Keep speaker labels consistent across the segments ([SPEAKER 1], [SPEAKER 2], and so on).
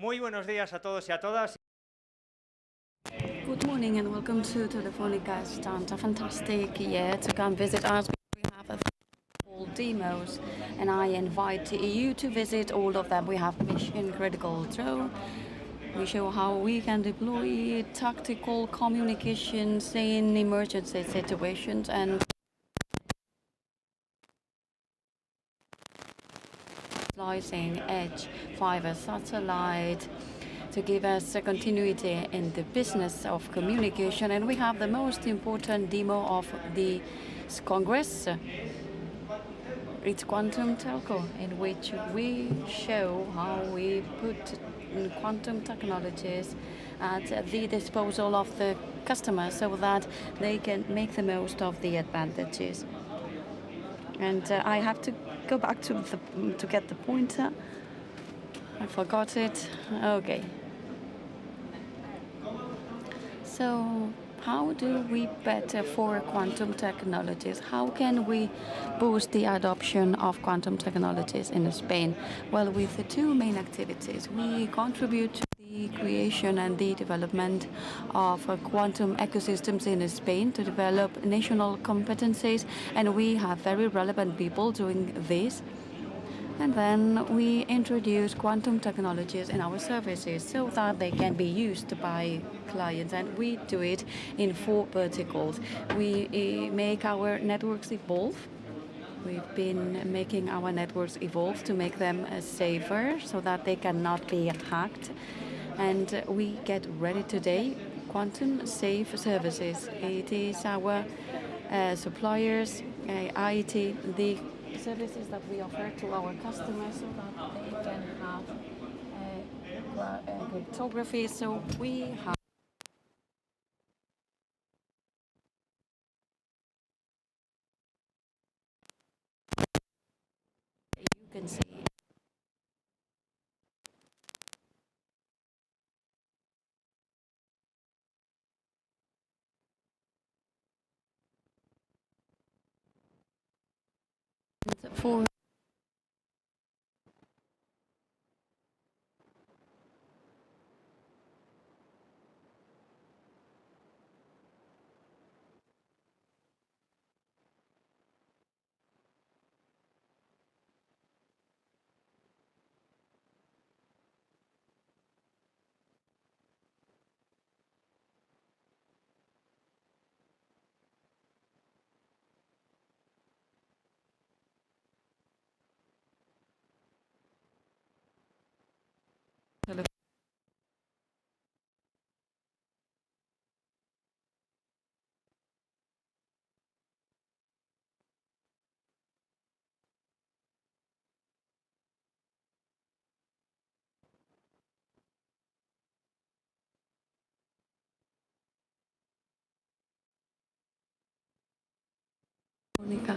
[SPEAKER 1] Muy buenos días a todos y a todas.
[SPEAKER 2] Good morning and welcome to Telefónica stand. A fantastic year to come visit us. We have all demos and I invite you to visit all of them. We have mission critical drone. We show how we can deploy tactical communications in emergency situations and utilizing Edge fiber satellite to give us a continuity in the business of communication. And we have the most important demo of the Congress. It's Quantum Telco, in which we show how we put quantum technologies at the disposal of the customer so that they can make the most of the advantages. And I have to go back to get the pointer. I forgot it. Okay. So how do we better for quantum technologies? How can we boost the adoption of quantum technologies in Spain? Well, with the two main activities, we contribute to the creation and the development of quantum ecosystems in Spain to develop national competencies, and we have very relevant people doing this. And then we introduce quantum technologies in our services so that they can be used by clients. And we do it in 4 verticals. We make our networks evolve. We've been making our networks evolve to make them safer so that they cannot be hacked. And we get ready today quantum safe services. It is our suppliers, IT, the services that we offer to our customers so that they can have cryptography. So we have you can see for Telefónica.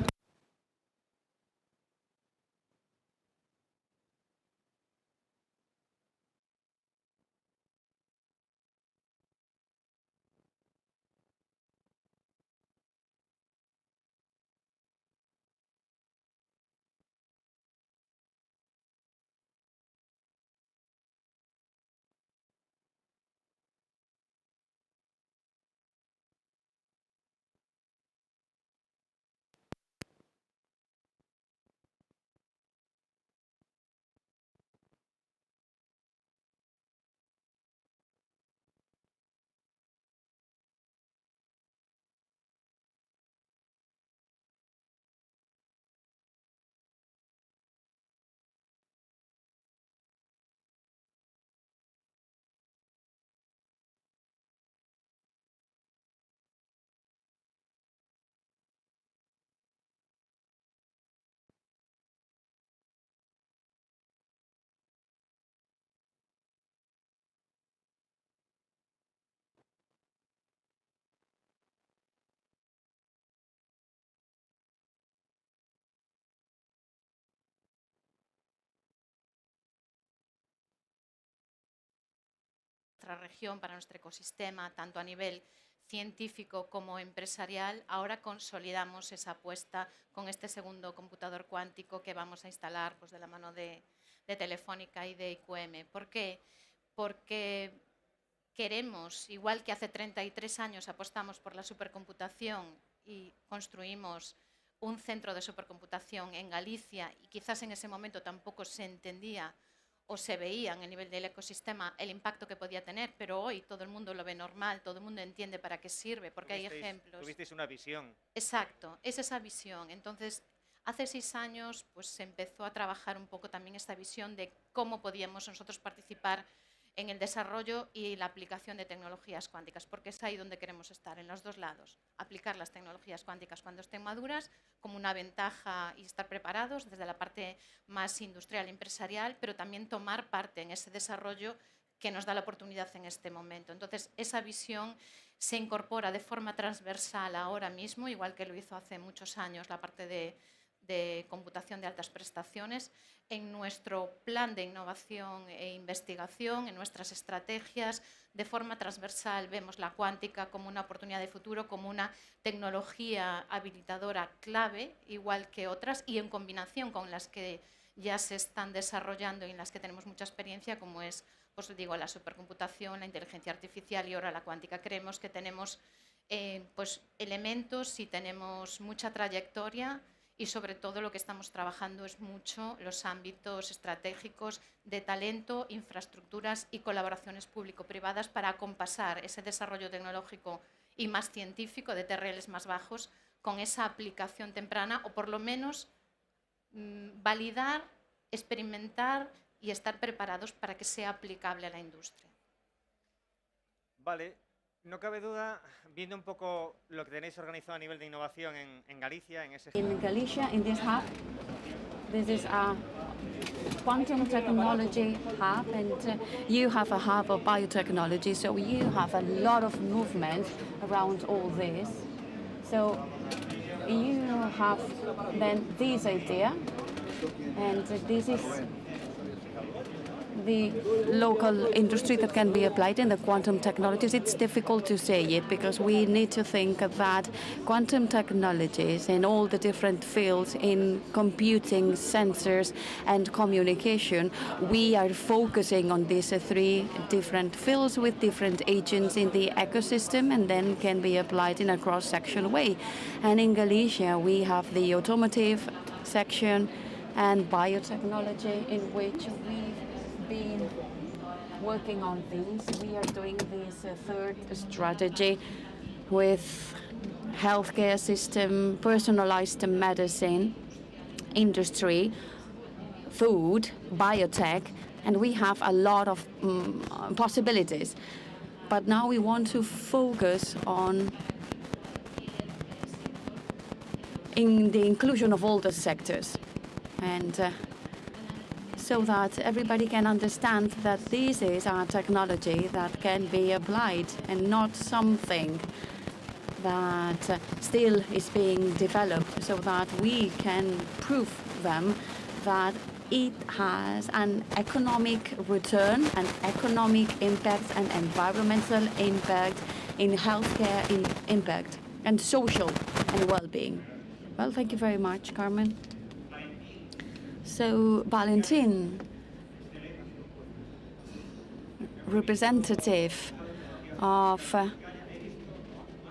[SPEAKER 3] Nuestra región, para nuestro ecosistema, tanto a nivel científico como empresarial. Ahora consolidamos esa apuesta con este segundo computador cuántico que vamos a instalar pues, de la mano de Telefónica y de IQM. ¿Por qué? porque queremos, igual que hace 33 años apostamos por la supercomputación y construimos un centro de supercomputación en Galicia, y quizás en ese momento tampoco se entendía o se veía en el nivel del ecosistema el impacto que podía tener, pero hoy todo el mundo lo ve normal, todo el mundo entiende para qué sirve, porque hay ejemplos.
[SPEAKER 1] Tuvisteis una visión.
[SPEAKER 3] Exacto, es esa visión. Entonces, hace 6 años pues, se empezó a trabajar un poco también esta visión de cómo podíamos nosotros participar en el desarrollo y la aplicación de tecnologías cuánticas, porque es ahí donde queremos estar, en los dos lados. Aplicar las tecnologías cuánticas cuando estén maduras como una ventaja y estar preparados desde la parte más industrial y empresarial, pero también tomar parte en ese desarrollo que nos da la oportunidad en este momento. Entonces, esa visión se incorpora de forma transversal ahora mismo, igual que lo hizo hace muchos años la parte de computación de altas prestaciones, en nuestro plan de innovación e investigación, en nuestras estrategias. De forma transversal vemos la cuántica como una oportunidad de futuro, como una tecnología habilitadora clave, igual que otras, y en combinación con las que ya se están desarrollando y en las que tenemos mucha experiencia, como es, pues digo, la supercomputación, la inteligencia artificial y ahora la cuántica. Creemos que tenemos pues, elementos y tenemos mucha trayectoria, y sobre todo lo que estamos trabajando es mucho los ámbitos estratégicos de talento, infraestructuras y colaboraciones público-privadas para acompasar ese desarrollo tecnológico y más científico de TRLs más bajos con esa aplicación temprana, o por lo menos validar, experimentar y estar preparados para que sea aplicable a la industria.
[SPEAKER 1] Vale. No cabe duda, viendo un poco lo que tenéis organizado a nivel de innovación en Galicia, en ese...
[SPEAKER 2] In Galicia, in this hub, this is a quantum technology hub, and you have a hub of biotechnology, so you have a lot of movement around all this. So you have then this idea, and this is the local industry that can be applied in the quantum technologies. It's difficult to say it because we need to think that quantum technologies in all the different fields in computing, sensors, and communication, we are focusing on these 3 different fields with different agents in the ecosystem, and then can be applied in a cross-section way. And in Galicia, we have the automotive section and biotechnology, in which we've been working on these. We are doing this 3rd strategy with healthcare system, personalized medicine, industry, food, biotech, and we have a lot of possibilities. But now we want to focus on in the inclusion of all the sectors, and so that everybody can understand that this is a technology that can be applied and not something that still is being developed, so that we can prove them that it has an economic return, an economic impact, an environmental impact, in healthcare impact, and social and well-being. Well, thank you very much, Carmen. So, Valentin, representative of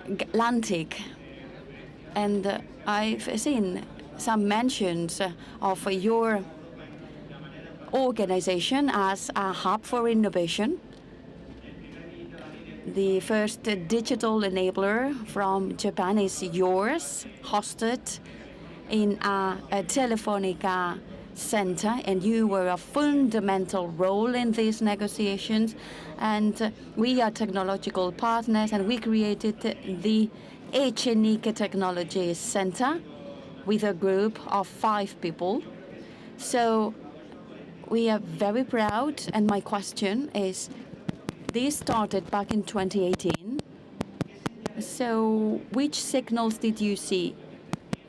[SPEAKER 2] Atlantic, and I've seen some mentions of your organization as a hub for innovation, the first digital enabler from Japan is yours, hosted in a Telefónica center, and you were a fundamental role in these negotiations. And we are technological partners, and we created the Echenique Technology Center with a group of 5 people. So we are very proud, and my question is, this started back in 2018. So which signals did you see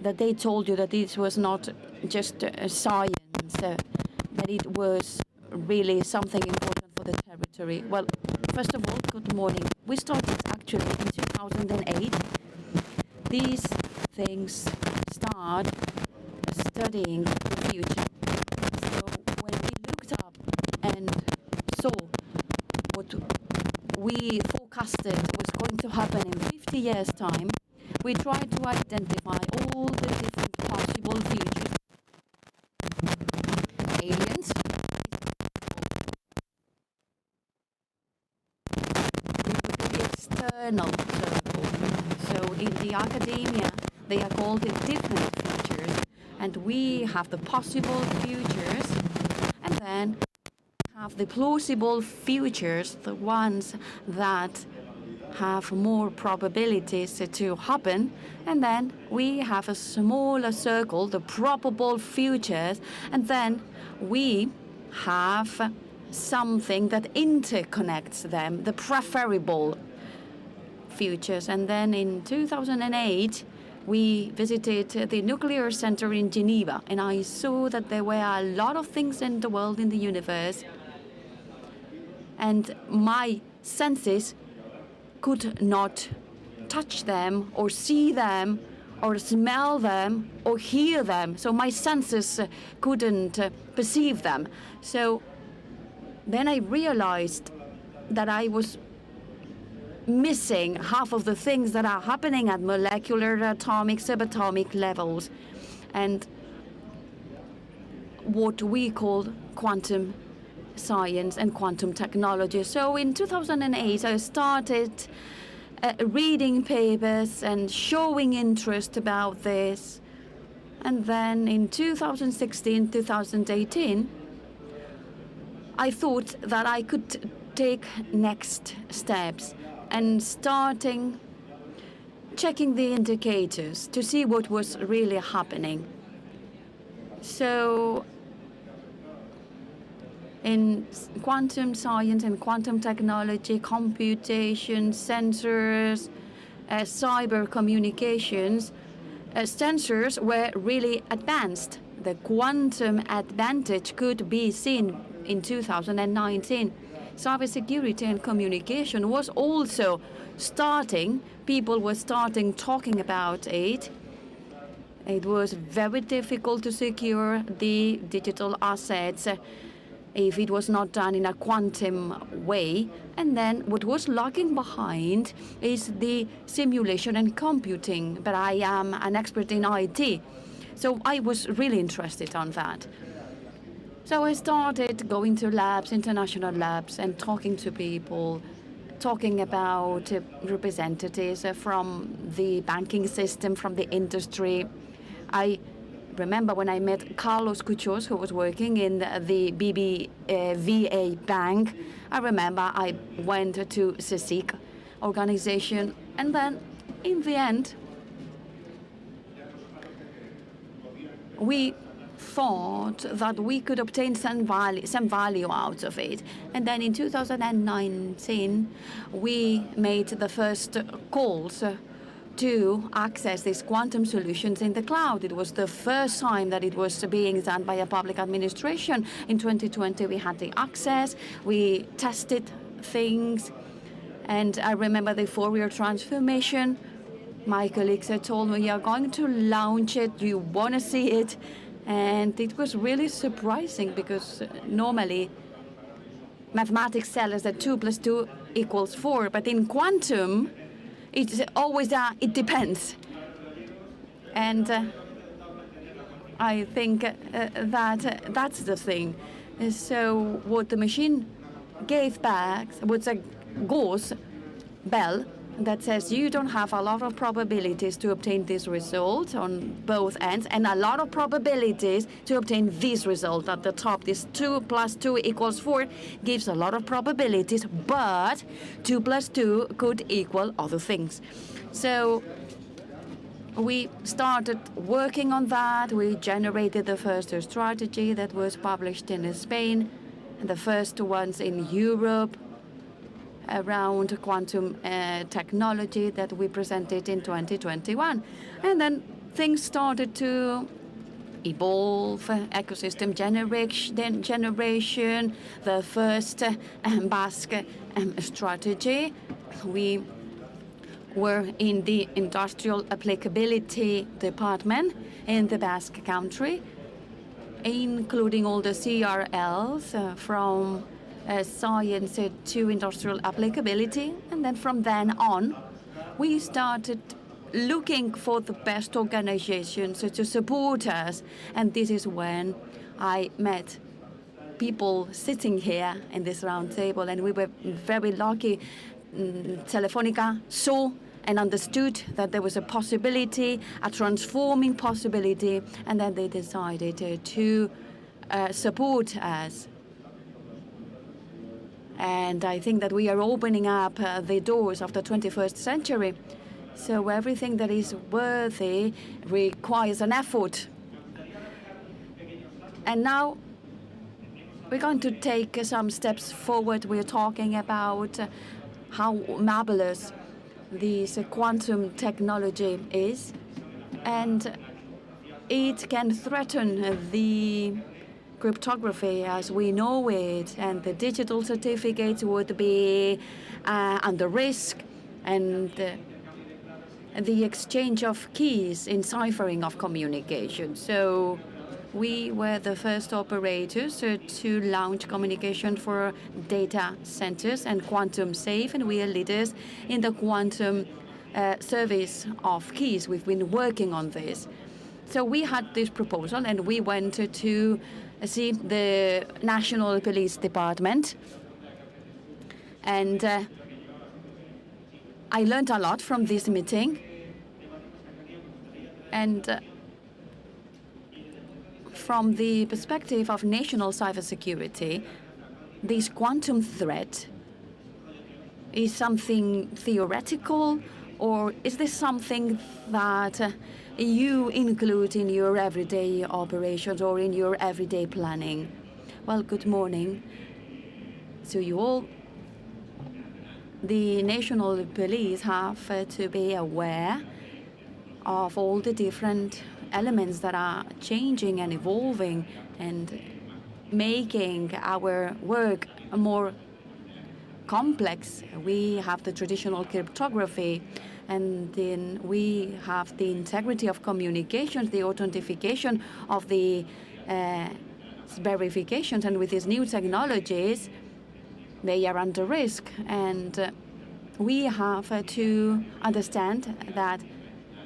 [SPEAKER 2] that they told you that this was not just science, that it was really something important for the territory? Well, first of all, good morning. We started actually in 2008. These things start studying the future. So when we looked up and saw we forecasted was going to happen in 50 years' time, we tried to identify all the different possible futures. Aliens, the external circle. So in the academia, they are called different futures, and we have the possible futures, and then have the plausible futures, the ones that have more probabilities to happen, and then we have a smaller circle, the probable futures, and then we have something that interconnects them, the preferable futures. And then in 2008, we visited the nuclear center in Geneva, and I saw that there were a lot of things in the world, in the universe, and my senses could not touch them or see them or smell them or hear them. So my senses couldn't perceive them. So then I realized that I was missing half of the things that are happening at molecular, atomic, subatomic levels, and what we call quantum science and quantum technology. So in 2008, I started reading papers and showing interest about this. And then in 2016, 2018, I thought that I could take next steps and starting checking the indicators to see what was really happening. So in quantum science and quantum technology, computation, sensors, cyber communications, sensors were really advanced. The quantum advantage could be seen in 2019. Cybersecurity and communication was also starting. People were starting talking about it. It was very difficult to secure the digital assets if it was not done in a quantum way. And then what was lagging behind is the simulation and computing. But I am an expert in IT, so I was really interested on that. So I started going to labs, international labs, and talking to people, talking about representatives from the banking system, from the industry. I remember when I met Carlos Cuchos, who was working in the BBVA bank. I remember I went to CSIC organization, and then in the end, we thought that we could obtain some value out of it. And then in 2019, we made the first calls to access these quantum solutions in the cloud. It was the first time that it was being done by a public administration. In 2020, we had the access, we tested things, and I remember the Fourier transformation. My colleagues had told me, you're going to launch it, you want to see it. And it was really surprising because normally mathematics tells us that 2 + 2 = 4, but in quantum, it's always it depends. And I think that that's the thing. So what the machine gave back was a Gauss bell that says you don't have a lot of probabilities to obtain this result on both ends, and a lot of probabilities to obtain this result at the top. This 2 + 2 = 4 gives a lot of probabilities, but 2 + 2 could equal other things. So we started working on that. We generated the first strategy that was published in Spain, and the first ones in Europe, around quantum technology that we presented in 2021. And then things started to evolve, ecosystem generation, the first Basque strategy. We were in the industrial applicability department in the Basque country, including all the CRLs from science to industrial applicability. And then from then on, we started looking for the best organizations to support us. And this is when I met people sitting here in this round table, and we were very lucky. Telefónica saw and understood that there was a possibility, a transforming possibility, and then they decided to support us. And I think that we are opening up the doors of the 21st century. So everything that is worthy requires an effort. And now we're going to take some steps forward. We're talking about how marvelous this quantum technology is, and it can threaten the cryptography as we know it, and the digital certificates would be under risk, and the exchange of keys in ciphering of communication. So we were the first operators to launch communication for data centers and quantum safe, and we are leaders in the quantum service of keys. We've been working on this. So we had this proposal, and we went to see the National Police Department. And I learned a lot from this meeting. And from the perspective of national cybersecurity, this quantum threat is something theoretical, or is this something that you include in your everyday operations or in your everyday planning? Well, good morning to you all. The national police have to be aware of all the different elements that are changing and evolving and making our work more complex. We have the traditional cryptography, and then we have the integrity of communications, the authentication of the verifications, and with these new technologies, they are under risk. And we have to understand that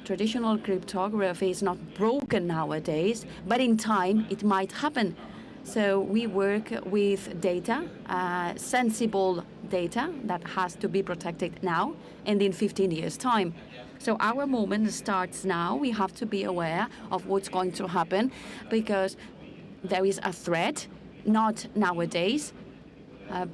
[SPEAKER 2] traditional cryptography is not broken nowadays, but in time it might happen. So we work with data, sensible data that has to be protected now and in 15 years' time. So our moment starts now. We have to be aware of what's going to happen, because there is a threat, not nowadays,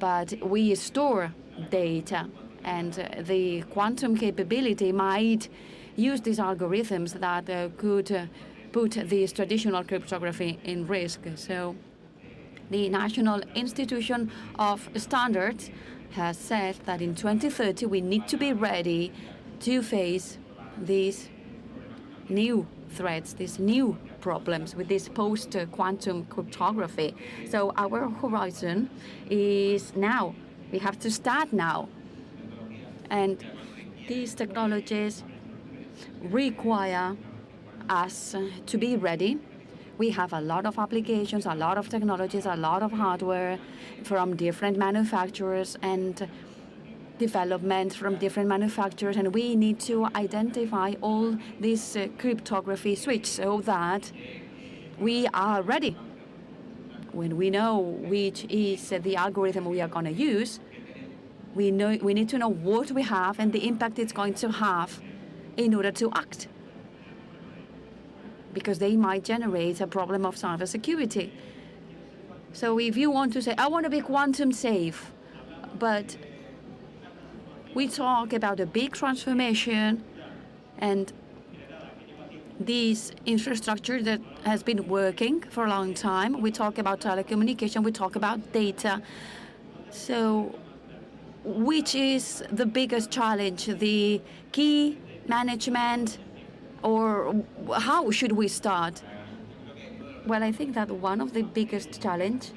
[SPEAKER 2] but we store data, and the quantum capability might use these algorithms that could put this traditional cryptography in risk. So the National Institution of Standards has said that in 2030 we need to be ready to face these new threats, these new problems with this post-quantum cryptography. So our horizon is now. We have to start now. And these technologies require us to be ready. We have a lot of applications, a lot of technologies, a lot of hardware from different manufacturers and development from different manufacturers, and we need to identify all these cryptography switches so that we are ready. When we know which is the algorithm we are going to use, we need to know what we have and the impact it's going to have in order to act, because they might generate a problem of cybersecurity. So if you want to say, I want to be quantum safe, but we talk about a big transformation and this infrastructure that has been working for a long time. We talk about telecommunication, we talk about data. So which is the biggest challenge, the key management, or how should we start? Well, I think that one of the biggest challenge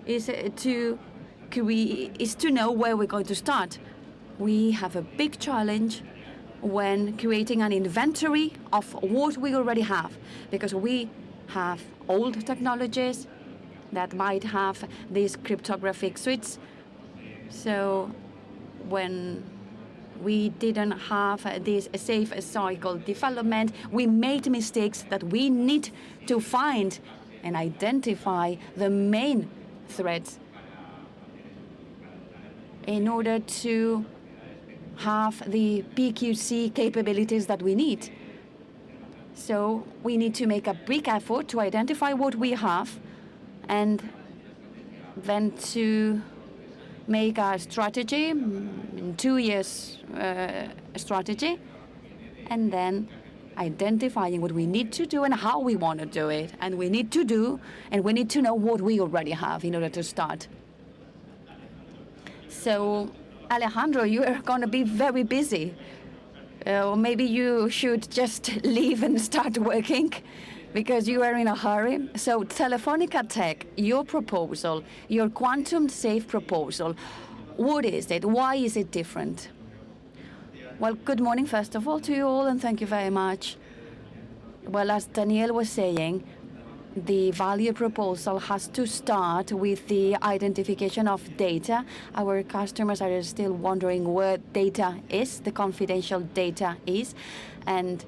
[SPEAKER 2] is to know where we're going to start. We have a big challenge when creating an inventory of what we already have, because we have old technologies that might have these cryptographic suites, So when we didn't have this safe cycle development, we made mistakes that we need to find and identify the main threats in order to have the PQC capabilities that we need. So we need to make a big effort to identify what we have and then to make a strategy, in 2 years strategy, and then identifying what we need to do and how we want to do it. And we need to know what we already have in order to start. So, Alejandro, you are going to be very busy. Or maybe you should just leave and start working because you are in a hurry. So Telefónica Tech, your proposal, your quantum safe proposal, what is it? Why is it different? Well, good morning, first of all, to you all, and thank you very much. Well, as Daniel was saying, the value proposal has to start with the identification of data. Our customers are still wondering where data is, the confidential data is, and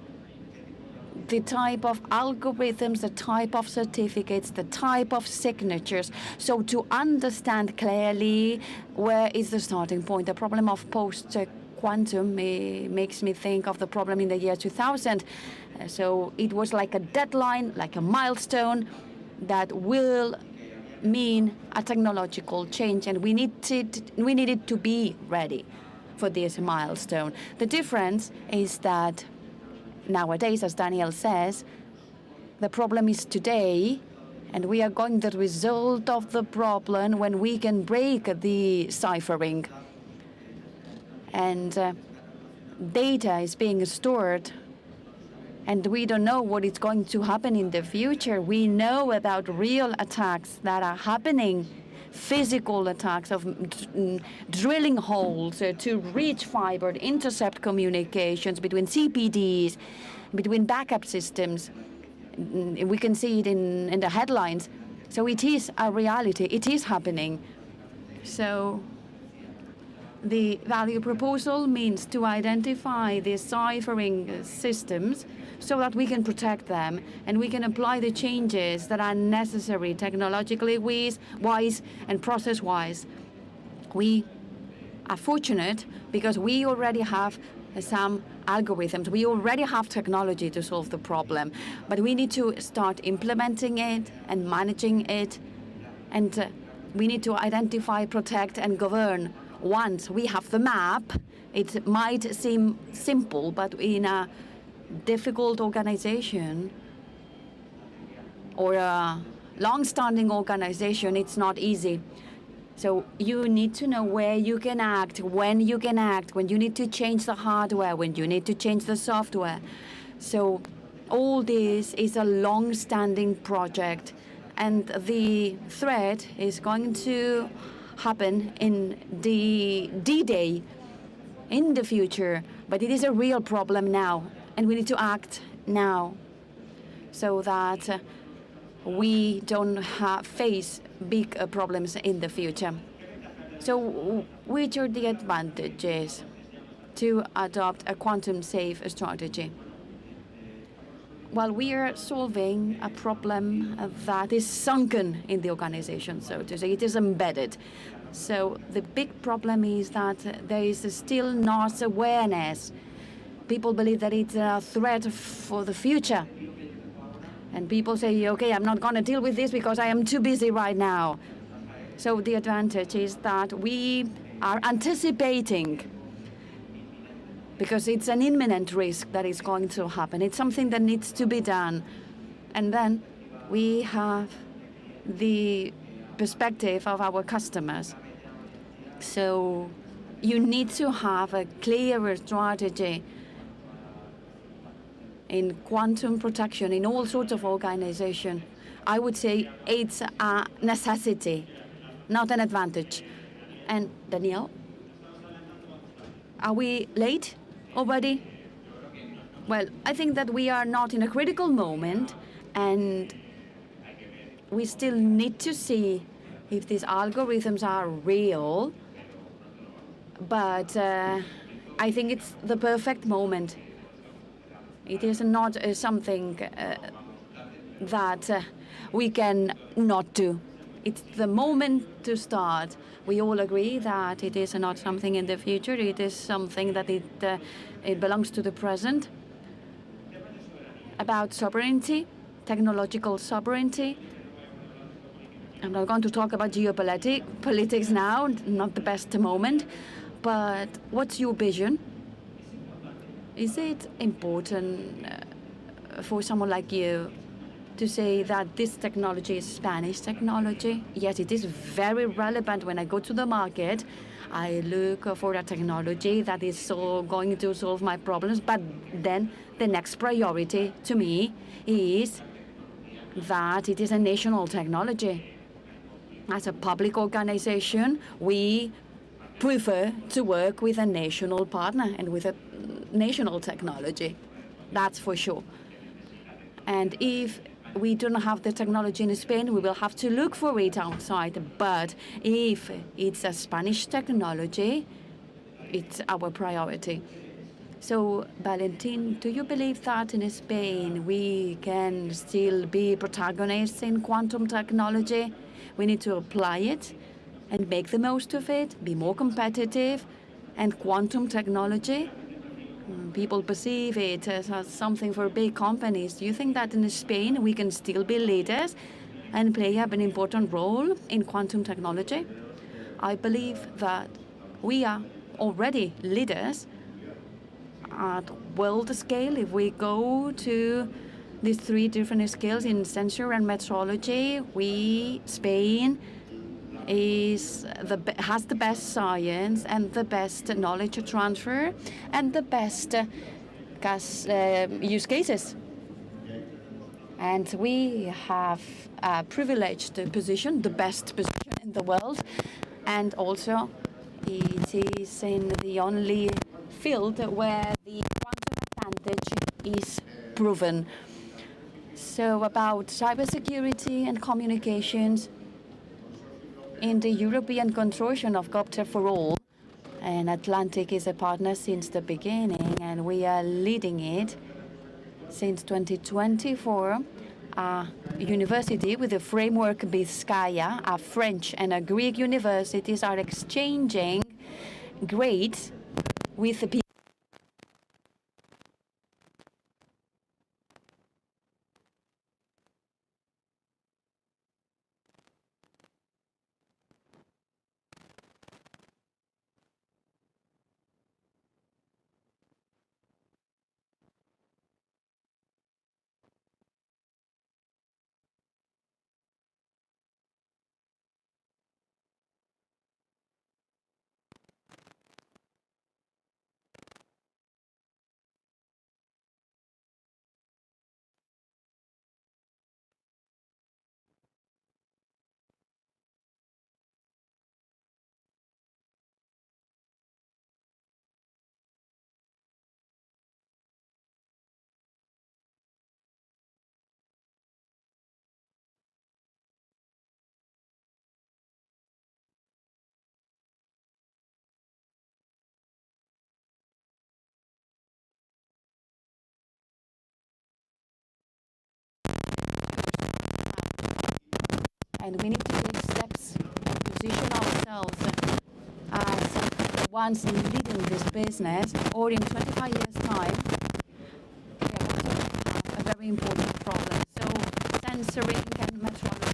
[SPEAKER 2] the type of algorithms, the type of certificates, the type of signatures. So to understand clearly where is the starting point. The problem of post-quantum makes me think of the problem in the year 2000. So it was like a deadline, like a milestone that will mean a technological change, and we needed to be ready for this milestone. The difference is that nowadays, as Daniel says, the problem is today, and we are going the result of the problem when we can break the ciphering. And data is being stored, and we don't know what is going to happen in the future. We know about real attacks that are happening, physical attacks of drilling holes to reach fiber, to intercept communications between CPDs, between backup systems. We can see it in the headlines. So it is a reality. It is happening. So the value proposal means to identify the ciphering systems so that we can protect them and we can apply the changes that are necessary technologically wise and process-wise. We are fortunate because we already have some algorithms. We already have technology to solve the problem, but we need to start implementing it and managing it, and we need to identify, protect, and govern. Once we have the map, it might seem simple, but in a difficult organization or a long-standing organization, it's not easy. So you need to know where you can act, when you need to change the hardware, when you need to change the software. So all this is a long-standing project, and the threat is going to happen in the D-Day in the future, but it is a real problem now, and we need to act now so that we don't face big problems in the future. So which are the advantages to adopt a quantum safe strategy? Well, we are solving a problem that is sunken in the organization, so to say. It is embedded. So the big problem is that there is still not awareness. People believe that it's a threat for the future. And people say, okay, I'm not going to deal with this because I am too busy right now. So the advantage is that we are anticipating, because it's an imminent risk that is going to happen. It's something that needs to be done. And then we have the perspective of our customers. So you need to have a clearer strategy in quantum protection in all sorts of organizations. I would say it's a necessity, not an advantage. And Daniel, are we late already? Well, I think that we are not in a critical moment, and we still need to see if these algorithms are real but I think it's the perfect moment. It is not something that we can not do. It's the moment to start. We all agree that it is not something in the future. It is something that it belongs to the present. About sovereignty, technological sovereignty. I'm not going to talk about geopolitics now, not the best moment. But what's your vision? Is it important for someone like you to say that this technology is Spanish technology? Yes, it is very relevant. When I go to the market, I look for a technology that is going to solve my problems. But then the next priority to me is that it is a national technology. As a public organization, we prefer to work with a national partner and with a national technology. That's for sure. And if we don't have the technology in Spain, we will have to look for it outside. But if it's a Spanish technology, it's our priority. So, Valentin, do you believe that in Spain we can still be protagonists in quantum technology? We need to apply it and make the most of it, be more competitive. And quantum technology, people perceive it as something for big companies. Do you think that in Spain we can still be leaders and play an important role in quantum technology? I believe that we are already leaders at world scale. If we go to these three different scales in sensor and metrology, Spain has the best science and the best knowledge transfer and the best use cases. And we have a privileged position, the best position in the world, and also it is in the only field where the quantum advantage is proven. So about cybersecurity and communications, in the European Consortium of Copter for All, and Atlantic is a partner since the beginning, and we are leading it since 2024. A university with the framework Vizcaya, a French and a Greek universities are exchanging grades with the people. And we need to take steps and position ourselves as ones leading this business, or in 25 years' time, we are going to have a very important problem. So censoring and metrology.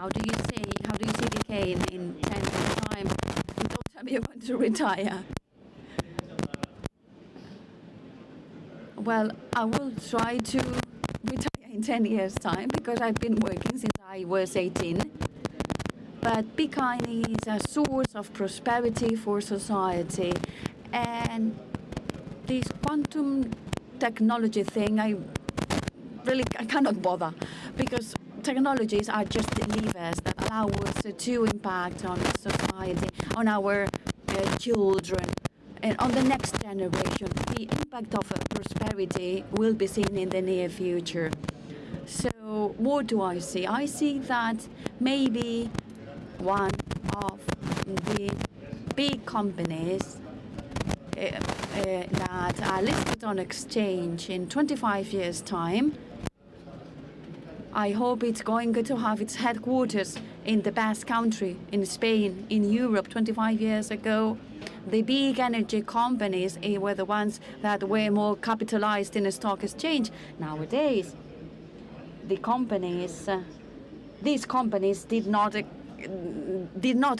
[SPEAKER 2] how do you see decay in 10 years' time? And don't tell me you're going to retire. Well, I will try to retire in 10 years' time because I've been working since I was 18. But be kind is a source of prosperity for society. And this quantum technology thing, I cannot bother, because technologies are just levers that allow us to impact on society, on our children, and on the next generation. The impact of prosperity will be seen in the near future. So what do I see? I see that maybe one of the big companies that are listed on exchange in 25 years' time, I hope it's going to have its headquarters in the best country, in Spain, in Europe. 25 years ago, the big energy companies were the ones that were more capitalized in a stock exchange. Nowadays, these companies did not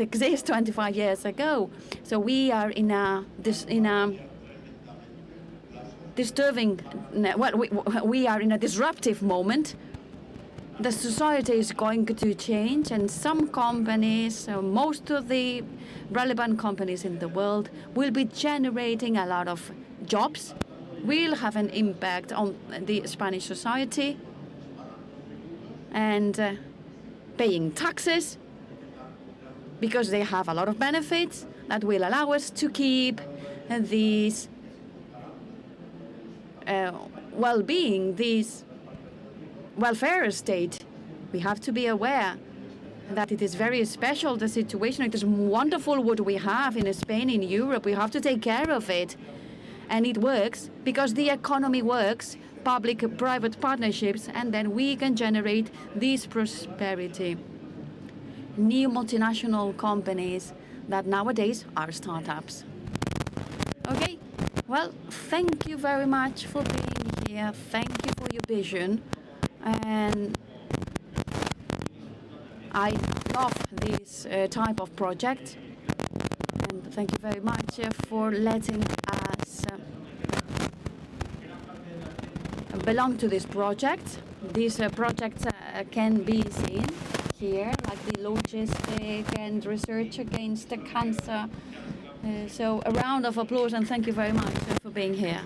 [SPEAKER 2] exist 25 years ago. So we are in a disturbing, we are in a disruptive moment. The society is going to change, and some companies, most of the relevant companies in the world, will be generating a lot of jobs, will have an impact on the Spanish society, and paying taxes, because they have a lot of benefits that will allow us to keep these well-being, this welfare state. We have to be aware that it is very special, the situation. It is wonderful what we have in Spain, in Europe. We have to take care of it. And it works because the economy works, public-private partnerships, and then we can generate this prosperity. New multinational companies that nowadays are startups. Okay, well, thank you very much for being here. Thank you for your vision. And I love this type of project. And thank you very much for letting us belong to this project. These projects can be seen here, like the logistic and research against the cancer. So a round of applause, and thank you very much for being here.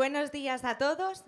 [SPEAKER 4] Buenos días a todos.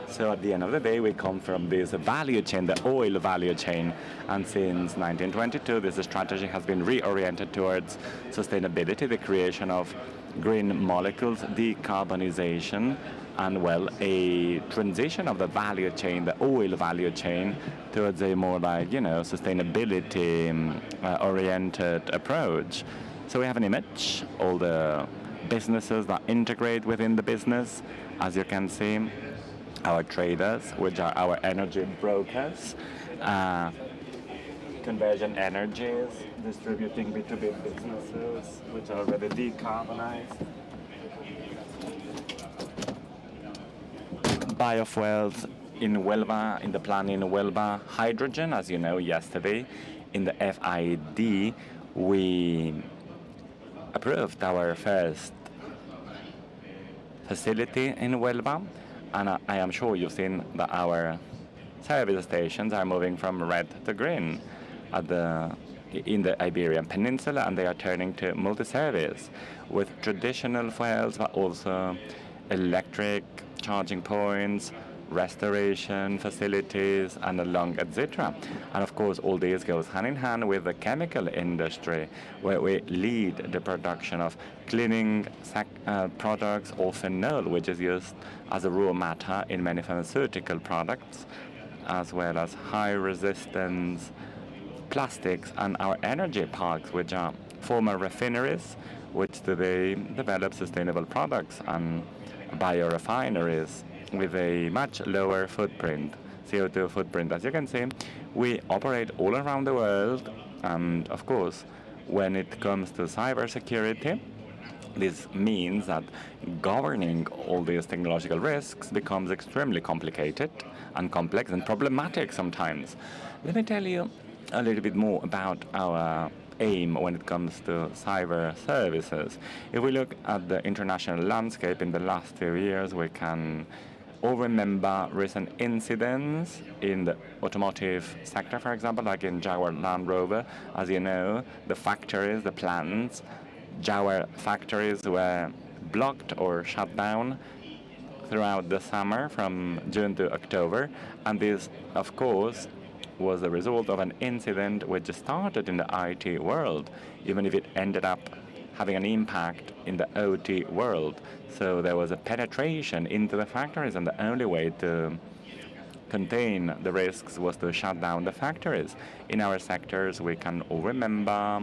[SPEAKER 5] So at the end of the day, we come from this value chain, the oil value chain. And since 1922, this strategy has been reoriented towards sustainability, the creation of green molecules, decarbonization, and, well, a transition of the value chain, the oil value chain, towards a more like, sustainability-oriented approach. So we have an image, all the businesses that integrate within the business, as you can see. Our traders, which are our energy brokers, conversion energies, distributing B2B businesses, which are already decarbonized. Biofuels in Huelva, in the plant in Huelva, hydrogen, as you know, yesterday in the FID, we approved our first facility in Huelva. And I am sure you've seen that our service stations are moving from red to green in the Iberian Peninsula, and they are turning to multi-service with traditional fuels, but also electric charging points, restoration facilities, and along, etc. And of course, all this goes hand in hand with the chemical industry, where we lead the production of cleaning products or phenol, which is used as a raw matter in many pharmaceutical products, as well as high resistance plastics, and our energy parks, which are former refineries, which today develop sustainable products, and biorefineries with a much lower footprint, CO2 footprint. As you can see, we operate all around the world, and of course, when it comes to cybersecurity, this means that governing all these technological risks becomes extremely complicated and complex and problematic sometimes. Let me tell you a little bit more about our aim when it comes to cyber services. If we look at the international landscape in the last few years, we can all remember recent incidents in the automotive sector, for example, like in Jaguar Land Rover. As you know, the factories, the plants, Jaguar factories were blocked or shut down throughout the summer from June to October. And this, of course, was the result of an incident which started in the IT world, even if it ended up having an impact in the OT world. So there was a penetration into the factories, and the only way to contain the risks was to shut down the factories. In our sectors, we can all remember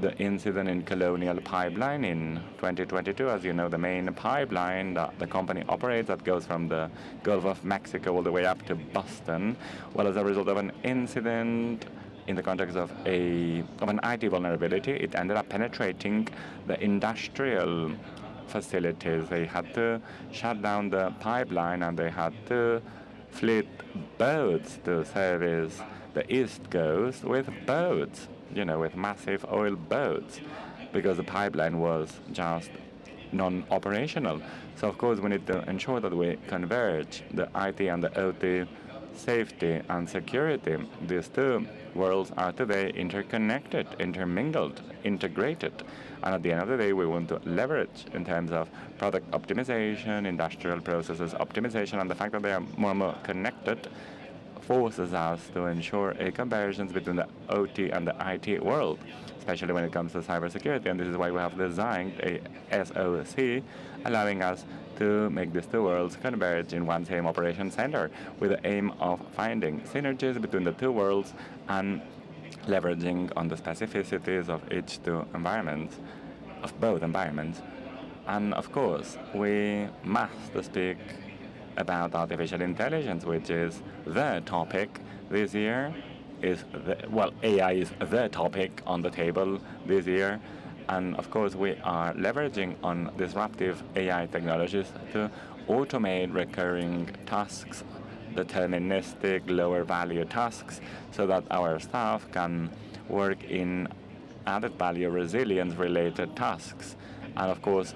[SPEAKER 5] the incident in Colonial Pipeline in 2022. As you know, the main pipeline that the company operates that goes from the Gulf of Mexico all the way up to Boston. Well, as a result of an incident in the context of an IT vulnerability, it ended up penetrating the industrial facilities. They had to shut down the pipeline, and they had to fleet boats to service the East Coast with boats, with massive oil boats, because the pipeline was just non-operational. So, of course, we need to ensure that we converge the IT and the OT safety and security. These two worlds are today interconnected, intermingled, integrated. And at the end of the day, we want to leverage in terms of product optimization, industrial processes optimization, and the fact that they are more and more connected forces us to ensure a convergence between the OT and the IT world, especially when it comes to cybersecurity. And this is why we have designed a SOC, allowing us to make these two worlds converge in one same operation center, with the aim of finding synergies between the two worlds and leveraging on the specificities of each two environments, of both environments. And of course, we must speak about artificial intelligence, which is the topic this year. AI is the topic on the table this year. And of course, we are leveraging on disruptive AI technologies to automate recurring tasks, deterministic, lower value tasks, so that our staff can work in added value resilience related tasks. And of course,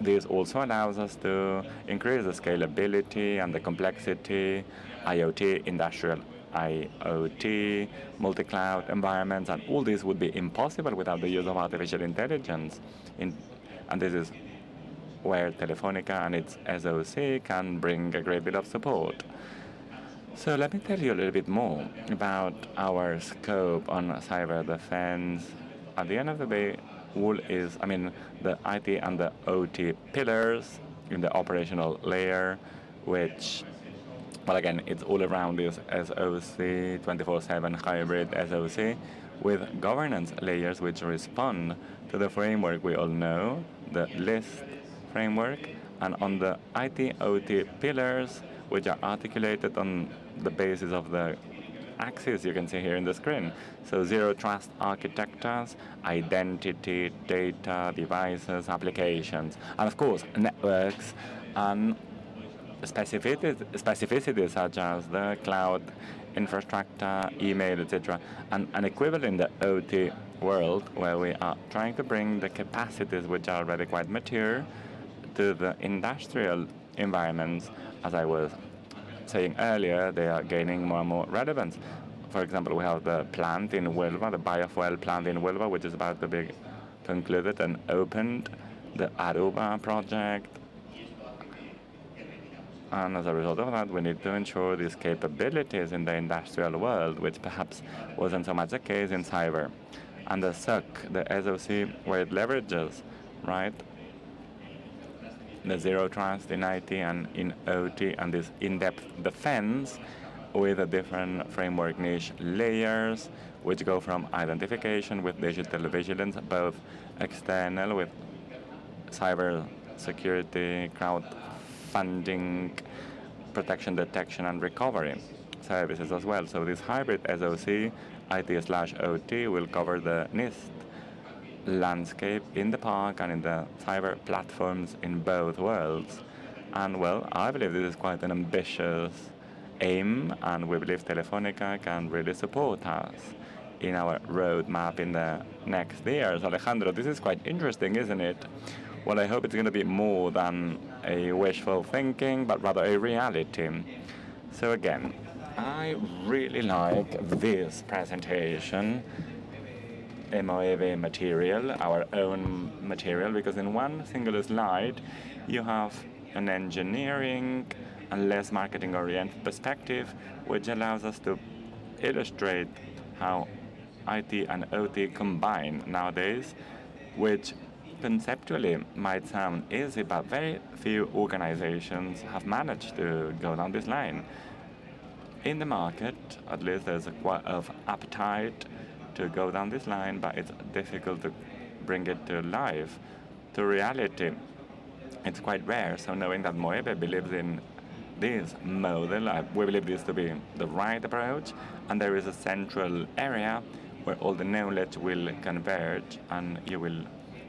[SPEAKER 5] this also allows us to increase the scalability and the complexity, IoT, industrial IoT, multi-cloud environments, and all this would be impossible without the use of artificial intelligence. And this is where Telefónica and its SOC can bring a great deal of support. So let me tell you a little bit more about our scope on cyber defense. At the end of the day, the IT and the OT pillars in the operational layer, which, well, again, it's all around this SOC, 24/7 hybrid SOC, with governance layers which respond to the framework we all know, the LIST framework, and on the IT OT pillars, which are articulated on the basis of the axis you can see here in the screen. So zero trust architectures, identity, data, devices, applications, and of course networks and specificities such as the cloud infrastructure, email, etc. And an equivalent in the OT world, where we are trying to bring the capacities which are already quite mature to the industrial environments. As I was saying earlier, they are gaining more and more relevance. For example, we have the plant in Huelva, the biofuel plant in Huelva, which is about to be concluded and opened, the Aruba project. And as a result of that, we need to ensure these capabilities in the industrial world, which perhaps wasn't so much the case in cyber. And the SOC, the SOC, where it leverages, right, the zero trust in IT and in OT, and this in-depth defense with the different framework niche layers, which go from identification with digital vigilance, both external with cyber security, crowdfunding, protection, detection, and recovery services as well. So this hybrid SOC, IT/OT, will cover the NIST landscape in the park and in the cyber platforms in both worlds. And well, I believe this is quite an ambitious aim, and we believe Telefónica can really support us in our roadmap in the next years. Alejandro, this is quite interesting, isn't it? Well, I hope it's going to be more than a wishful thinking, but rather a reality. So again, I really like this presentation, MOEV material, our own material, because in one single slide you have an engineering and less marketing-oriented perspective, which allows us to illustrate how IT and OT combine nowadays, which conceptually might sound easy, but very few organizations have managed to go down this line. In the market, at least there's a quite of appetite to go down this line, but it's difficult to bring it to life, to reality. It's quite rare, so knowing that Moeve believes in this model, we believe this to be the right approach, and there is a central area where all the knowledge will converge and you will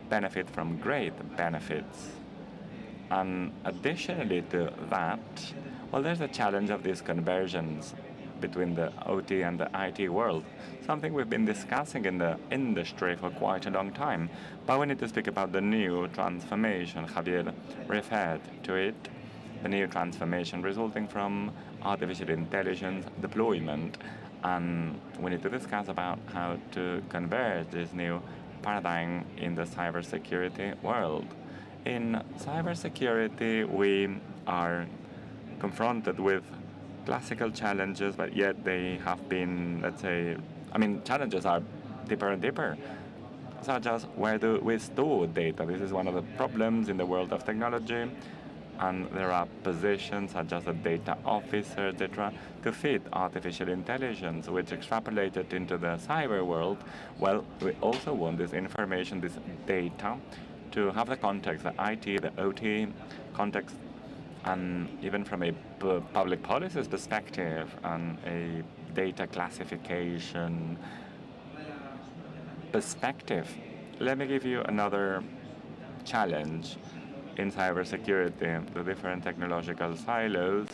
[SPEAKER 5] benefit from great benefits. And additionally to that, well, there's a challenge of these conversions between the OT and the IT world, something we've been discussing in the industry for quite a long time. But we need to speak about the new transformation. Javier referred to it, the new transformation resulting from artificial intelligence deployment. And we need to discuss about how to converge this new paradigm in the cybersecurity world. In cybersecurity, we are confronted with classical challenges, but yet they have been, let's say, challenges are deeper and deeper, such as where do we store data? This is one of the problems in the world of technology, and there are positions such as a data officer, etc., to fit artificial intelligence, which extrapolated into the cyber world. Well, we also want this information, this data, to have the context, the IT, the OT context, and even from a public policies perspective and a data classification perspective. Let me give you another challenge in cybersecurity, the different technological silos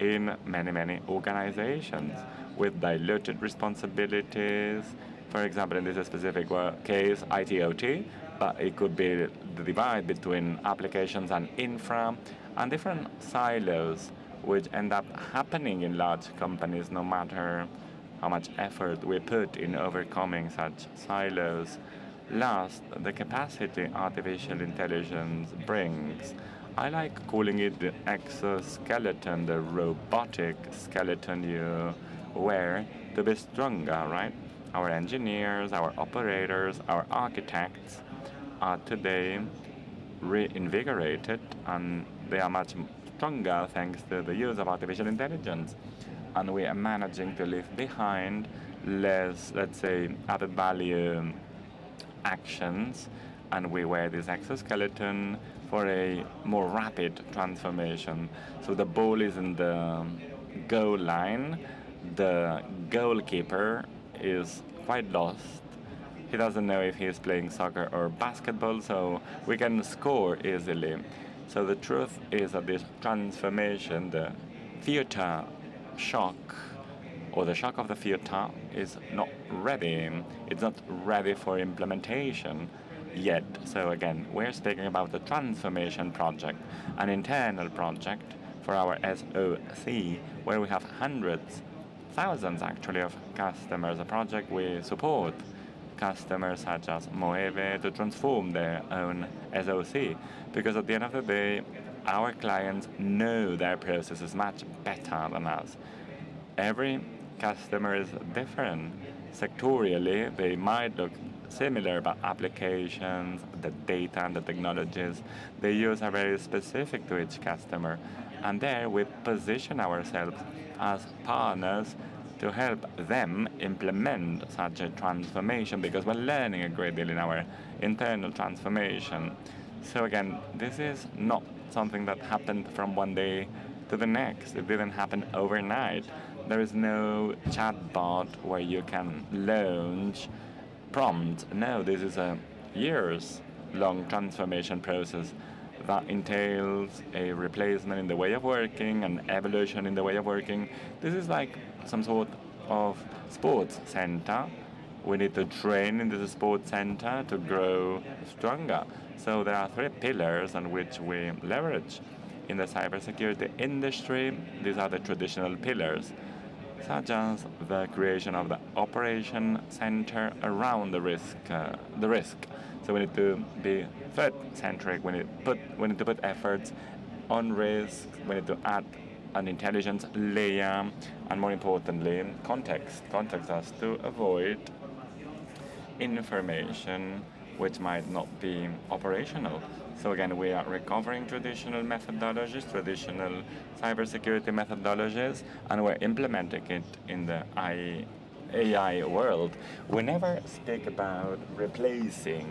[SPEAKER 5] in many organizations with diluted responsibilities. For example, in this specific case, IT/OT, but it could be the divide between applications and infra, and different silos which end up happening in large companies no matter how much effort we put in overcoming such silos. Last, the capacity artificial intelligence brings. I like calling it the exoskeleton, the robotic skeleton you wear to be stronger, right? Our engineers, our operators, our architects are today reinvigorated, and they are much stronger thanks to the use of artificial intelligence. And we are managing to leave behind less, let's say, added value actions, and we wear this exoskeleton for a more rapid transformation. So the ball is in the goal line. The goalkeeper is quite lost. He doesn't know if he is playing soccer or basketball, so we can score easily. So the truth is that this transformation, the future shock, or the shock of the future, is not ready. It's not ready for implementation yet. So again, we're speaking about the transformation project, an internal project for our SOC, where we have hundreds, thousands actually, of customers, a project we support customers such as Moeve to transform their own SOC, because at the end of the day, our clients know their processes much better than us. Every customer is different. Sectorially, they might look similar, but applications, the data and the technologies they use are very specific to each customer. And there we position ourselves as partners to help them implement such a transformation, because we're learning a great deal in our internal transformation. So again, this is not something that happened from one day to the next. It didn't happen overnight. There is no chatbot where you can launch prompts. No, this is a years-long transformation process. that entails a replacement in the way of working, an evolution in the way of working. This is like some sort of sports center. We need to train in this sports center to grow stronger. So there are three pillars on which we leverage. In the cybersecurity industry, these are the traditional pillars, such as the creation of the operation center around the risk. So we need to be threat-centric. We need to put efforts on risk. We need to add an intelligence layer, and more importantly, context. Context us to avoid information which might not be operational. So again, we are recovering traditional methodologies, traditional cybersecurity methodologies, and we're implementing it in the AI world. We never speak about replacing,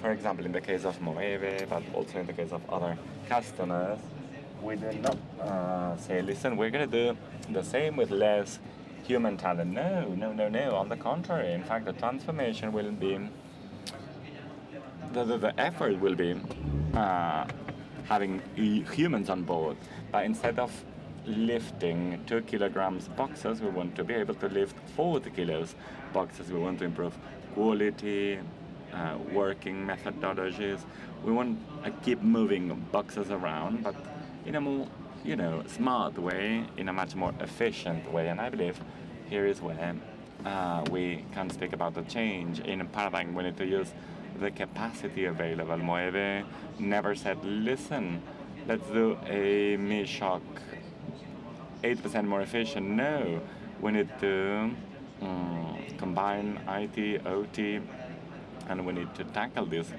[SPEAKER 5] for example, in the case of Moeve, but also in the case of other customers, we do not say, listen, we're going to do the same with less human talent. No. On the contrary, in fact, the transformation will be, the effort will be having humans on board. But instead of lifting 2 kilograms boxes, we want to be able to lift 40 kilos boxes. We want to improve quality, working methodologies. We want to keep moving boxes around, but in a more, smart way, in a much more efficient way. And I believe here is where we can speak about the change in a paradigm. We need to use the capacity available. Moeve never said, listen, let's do a Mi-Shock 8% more efficient. No, we need to combine IT, OT, and we need to tackle this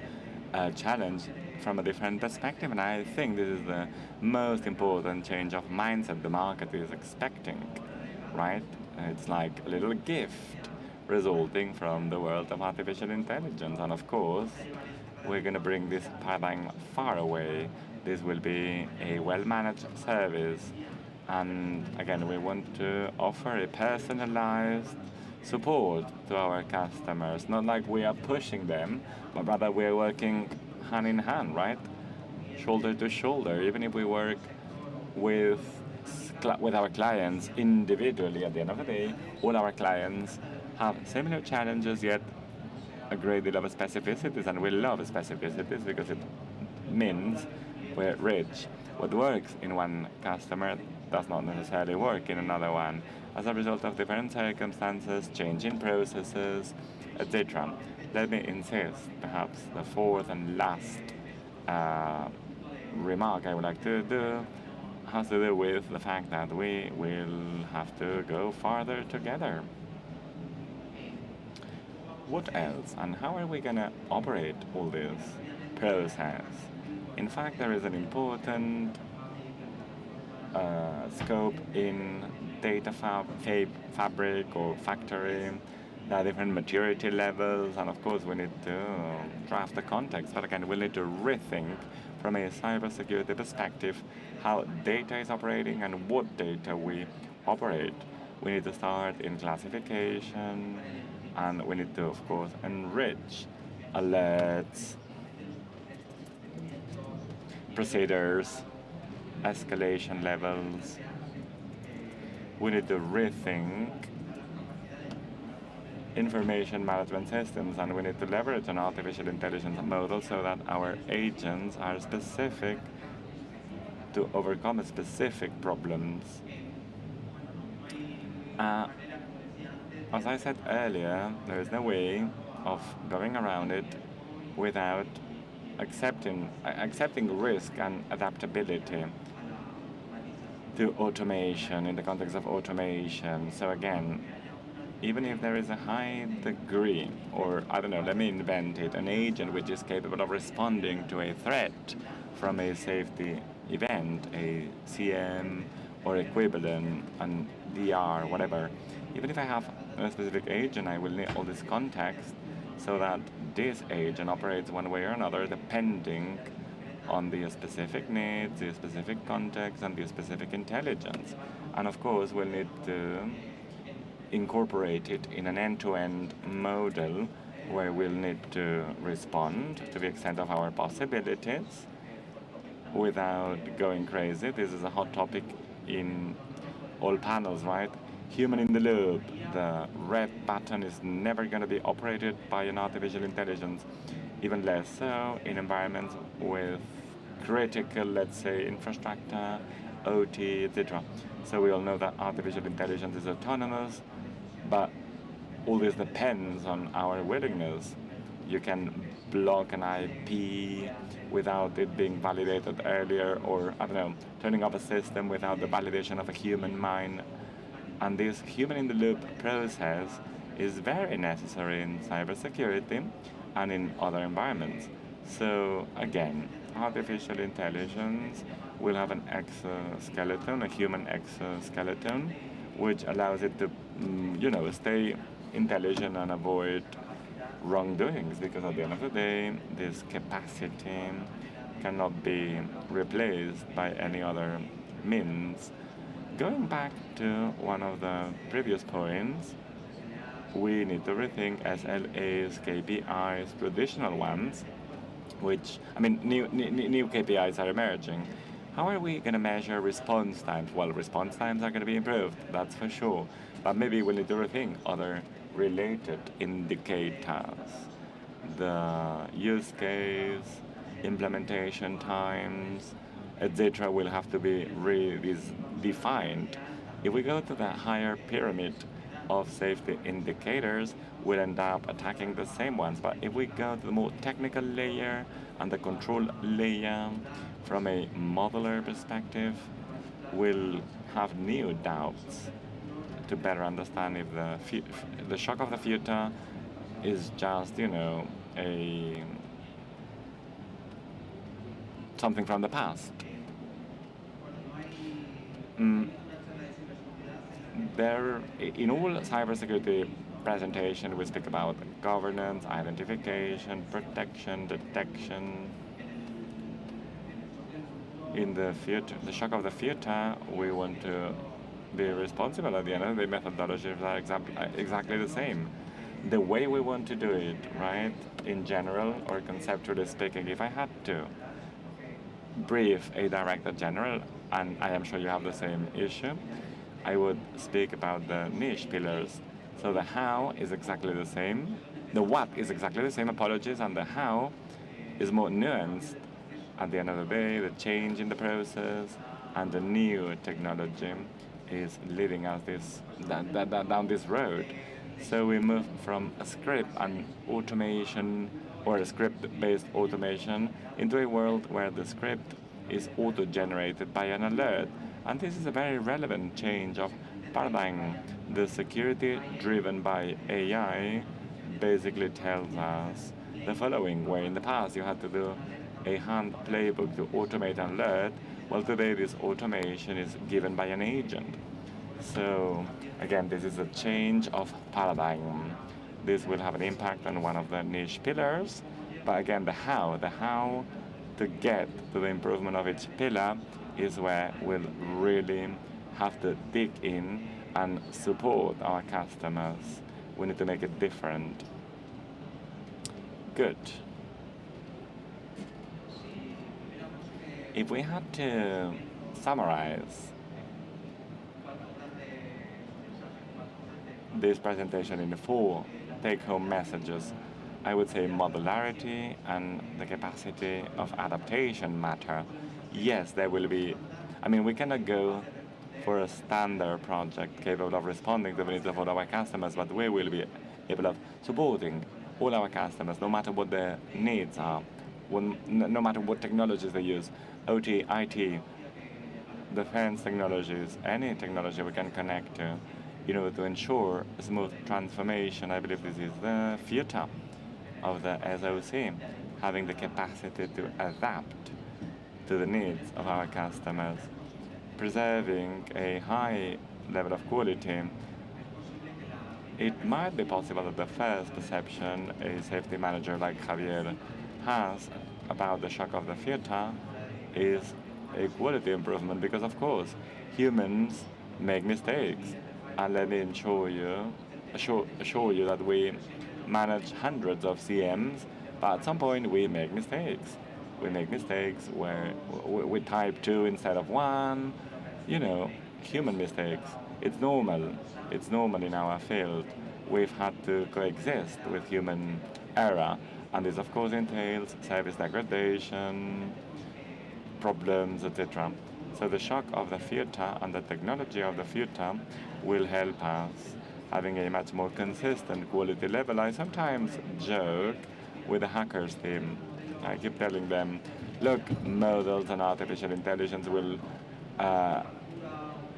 [SPEAKER 5] challenge from a different perspective. And I think this is the most important change of mindset the market is expecting, right? It's like a little gift resulting from the world of artificial intelligence. And of course, we're going to bring this paradigm far away. This will be a well-managed service. And again, we want to offer a personalized support to our customers. Not like we are pushing them, but rather we are working hand in hand, right? Shoulder to shoulder. Even if we work with our clients individually, at the end of the day, all our clients have similar challenges, yet a great deal of specificities, and we love specificities because it means we're rich. What works in one customer does not necessarily work in another one, as a result of different circumstances, changing processes, etc. Let me insist, perhaps the fourth and last remark I would like to do has to do with the fact that we will have to go farther together. What else, and how are we going to operate all this process? In fact, there is an important scope in data fabric or factory. There are different maturity levels, and of course we need to draft the context. But again, we need to rethink from a cybersecurity perspective how data is operating and what data we operate. We need to start in classification, and we need to, of course, enrich alerts, procedures, escalation levels. We need to rethink information management systems, and we need to leverage an artificial intelligence model so that our agents are specific to overcome specific problems. As I said earlier, there is no way of going around it without accepting risk and adaptability to automation in the context of automation. So again, even if there is a high degree, or I don't know, let me invent it, an agent which is capable of responding to a threat from a safety event, a CM or equivalent, an DR, whatever. Even if I have a specific agent, I will need all this context so that this agent operates one way or another depending on the specific needs, the specific context, and the specific intelligence. And of course, we'll need to incorporate it in an end-to-end model where we'll need to respond to the extent of our possibilities without going crazy. This is a hot topic in all panels, right? Human in the loop. The red button is never going to be operated by an artificial intelligence, even less so in environments with critical, let's say, infrastructure, OT, etc. So we all know that artificial intelligence is autonomous, but all this depends on our willingness. You can block an IP without it being validated earlier, or, I don't know, turning off a system without the validation of a human mind. And this human-in-the-loop process is very necessary in cybersecurity and in other environments. So, again, artificial intelligence will have an exoskeleton, a human exoskeleton, which allows it to, stay intelligent and avoid wrongdoings, because at the end of the day, this capacity cannot be replaced by any other means. Going back to one of the previous points, we need to rethink SLAs, KPIs, traditional ones, which, new KPIs are emerging. How are we going to measure response times? Well, response times are going to be improved, that's for sure. But maybe we need to rethink other related indicators. The use case, implementation times, etc. will have to be redefined. If we go to the higher pyramid of safety indicators, we'll end up attacking the same ones. But if we go to the more technical layer and the control layer from a modeler perspective, we'll have new doubts to better understand if the shock of the future is just, something from the past. In all cybersecurity presentation, we speak about governance, identification, protection, detection. In the future, the shock of the future, we want to be responsible at the end of the methodologies are exactly the same. The way we want to do it, right, in general or conceptually speaking, if I had to brief a director general, and I am sure you have the same issue, I would speak about the niche pillars. So the how is exactly the same, the what is exactly the same, apologies, and the how is more nuanced. At the end of the day, the change in the process and the new technology is leading us down this road. So we move from a script and automation, or a script-based automation, into a world where the script is auto-generated by an alert. And this is a very relevant change of paradigm. The security driven by AI basically tells us the following, where in the past you had to do a hand playbook to automate an alert. Well, today this automation is given by an agent. So again, this is a change of paradigm. This will have an impact on one of the niche pillars, but again, the how to get to the improvement of each pillar is where we'll really have to dig in and support our customers. We need to make it different. Good. If we had to summarize this presentation in 4 take-home messages, I would say modularity and the capacity of adaptation matter. Yes, there will be, we cannot go for a standard project capable of responding to the needs of all our customers, but we will be able of supporting all our customers, no matter what their needs are, no matter what technologies they use, OT, IT, defense technologies, any technology we can connect to, to ensure a smooth transformation. I believe this is the future of the SOC, having the capacity to adapt to the needs of our customers, preserving a high level of quality. It might be possible that the first perception a safety manager like Javier has about the shock of the future is a quality improvement, because of course humans make mistakes, and let me assure you that we manage hundreds of CMs, but at some point we make mistakes. we make mistakes where we type 2 instead of 1, you know, human mistakes. It's normal. It's normal in our field. We've had to coexist with human error, and this of course entails service degradation, problems, etc. So the shock of the future and the technology of the future will help us having a much more consistent quality level. I sometimes joke with the hackers team. I keep telling them, look, models and artificial intelligence will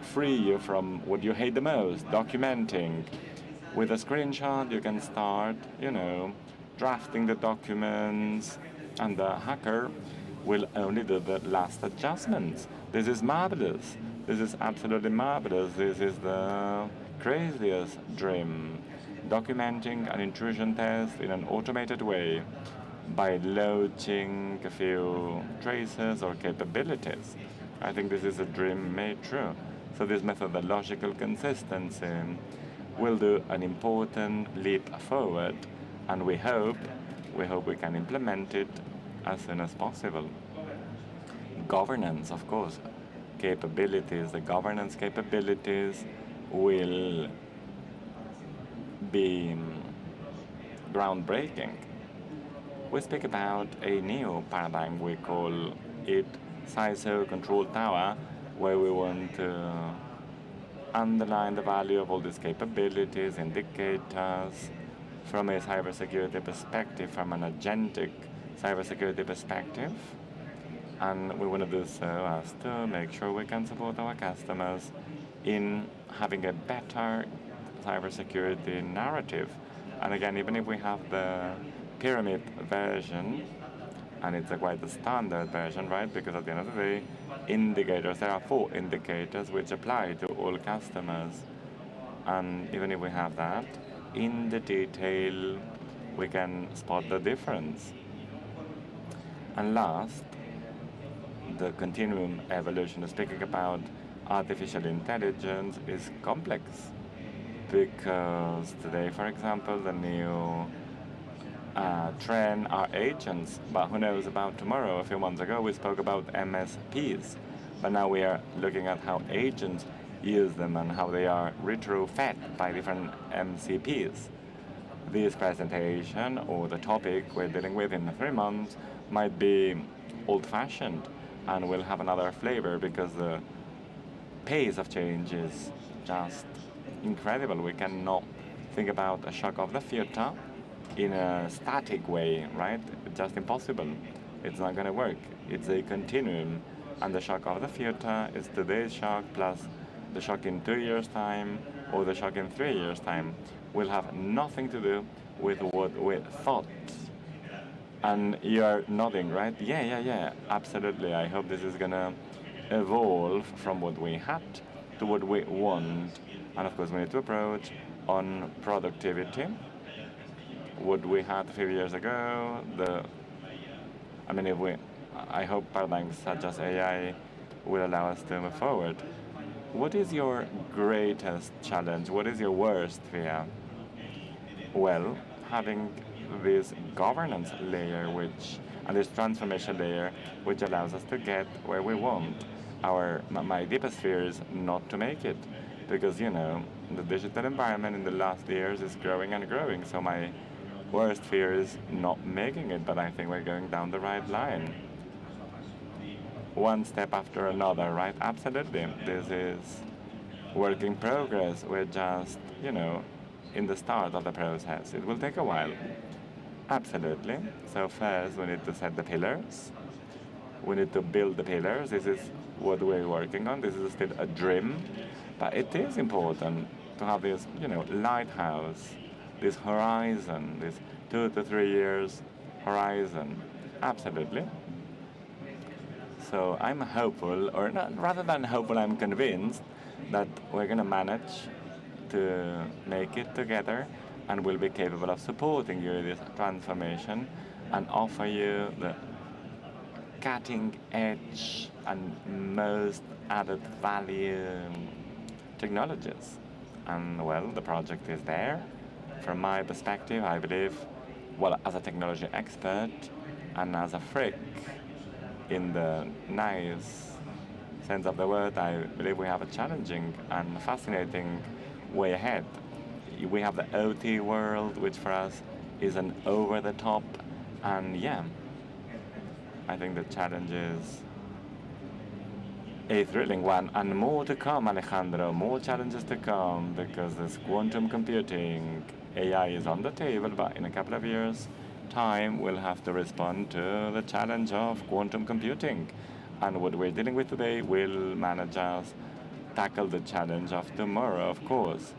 [SPEAKER 5] free you from what you hate the most, documenting. With a screenshot, you can start, you know, drafting the documents, and the hacker will only do the last adjustments. This is marvelous. This is absolutely marvelous. This is the craziest dream. Documenting an intrusion test in an automated way by loading a few traces or capabilities. I think this is a dream made true. So this methodological consistency will do an important leap forward, and we hope we can implement it as soon as possible. Governance, of course, capabilities, the governance capabilities will be groundbreaking. We speak about a new paradigm, we call it CISO Control Tower, where we want to underline the value of all these capabilities, indicators, from a cybersecurity perspective, from an agentic cybersecurity perspective. And we want to do so as to make sure we can support our customers in having a better cybersecurity narrative. And again, even if we have the pyramid version, and it's quite a standard version, right? Because at the end of the day, indicators, there are 4 indicators which apply to all customers. And even if we have that, in the detail, we can spot the difference. And last, the continuum evolution, speaking about artificial intelligence, is complex. Because today, for example, the new trend are agents, but who knows about tomorrow? A few months ago, we spoke about MSPs, but now we are looking at how agents use them and how they are retrofed by different MCPs. This presentation or the topic we're dealing with in 3 months might be old-fashioned and will have another flavor because the pace of change is just incredible. We cannot think about a shock of the future in a static way, right? It's just impossible. It's not going to work. It's a continuum, and the shock of the future is today's shock plus the shock in 2 years' time or the shock in 3 years' time. Will have nothing to do with what we thought. And you're nodding, right? Yeah, absolutely. I hope this is going to evolve from what we had to what we want. And of course, we need to approach on productivity. What we had a few years ago, I hope paradigms such as AI will allow us to move forward. What is your greatest challenge? What is your worst fear? Well, having this governance layer and this transformation layer which allows us to get where we want. My deepest fear is not to make it, because the digital environment in the last years is growing and growing, so my worst fear is not making it, but I think we're going down the right line. One step after another, right? Absolutely. This is work in progress. We're just, in the start of the process. It will take a while. Absolutely. So first, we need to set the pillars. We need to build the pillars. This is what we're working on. This is still a dream, but it is important to have this, lighthouse, this horizon, this 2 to 3 years horizon. Absolutely. So I'm hopeful, or not, rather than hopeful, I'm convinced that we're going to manage to make it together and will be capable of supporting you in this transformation and offer you the cutting edge and most added value technologies. And well, the project is there. From my perspective, I believe, well, as a technology expert and as a freak in the nice sense of the word, I believe we have a challenging and fascinating way ahead. We have the OT world, which for us is an over-the-top, and yeah, I think the challenge is a thrilling one, and more to come, Alejandro, more challenges to come, because there's quantum computing. AI is on the table, but in a couple of years' time, we'll have to respond to the challenge of quantum computing. And what we're dealing with today will manage us tackle the challenge of tomorrow, of course.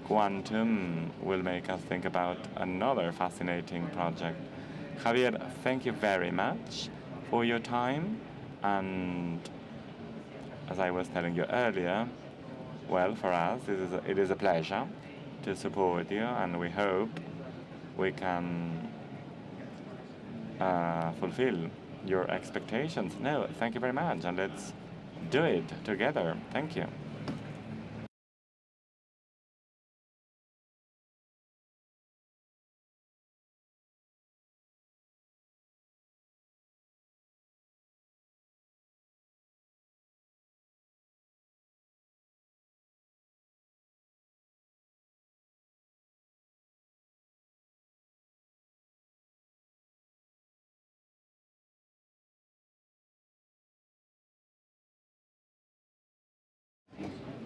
[SPEAKER 5] Quantum will make us think about another fascinating project. Javier, thank you very much for your time, and as I was telling you earlier, well, for us, it is a pleasure to support you, and we hope we can fulfill your expectations. No, thank you very much, and let's do it together. Thank you.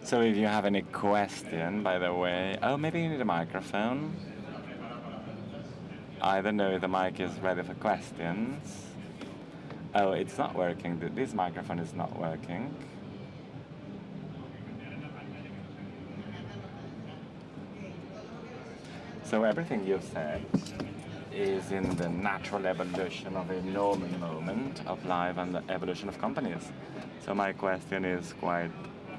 [SPEAKER 5] So if you have any question, by the way, oh, maybe you need a microphone. I don't know if the mic is ready for questions. Oh, it's not working. This microphone is not working. So everything you've said is in the natural evolution of a normal moment of life and the evolution of companies. So my question is quite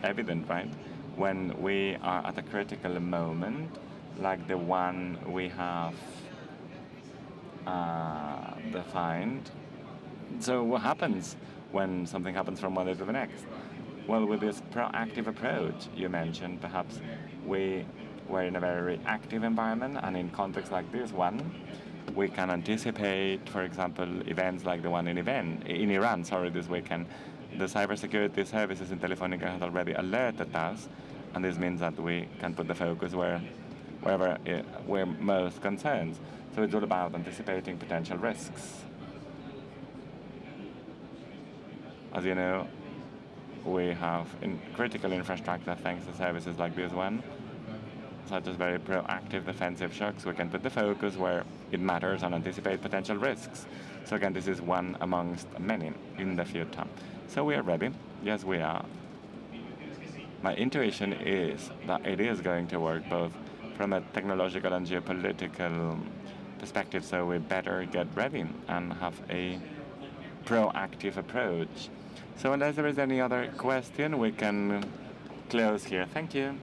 [SPEAKER 5] evident, right? When we are at a critical moment, like the one we have defined, so what happens when something happens from one day to the next? Well, with this proactive approach you mentioned, perhaps we're in a very active environment, and in contexts like this one, we can anticipate, for example, events like the one in Iran, this weekend. The cybersecurity services in Telefónica have already alerted us, and this means that we can put the focus wherever we're most concerned. So it's all about anticipating potential risks. As you know, we have critical infrastructure thanks to services like this one, such as very proactive defensive shocks. We can put the focus where it matters and anticipate potential risks. So again, this is one amongst many in the future. So we are ready. Yes, we are. My intuition is that it is going to work both from a technological and geopolitical perspective, so we better get ready and have a proactive approach. So unless there is any other question, we can close here. Thank you.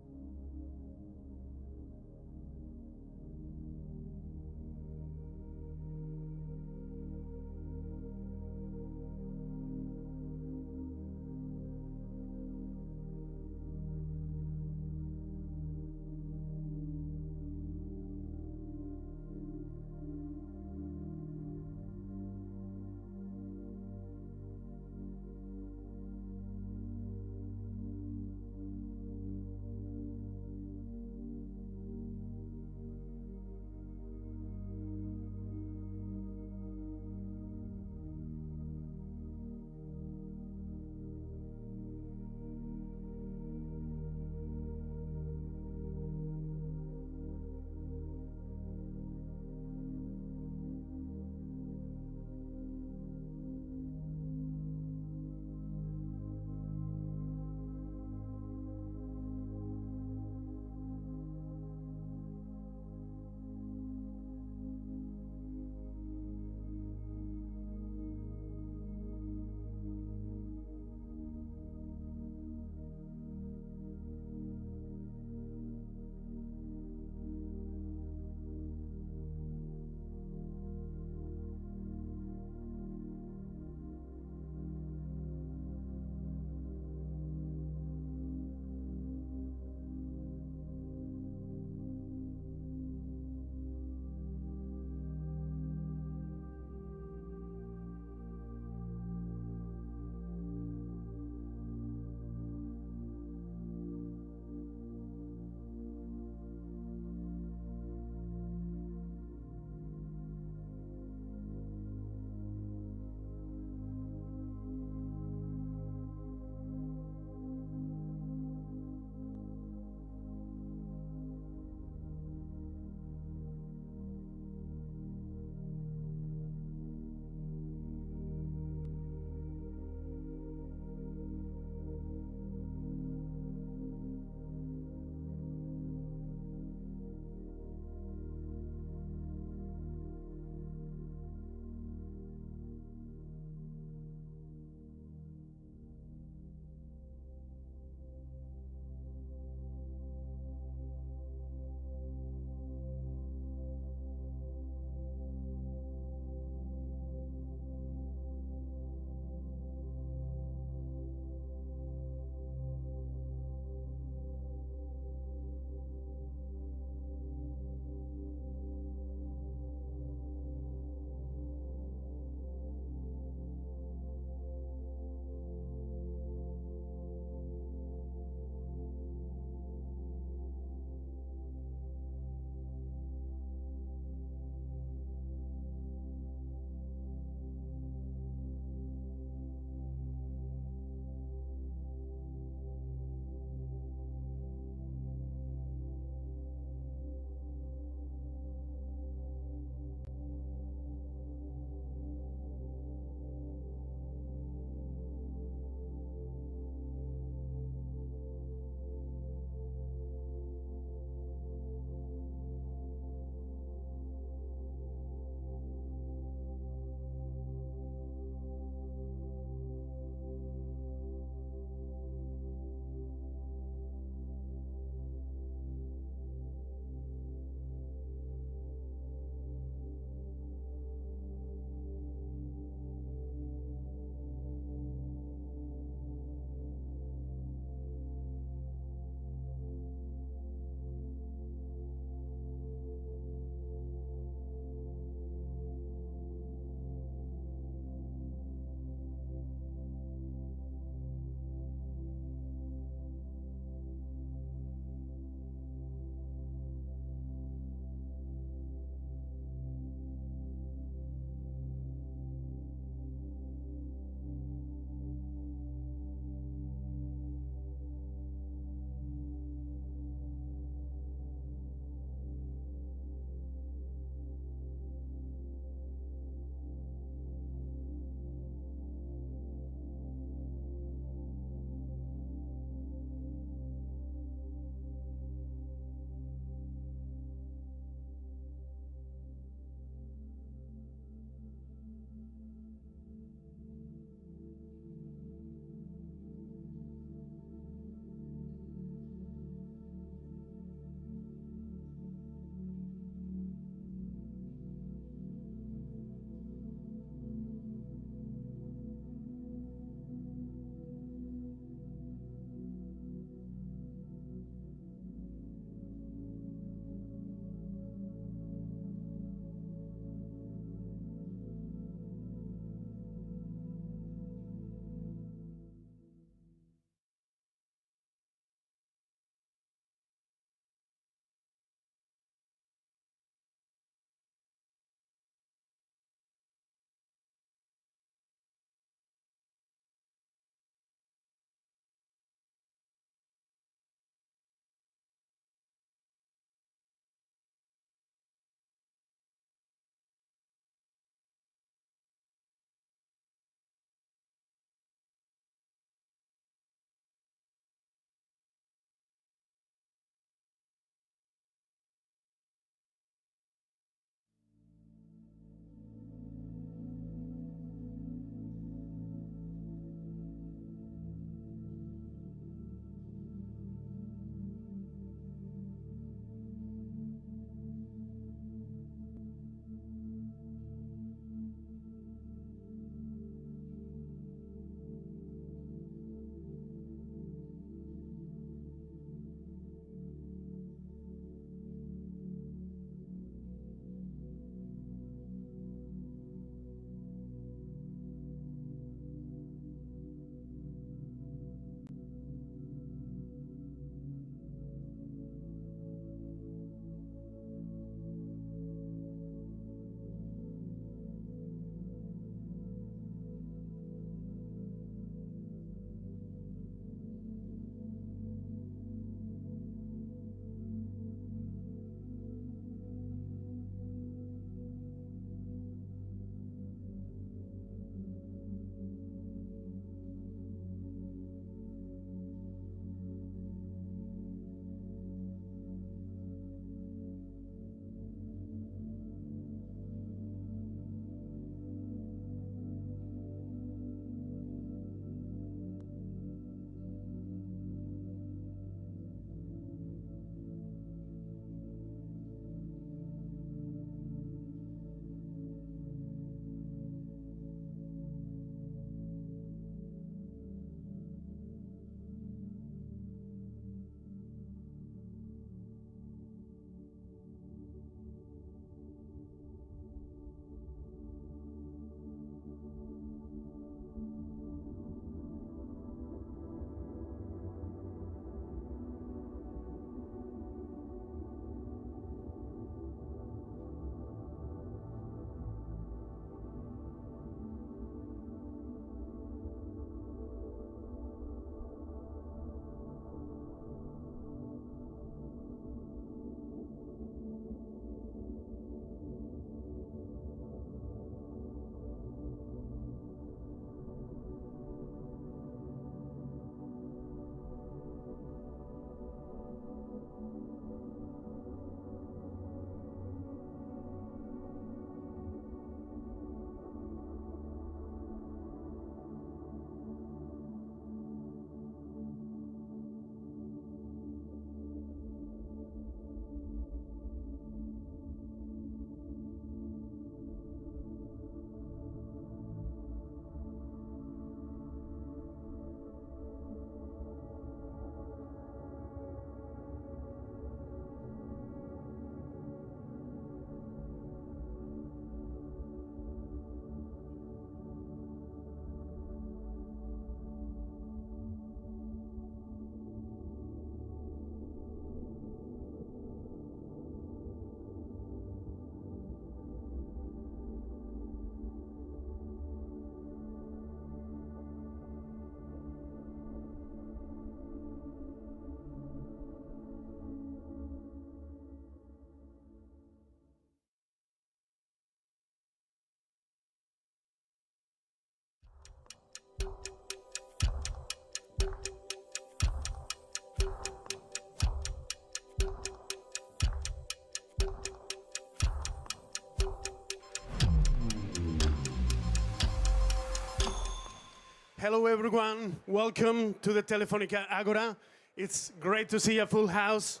[SPEAKER 4] Hello, everyone. Welcome to the Telefónica Agora. It's great to see a full house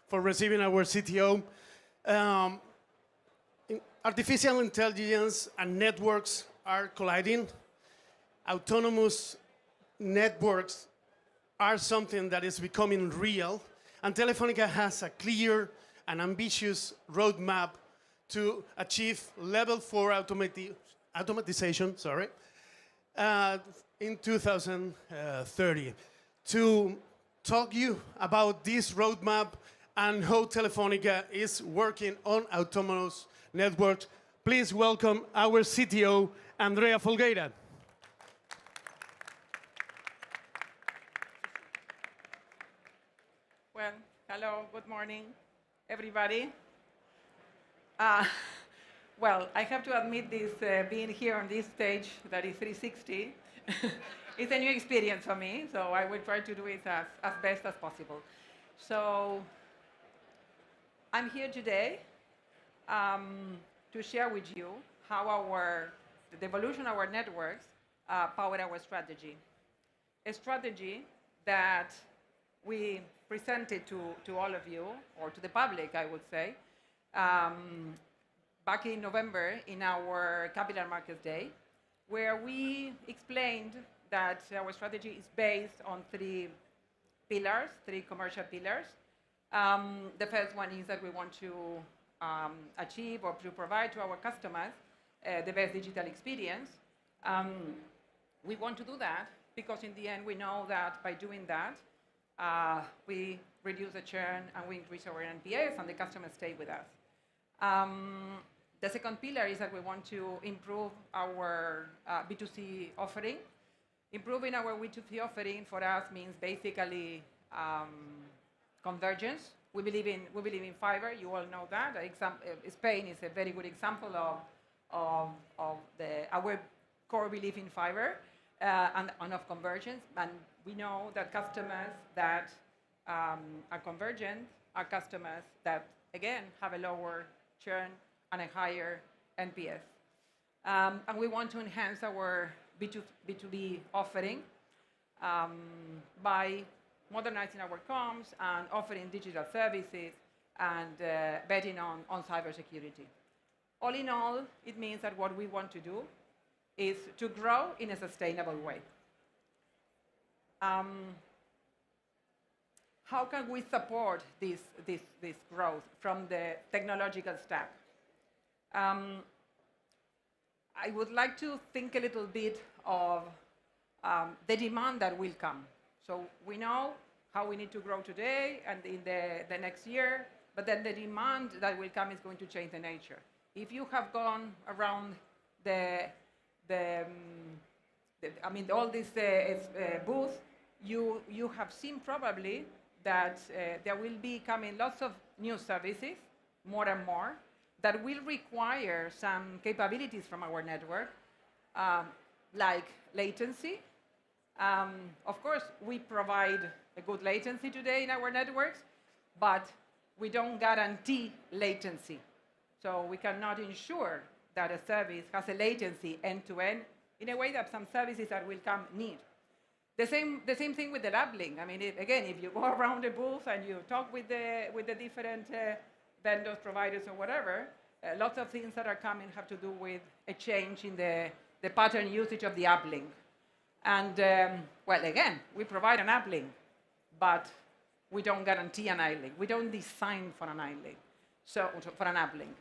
[SPEAKER 4] for receiving our CTO. Artificial intelligence and networks are colliding. Autonomous networks are something that is becoming real, and Telefónica has a clear and ambitious roadmap to achieve level 4 automatization, in 2030. To talk you about this roadmap and how Telefónica is working on autonomous networks, please welcome our CTO, Andrea Folgueira.
[SPEAKER 6] Well, hello, good morning, everybody. Well, I have to admit this, being here on this stage that is 360, it's a new experience for me, so I will try to do it as best as possible. So I'm here today to share with you how the evolution of our networks power our strategy. A strategy that we presented to all of you, or to the public, I would say, back in November in our Capital Markets Day, where we explained that our strategy is based on three pillars, three commercial pillars. The first one is that we want to achieve or to provide to our customers the best digital experience. We want to do that because in the end we know that by doing that, we reduce the churn and we increase our NPS and the customers stay with us. The second pillar is that we want to improve our B2C offering. Improving our B2C offering for us means basically convergence. We believe in fiber. You all know that. Spain is a very good example of our core belief in fiber and of convergence. And we know that customers that are convergent are customers that, again, have a lower churn and a higher NPS. And we want to enhance our B2B offering by modernizing our comms and offering digital services and betting on cybersecurity. All in all, it means that what we want to do is to grow in a sustainable way. How can we support this growth from the technological stack? I would like to think a little bit of the demand that will come. So we know how we need to grow today and in the next year, but then the demand that will come is going to change the nature. If you have gone around all these booths, you have seen probably that there will be coming lots of new services, more and more, that will require some capabilities from our network, like latency. Of course, we provide a good latency today in our networks, but we don't guarantee latency. So we cannot ensure that a service has a latency end-to-end in a way that some services that will come need. The same thing with the labeling. I mean, again, if you go around the booth and you talk with the different vendors, providers, or whatever, lots of things that are coming have to do with a change in the pattern usage of the uplink. And, well, again, we provide an uplink, but we don't guarantee an uplink. We don't design for an uplink.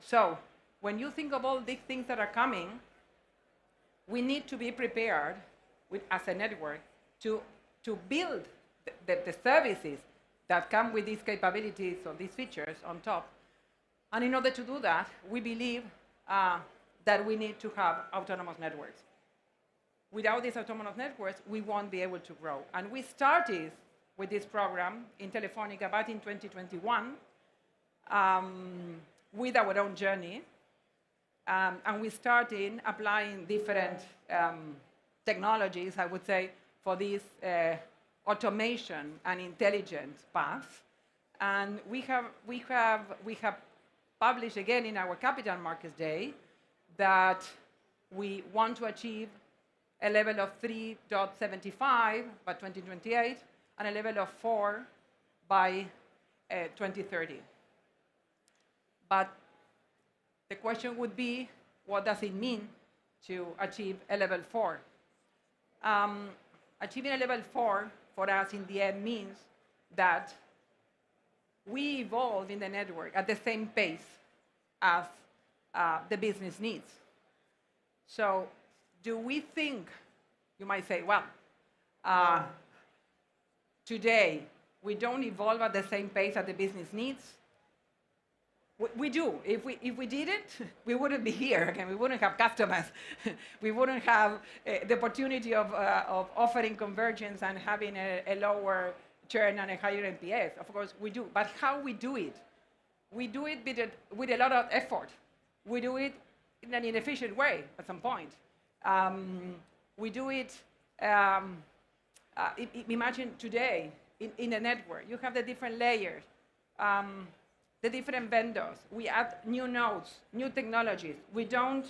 [SPEAKER 6] So when you think of all these things that are coming, we need to be prepared as a network to build the services that come with these capabilities or these features on top. And in order to do that, we believe that we need to have autonomous networks. Without these autonomous networks, we won't be able to grow. And we started with this program in Telefónica back in 2021 with our own journey. And we started applying different technologies, I would say, for this automation and intelligent path. And we have published again in our Capital Markets Day that we want to achieve a level of 3.75 by 2028, and a level of 4 by 2030. But the question would be, what does it mean to achieve a level 4? Achieving a level 4 for us in the end means that we evolve in the network at the same pace as the business needs. So do we think, you might say, well, today we don't evolve at the same pace as the business needs? We do. If we did it, we wouldn't be here. Again, we wouldn't have customers. We wouldn't have the opportunity of offering convergence and having a lower churn and a higher NPS. Of course, we do. But how we do it? We do it with a lot of effort. We do it in an inefficient way at some point. We do it, imagine today, in a network, you have the different layers, the different vendors. We add new nodes, new technologies. We don't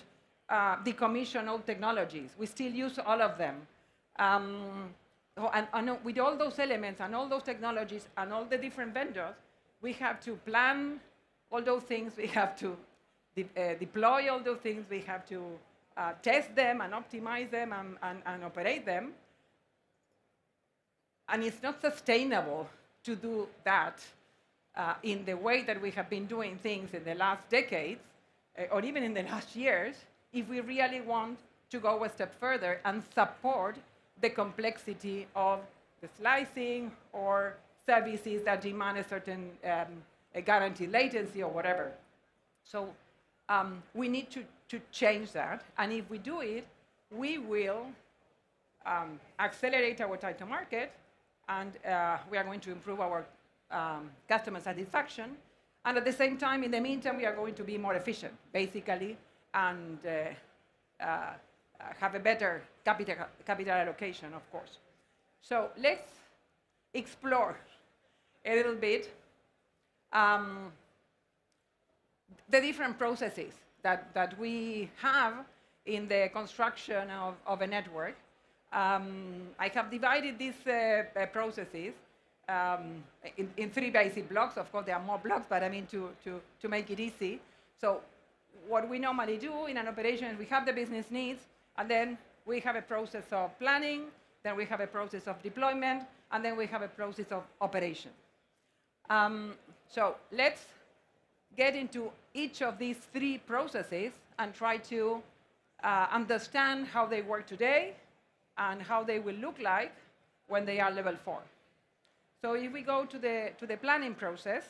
[SPEAKER 6] decommission old technologies. We still use all of them. And with all those elements and all those technologies and all the different vendors, we have to plan all those things. We have to deploy all those things. We have to test them and optimize them and operate them. And it's not sustainable to do that in the way that we have been doing things in the last decades, or even in the last years, if we really want to go a step further and support the complexity of the slicing or services that demand a certain a guaranteed latency or whatever. So we need to change that. And if we do it, we will accelerate our time to market, and we are going to improve our customer satisfaction. And at the same time, in the meantime, we are going to be more efficient, basically, and have a better capital allocation, of course. So let's explore a little bit the different processes that we have in the construction of a network. I have divided these processes in 3 basic blocks. Of course, there are more blocks, but I mean to make it easy. So what we normally do in an operation is we have the business needs, and then we have a process of planning, then we have a process of deployment, and then we have a process of operation. So let's get into each of these 3 processes and try to understand how they work today and how they will look like when they are level 4. So if we go to the planning process,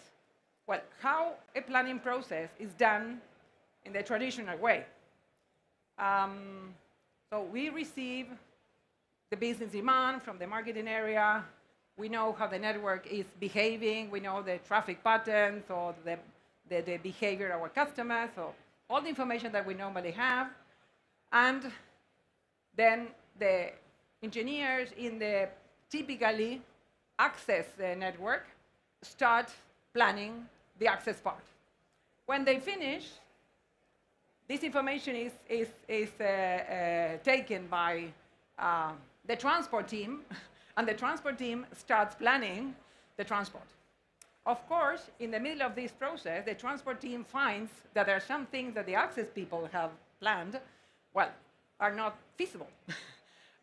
[SPEAKER 6] well, how a planning process is done in the traditional way. So we receive the business demand from the marketing area. We know how the network is behaving. We know the traffic patterns or the behavior of our customers, so all the information that we normally have. And then the engineers in the typically access network start planning the access part. When they finish, this information is taken by the transport team, and the transport team starts planning the transport. Of course, in the middle of this process, the transport team finds that there are some things that the access people have planned, well, are not feasible.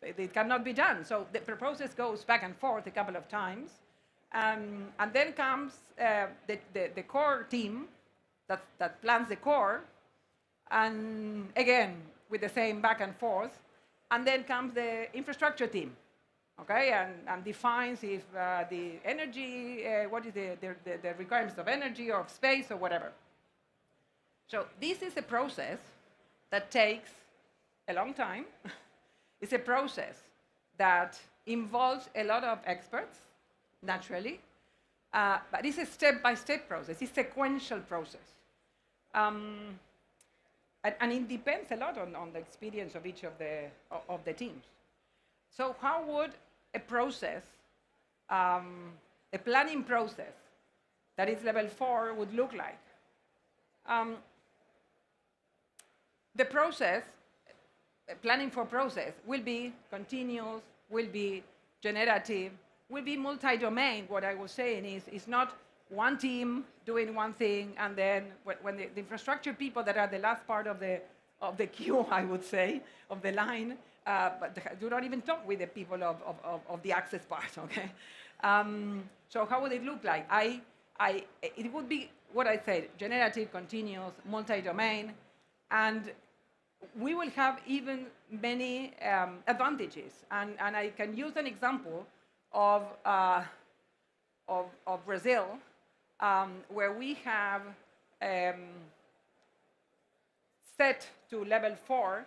[SPEAKER 6] It cannot be done. So the process goes back and forth a couple of times. And then comes the core team that plans the core, and again, with the same back and forth. And then comes the infrastructure team, okay, and defines if the energy, what is the requirements of energy or of space or whatever. So this is a process that takes a long time. It's a process that involves a lot of experts, naturally, but it's a step-by-step process. It's a sequential process. And it depends a lot on the experience of each of the teams. So how would a process, a planning process that is level 4 would look like? The process planning for process will be continuous, will be generative, will be multi-domain. What I was saying is it's not one team doing one thing, and then when the infrastructure people that are the last part of the queue, I would say, of the line, but do not even talk with the people of the access part, okay? So how would it look like? It would be what I said, generative, continuous, multi-domain, and we will have even many advantages. And I can use an example of Brazil, where we have set to level 4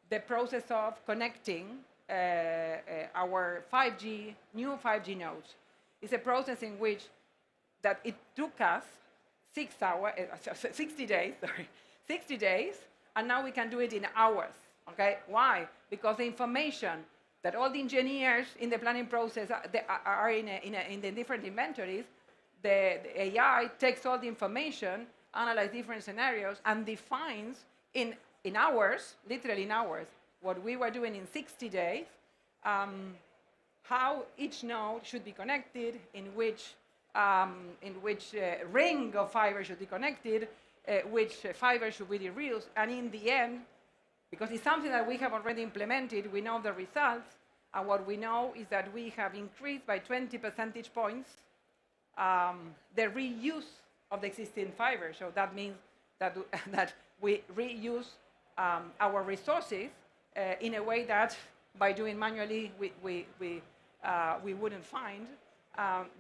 [SPEAKER 6] the process of connecting our new 5G nodes. It's a process in which that it took us 60 days, and now we can do it in hours, okay? Why? Because the information that all the engineers in the planning process are in the different inventories, the AI takes all the information, analyzes different scenarios, and defines in hours, literally in hours, what we were doing in 60 days, how each node should be connected, in which ring of fiber should be connected, which fiber should be reused, and in the end, because it's something that we have already implemented, we know the results, and what we know is that we have increased by 20 percentage points the reuse of the existing fiber. So that means that, that we reuse our resources in a way that by doing manually we wouldn't find,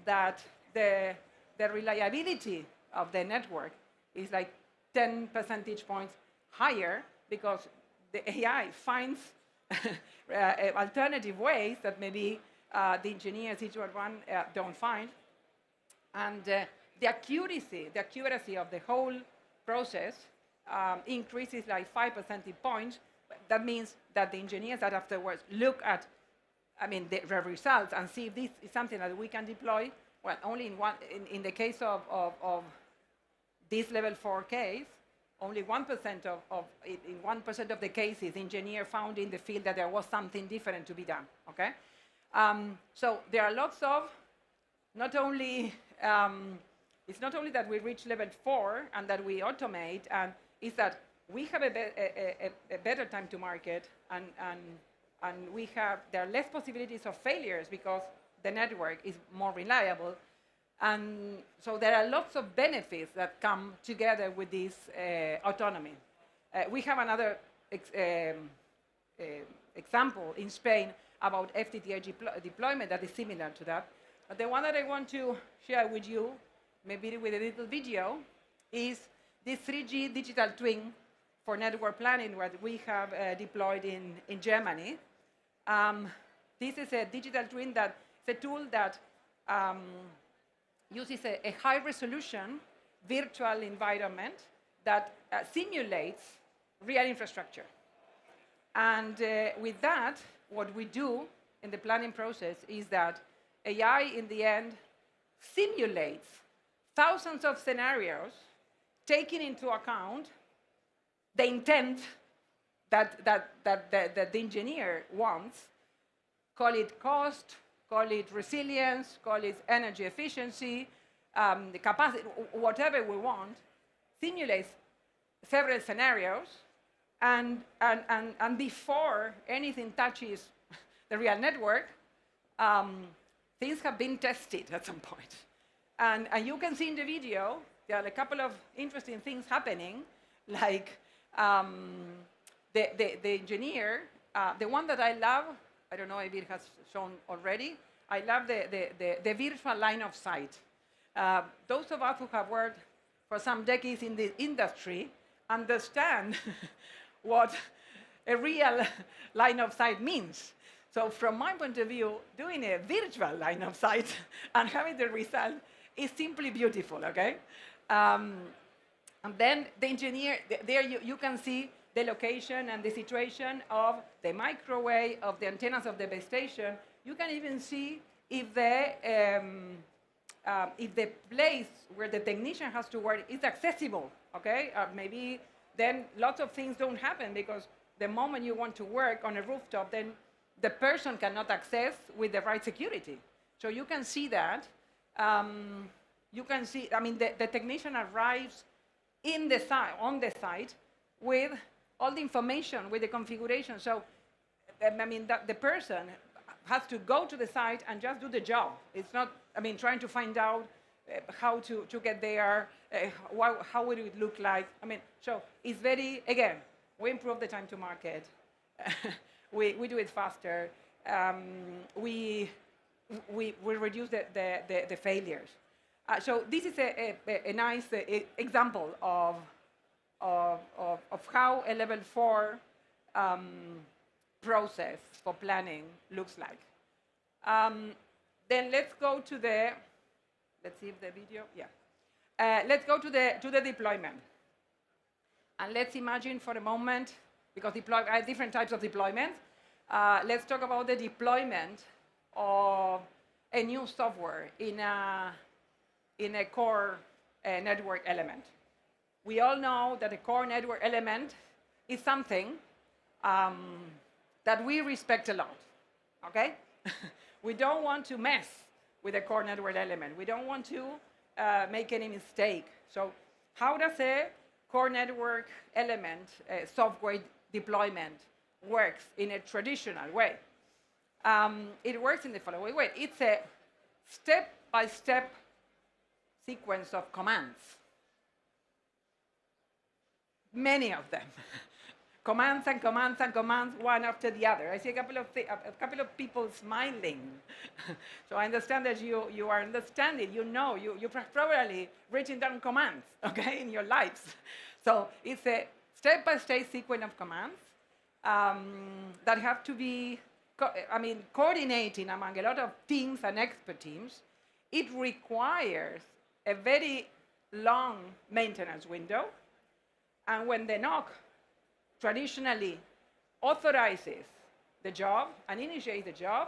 [SPEAKER 6] that the reliability of the network is like 10 percentage points higher, because the AI finds alternative ways that maybe the engineers, each one, don't find. And the accuracy of the whole process increases like 5 percentage points. That means that the engineers that afterwards look at, the results and see if this is something that we can deploy. Well, only in the case of this level 4 case, only 1% in 1% of the cases, the engineer found in the field that there was something different to be done. Okay, so there are lots of not only it's not only that we reach level 4 and that we automate, and it's that we have a better time to market, and there are less possibilities of failures because the network is more reliable. And so there are lots of benefits that come together with this autonomy. We have another example in Spain about FTTH deployment that is similar to that. But the one that I want to share with you, maybe with a little video, is this 3G digital twin for network planning, what we have deployed in Germany. This is a digital twin that is a tool that uses a high-resolution virtual environment that simulates real infrastructure. And with that, what we do in the planning process is that AI, in the end, simulates thousands of scenarios, taking into account the intent that the engineer wants, call it cost, call it resilience, call it energy efficiency, the capacity, whatever we want, simulates several scenarios, and before anything touches the real network, things have been tested at some point. And you can see in the video, there are a couple of interesting things happening, like the engineer, the one that I love, I don't know if it has shown already, I love the virtual line of sight. Those of us who have worked for some decades in the industry understand what a real line of sight means. So from my point of view, doing a virtual line of sight and having the result is simply beautiful, okay? And then the engineer, there you can see the location and the situation of the microwave, of the antennas of the base station. You can even see if the place where the technician has to work is accessible, okay? Maybe then lots of things don't happen because the moment you want to work on a rooftop, then the person cannot access with the right security. So you can see that. You can see, I mean, the technician arrives in the on the site with all the information, with the configuration. So, I mean, the person has to go to the site and just do the job. It's not, I mean, trying to find out how to get there, how would it look like. I mean, so it's very, again, we improve the time to market. we do it faster. We reduce the failures. So this is a nice example of how a level 4 process for planning looks like. Then let's go to the, let's see if the video, yeah. Let's go to the deployment. And let's imagine for a moment, because different types of deployment, let's talk about the deployment of a new software in a core network element. We all know that a core network element is something that we respect a lot, okay? We don't want to mess with a core network element. We don't want to make any mistake. So how does a core network element software deployment works in a traditional way? It works in the following way. It's a step-by-step sequence of commands. Many of them. Commands and commands and commands, one after the other. I see a couple of people smiling. So I understand that you are understanding, you're probably writing down commands, okay, in your lives. So it's a step-by-step sequence of commands that have to be, coordinating among a lot of teams and expert teams. It requires a very long maintenance window. And when the NOC traditionally authorizes the job and initiates the job,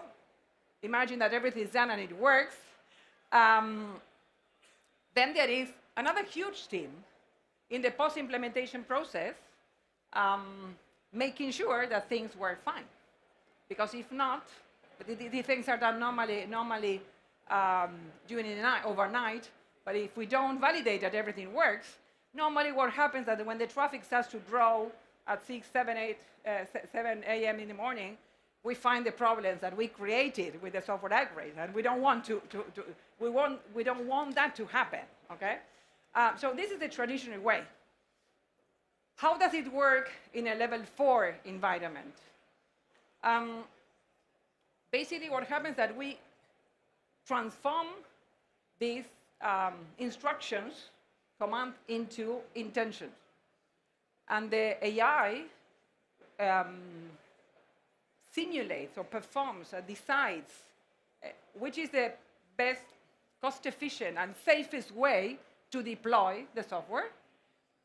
[SPEAKER 6] imagine that everything is done and it works, then there is another huge team in the post-implementation process making sure that things work fine. Because if not, these things are done normally during the night, overnight, but if we don't validate that everything works, normally what happens is that when the traffic starts to grow at 6, 7 a.m. in the morning, we find the problems that we created with the software upgrade, and we don't want we don't want that to happen. Okay, so this is the traditional way. How does it work in a level 4 environment? Basically, what happens is that we transform these instructions, commands, into intentions. And the AI simulates or performs or decides which is the best, cost-efficient, and safest way to deploy the software.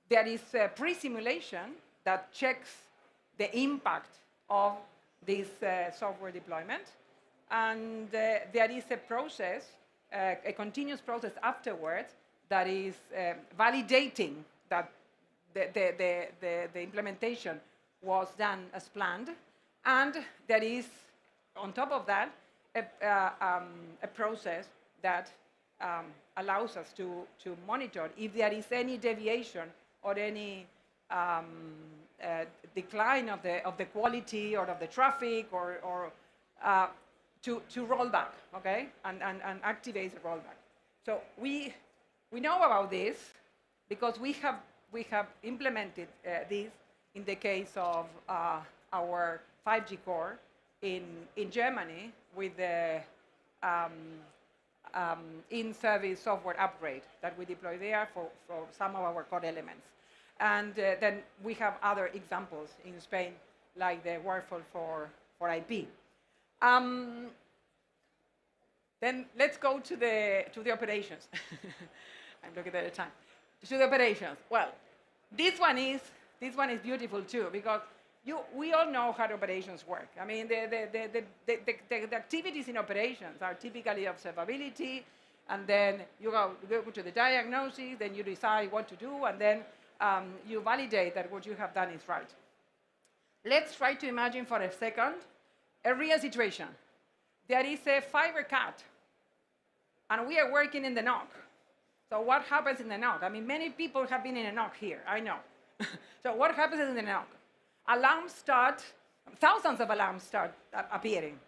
[SPEAKER 6] There is a pre-simulation that checks the impact of this software deployment. And there is a process, a continuous process afterwards that is validating that the implementation was done as planned. And there is, on top of that, a process that allows us to monitor if there is any deviation or any decline of the quality or of the traffic, or to roll back, okay, and activate the rollback. So we know about this because we have implemented this in the case of our 5G core in Germany with the in-service software upgrade that we deploy there for some of our core elements. And then we have other examples in Spain, like the Wirefall for IP. Then let's go to the operations. I'm looking at the time. To the operations. Well, this one is beautiful too, because we all know how operations work. I mean, the activities in operations are typically observability, and then you go to the diagnosis, then you decide what to do, and then you validate that what you have done is right. Let's try to imagine for a second a real situation. There is a fiber cat, and we are working in the NOC. So what happens in the NOC? I mean, many people have been in a NOC here, I know. So what happens in the NOC? Alarms start, thousands of alarms start appearing.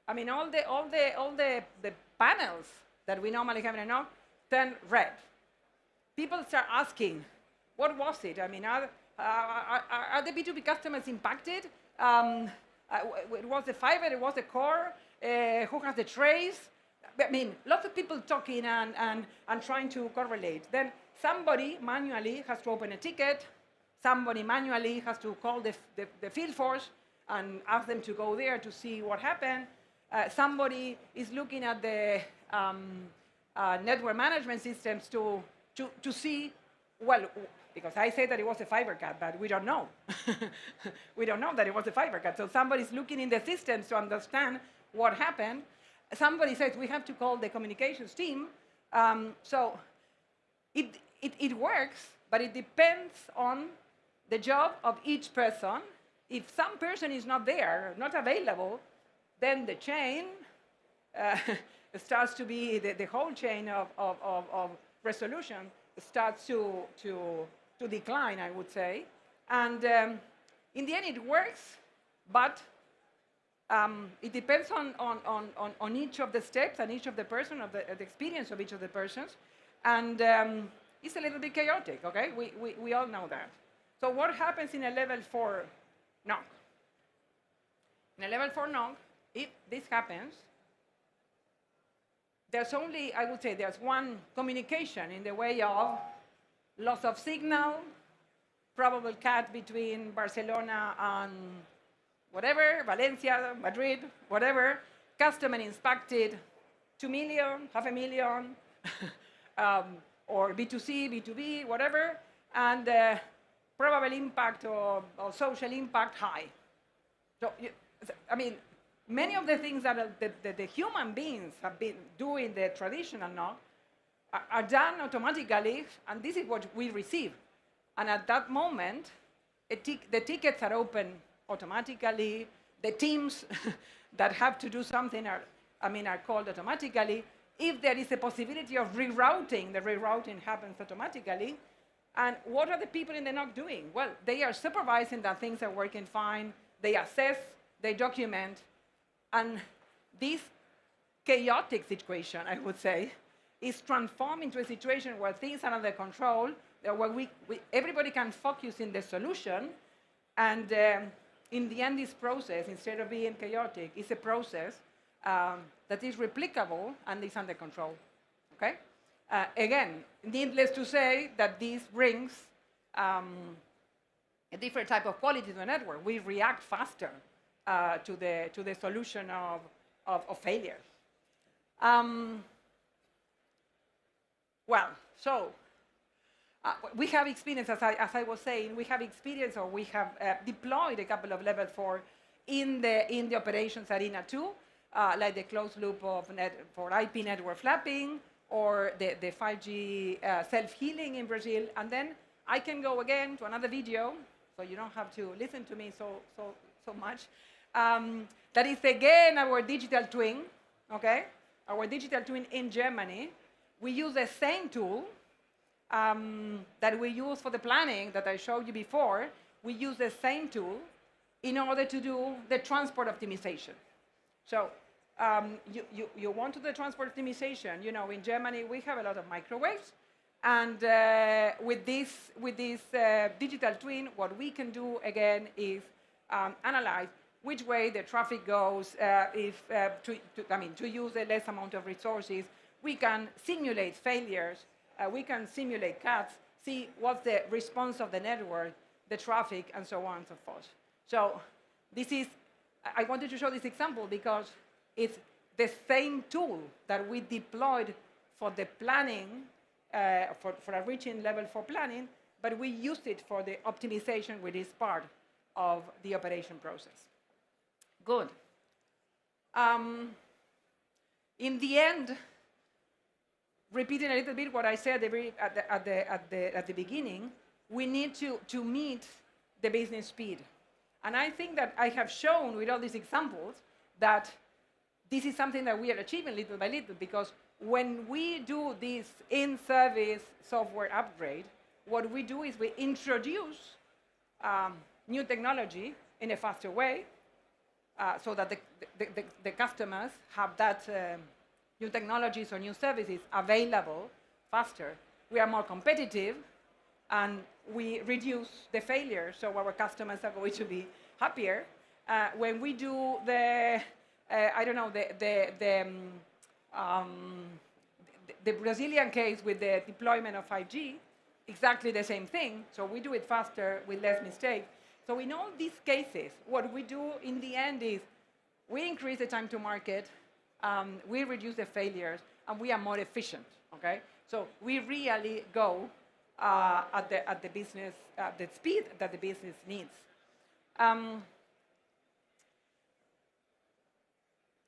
[SPEAKER 6] I mean, all the panels that we normally have in a NOC turn red. People start asking, what was it? I mean, are the B2B customers impacted? It was the fiber, it was the core, who has the trace? I mean, lots of people talking and trying to correlate. Then somebody manually has to open a ticket. Somebody manually has to call the field force and ask them to go there to see what happened. Somebody is looking at the network management systems to see, well, because I say that it was a fiber cut, but we don't know. We don't know that it was a fiber cut. So somebody's looking in the systems to understand what happened. Somebody says we have to call the communications team. So it works, but it depends on the job of each person. If some person is not there, not available, then the chain starts to be, the whole chain of resolution starts to decline, I would say. And in the end, it works, but it depends on each of the steps and each of the person, of the experience of each of the persons. And it's a little bit chaotic, okay? We all know that. So what happens in a level 4 NOC? In a level 4 NOC, if this happens, there's only, I would say, there's one communication in the way of loss of signal, probable cut between Barcelona and whatever, Valencia, Madrid, whatever, customer inspected 2 million, 500,000, or B2C, B2B, whatever, and probable impact or social impact high. So, I mean, many of the things that the human beings have been doing the traditional NOC are done automatically, and this is what we receive. And at that moment, the tickets are open automatically. The teams that have to do something are called automatically. If there is a possibility of rerouting, the rerouting happens automatically. And what are the people in the NOC doing? Well, they are supervising that things are working fine. They assess, they document. And this chaotic situation, I would say, is transformed into a situation where things are under control, where everybody can focus in the solution. And in the end, this process, instead of being chaotic, is a process that is replicable and is under control. Okay? Again, needless to say that this brings a different type of quality to the network. We react faster to the solution of failures. Well, so we have experience, as I was saying, we have experience, or we have deployed a couple of level 4 in the operations arena too, like the closed loop for IP network flapping, or the 5G self-healing in Brazil. And then I can go again to another video, so you don't have to listen to me so much. That is again our digital twin, okay? Our digital twin in Germany. We use the same tool that we use for the planning that I showed you before. We use the same tool in order to do the transport optimization. So you want to do the transport optimization. You know, in Germany, we have a lot of microwaves. And with this digital twin, what we can do, again, is analyze which way the traffic goes, to use the less amount of resources. We can simulate failures. We can simulate cuts, see what's the response of the network, the traffic, and so on and so forth. So this is, I wanted to show this example because it's the same tool that we deployed for the planning, for a reaching level 4 planning, but we used it for the optimization, which is part of the operation process. Good. In the end, repeating a little bit what I said at the beginning, we need to meet the business speed. And I think that I have shown with all these examples that this is something that we are achieving little by little, because when we do this in-service software upgrade, what we do is we introduce new technology in a faster way, so that the customers have that new technologies or new services available faster. We are more competitive, and we reduce the failure, so our customers are going to be happier. When we do the, I don't know, the Brazilian case with the deployment of 5G, exactly the same thing. So we do it faster with less mistakes. So in all these cases, what we do in the end is we increase the time to market, we reduce the failures, and we are more efficient. Okay? So we really go at the business, the speed that the business needs.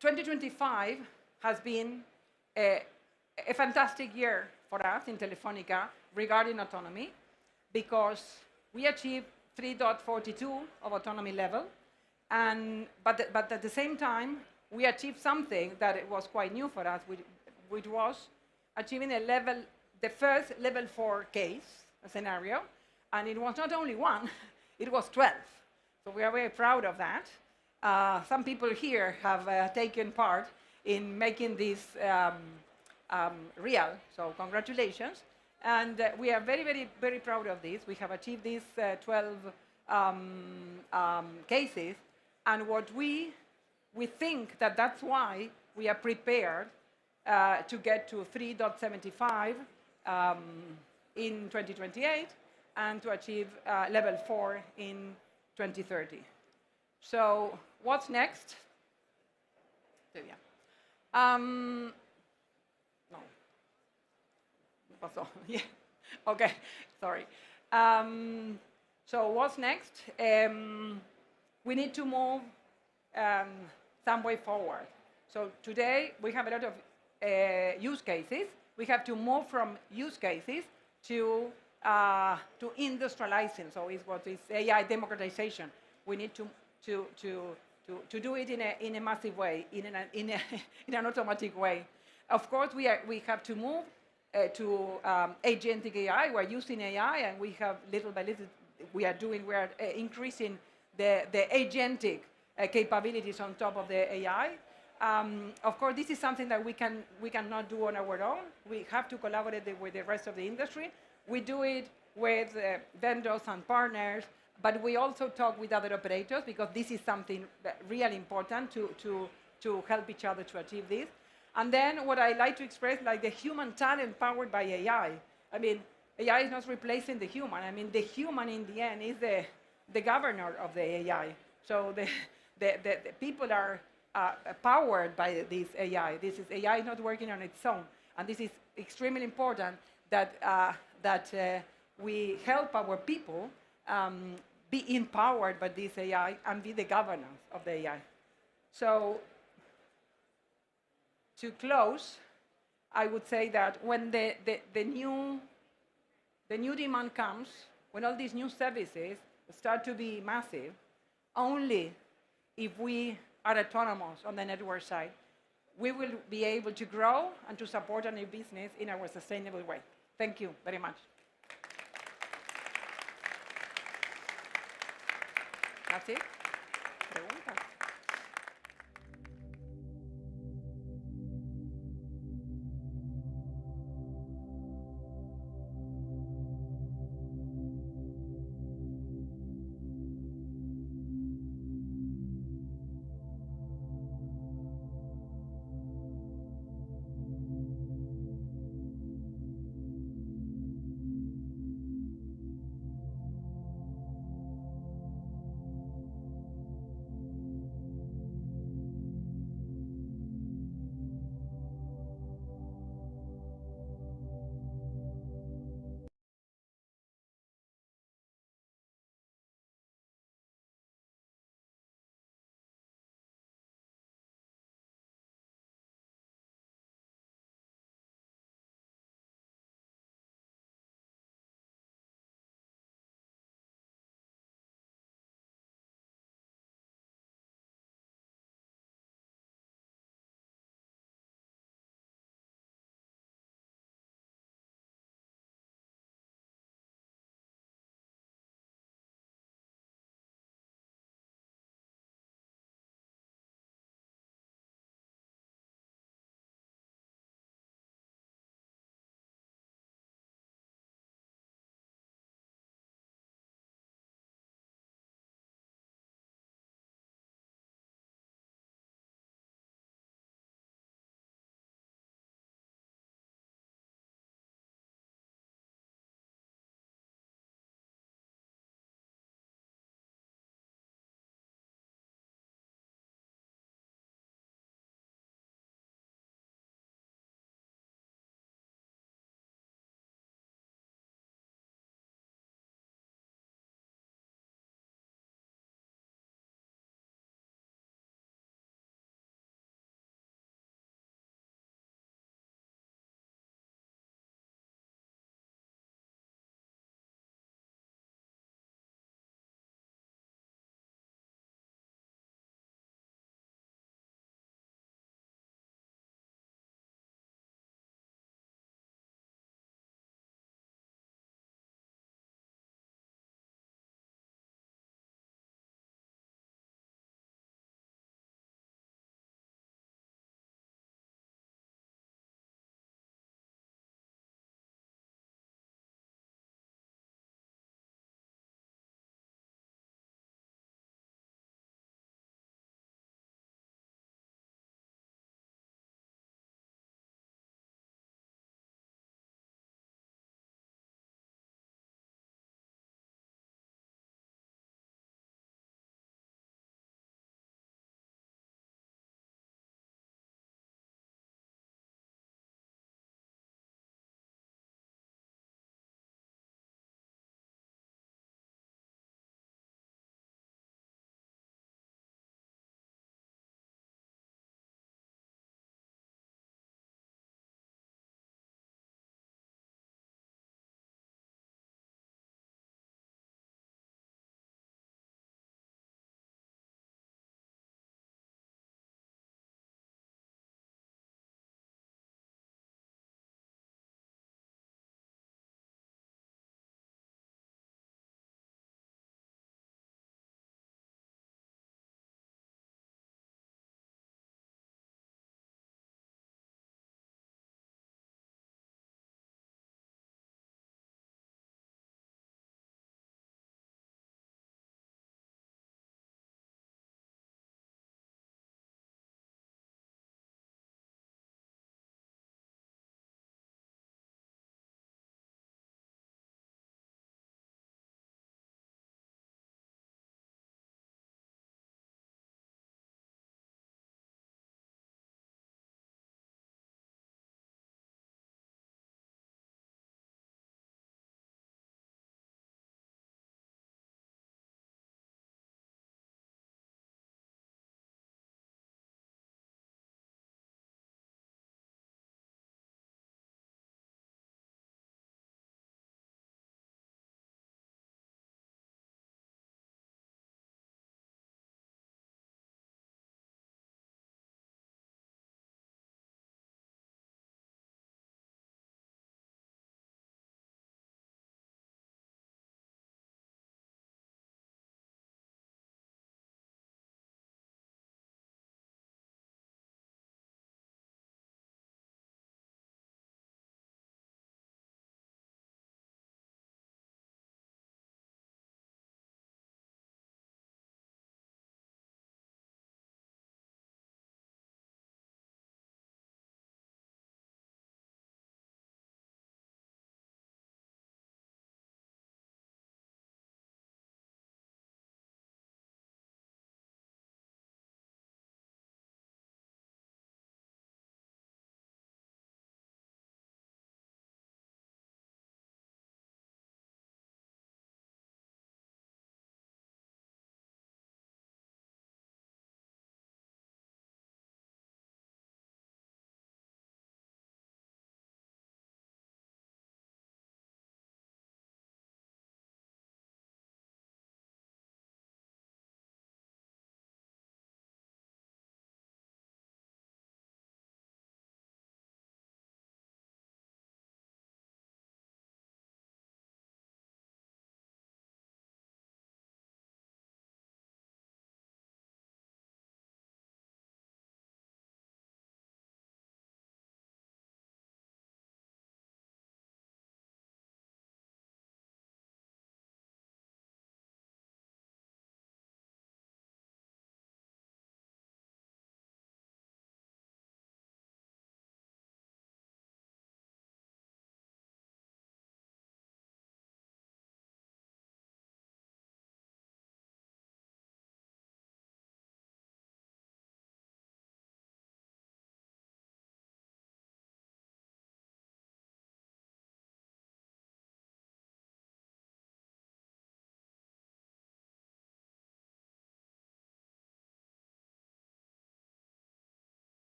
[SPEAKER 6] 2025 has been a fantastic year for us in Telefónica regarding autonomy, because we achieved 3.42 of autonomy level, but at the same time, we achieved something that it was quite new for us, which was achieving the first level 4 case scenario, and it was not only one, it was 12. So we are very proud of that. Some people here have taken part in making this real, so congratulations. And we are very, very, very proud of this. We have achieved these 12 cases, and what we think that that's why we are prepared to get to 3.75 in 2028 and to achieve level 4 in 2030. So what's next? No. Yeah. Okay, sorry. So what's next? We need to move some way forward. So today we have a lot of use cases. We have to move from use cases to industrializing. So it's what is AI democratization. We need to do it in a massive way, in an automatic way. Of course, we have to move to agentic AI. We're using AI, and we have little by little we are increasing the agentic capabilities on top of the AI. Of course, this is something that we cannot do on our own. We have to collaborate with the rest of the industry. We do it with vendors and partners, but we also talk with other operators, because this is something really important to help each other to achieve this. And then what I like to express, like the human talent powered by AI. I mean, AI is not replacing the human. I mean, the human in the end is the governor of the AI. So the people are powered by this AI. This is AI is not working on its own, and this is extremely important that we help our people be empowered by this AI and be the governance of the AI. So to close, I would say that when the new demand comes, when all these new services start to be massive, only if we are autonomous on the network side, we will be able to grow and to support a new business in our sustainable way. Thank you very much. That's it. Preguntas.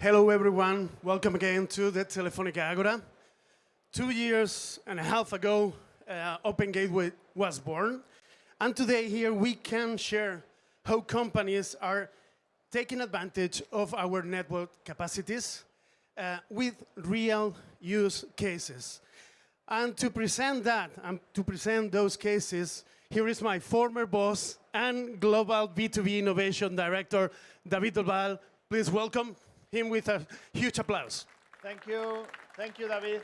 [SPEAKER 4] Hello, everyone. Welcome again to the Telefónica Agora. 2 years and a half ago, Open Gateway was born. And today here we can share how companies are taking advantage of our network capacities with real use cases. And to present that, and to present those cases, here is my former boss and Global B2B Innovation Director, David Del Val. Please welcome him with a huge applause.
[SPEAKER 7] Thank you, David.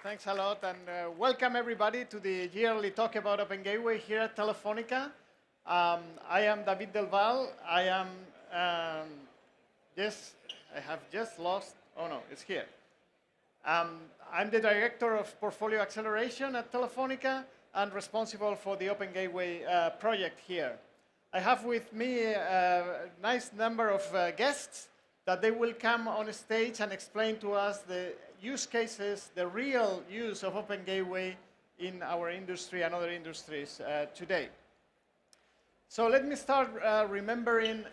[SPEAKER 7] Thanks a lot, and welcome everybody to the yearly talk about Open Gateway here at Telefónica. I am David Del Val. I have just lost, oh no, it's here. I'm the Director of Portfolio Acceleration at Telefónica and responsible for the Open Gateway project here. I have with me a nice number of guests that they will come on stage and explain to us the use cases, the real use of Open Gateway in our industry and other industries today. So let me start remembering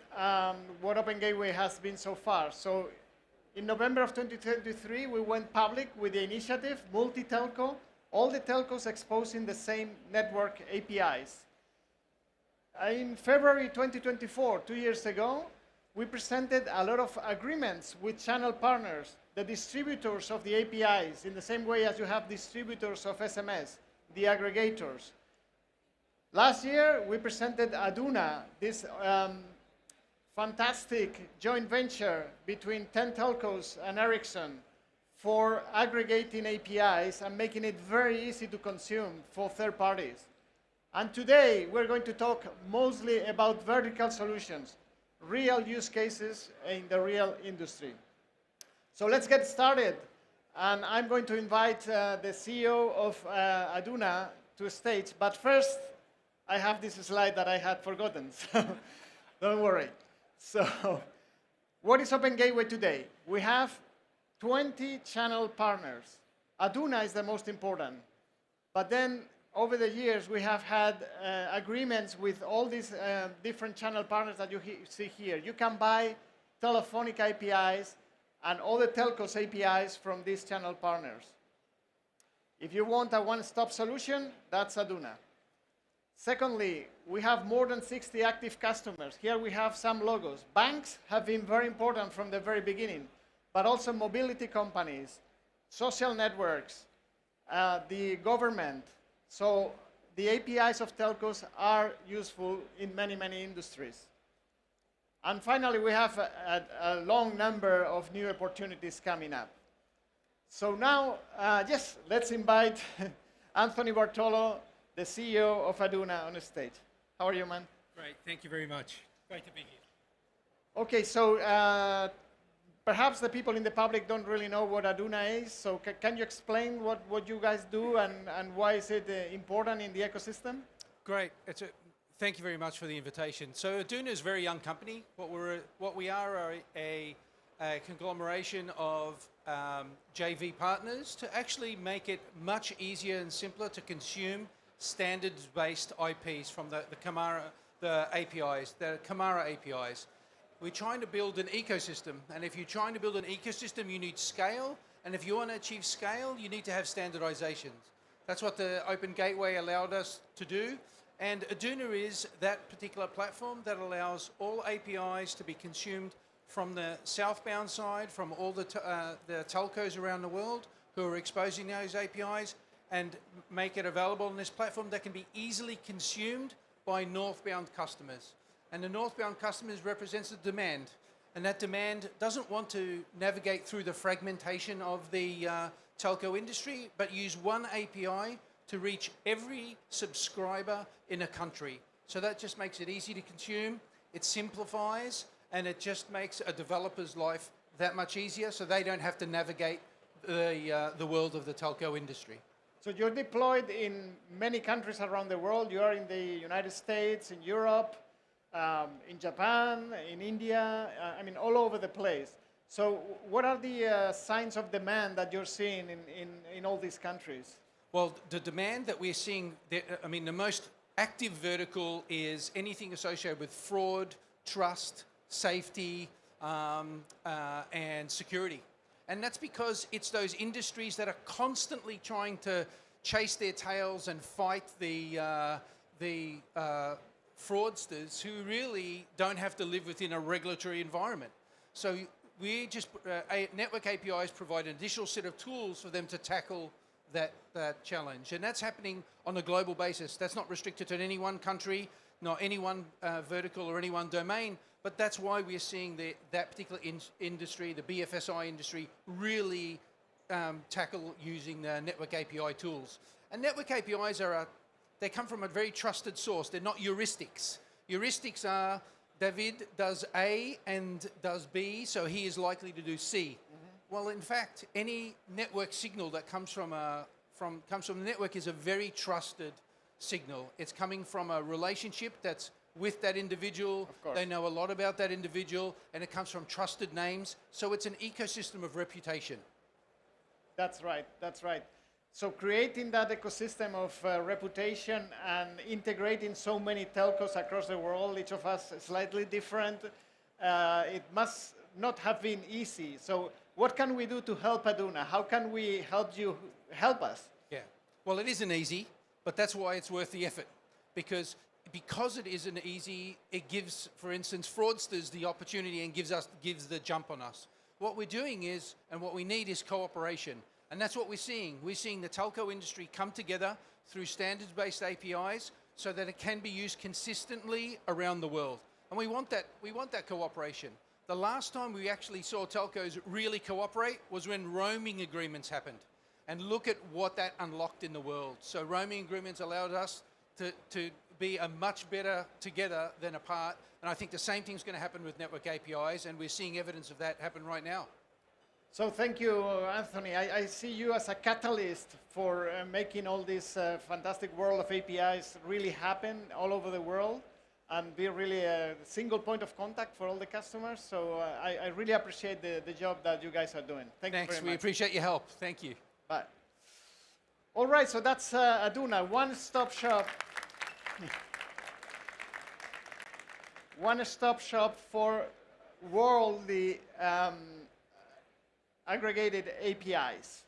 [SPEAKER 7] what Open Gateway has been so far. So in November of 2023, we went public with the initiative, multi-telco, all the telcos exposing the same network APIs. In February 2024, 2 years ago, we presented a lot of agreements with channel partners, the distributors of the APIs, in the same way as you have distributors of SMS, the aggregators. Last year, we presented Aduna, this fantastic joint venture between 10 telcos and Ericsson for aggregating APIs and making it very easy to consume for third parties. And today, we're going to talk mostly about vertical solutions, real use cases in the real industry. So let's get started. And I'm going to invite the CEO of Aduna to the stage. But first, I have this slide that I had forgotten, so don't worry. So what is Open Gateway today? We have 20 channel partners. Aduna is the most important. But then over the years, we have had agreements with all these different channel partners that you see here. You can buy Telefónica APIs and all the telcos APIs from these channel partners. If you want a one-stop solution, that's Aduna. Secondly, we have more than 60 active customers. Here we have some logos. Banks have been very important from the very beginning, but also mobility companies, social networks, the government. So the APIs of telcos are useful in many, many industries. And finally, we have a long number of new opportunities coming up. So now, yes, let's invite Anthony Bartolo, the CEO of Aduna, on the stage. How are you, man?
[SPEAKER 8] Great, thank you very much. Great to be here.
[SPEAKER 7] Okay, so perhaps the people in the public don't really know what Aduna is. So can you explain what you guys do and why is it important in the ecosystem?
[SPEAKER 8] Great. Thank you very much for the invitation. So Aduna is a very young company. What we are a conglomeration of JV partners to actually make it much easier and simpler to consume standards-based IPs from the APIs, the Kamara APIs. We're trying to build an ecosystem, and if you're trying to build an ecosystem, you need scale, and if you want to achieve scale, you need to have standardizations. That's what the Open Gateway allowed us to do, and Aduna is that particular platform that allows all APIs to be consumed from the southbound side, from all the telcos around the world who are exposing those APIs, and make it available on this platform that can be easily consumed by northbound customers. And the northbound customers represents the demand. And that demand doesn't want to navigate through the fragmentation of the telco industry, but use one API to reach every subscriber in a country. So that just makes it easy to consume, it simplifies, and it just makes a developer's life that much easier so they don't have to navigate the world of the telco industry.
[SPEAKER 7] So you're deployed in many countries around the world. You are in the United States, in Europe, in Japan, in India, I mean, all over the place. So what are the signs of demand that you're seeing in all these countries?
[SPEAKER 8] Well, the demand that we're seeing, I mean, the most active vertical is anything associated with fraud, trust, safety, and security. And that's because it's those industries that are constantly trying to chase their tails and fight the fraudsters who really don't have to live within a regulatory environment. So we just, network APIs provide an additional set of tools for them to tackle that challenge. And that's happening on a global basis. That's not restricted to any one country, not any one vertical or any one domain, but that's why we're seeing that particular industry, the BFSI industry, really tackle using the network API tools. And network APIs they come from a very trusted source. They're not heuristics. Heuristics are David does A and does B, so he is likely to do C. Well, in fact, any network signal that comes from the network is a very trusted signal. It's coming from a relationship that's with that individual. They know a lot about that individual, and it comes from trusted names. So it's an ecosystem of reputation.
[SPEAKER 7] That's right. That's right. So creating that ecosystem of reputation and integrating so many telcos across the world, each of us slightly different, it must not have been easy. So what can we do to help Aduna? How can we help us?
[SPEAKER 8] Yeah. Well, it isn't easy, but that's why it's worth the effort. Because it isn't easy, it gives, for instance, fraudsters the opportunity and gives the jump on us. What we're doing is, and what we need is cooperation. And that's what we're seeing. We're seeing the telco industry come together through standards-based APIs so that it can be used consistently around the world. And we want that cooperation. The last time we actually saw telcos really cooperate was when roaming agreements happened. And look at what that unlocked in the world. So roaming agreements allowed us to be a much better together than apart. And I think the same thing's going to happen with network APIs, and we're seeing evidence of that happen right now.
[SPEAKER 7] So thank you, Anthony. I see you as a catalyst for making all this fantastic world of APIs really happen all over the world and be really a single point of contact for all the customers. So I really appreciate the job that you guys are doing. Thank you very much.
[SPEAKER 8] Thanks. We appreciate your help. Thank you.
[SPEAKER 7] Bye. All right, so that's Aduna, one-stop shop. One-stop shop for worldly aggregated APIs.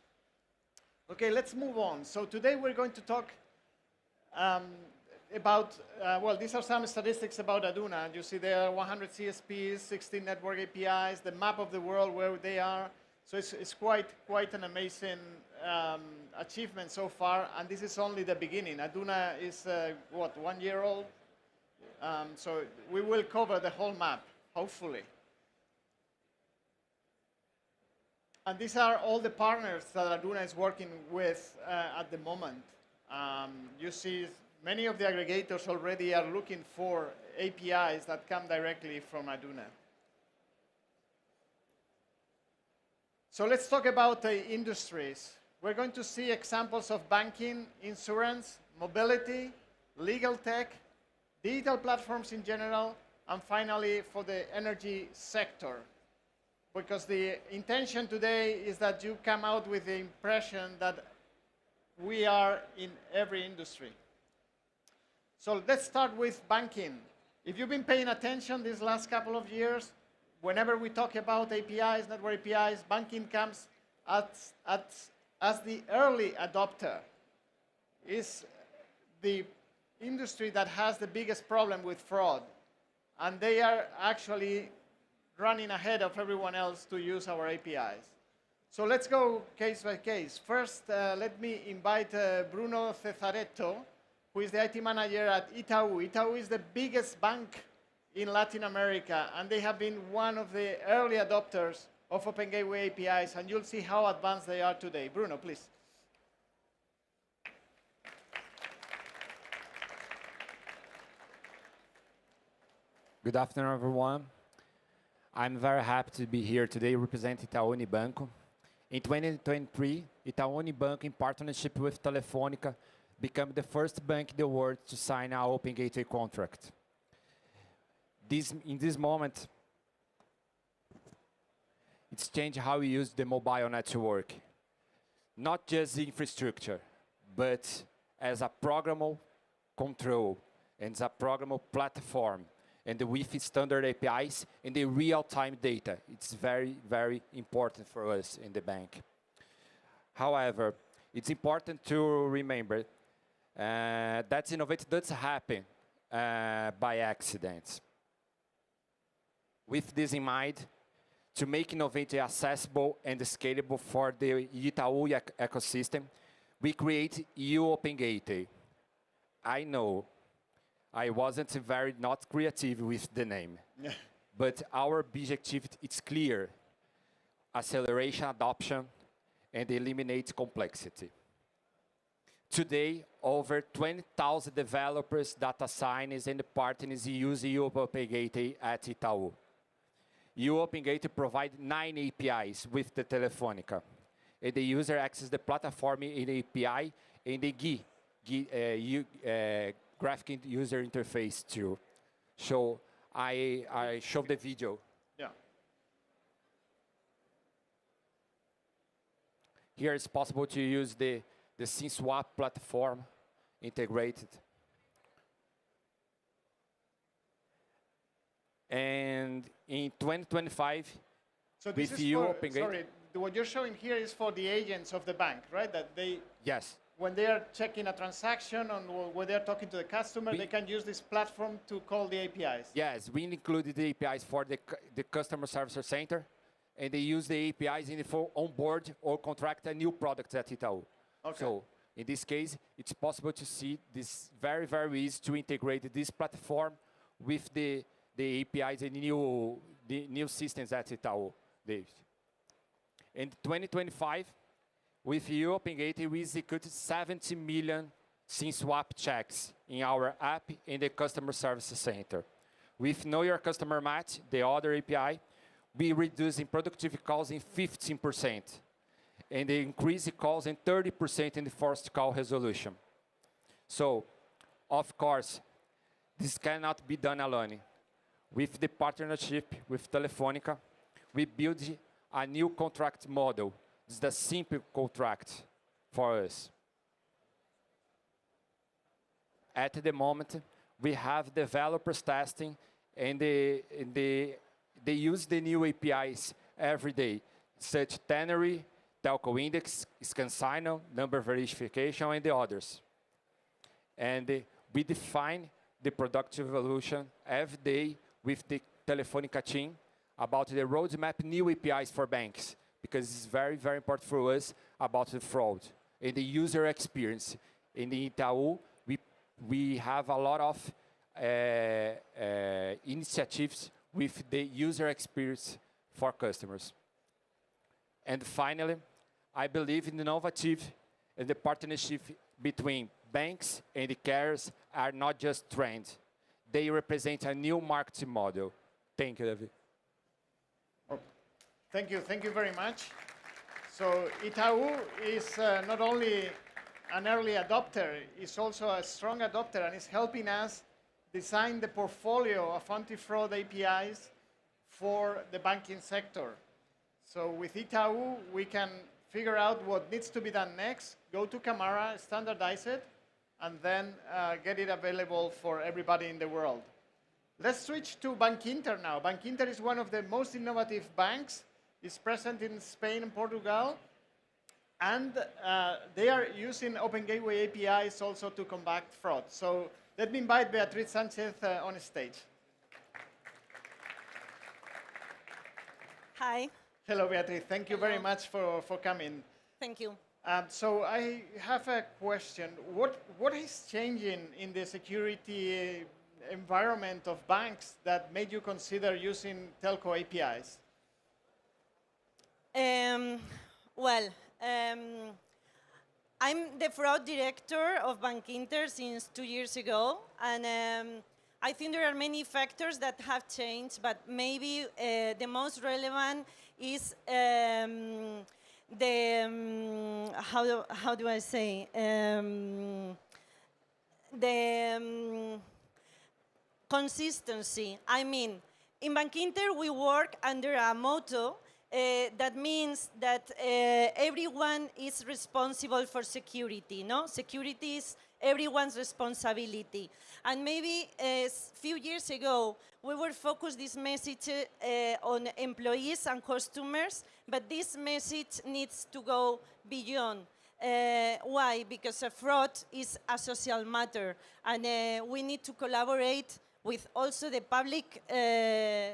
[SPEAKER 7] Okay, let's move on. So today we're going to talk about, well, these are some statistics about Aduna. And you see there are 100 CSPs, 16 network APIs, the map of the world where they are. So it's quite an amazing achievement so far. And this is only the beginning. Aduna is, what, 1 year old? So we will cover the whole map, hopefully. And these are all the partners that Aduna is working with at the moment. You see many of the aggregators already are looking for APIs that come directly from Aduna. So let's talk about the industries. We're going to see examples of banking, insurance, mobility, legal tech, digital platforms in general, and finally for the energy sector. Because the intention today is that you come out with the impression that we are in every industry. So let's start with banking. If you've been paying attention these last couple of years, whenever we talk about APIs, network APIs, banking comes as the early adopter. Is the industry that has the biggest problem with fraud. And they are actually running ahead of everyone else to use our APIs. So let's go case by case. First, let me invite Bruno Cesaretto, who is the IT manager at Itaú. Itaú is the biggest bank in Latin America, and they have been one of the early adopters of Open Gateway APIs, and you'll see how advanced they are today. Bruno, please.
[SPEAKER 9] Good afternoon, everyone. I'm very happy to be here today representing Itaú Unibanco. In 2023, Itaú Unibanco, in partnership with Telefónica, became the first bank in the world to sign our Open Gateway contract. In this moment, it's changed how we use the mobile network. Not just the infrastructure, but as a programmable control and as a programmable platform. and with standard APIs and the real-time data. It's very, very important for us in the bank. However, it's important to remember that innovation doesn't happen by accident. With this in mind, to make innovation accessible and scalable for the Itaú ecosystem, we create EU Open Gateway. I know I wasn't very not creative with the name, but our objective is clear: acceleration, adoption, and eliminate complexity. Today, over 20,000 developers, data scientists, and partners use EU Open Gateway at Itaú. EU Open Gateway provides 9 APIs with the Telefónica, and the user accesses the platform in the API and the graphic user interface too. So I show the video.
[SPEAKER 7] Yeah.
[SPEAKER 9] Here it's possible to use the SimSwap platform integrated. And in 2025,
[SPEAKER 7] so this
[SPEAKER 9] with
[SPEAKER 7] is
[SPEAKER 9] EU
[SPEAKER 7] for,
[SPEAKER 9] Open Gateway.
[SPEAKER 7] sorry, what you're showing here is for the agents of the bank, right? That they,
[SPEAKER 9] yes,
[SPEAKER 7] when they are checking a transaction and when they are talking to the customer, they can use this platform to call the APIs.
[SPEAKER 9] Yes, we included the APIs for the customer service center, and they use the APIs in for onboard or contract a new product at Itaú.
[SPEAKER 7] Okay.
[SPEAKER 9] So in this case, it's possible to see this very, very easy to integrate this platform with the APIs and the new systems at Itaú. In 2025, with EU Open Gateway, we executed 70 million SimSwap checks in our app in the customer service center. With Know Your Customer Match, the other API, we reducing productivity calls in 15%, and the increase calls in 30% in the first call resolution. So, of course, this cannot be done alone. With the partnership with Telefónica, we build a new contract model. It's the simple contract for us. At the moment, we have developers testing, and they use the new APIs every day, such Tannery, Telco Index, Scan Signal, Number Verification, and the others. And we define the product evolution every day with the Telefónica team about the roadmap new APIs for banks, because it's very, very important for us about the fraud and the user experience. In the Itaú, we have a lot of initiatives with the user experience for customers. And finally, I believe in innovative and the partnership between banks and the carriers are not just trends. They represent a new marketing model. Thank you, David.
[SPEAKER 7] Thank you very much. So Itaú is not only an early adopter, it's also a strong adopter and is helping us design the portfolio of anti-fraud APIs for the banking sector. So with Itaú, we can figure out what needs to be done next, go to Camara, standardize it, and then get it available for everybody in the world. Let's switch to Bankinter now. Bankinter is one of the most innovative banks. It's present in Spain and Portugal, and they are using Open Gateway APIs also to combat fraud. So let me invite Beatriz Sanchez on stage.
[SPEAKER 10] Hi.
[SPEAKER 7] Hello, Beatriz. Thank you very much for coming.
[SPEAKER 10] Thank you.
[SPEAKER 7] So I have a question. What is changing in the security environment of banks that made you consider using telco APIs?
[SPEAKER 10] I'm the fraud director of Bankinter since 2 years ago, and I think there are many factors that have changed, but maybe the most relevant is how do I say, the consistency. I mean, in Bankinter we work under a motto that means that everyone is responsible for security, no? Security is everyone's responsibility. And maybe a few years ago, we were focused this message on employees and customers, but this message needs to go beyond. Why? Because fraud is a social matter, and we need to collaborate with also the public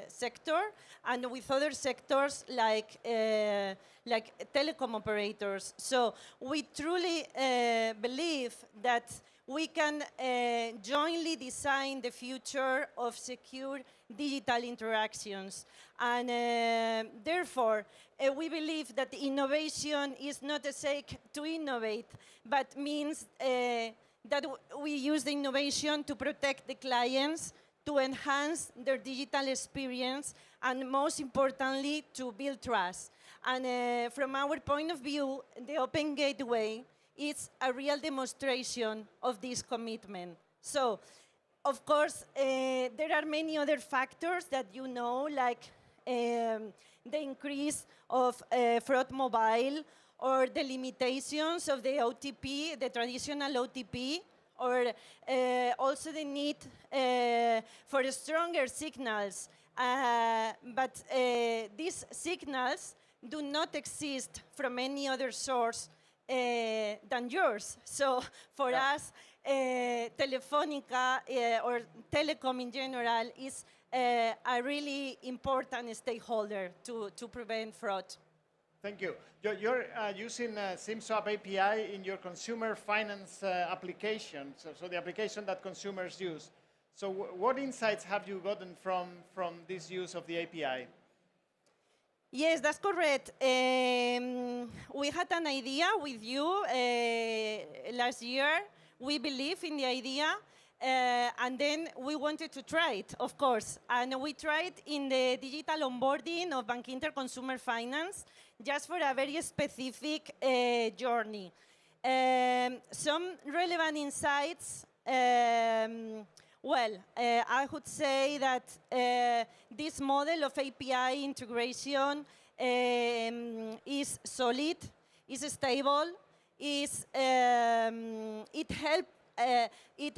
[SPEAKER 10] sector and with other sectors like telecom operators. So we truly believe that we can jointly design the future of secure digital interactions. And therefore, we believe that innovation is not a sake to innovate, but means that we use the innovation to protect the clients, to enhance their digital experience, and most importantly, to build trust. And from our point of view, the Open Gateway is a real demonstration of this commitment. So, of course, there are many other factors that you know, like the increase of fraud mobile, or the limitations of the OTP, the traditional OTP, or also the need for stronger signals. But these signals do not exist from any other source than yours. So for us, Telefónica or telecom in general is a really important stakeholder to prevent fraud.
[SPEAKER 7] Thank you. You're using SIM-swap API in your consumer finance application, so the application that consumers use. So what insights have you gotten from this use of the API?
[SPEAKER 10] Yes, that's correct. We had an idea with you last year. We believe in the idea. And then we wanted to try it, of course. And we tried in the digital onboarding of Bankinter Consumer Finance, just for a very specific journey. Some relevant insights. Well, I would say that this model of API integration is solid, is stable, it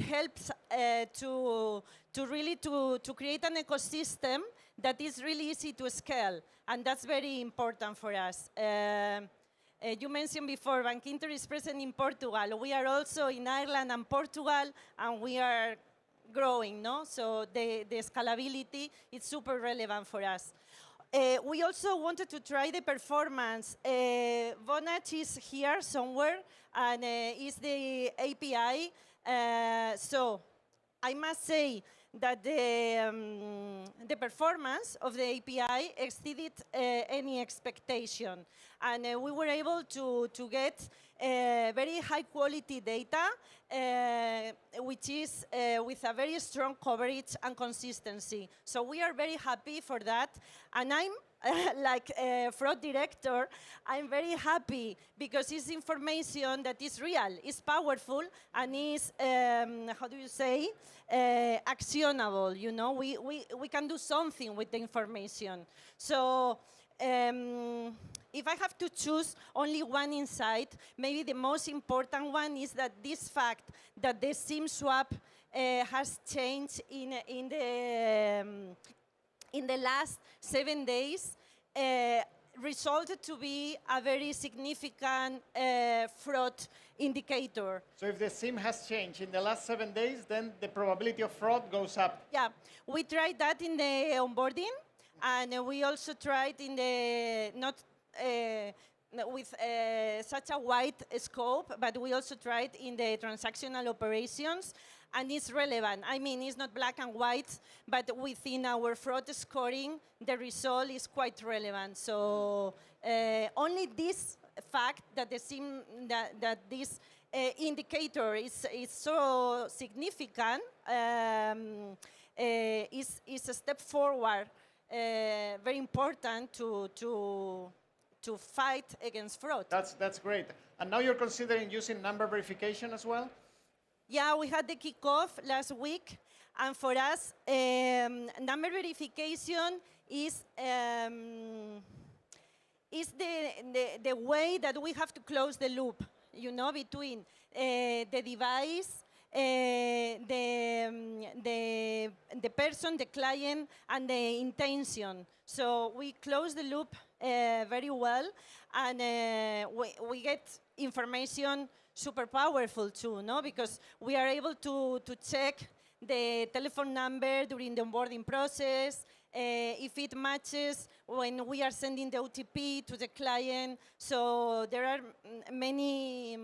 [SPEAKER 10] helps to really create an ecosystem that is really easy to scale, and that's very important for us. You mentioned before, Bankinter is present in Portugal. We are also in Ireland and Portugal, and we are growing, no? So the scalability is super relevant for us. We also wanted to try the performance. Vonage is here somewhere, and is the API. So I must say that the performance of the API exceeded any expectation. And we were able to get very high quality data, which is with a very strong coverage and consistency. So we are very happy for that. And I'm, like a fraud director, I'm very happy because it's information that is real, is powerful, and is, how do you say, actionable. You know, we can do something with the information. So if I have to choose only one insight, maybe the most important one is that this fact that the SIM swap has changed in the last 7 days resulted to be a very significant fraud indicator.
[SPEAKER 7] So if the SIM has changed in the last 7 days, then the probability of fraud goes up.
[SPEAKER 10] Yeah, we tried that in the onboarding, and we also tried in the, not with such a wide scope, but we also tried in the transactional operations, and it's relevant. I mean, it's not black and white, but within our fraud scoring, the result is quite relevant. So only this fact that the SIM, that this indicator is so significant is a step forward, very important to fight against fraud.
[SPEAKER 7] That's great. And now you're considering using number verification as well?
[SPEAKER 10] Yeah, we had the kickoff last week, and for us, number verification is the way that we have to close the loop, you know, between the device, the person, the client, and the intention. So we close the loop very well, and we get information super powerful too, no? Because we are able to check the telephone number during the onboarding process, if it matches when we are sending the OTP to the client. So there are many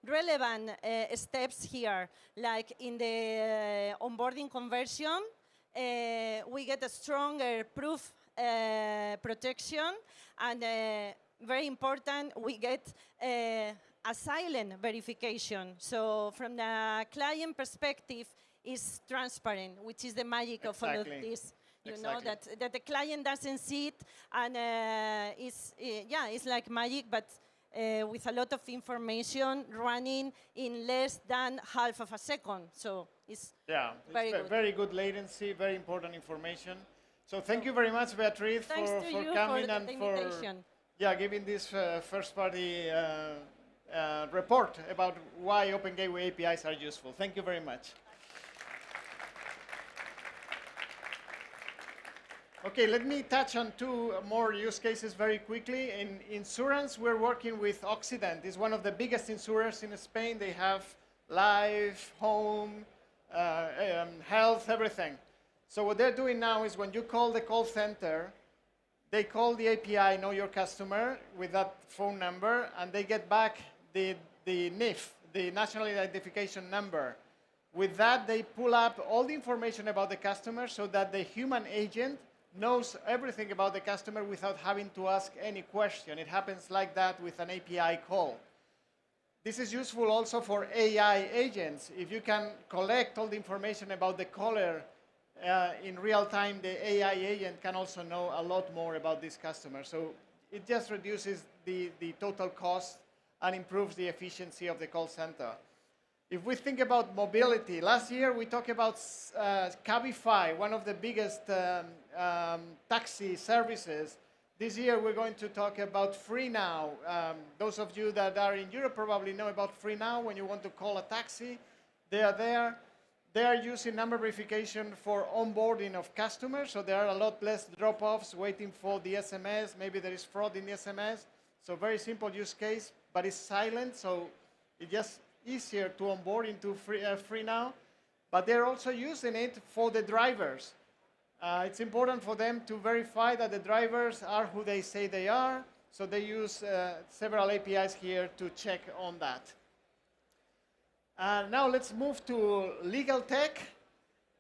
[SPEAKER 10] relevant steps here, like in the onboarding conversion, we get a stronger proof protection, and very important, we get a silent verification. So from the client perspective, it's transparent, which is the magic of all of this. You know, that the client doesn't see it, and it's like magic, but with a lot of information running in less than half of a second. So it's
[SPEAKER 7] very good latency, very important information. So thank you very much, Beatriz, for coming and for giving this first-party report about why Open Gateway APIs are useful. Thank you very much. Okay, let me touch on two more use cases very quickly. In insurance, we're working with Occident. It's one of the biggest insurers in Spain. They have life, home, health, everything. So what they're doing now is when you call the call center, they call the API, Know Your Customer, with that phone number, and they get back the NIF, the National Identification Number. With that, they pull up all the information about the customer so that the human agent knows everything about the customer without having to ask any question. It happens like that with an API call. This is useful also for AI agents. If you can collect all the information about the caller in real time, the AI agent can also know a lot more about this customer. So it just reduces the total cost and improves the efficiency of the call center. If we think about mobility, last year we talked about Cabify, one of the biggest taxi services. This year we're going to talk about FreeNow. Those of you that are in Europe probably know about FreeNow. When you want to call a taxi, they are there. They are using number verification for onboarding of customers, so there are a lot less drop-offs waiting for the SMS. Maybe there is fraud in the SMS. So very simple use case, but it's silent, so it just easier to onboard into FreeNow, but they're also using it for the drivers. It's important for them to verify that the drivers are who they say they are, so they use several APIs here to check on that. Now let's move to legal tech,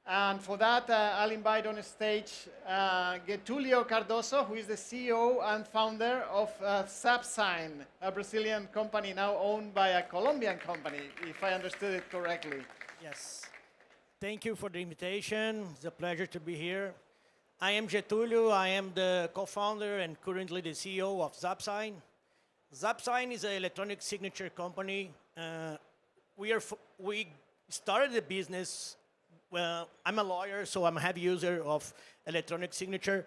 [SPEAKER 7] and for that I'll invite on stage Getulio Cardoso, who is the CEO and founder of Subsign, a Brazilian company now owned by a Colombian company, if I understood it correctly.
[SPEAKER 11] Yes. Thank you for the invitation. It's a pleasure to be here. I am Getulio. I am the co-founder and currently the CEO of Subsign. Subsign is an electronic signature company. We started the business. Well, I'm a lawyer, so I'm a heavy user of electronic signature.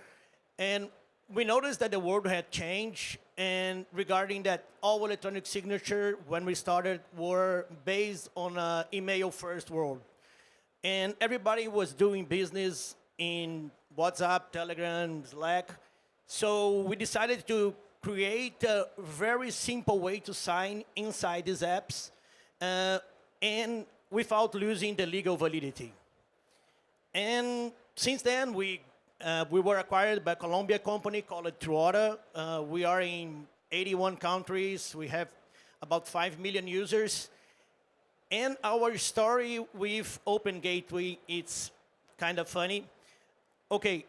[SPEAKER 11] And we noticed that the world had changed, and regarding that, all electronic signature, when we started, were based on an email-first world. And everybody was doing business in WhatsApp, Telegram, Slack. So we decided to create a very simple way to sign inside these apps, and without losing the legal validity. And since then, we were acquired by a Colombian company called Truora. We are in 81 countries. We have about 5 million users. And our story with Open Gateway, it's kind of funny. Okay,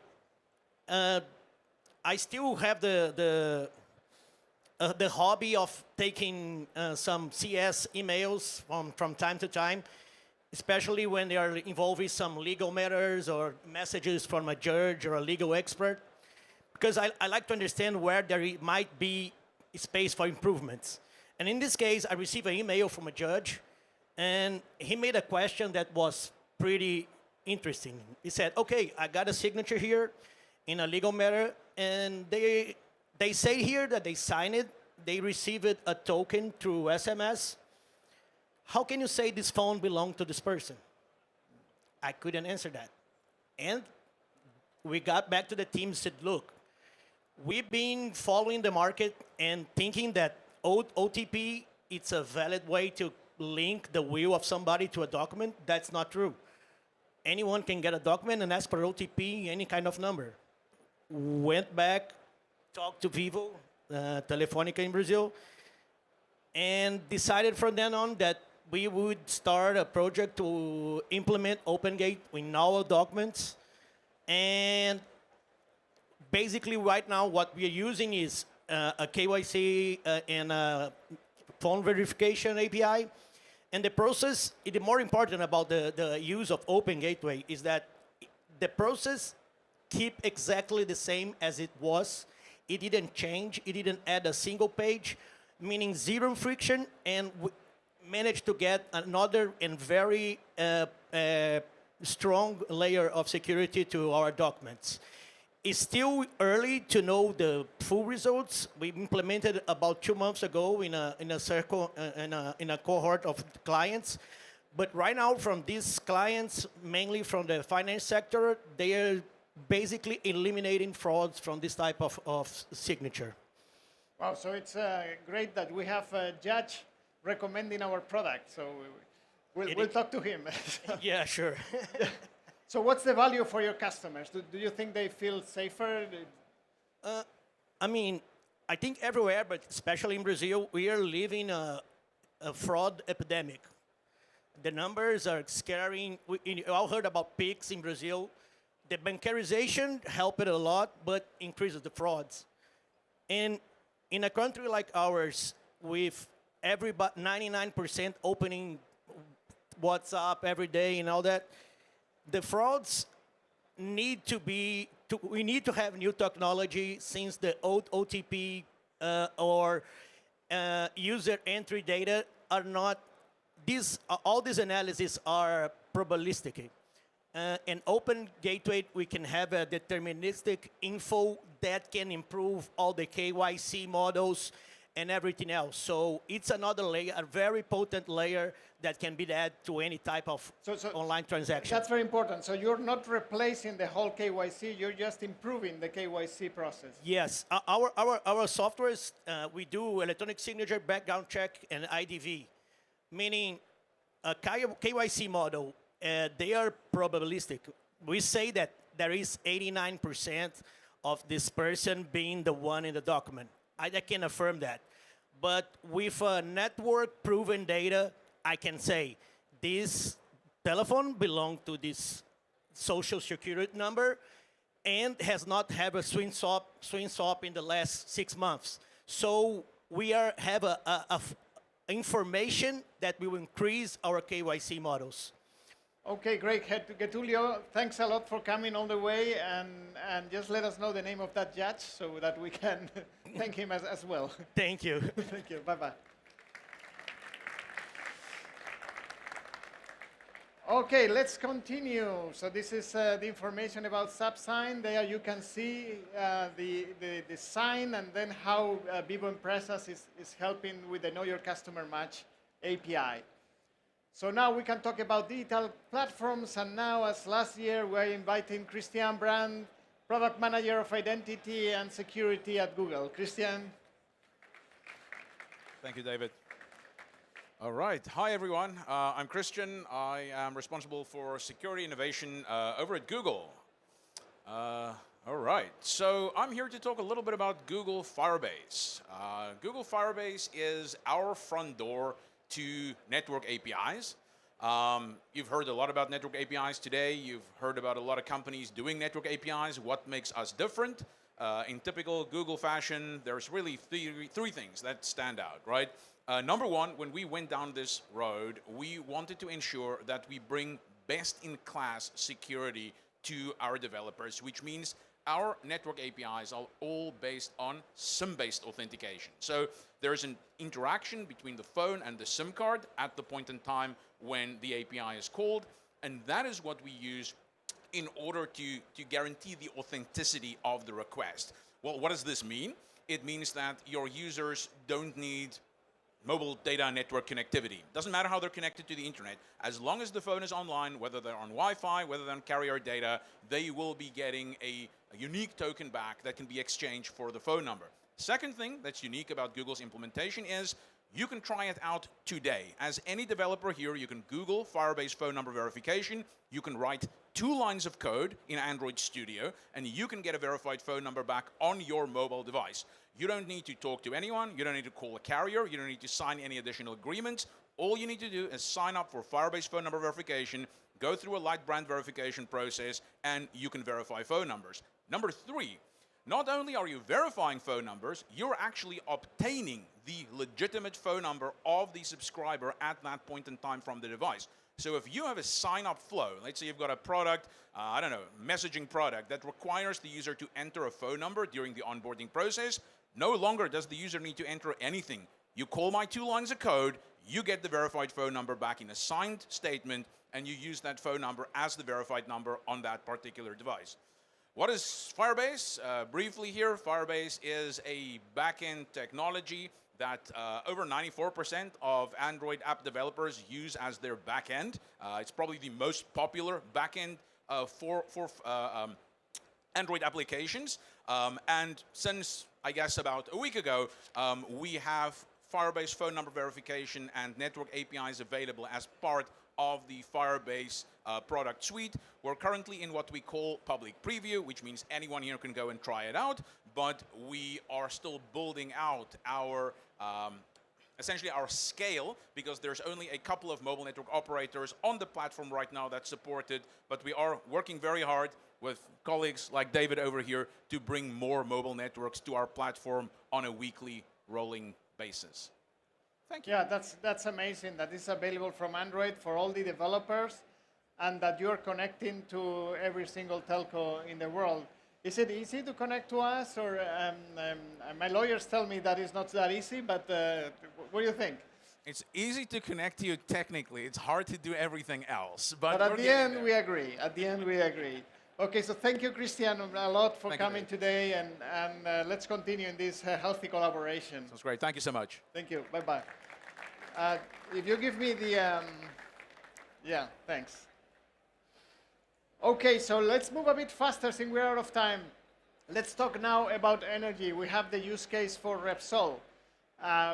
[SPEAKER 11] I still have the hobby of taking some CS emails from time to time, especially when they are involving some legal matters or messages from a judge or a legal expert, because I like to understand where there might be space for improvements. And in this case, I received an email from a judge, and he made a question that was pretty interesting. He said, okay, I got a signature here in a legal matter, and they say here that they signed it, they received a token through SMS. how can you say this phone belonged to this person? I couldn't answer that. And we got back to the team and said, look, we've been following the market and thinking that OTP, it's a valid way to link the will of somebody to a document. That's not true. Anyone can get a document and ask for OTP, any kind of number. Went back, talked to Vivo, Telefónica in Brazil, and decided from then on that we would start a project to implement OpenGate in all our documents. And basically right now what we are using is a KYC and a phone verification API. And the process, the more important about the use of Open Gateway is that the process keep exactly the same as it was. It didn't change. It didn't add a single page, meaning zero friction, and we managed to get another and very strong layer of security to our documents. It's still early to know the full results. We implemented about 2 months ago in a circle in a cohort of clients, but right now from these clients, mainly from the finance sector, they are basically eliminating frauds from this type of signature.
[SPEAKER 7] Wow, so it's great that we have a judge recommending our product. So we'll talk to him.
[SPEAKER 11] Yeah, sure.
[SPEAKER 7] So what's the value for your customers? Do you think they feel safer?
[SPEAKER 11] I mean, I think everywhere, but especially in Brazil, we are living a fraud epidemic. The numbers are scaring. You all heard about peaks in Brazil. The bancarization helped it a lot, but increases the frauds. And in a country like ours, with everybody 99% opening WhatsApp every day and all that, the frauds need to be, we need to have new technology since the old OTP or user entry data are not, all these analyses are probabilistic. An open gateway, we can have a deterministic info that can improve all the KYC models and everything else. So it's another layer, a very potent layer that can be added to any type of online transaction.
[SPEAKER 7] That's very important. So you're not replacing the whole KYC, you're just improving the KYC process.
[SPEAKER 11] Yes, our softwares, we do electronic signature, background check, and IDV, meaning a KYC model, they are probabilistic. We say that there is 89% of this person being the one in the document. I can affirm that. But with network-proven data, I can say this telephone belongs to this social security number and has not had a swing swap in the last 6 months. So we have information that will increase our KYC models.
[SPEAKER 7] Okay, great. Getulio, thanks a lot for coming all the way, and just let us know the name of that judge so that we can thank him as well.
[SPEAKER 11] Thank you.
[SPEAKER 7] Thank you. Bye-bye. Okay, let's continue. So this is the information about SubSign. There you can see the sign and then how Vivo Empresas is helping with the Know Your Customer Match API. So now we can talk about digital platforms, and now, as last year, we're inviting Christian Brand, Product Manager of Identity and Security at Google. Christian.
[SPEAKER 12] Thank you, David. All right. Hi, everyone. I'm Christian. I am responsible for security innovation over at Google. All right. So I'm here to talk a little bit about Google Firebase. Google Firebase is our front door to network APIs. You've heard a lot about network APIs today. You've heard about a lot of companies doing network APIs. What makes us different? In typical Google fashion, there's really three things that stand out, right? Number one, when we went down this road, we wanted to ensure that we bring best-in-class security to our developers, which means our network APIs are all based on SIM-based authentication. So there's an interaction between the phone and the SIM card at the point in time when the API is called, and that is what we use in order to guarantee the authenticity of the request. Well, what does this mean? It means that your users don't need mobile data network connectivity. Doesn't matter how they're connected to the internet. As long as the phone is online, whether they're on Wi-Fi, whether they're on carrier data, they will be getting a unique token back that can be exchanged for the phone number. Second thing that's unique about Google's implementation is you can try it out today. As any developer here, you can Google Firebase phone number verification. You can write 2 lines of code in Android Studio, and you can get a verified phone number back on your mobile device. You don't need to talk to anyone. You don't need to call a carrier. You don't need to sign any additional agreements. All you need to do is sign up for Firebase phone number verification, go through a light brand verification process, and you can verify phone numbers. Number 3, not only are you verifying phone numbers, you're actually obtaining the legitimate phone number of the subscriber at that point in time from the device. So if you have a sign-up flow, let's say you've got a product, I don't know, messaging product that requires the user to enter a phone number during the onboarding process, no longer does the user need to enter anything. You call my 2 lines of code, you get the verified phone number back in a signed statement, and you use that phone number as the verified number on that particular device. What is Firebase? Briefly here, Firebase is a backend technology that over 94% of Android app developers use as their backend. It's probably the most popular backend for Android applications. And since, I guess, about a week ago, we have Firebase phone number verification and network APIs available as part of the Firebase product suite. We're currently in what we call public preview, which means anyone here can go and try it out, but we are still building out our essentially our scale, because there's only a couple of mobile network operators on the platform right now that support it, but we are working very hard with colleagues like David over here to bring more mobile networks to our platform on a weekly rolling basis. Thank you.
[SPEAKER 7] Yeah, that's amazing that it's available from Android for all the developers and that you're connecting to every single telco in the world. Is it easy to connect to us, or my lawyers tell me that it's not that easy, but what do you think?
[SPEAKER 12] It's easy to connect to you technically. It's hard to do everything else. But
[SPEAKER 7] at the end, we agree. At the end, we agree. Okay, so thank you, Christian, a lot for coming today, and let's continue in this healthy collaboration.
[SPEAKER 12] Sounds great. Thank you so much.
[SPEAKER 7] Thank you. Bye-bye. If you give me the... yeah, thanks. Okay, so let's move a bit faster since we're out of time. Let's talk now about energy. We have the use case for Repsol.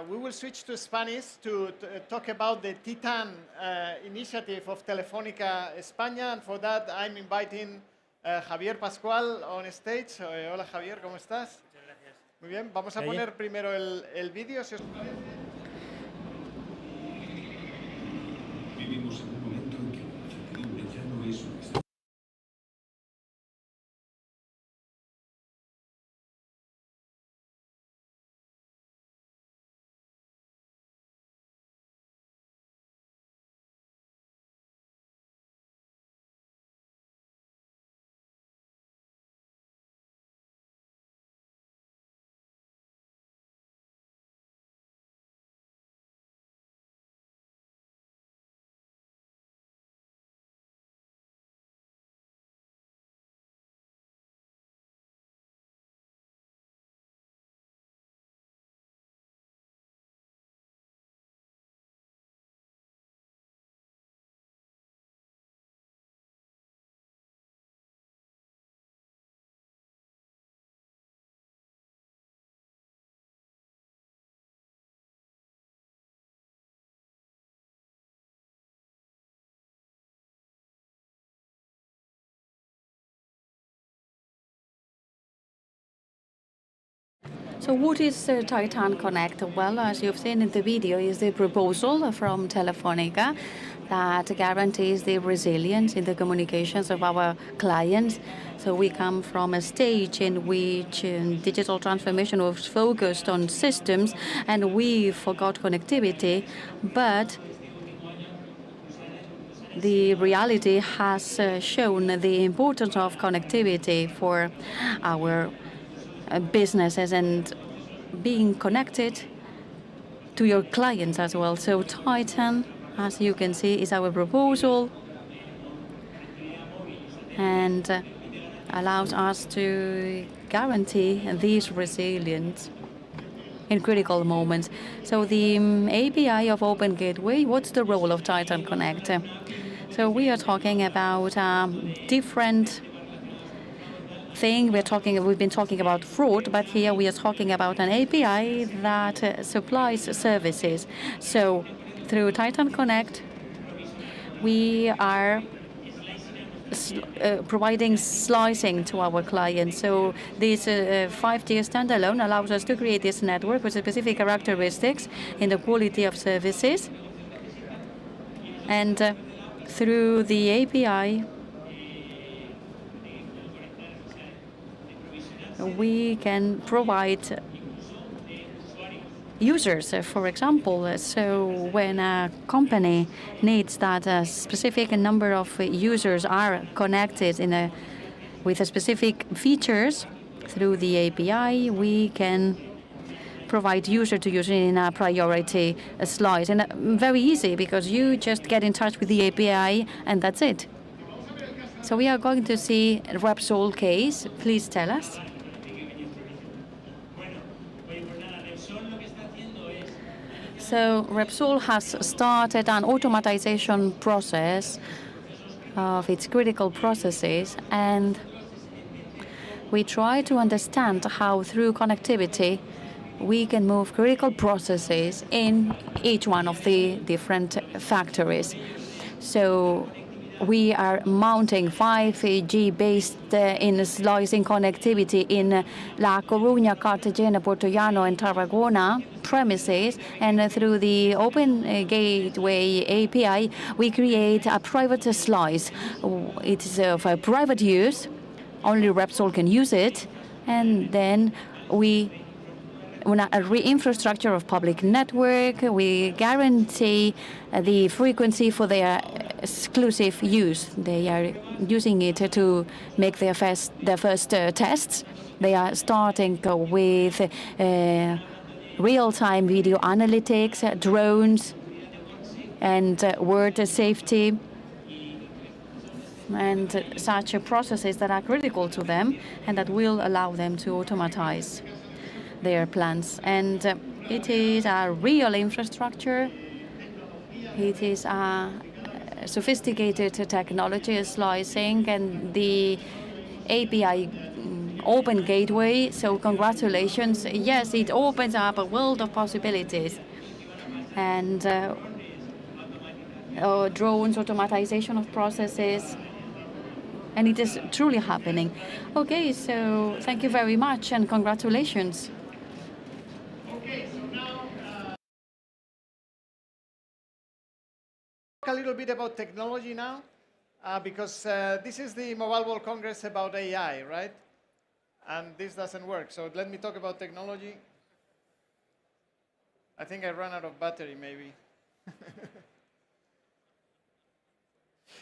[SPEAKER 7] We will switch to Spanish to talk about the Titan initiative of Telefónica España, and for that I'm inviting Javier Pascual on stage. Hola Javier, ¿cómo estás?
[SPEAKER 13] Muchas gracias.
[SPEAKER 7] Muy bien, vamos a poner primero el vídeo, si os parece.
[SPEAKER 14] Vivimos en un momento en que la incertidumbre ya no es un estado.
[SPEAKER 2] So what is Titan Connect? Well, as you've seen in the video, is the proposal from Telefónica that guarantees the resilience in the communications of our clients. So we come from a stage in which digital transformation was focused on systems and we forgot connectivity, but the reality has shown the importance of connectivity for our businesses and being connected to your clients as well. So Titan, as you can see, is our proposal and allows us to guarantee this resilience in critical moments. So the API of Open Gateway, what's the role of Titan Connect? So we are talking about different thing. We've been talking about fraud, but here we are talking about an API that supplies services. So through Titan Connect, we are providing slicing to our clients. So this 5G standalone allows us to create this network with specific characteristics in the quality of services. And through the API, we can provide users, for example. So when a company needs that a specific number of users are connected with specific features, through the API, we can provide user to user in a priority slice. And very easy, because you just get in touch with the API and that's it. So we are going to see Repsol case. Please tell us. So Repsol has started an automatization process of its critical processes, and we try to understand how through connectivity we can move critical processes in each one of the different factories. So we are mounting 5G based in slicing connectivity in La Coruña, Cartagena, Puertollano, and Tarragona premises, and through the Open Gateway API, we create a private slice. It is for private use, only Repsol can use it, and then we a re-infrastructure of public network. We guarantee the frequency for their exclusive use. They are using it to make their first tests. They are starting with real-time video analytics, drones, and word safety, and such processes that are critical to them and that will allow them to automatize their plans. And it is a real infrastructure. It is a sophisticated technology slicing, and the API Open Gateway. So congratulations. Yes, it opens up a world of possibilities. And drones, automatization of processes, and it is truly happening. Okay, so thank you very much and congratulations.
[SPEAKER 7] Okay, so now talk a little bit about technology now, because this is the Mobile World Congress about AI, right? And this doesn't work, so let me talk about technology. I think I ran out of battery, maybe.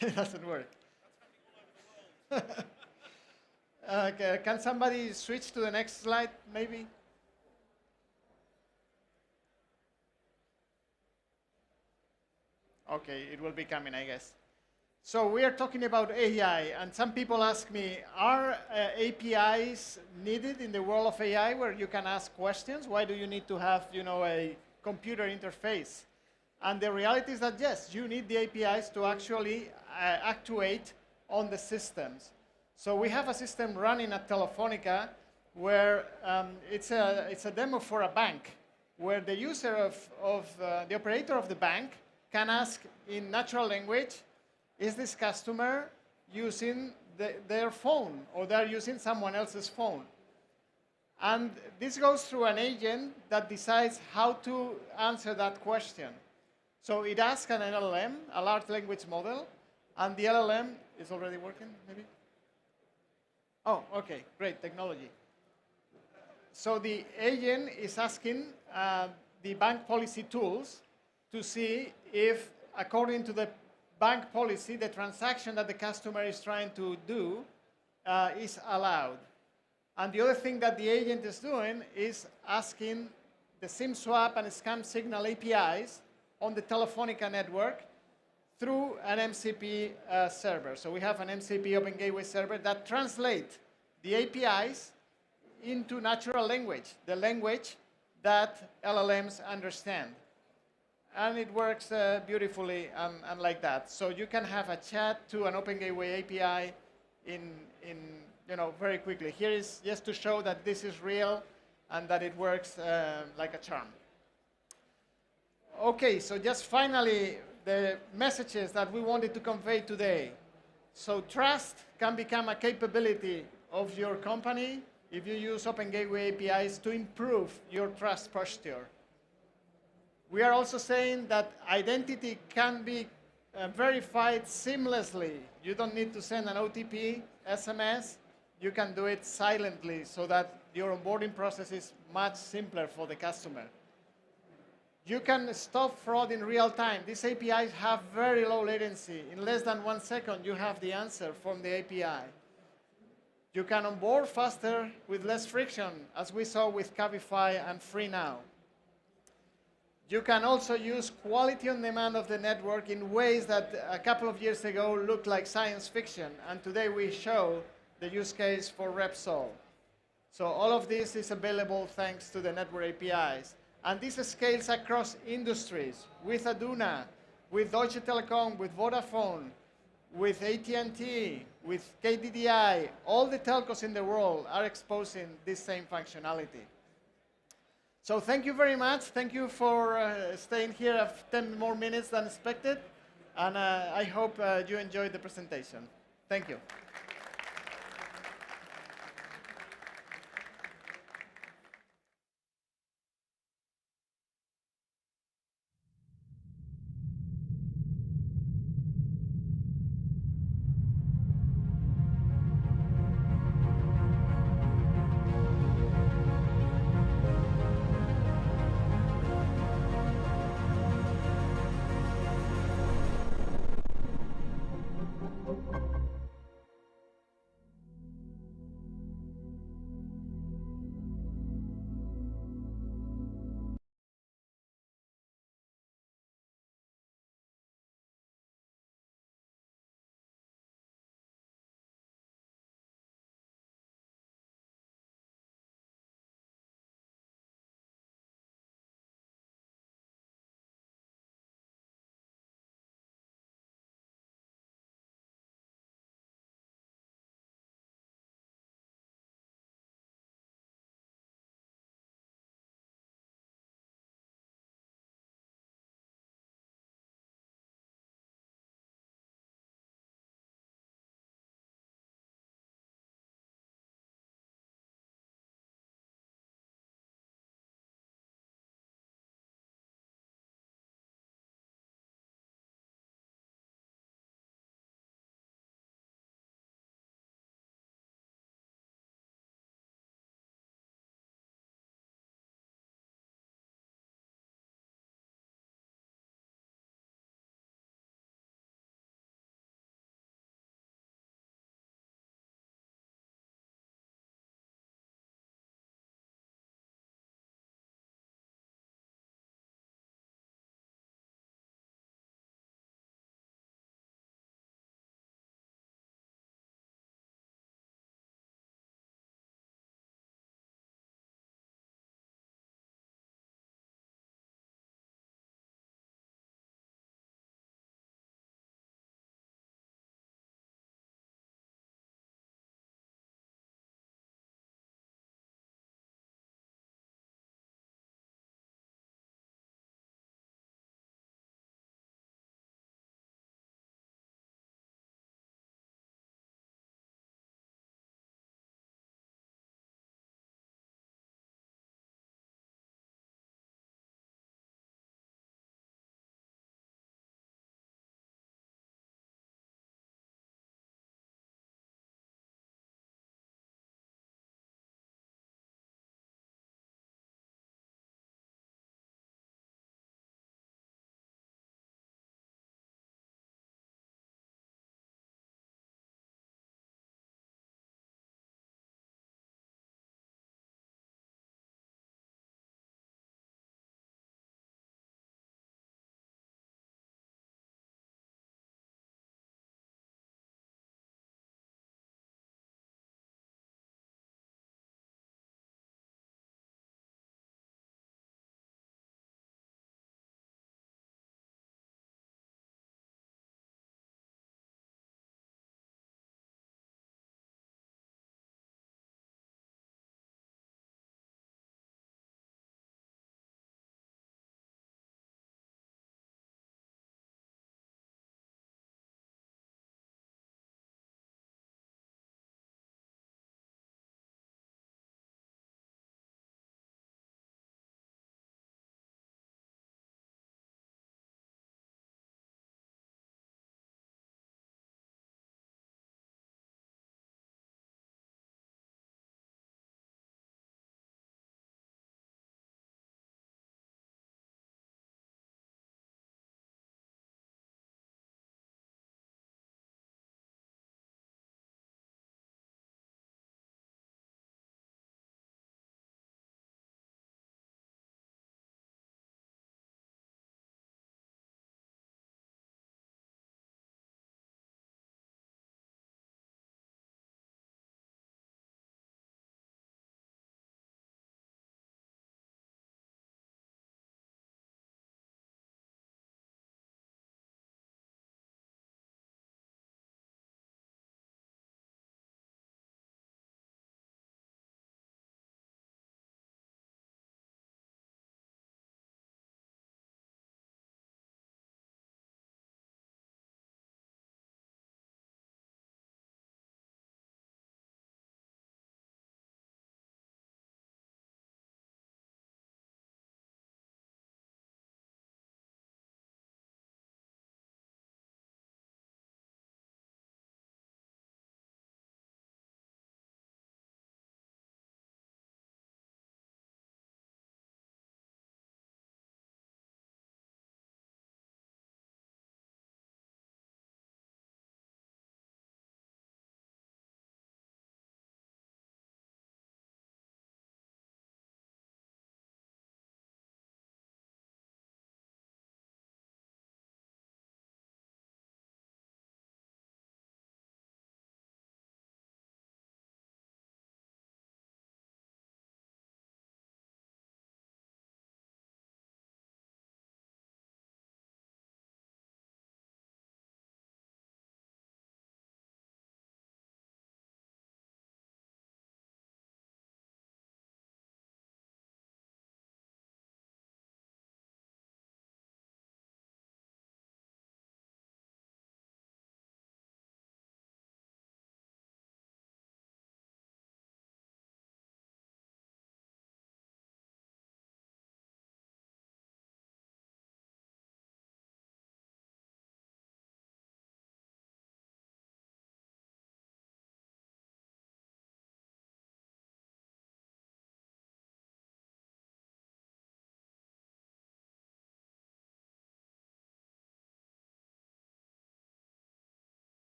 [SPEAKER 7] It doesn't work. Okay, can somebody switch to the next slide, maybe? Okay, it will be coming, I guess. So we are talking about AI, and some people ask me, are APIs needed in the world of AI where you can ask questions? Why do you need to have, a computer interface? And the reality is that, yes, you need the APIs to actually actuate on the systems. So we have a system running at Telefónica where it's a demo for a bank, where the user of the operator of the bank can ask in natural language, is this customer using their phone, or they're using someone else's phone? And this goes through an agent that decides how to answer that question. So it asks an LLM, a large language model, and the LLM is already working, maybe? Oh, okay, great, technology. So the agent is asking the bank policy tools to see if, according to the bank policy, the transaction that the customer is trying to do is allowed. And the other thing that the agent is doing is asking the SIM swap and scam signal APIs on the Telefónica network through an MCP server. So we have an MCP Open Gateway server that translates the APIs into natural language, the language that LLMs understand. And it works beautifully and like that. So you can have a chat to an Open Gateway API very quickly. Here is just to show that this is real and that it works like a charm. Okay, so just finally, the messages that we wanted to convey today. So trust can become a capability of your company if you use Open Gateway APIs to improve your trust posture. We are also saying that identity can be verified seamlessly. You don't need to send an OTP, SMS. You can do it silently so that your onboarding process is much simpler for the customer. You can stop fraud in real time. These APIs have very low latency. In less than 1 second, you have the answer from the API. You can onboard faster with less friction, as we saw with Cabify and FreeNow. You can also use quality on demand of the network in ways that a couple of years ago looked like science fiction, and today we show the use case for Repsol. So all of this is available thanks to the network APIs. And this scales across industries, with Aduna, with Deutsche Telekom, with Vodafone, with AT&T, with KDDI. All the telcos in the world are exposing this same functionality. So thank you very much. Thank you for staying here 10 more minutes than expected. And I hope you enjoyed the presentation. Thank you.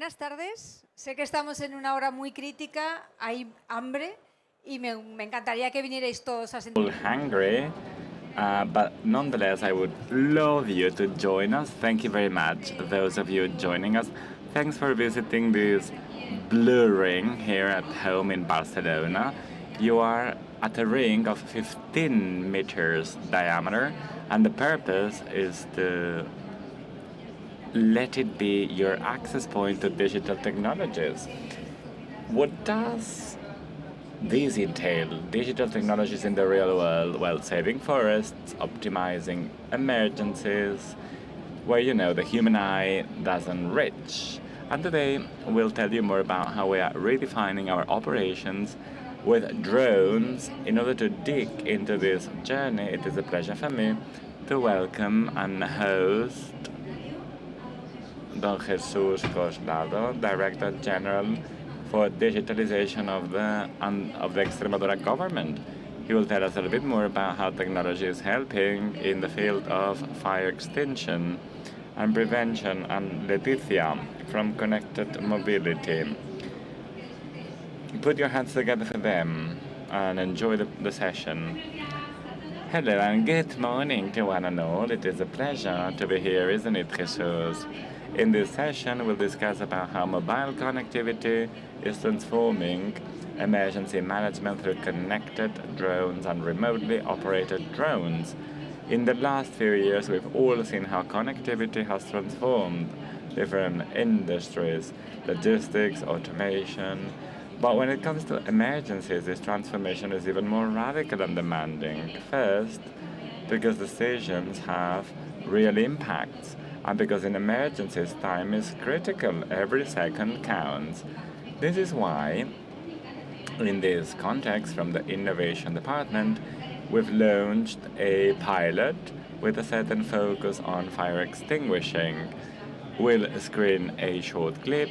[SPEAKER 13] Buenas tardes. Sé que estamos en una hora muy crítica, hay hambre y me encantaría que vinierais todos a sentir.
[SPEAKER 5] Hungry, but nonetheless, I would love you to join us. Thank you very much, those of you joining us. Thanks for visiting this blue ring here at home in Barcelona. You are at a ring of 15 meters diameter, and the purpose is to let it be your access point to digital technologies. What does this entail? Digital technologies in the real world, well, saving forests, optimizing emergencies, where, you know, the human eye doesn't reach. And today we'll tell you more about how we are redefining our operations with drones. In order to dig into this journey, it is a pleasure for me to welcome and host Don Jesus Coslado, Director General for Digitalization of the Extremadura government. He will tell us a little bit more about how technology is helping in the field of fire extinction and prevention, and Leticia from Connected Mobility. Put your hands together for them and enjoy the session. Hello and good morning to one and all. It is a pleasure to be here, isn't it, Jesus? In this session, we'll discuss about how mobile connectivity is transforming emergency management through connected drones and remotely operated drones. In the last few years, we've all seen how connectivity has transformed different industries, logistics, automation. But when it comes to emergencies, this transformation is even more radical and demanding. First, because decisions have real impacts, and because in emergencies, time is critical. Every second counts. This is why, in this context, from the Innovation Department, we've launched a pilot with a certain focus on fire extinguishing. We'll screen a short clip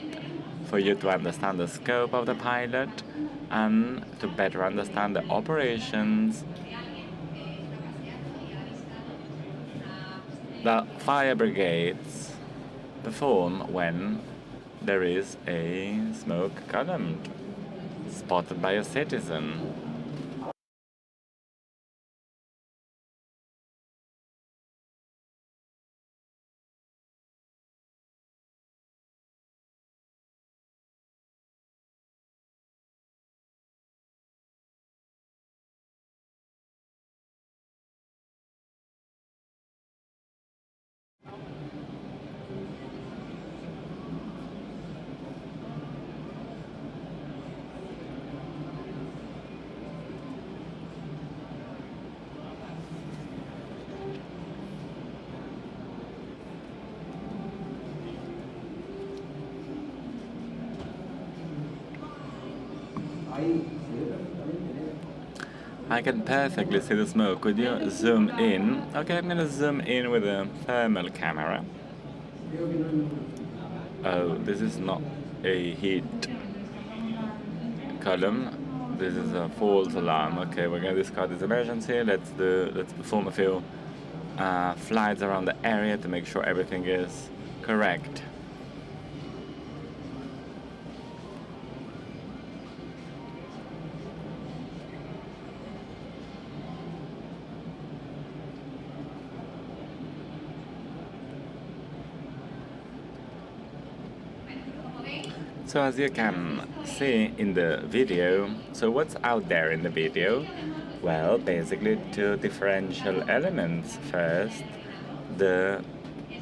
[SPEAKER 5] for you to understand the scope of the pilot and to better understand the operations that fire brigades perform when there is a smoke column spotted by a citizen. I can perfectly see the smoke. Could you zoom in? Okay, I'm gonna zoom in with a thermal camera. Oh, this is not a heat column. This is a false alarm. Okay, we're gonna discard this emergency. Let's perform a few flights around the area to make sure everything is correct. So as you can see in the video, so what's out there in the video? Well, basically two differential elements. First, the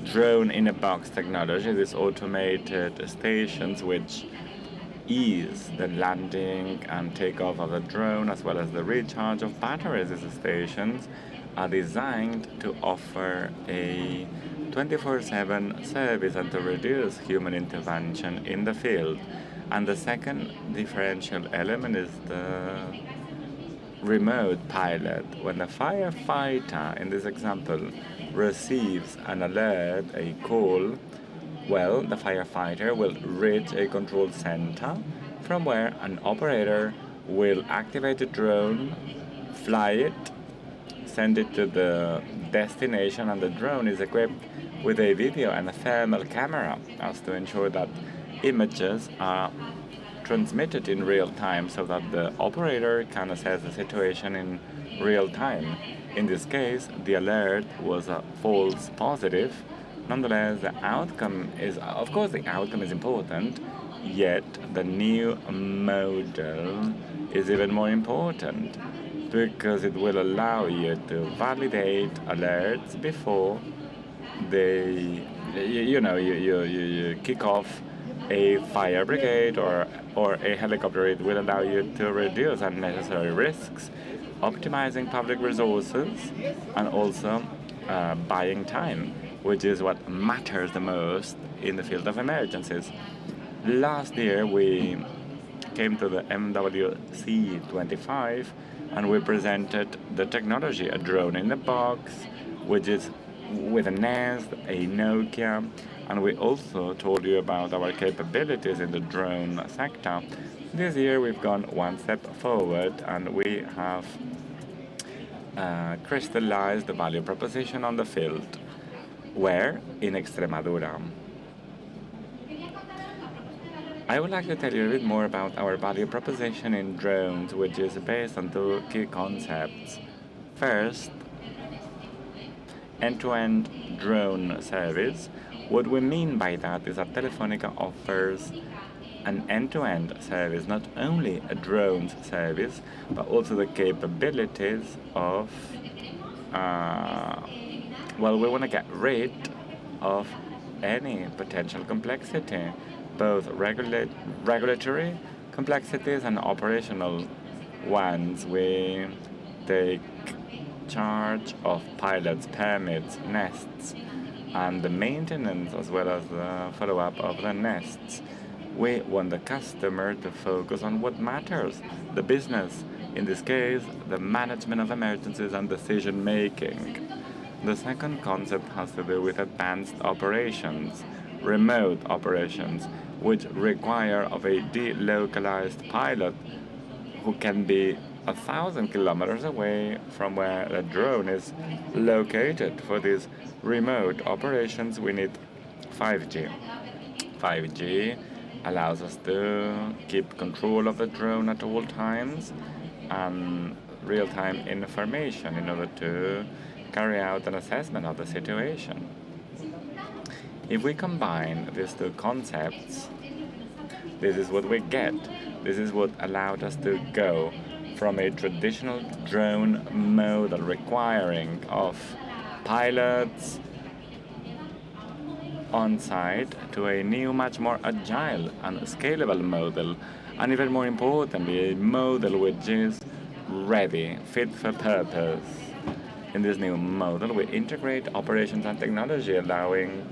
[SPEAKER 5] drone-in-a-box technology, these automated stations which ease the landing and takeoff of the drone as well as the recharge of batteries. These stations are designed to offer a 24/7 service and to reduce human intervention in the field. And the second differential element is the remote pilot. When the firefighter, in this example, receives an alert, a call, well, the firefighter will reach a control center from where an operator will activate the drone, fly it, send it to the destination, and the drone is equipped with a video and a thermal camera as to ensure that images are transmitted in real time so that the operator can assess the situation in real time. In this case, the alert was a false positive. Nonetheless, the outcome is, of course, the outcome is important, yet the new model is even more important because it will allow you to validate alerts before they, you kick off a fire brigade or a helicopter. It will allow you to reduce unnecessary risks, optimizing public resources, and also buying time, which is what matters the most in the field of emergencies. Last year, we came to the MWC 25 and we presented the technology, a drone in a box, which is with a Nest, a Nokia, and we also told you about our capabilities in the drone sector. This year we've gone one step forward and we have crystallized the value proposition on the field. Where? In Extremadura. I would like to tell you a bit more about our value proposition in drones, which is based on two key concepts. First, end-to-end drone service. What we mean by that is that Telefónica offers an end-to-end service, not only a drones service, but also the capabilities of, well, we want to get rid of any potential complexity, both regulatory complexities and operational ones. We take charge of pilots, permits, nests, and the maintenance as well as the follow-up of the nests. We want the customer to focus on what matters, the business, in this case, the management of emergencies and decision-making. The second concept has to do with advanced operations, remote operations, which require of a delocalized pilot who can be 1,000 kilometers away from where the drone is located. For these remote operations, we need 5G. 5G allows us to keep control of the drone at all times and real-time information in order to carry out an assessment of the situation. If we combine these two concepts, this is what we get. This is what allowed us to go from a traditional drone model requiring of pilots on site to a new, much more agile and scalable model, and even more importantly, a model which is ready, fit for purpose. In this new model, we integrate operations and technology, allowing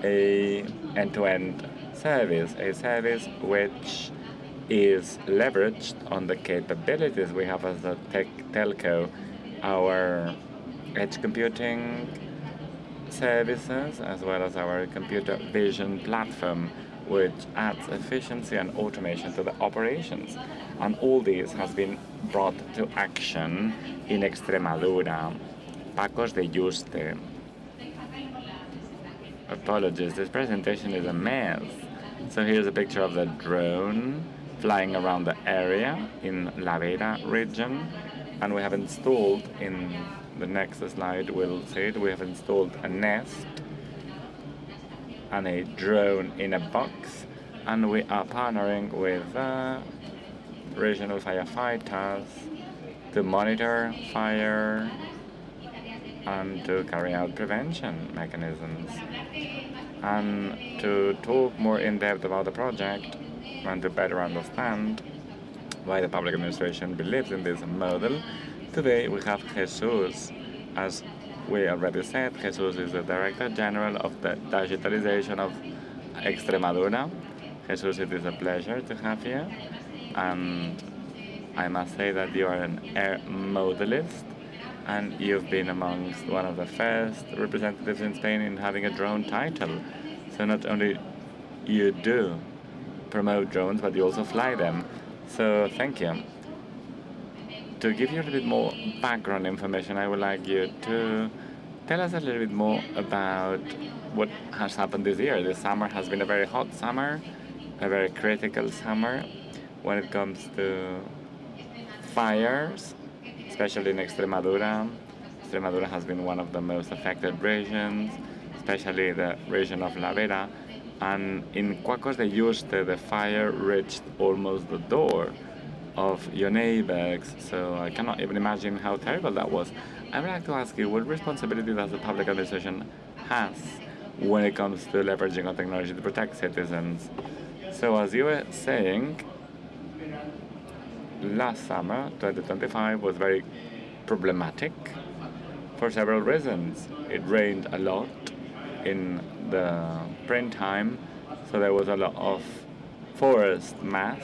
[SPEAKER 5] a end-to-end service, a service which is leveraged on the capabilities we have as a telco, our edge computing services, as well as our computer vision platform, which adds efficiency and automation to the operations. And all this has been brought to action in Extremadura. Pacos de Yuste. Apologies, this presentation is a mess. So here's a picture of the drone flying around the area in La Vera region. And we have installed, in the next slide we'll see it, we have installed a nest and a drone in a box. And we are partnering with regional firefighters to monitor fire and to carry out prevention mechanisms. And to talk more in depth about the project and to better understand why the public administration believes in this model, today we have Jesus. As we already said, Jesus is the Director General of the Digitalization of Extremadura. Jesus, it is a pleasure to have you. And I must say that you are an air modelist, and you've been amongst one of the first representatives in Spain in having a drone title. So not only you do promote drones, but you also fly them. So thank you. To give you a little bit more background information, I would like you to tell us a little bit more about what has happened this year. This summer has been a very hot summer a very critical summer when it comes to fires, especially in Extremadura. Extremadura has been one of the most affected regions, especially the region of La Vera. And in Cuacos de Yuste, the fire reached almost the door of your neighbors, so I cannot even imagine how terrible that was. I would like to ask you, what responsibility does the public administration has when it comes to leveraging on technology to protect citizens? So as you were saying, last summer, 2025, was very problematic for several reasons. It rained a lot in the springtime, so there was a lot of forest mass.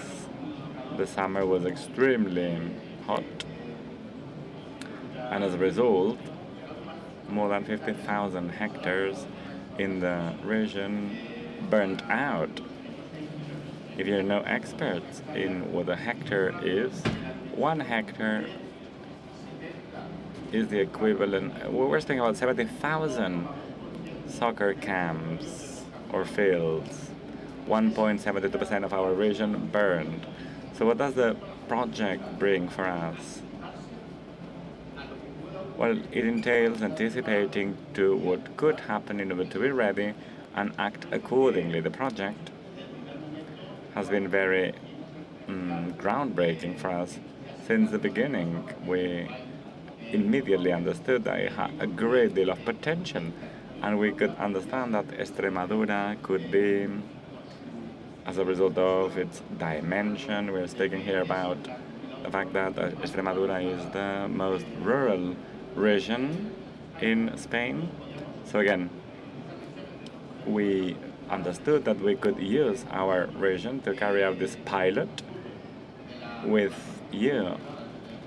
[SPEAKER 5] The summer was extremely hot, and as a result, more than 50,000 hectares in the region burned out. If you're no experts in what a hectare is, 1 hectare is the equivalent, we're speaking about 70,000 soccer camps or fields. 1.72% of our region burned. So what does the project bring for us? Well, it entails anticipating to what could happen in order to be ready and act accordingly. The project has been very groundbreaking for us since the beginning. We immediately understood that it had a great deal of potential, and we could understand that Extremadura could be, as a result of its dimension, we're speaking here about the fact that Extremadura is the most rural region in Spain. So again, we understood that we could use our region to carry out this pilot with you,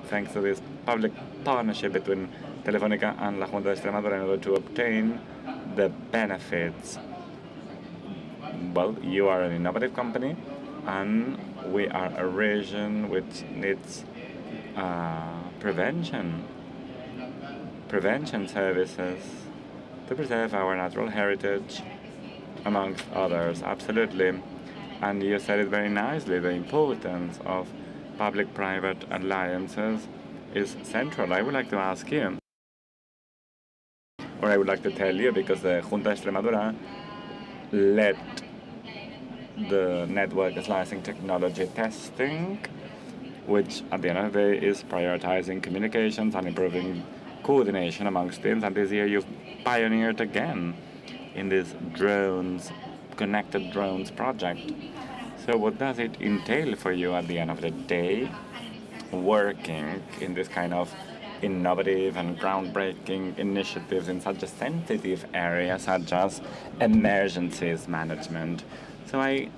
[SPEAKER 5] thanks to this public partnership between Telefónica and La Junta de Extremadura in order to obtain the benefits. Well, you are an innovative company, and we are a region which needs prevention services to preserve our natural heritage, amongst others. Absolutely. And you said it very nicely, the importance of public-private alliances is central. I would like to ask you, or I would like to tell you, because the Junta de Extremadura led the network slicing technology testing, which at the end of the day is prioritizing communications and improving coordination amongst teams. And this year you've pioneered again in this drones, connected drones project. So what does it entail for you at the end of the day, working in this kind of innovative and groundbreaking initiatives in such a sensitive area such as emergencies management? So I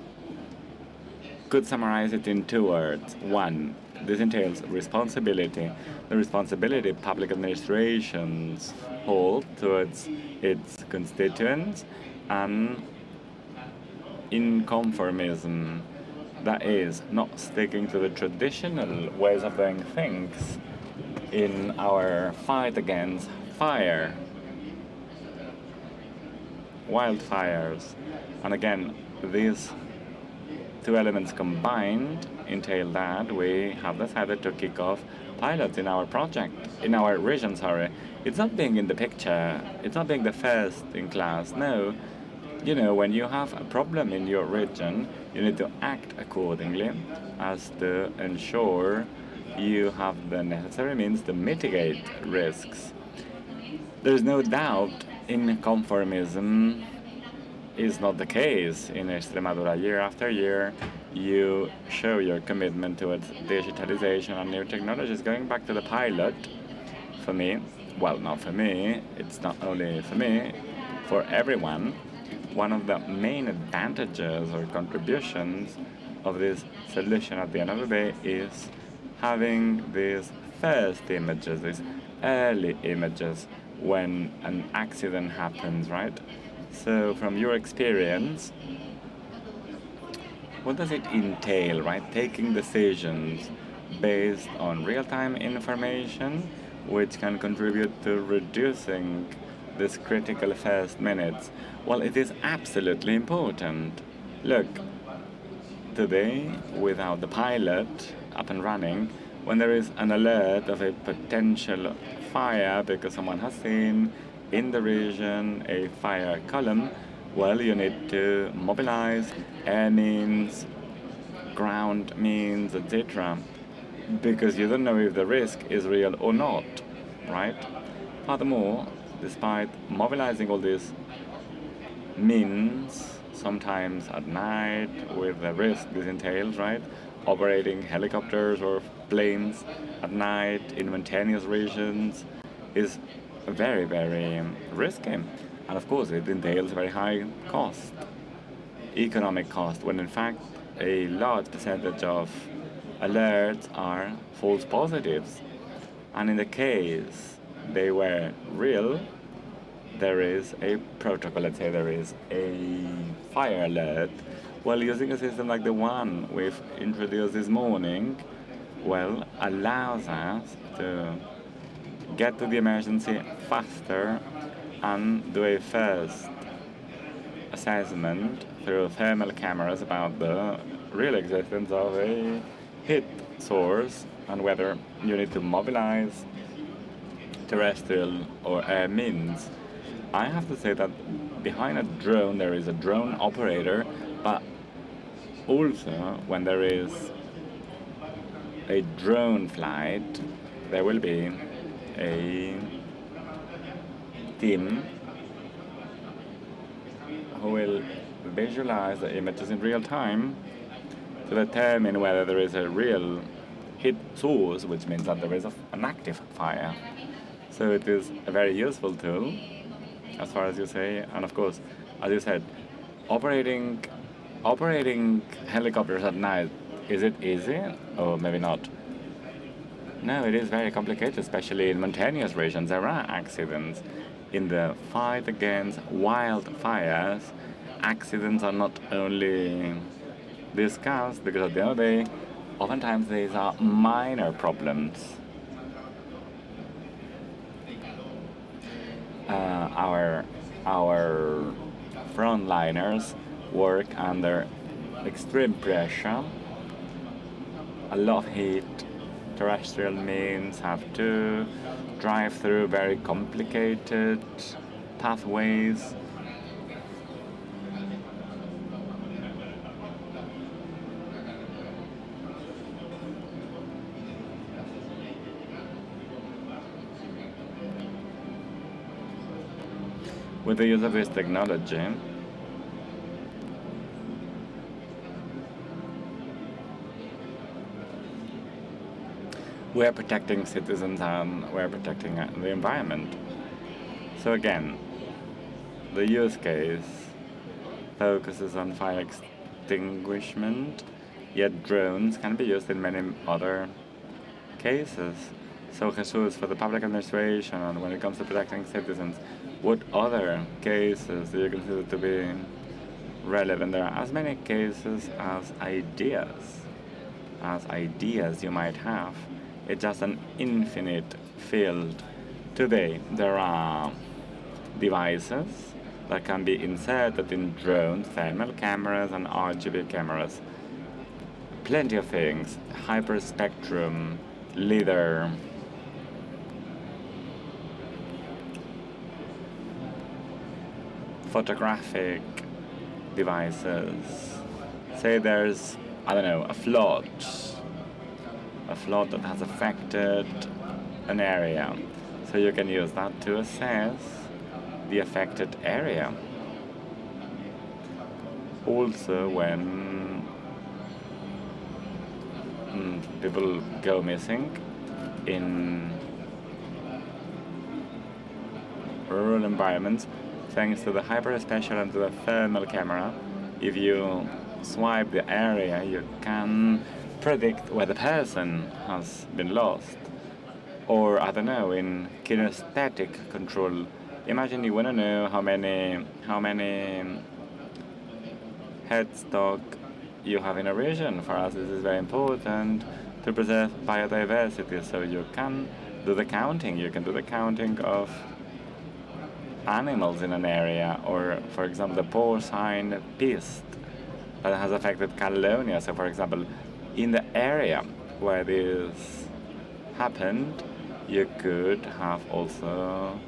[SPEAKER 5] could summarize it in 2 words. 1, this entails responsibility. The responsibility public administrations hold towards its constituents, and inconformism, that is, not sticking to the traditional ways of doing things in our fight against fire, wildfires. And again, these 2 elements combined entail that we have decided to kick off pilots in our project, in our region, sorry. It's not being in the picture, it's not being the first in class, no. You know, when you have a problem in your region, you need to act accordingly as to ensure you have the necessary means to mitigate risks. There's no doubt inconformism is not the case in Extremadura. Year after year, you show your commitment towards digitalization and new technologies. Going back to the pilot, for me, well, not for me, it's not only for me, for everyone, one of the main advantages or contributions of this solution at the end of the day is having these first images, these early images when an accident happens, right? So from your experience, what does it entail, right? Taking decisions based on real-time information, which can contribute to reducing this critical first minutes. Well, it is absolutely important. Look, today, without the pilot up and running, when there is an alert of a potential fire because someone has seen in the region a fire column, well, you need to mobilize air means, ground means, etc., because you don't know if the risk is real or not, right? Furthermore, despite mobilizing all these means, sometimes at night with the risk this entails, right? Operating helicopters or planes at night in mountainous regions is very, very risky. And of course, it entails very high cost, economic cost, when in fact a large percentage of alerts are false positives. And in the case they were real, there is a protocol, let's say there is a fire alert. Well, using a system like the one we've introduced this morning, well, allows us to get to the emergency faster and do a first assessment through thermal cameras about the real existence of a heat source and whether you need to mobilize terrestrial or air means. I have to say that behind a drone there is a drone operator, but also when there is a drone flight, there will be a team who will visualize the images in real time to determine whether there is a real heat source, which means that there is an active fire. So it is a very useful tool, as far as you say, and of course, as you said, operating helicopters at night, is it easy? Or maybe not? No, it is very complicated, especially in mountainous regions. There are accidents. In the fight against wildfires, accidents are not only discussed, because at the end of the day, oftentimes these are minor problems. Our frontliners work under extreme pressure, a lot of heat. Terrestrial means have to drive through very complicated pathways. With the use of this technology, we are protecting citizens and we are protecting the environment. So again, the use case focuses on fire extinguishment, yet drones can be used in many other cases. So Jesus, for the public administration, and when it comes to protecting citizens, what other cases do you consider to be relevant? There are as many cases as ideas you might have. It's just an infinite field. Today, there are devices that can be inserted in drones, thermal cameras and RGB cameras. Plenty of things, hyperspectrum, LIDAR, photographic devices. Say there's, I don't know, a flood that has affected an area. So you can use that to assess the affected area. Also, when people go missing in rural environments, thanks to the hyperspectral and to the thermal camera, if you swipe the area, you can predict where the person has been lost. Or, I don't know, in kinesthetic control, imagine you want to know how many headstock you have in a region. For us, this is very important to preserve biodiversity, so you can do the counting. You can do the counting of animals in an area, or, for example, the porcine pest that has affected Catalonia. So, for example, in the area where this happened, you could have also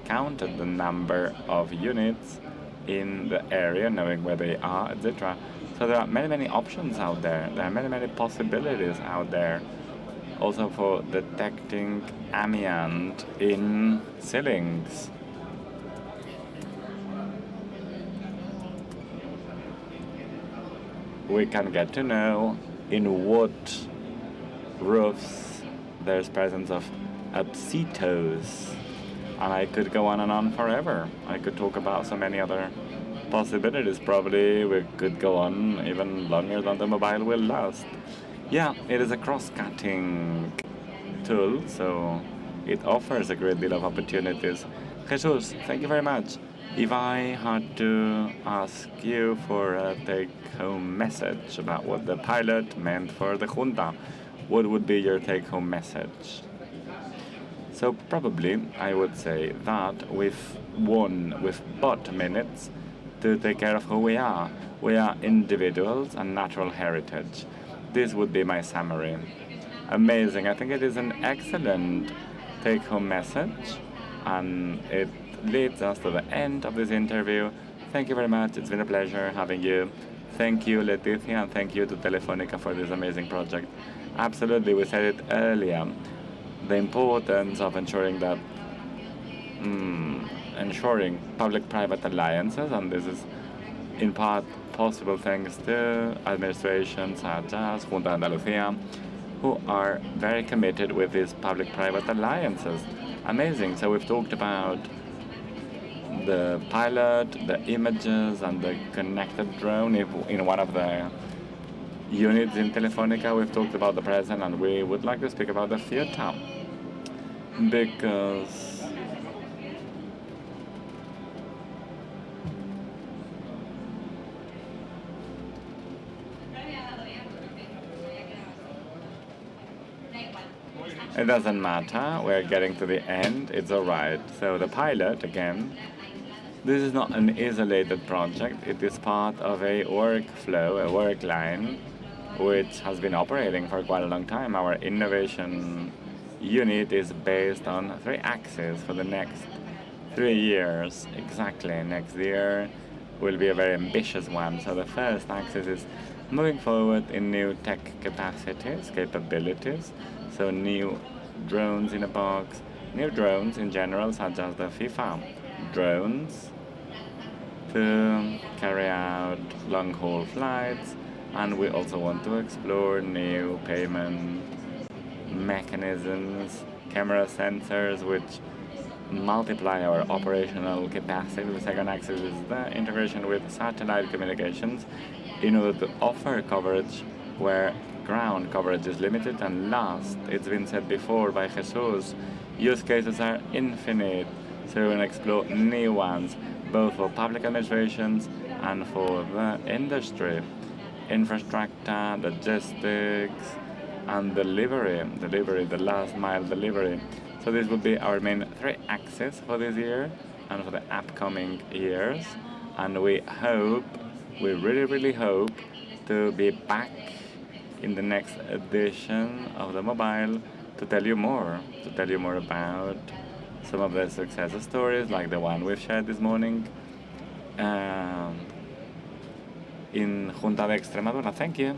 [SPEAKER 5] counted the number of units in the area, knowing where they are, etc. So there are many, many options out there. There are many, many possibilities out there. Also for detecting amiant in ceilings. We can get to know in what roofs there's presence of abscetos. And I could go on and on forever. I could talk about so many other possibilities. Probably we could go on even longer than the mobile will last. Yeah, it is a cross-cutting tool, so it offers a great deal of opportunities. Jesus, thank you very much. If I had to ask you for a take-home message about what the pilot meant for the junta, what would be your take-home message? So probably I would say that we've won with but minutes to take care of who we are. We are individuals and natural heritage. This would be my summary. Amazing. I think it is an excellent take-home message, and it leads us to the end of this interview. Thank you very much. It's been a pleasure having you. Thank you, Leticia, and thank you to Telefónica for this amazing project. Absolutely, we said it earlier. The importance of ensuring that ensuring public-private alliances, and this is in part possible thanks to administrations such as Junta de Andalucía, who are very committed with these public-private alliances. Amazing. So we've talked about the pilot, the images, and the connected drone in one of the units in Telefónica. We've talked about the present, and we would like to speak about the future, because it doesn't matter, we're getting to the end, it's alright. So the pilot, again, this is not an isolated project, it is part of a workflow, a work line, which has been operating for quite a long time. Our innovation unit is based on 3 axes for the next 3 years. Exactly, next year will be a very ambitious one. So the first axis is moving forward in new tech capacities, capabilities. So new drones in a box, new drones in general, such as the FIFA drones to carry out long-haul flights. And we also want to explore new payment mechanisms, camera sensors, which multiply our operational capacity. The second axis is the integration with satellite communications in order to offer coverage where ground coverage is limited. And last, it's been said before by Jesus, use cases are infinite, so we're going to explore new ones, both for public administrations and for the industry. Infrastructure, logistics, and delivery, the last mile delivery. So this would be our main 3 axes for this year and for the upcoming years. And we hope, we really, really hope to be back in the next edition of the mobile to tell you more about some of the success stories like the one we've shared this morning in Junta de Extremadura. Thank you.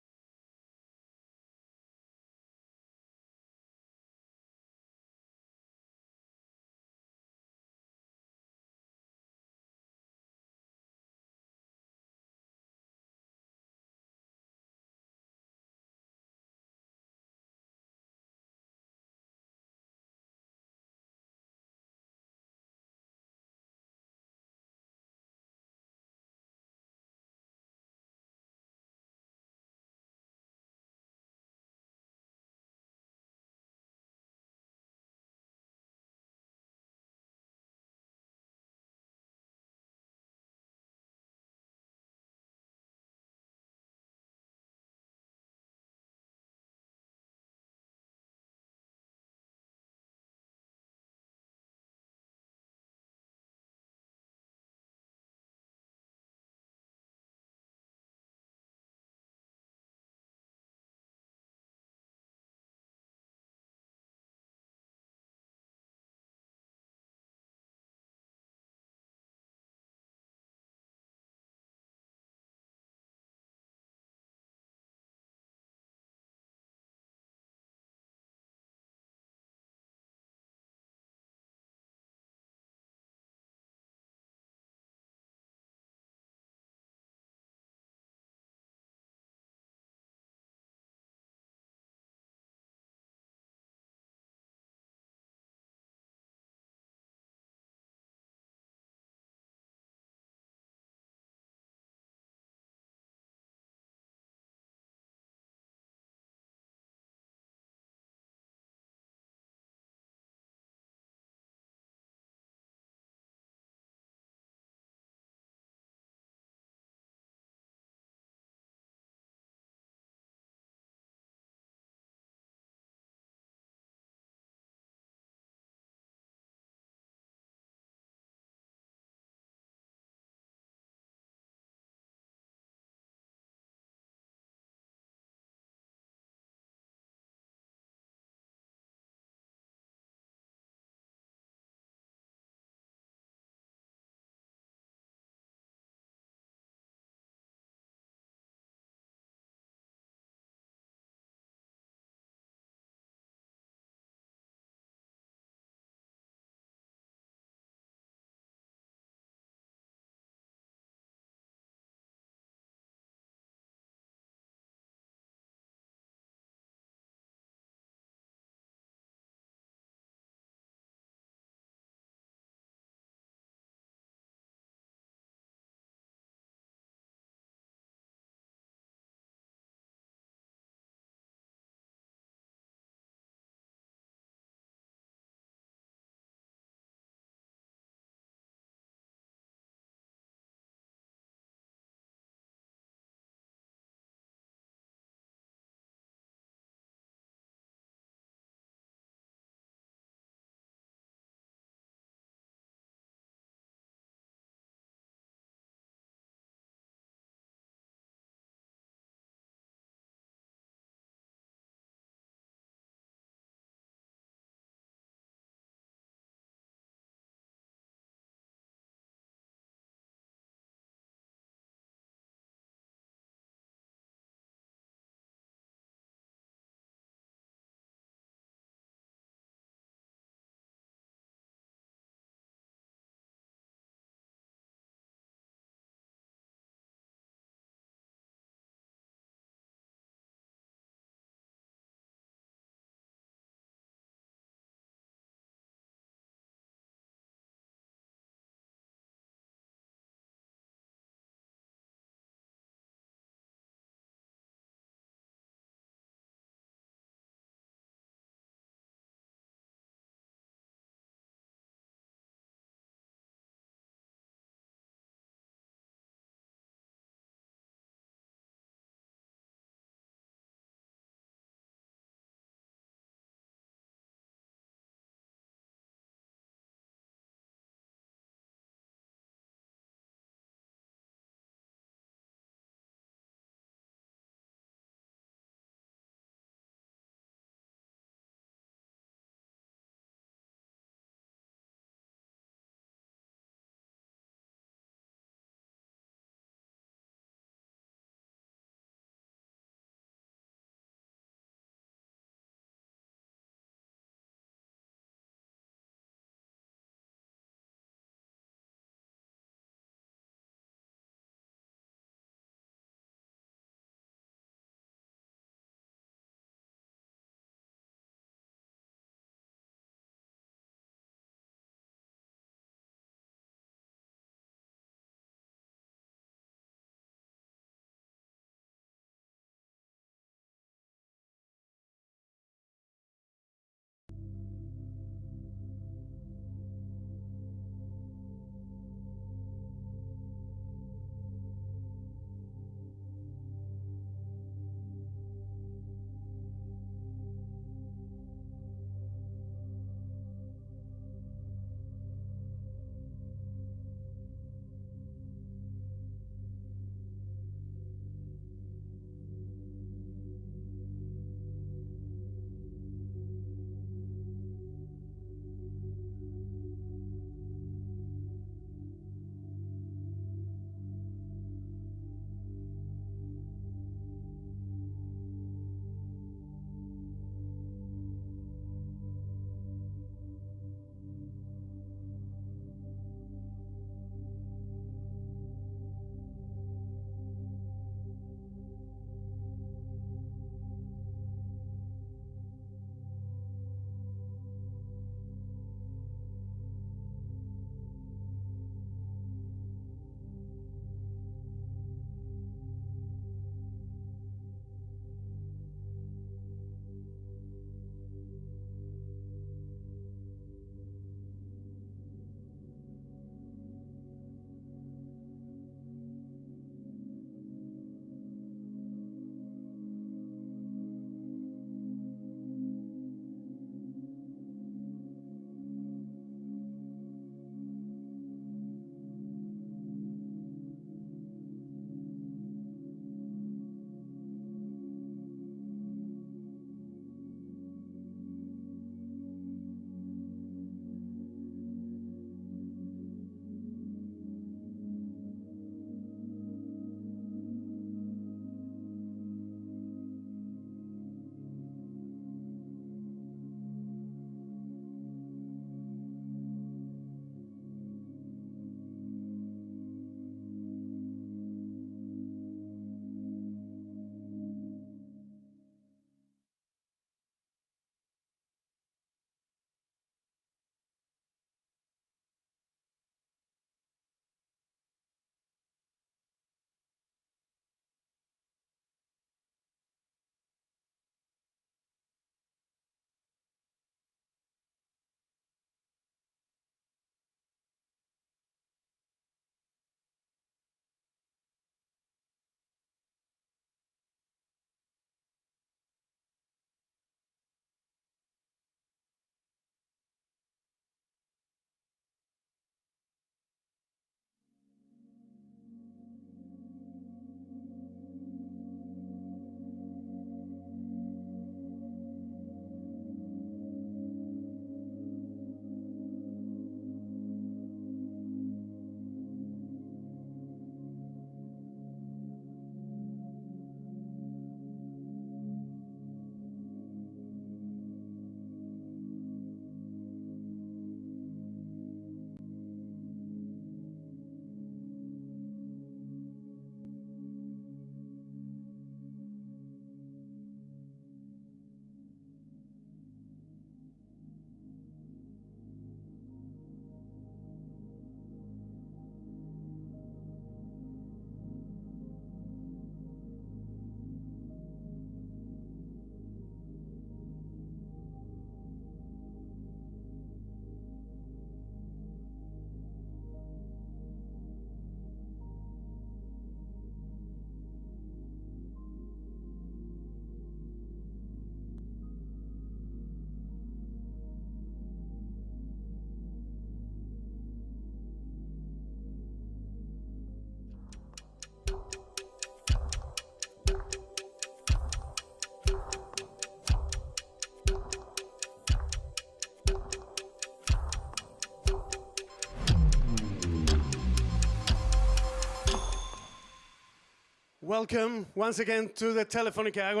[SPEAKER 4] welcome once again to the Telefónica.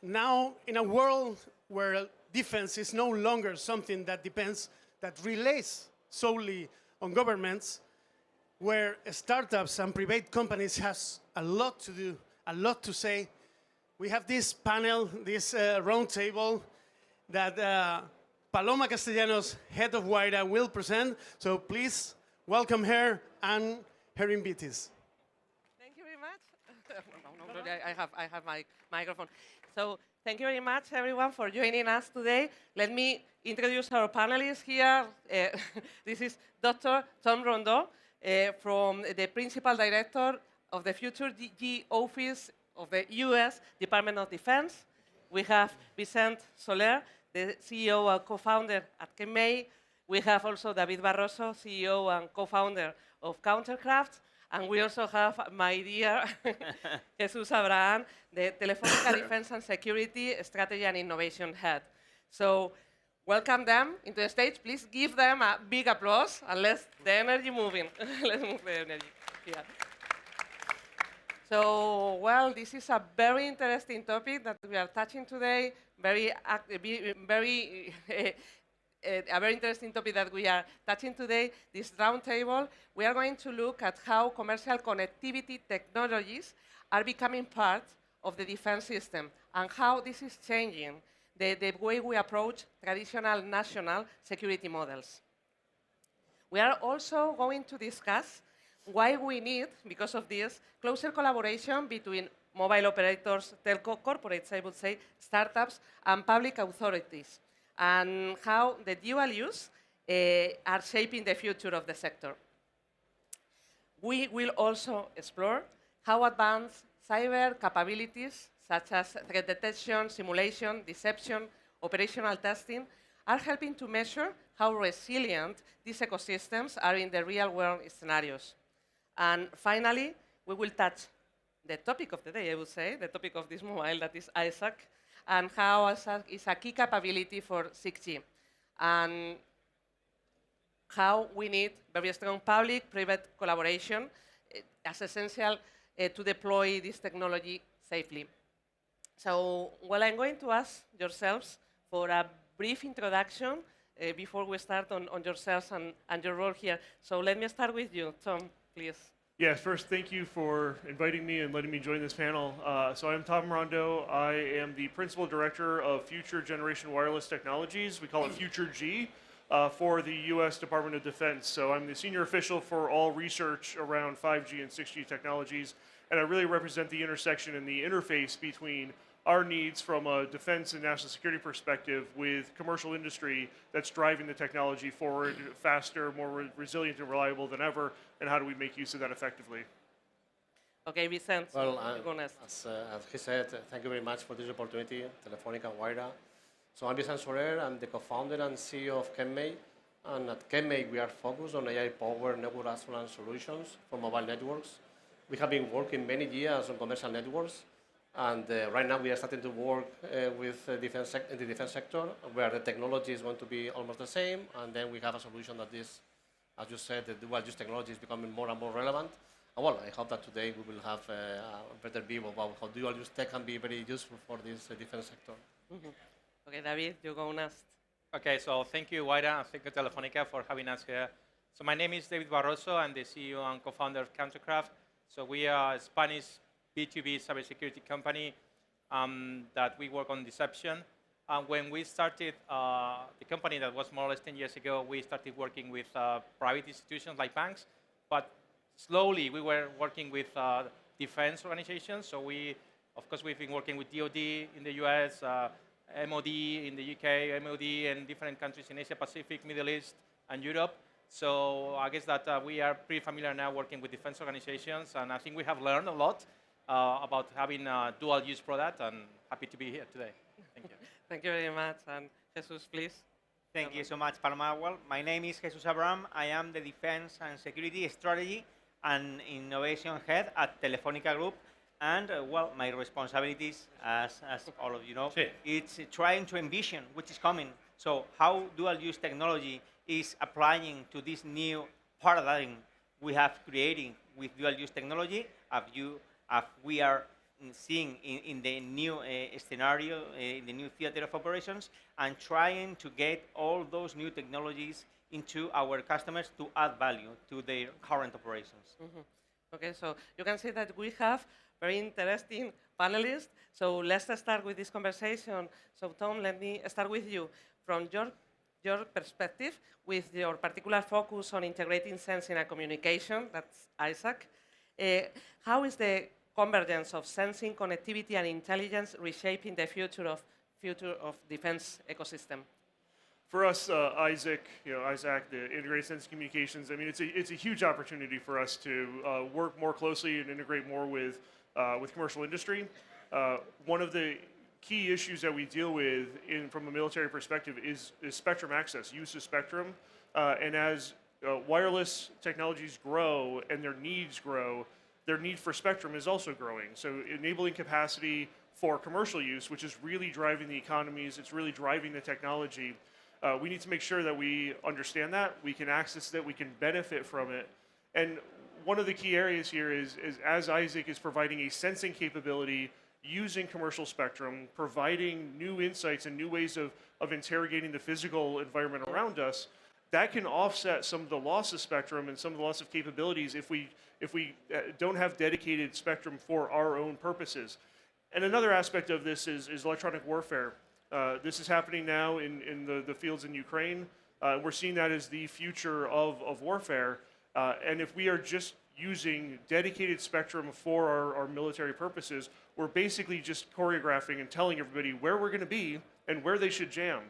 [SPEAKER 4] Now, in a world where defense is no longer something that relays solely on governments, where startups and private companies has a lot to do, a lot to say, we have this panel, this round table that Paloma Castellanos, head of WIDA, will present. So please welcome her and her invitees.
[SPEAKER 15] Thank you very much. I have my microphone. So thank you very much, everyone, for joining us today. Let me introduce our panelists here. This is Dr. Tom Rondeau, from the Principal Director of the Future DG Office of the US Department of Defense. We have Vicente Soler, the CEO and co-founder at ChemMay. We have also David Barroso, CEO and co-founder of Countercraft. And we also have my dear Jesus Abraham, the Telefónica Defense and Security Strategy and Innovation Head. So welcome them into the stage. Please give them a big applause and let's the energy moving. Let's move the energy here. So, well, this is a very interesting topic that we are touching today. A very interesting topic that we are touching today, this roundtable. We are going to look at how commercial connectivity technologies are becoming part of the defense system and how this is changing the way we approach traditional national security models. We are also going to discuss why we need, because of this, closer collaboration between mobile operators, telco corporates, I would say, startups, and public authorities, and how the dual use are shaping the future of the sector. We will also explore how advanced cyber capabilities, such as threat detection, simulation, deception, operational testing, are helping to measure how resilient these ecosystems are in the real-world scenarios. And finally, we will touch the topic of the day, I would say, the topic of this mobile, that is ISAC, and how ISAC is a key capability for 6G, and how we need very strong public-private collaboration as essential to deploy this technology safely. So, well, I'm going to ask yourselves for a brief introduction before we start on yourselves and your role here. So let me start with you, Tom, please.
[SPEAKER 16] Yeah, first, thank you for inviting me and letting me join this panel. So I'm Tom Rondeau. I am the Principal Director of Future Generation Wireless Technologies. We call it Future G for the US Department of Defense. So I'm the senior official for all research around 5G and 6G technologies, and I really represent the intersection and the interface between our needs from a defense and national security perspective with commercial industry that's driving the technology forward faster, more resilient and reliable than ever, and how do we make use of that effectively?
[SPEAKER 15] Okay, Vicente,
[SPEAKER 17] well, as he said, thank you very much for this opportunity, Telefónica and WIDA. So I'm Vicente Soler, I'm the co-founder and CEO of ChemMay, and at ChemMay we are focused on AI-powered network assurance solutions for mobile networks. We have been working many years on commercial networks, and right now we are starting to work with the defense sector, where the technology is going to be almost the same, and then we have a solution that is, as you said, the dual-use technology is becoming more and more relevant. And well, I hope that today we will have a better view about how dual-use tech can be very useful for this defense sector.
[SPEAKER 15] Mm-hmm. Okay, David, you go next.
[SPEAKER 18] Okay, so thank you, WIDA, and thank you, Telefónica, for having us here. So my name is David Barroso. I'm the CEO and co-founder of Countercraft. So we are a Spanish B2B cybersecurity company that we work on deception. And when we started the company, that was more or less 10 years ago, we started working with private institutions like banks. But slowly, we were working with defense organizations. So of course, we've been working with DoD in the US, MOD in the UK, MOD in different countries in Asia Pacific, Middle East, and Europe. So I guess that we are pretty familiar now working with defense organizations, and I think we have learned a lot about having a dual-use product, and happy to be here today. Thank you.
[SPEAKER 15] Thank you very much. And Jesus, please.
[SPEAKER 1] Thank you so much, Paloma. Well, my name is Jesus Abraham. I am the Defense and Security Strategy and Innovation Head at Telefónica Group. And, well, my responsibilities, as all of you know, it's trying to envision which is coming. So how dual-use technology is applying to this new paradigm we have creating with dual-use technology we are seeing in the new scenario, in the new theater of operations, and trying to get all those new technologies into our customers to add value to their current operations.
[SPEAKER 15] Okay, so you can see that we have very interesting panelists. So let's start with this conversation. So Tom, let me start with you. From your perspective, with your particular focus on integrating sensing and communication, that's Isaac, how is the convergence of sensing, connectivity, and intelligence reshaping the future of defense ecosystem?
[SPEAKER 16] For us, Isaac, the integrated sensing communications. I mean, it's a huge opportunity for us to work more closely and integrate more with commercial industry. One of the key issues that we deal with from a military perspective is spectrum access, use of spectrum, and as wireless technologies grow and their needs grow, their need for spectrum is also growing. So enabling capacity for commercial use, which is really driving the economies, it's really driving the technology. We need to make sure that we understand that, we can access that, we can benefit from it. And one of the key areas here is as Isaac is providing a sensing capability using commercial spectrum, providing new insights and new ways of interrogating the physical environment around us, that can offset some of the loss of spectrum and some of the loss of capabilities if we don't have dedicated spectrum for our own purposes. And another aspect of this is electronic warfare. This is happening now in the fields in Ukraine. We're seeing that as the future of warfare. And if we are just using dedicated spectrum for our military purposes, we're basically just choreographing and telling everybody where we're going to be and where they should jam.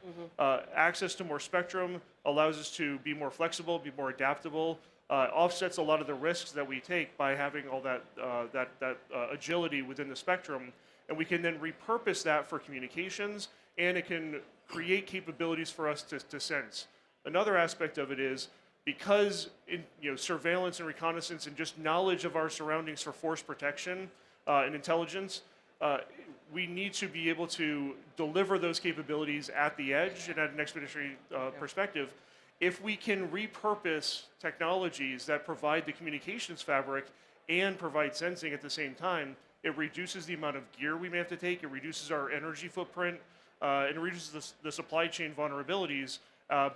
[SPEAKER 16] Access to more spectrum allows us to be more flexible, be more adaptable, offsets a lot of the risks that we take by having all that agility within the spectrum. And we can then repurpose that for communications, and it can create capabilities for us to sense. Another aspect of it is because surveillance and reconnaissance and just knowledge of our surroundings for force protection and intelligence, we need to be able to deliver those capabilities at the edge and at an expeditionary perspective. If we can repurpose technologies that provide the communications fabric and provide sensing at the same time, it reduces the amount of gear we may have to take, it reduces our energy footprint, and it reduces the supply chain vulnerabilities,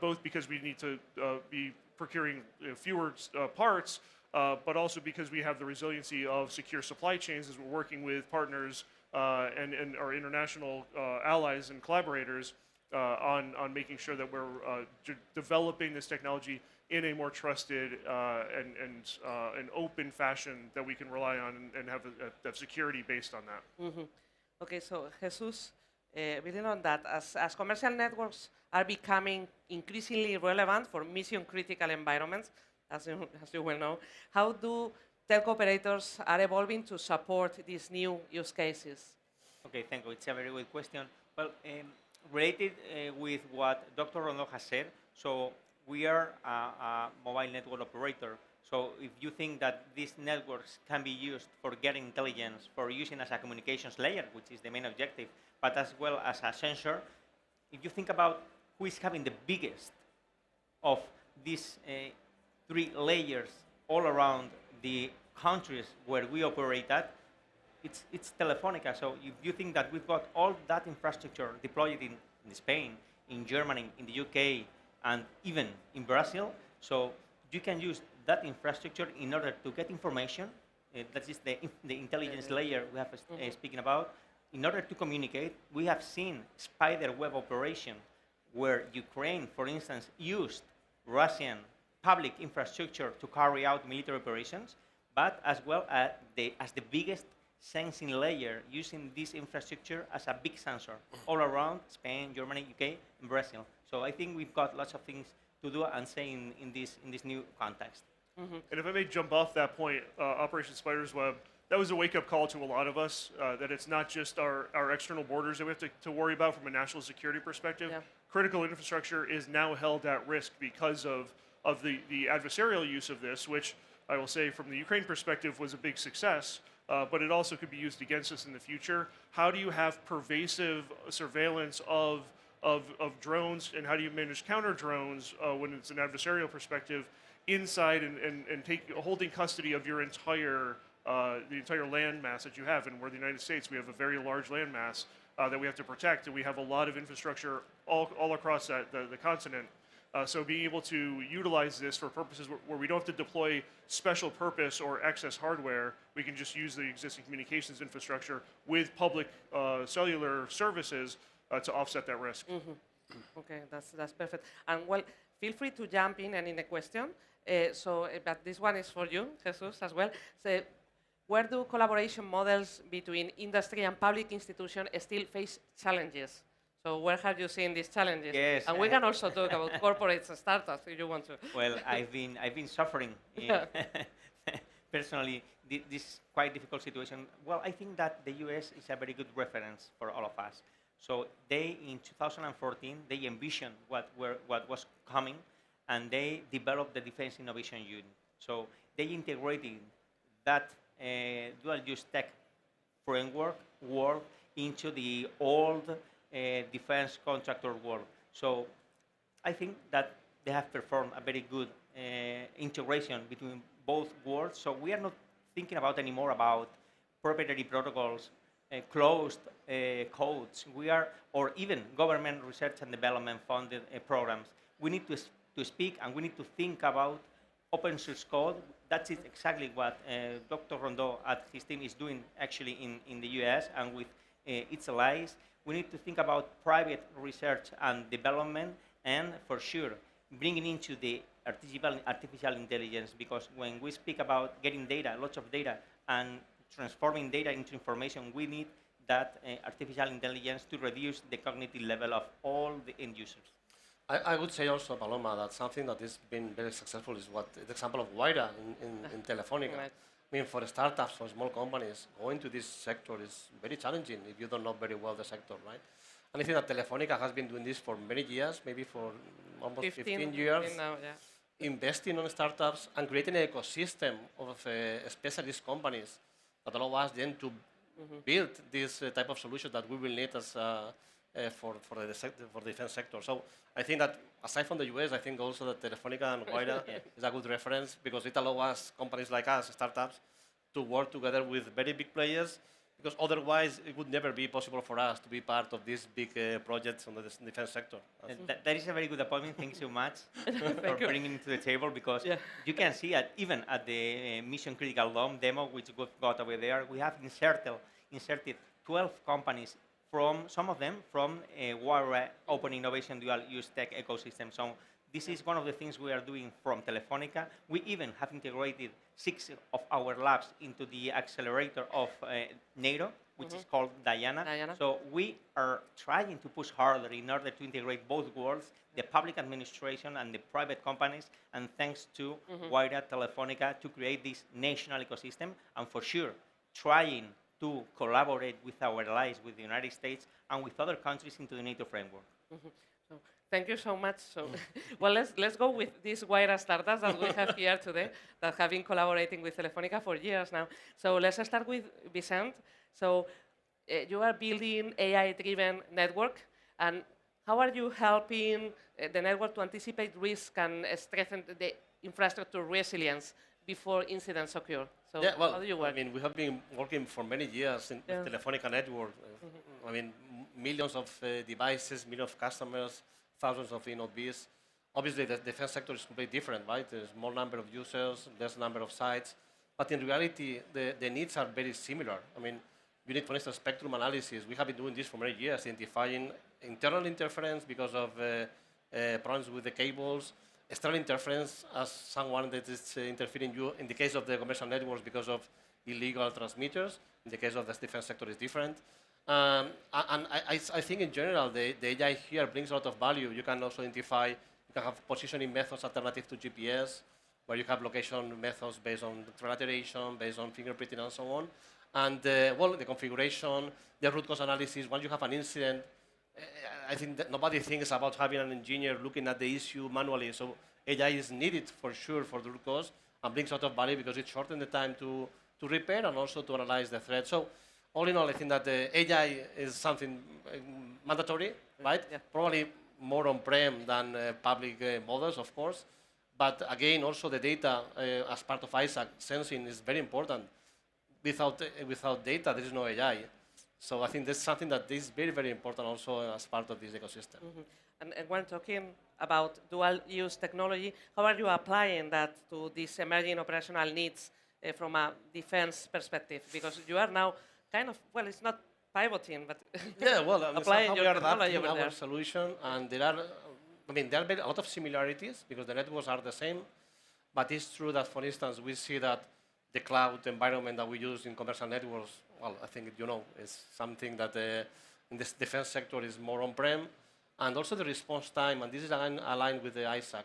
[SPEAKER 16] both because we need to be procuring fewer parts, but also because we have the resiliency of secure supply chains as we're working with partners and our international allies and collaborators on making sure that we're developing this technology in a more trusted and open fashion that we can rely on and have security based on that.
[SPEAKER 15] Okay, so Jesus, building on that, as commercial networks are becoming increasingly relevant for mission-critical environments, as you well know, how do telco operators are evolving to support these new use cases?
[SPEAKER 1] Okay, thank you. It's a very good question. Well, related with what Dr. Rondo has said, so we are a mobile network operator. So if you think that these networks can be used for getting intelligence, for using as a communications layer, which is the main objective, but as well as a sensor, if you think about who is having the biggest of these three layers all around the countries where we operate at, it's Telefónica. So if you think that we've got all that infrastructure deployed in Spain, in Germany, in the UK, and even in Brazil, so you can use that infrastructure in order to get information. That is the intelligence layer we have speaking about. In order to communicate, we have seen spider web operation where Ukraine, for instance, used Russian public infrastructure to carry out military operations, but as well as the biggest sensing layer using this infrastructure as a big sensor all around Spain, Germany, UK, and Brazil. So I think we've got lots of things to do and say in this new context.
[SPEAKER 16] And if I may jump off that point, Operation Spider's Web, that was a wake-up call to a lot of us, that it's not just our external borders that we have to worry about from a national security perspective. Yeah. Critical infrastructure is now held at risk because of the adversarial use of this, which I will say from the Ukraine perspective was a big success, but it also could be used against us in the future. How do you have pervasive surveillance of drones, and how do you manage counter drones when it's an adversarial perspective inside and holding custody of your entire the entire land mass that you have. And we're the United States, we have a very large land mass that we have to protect, and we have a lot of infrastructure all across the continent. So being able to utilize this for purposes where we don't have to deploy special purpose or excess hardware, we can just use the existing communications infrastructure with public cellular services to offset that risk.
[SPEAKER 15] Okay, that's perfect. And well, feel free to jump in and in a question. But this one is for you, Jesus, as well. So, where do collaboration models between industry and public institutions still face challenges? So where have you seen these challenges?
[SPEAKER 1] Yes.
[SPEAKER 15] And we can also talk about corporates and startups if you want to.
[SPEAKER 1] Well, I've been suffering personally this quite difficult situation. Well, I think that the US is a very good reference for all of us. So they, in 2014, they envisioned what was coming, and they developed the Defense Innovation Unit. So they integrated that dual-use tech framework world into the old defense contractor world. So I think that they have performed a very good integration between both worlds. So we are not thinking about anymore about proprietary protocols, closed codes. We are, or even government research and development funded programs. We need to speak, and we need to think about open source code. That is exactly what Dr. Rondeau and his team is doing actually in the US and with its allies. We need to think about private research and development, and for sure, bringing into the artificial intelligence, because when we speak about getting data, lots of data, and transforming data into information, we need that artificial intelligence to reduce the cognitive level of all the end users.
[SPEAKER 17] I would say also, Paloma, that something that has been very successful is the example of Wayra in Telefónica. Right. I mean, for startups, for small companies, going to this sector is very challenging if you don't know very well the sector, right? And I think that Telefónica has been doing this for many years, maybe for almost 15 years,
[SPEAKER 15] now, yeah.
[SPEAKER 17] Investing on startups and creating an ecosystem of specialist companies that allow us then to build this type of solution that we will need as for the defense sector. So I think that aside from the US, I think also that Telefónica and Wayra is a good reference, because it allows us, companies like us, startups, to work together with very big players, because otherwise it would never be possible for us to be part of these big projects on the defense sector.
[SPEAKER 1] That is a very good appointment. Thanks so much for bringing it to the table, because you can see even at the Mission Critical Dome demo, which we got over there, we have inserted 12 companies, some of them from Wayra Open Innovation Dual Use Tech ecosystem. So this is one of the things we are doing from Telefónica. We even have integrated 6 of our labs into the accelerator of NATO, which is called Diana. So we are trying to push harder in order to integrate both worlds, the public administration and the private companies, and thanks to Wayra, Telefónica, to create this national ecosystem, and for sure, trying to collaborate with our allies, with the United States, and with other countries into the NATO framework.
[SPEAKER 15] So, thank you so much. So, well, let's go with these Wayra startups that we have here today that have been collaborating with Telefónica for years now. So let's start with Vicent. So you are building AI-driven network, and how are you helping the network to anticipate risk and strengthen the infrastructure resilience before incidents occur? So
[SPEAKER 17] yeah, well,
[SPEAKER 15] how do you work?
[SPEAKER 17] I mean, we have been working for many years in the Telefónica network. I mean, millions of devices, millions of customers, thousands of NOBs. Obviously, the defense sector is completely different, right? There's a small number of users, there's a number of sites. But in reality, the needs are very similar. I mean, you need, for instance, spectrum analysis. We have been doing this for many years, identifying internal interference because of problems with the cables, external interference as someone that is interfering you in the case of the commercial networks because of illegal transmitters. In the case of the defense sector, is different. And I think in general, the AI here brings a lot of value. You can also identify, you can have positioning methods alternative to GPS, where you have location methods based on trilateration, based on fingerprinting and so on. And well, the configuration, the root cause analysis, once you have an incident, I think that nobody thinks about having an engineer looking at the issue manually. So AI is needed for sure for the root cause and brings a lot of value because it shortens the time to repair and also to analyze the threat. So all in all, I think that the AI is something mandatory, right? Yeah. Probably more on-prem than public models, of course. But again, also the data as part of ISAC sensing is very important. without data, there is no AI. So I think that's something that is very, very important also as part of this ecosystem.
[SPEAKER 15] And when talking about dual-use technology, how are you applying that to these emerging operational needs from a defense perspective? Because you are now kind of, well, it's not pivoting, but
[SPEAKER 17] Yeah, well,
[SPEAKER 15] applying
[SPEAKER 17] we
[SPEAKER 15] your
[SPEAKER 17] are
[SPEAKER 15] technology
[SPEAKER 17] adapting
[SPEAKER 15] over
[SPEAKER 17] our
[SPEAKER 15] there.
[SPEAKER 17] solution, and there are a lot of similarities because the networks are the same. But it's true that, for instance, we see that the cloud environment that we use in commercial networks, well, I think you know, is something that in the defense sector is more on-prem, and also the response time, and this is aligned with the ISAC.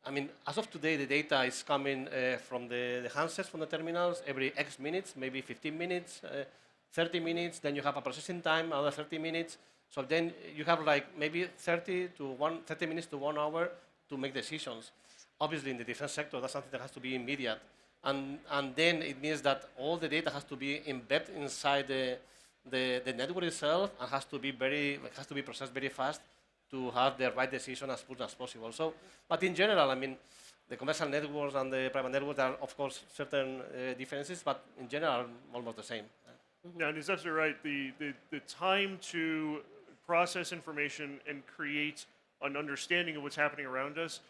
[SPEAKER 17] I mean, as of today, the data is coming from the handsets, from the terminals, every X minutes, maybe 15 minutes, 30 minutes, then you have a processing time, another 30 minutes. So then you have like maybe 30 minutes to 1 hour to make decisions. Obviously, in the defense sector, that's something that has to be immediate. And then it means that all the data has to be embedded inside the network itself and has to be processed very fast to have the right decision as soon as possible. So, but in general, I mean, the commercial networks and the private networks are, of course, certain differences, but in general, almost the same.
[SPEAKER 16] Yeah, and it's absolutely right. The time to process information and create an understanding of what's happening around us,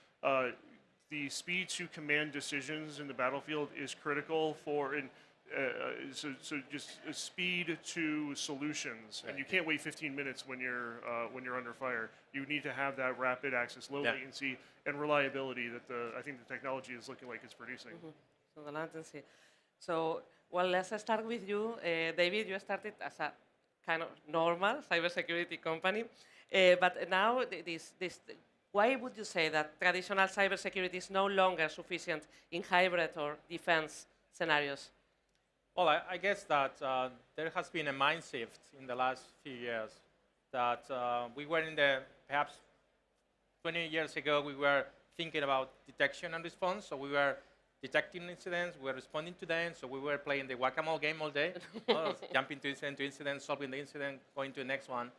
[SPEAKER 16] the speed to command decisions in the battlefield is critical for, so just speed to solutions. And you can't wait 15 minutes when you're under fire. You need to have that rapid access, low latency, and reliability that I think the technology is looking like it's producing.
[SPEAKER 15] So the latency. So, well, let's start with you. David, you started as a kind of normal cybersecurity company, but now why would you say that traditional cybersecurity is no longer sufficient in hybrid or defense scenarios?
[SPEAKER 18] Well, I guess that there has been a mind shift in the last few years that we were in perhaps 20 years ago, we were thinking about detection and response. So we were detecting incidents, we were responding to them. So we were playing the whack-a-mole game all day, jumping to incident, solving the incident, going to the next one.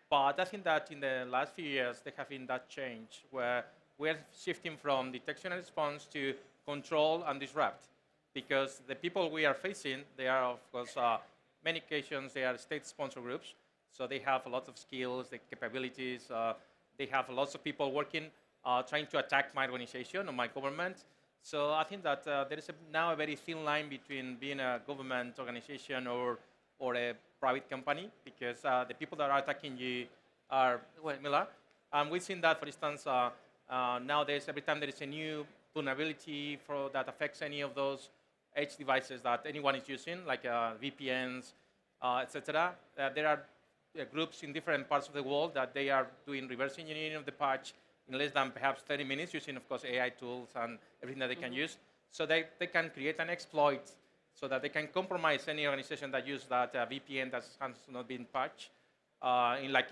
[SPEAKER 18] But I think that in the last few years, there have been that change where we're shifting from detection and response to control and disrupt. Because the people we are facing, they are, of course, many occasions, they are state-sponsored groups. So they have a lot of skills, the capabilities. They have lots of people working, trying to attack my organization or my government. So I think that there is now a very thin line between being a government organization or a private company, because the people that are attacking you are similar. And we've seen that, for instance, nowadays, every time there is a new vulnerability that affects any of those edge devices that anyone is using, like VPNs, etc., there are groups in different parts of the world that they are doing reverse engineering of the patch in less than perhaps 30 minutes, using, of course, AI tools and everything that they can use. So they can create an exploit so that they can compromise any organization that uses that VPN that has not been patched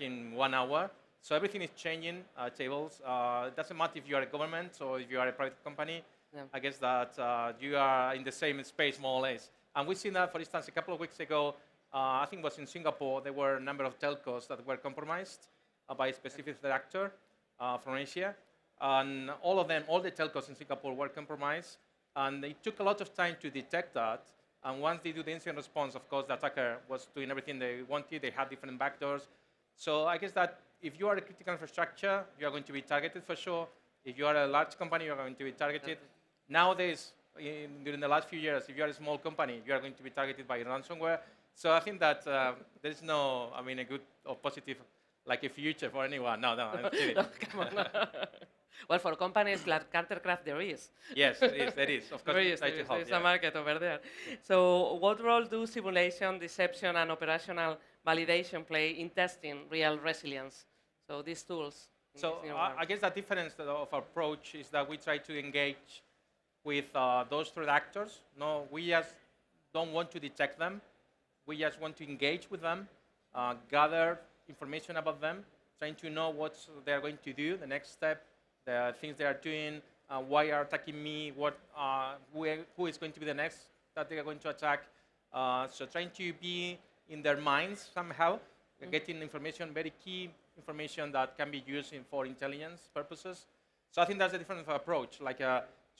[SPEAKER 18] in 1 hour. So everything is changing, tables. It doesn't matter if you are a government or if you are a private company. Yeah. I guess that you are in the same space, more or less. And we've seen that, for instance, a couple of weeks ago, I think it was in Singapore, there were a number of telcos that were compromised by a specific threat actor from Asia. And all of them, all the telcos in Singapore were compromised. And it took a lot of time to detect that. And once they do the incident response, of course, the attacker was doing everything they wanted. They had different backdoors. So I guess that if you are a critical infrastructure, you are going to be targeted for sure. If you are a large company, you are going to be targeted. Nowadays, during the last few years, if you are a small company, you are going to be targeted by ransomware. So I think that there is no, a good or positive, like a future for anyone. No, I'm kidding.
[SPEAKER 15] No, come on. Well, for companies like Countercraft, there is.
[SPEAKER 18] Yes, there is. Of course,
[SPEAKER 15] there is a market over there. So what role do simulation, deception, and operational validation play in testing real resilience? So these tools.
[SPEAKER 18] So I guess the difference of approach is that we try to engage with those threat actors. No, we just don't want to detect them. We just want to engage with them, gather information about them, trying to know what they're going to do, the next step, the things they are doing, why are attacking me, who is going to be the next that they are going to attack. So trying to be in their minds somehow, getting information, very key information that can be used for intelligence purposes. So I think that's a different approach, like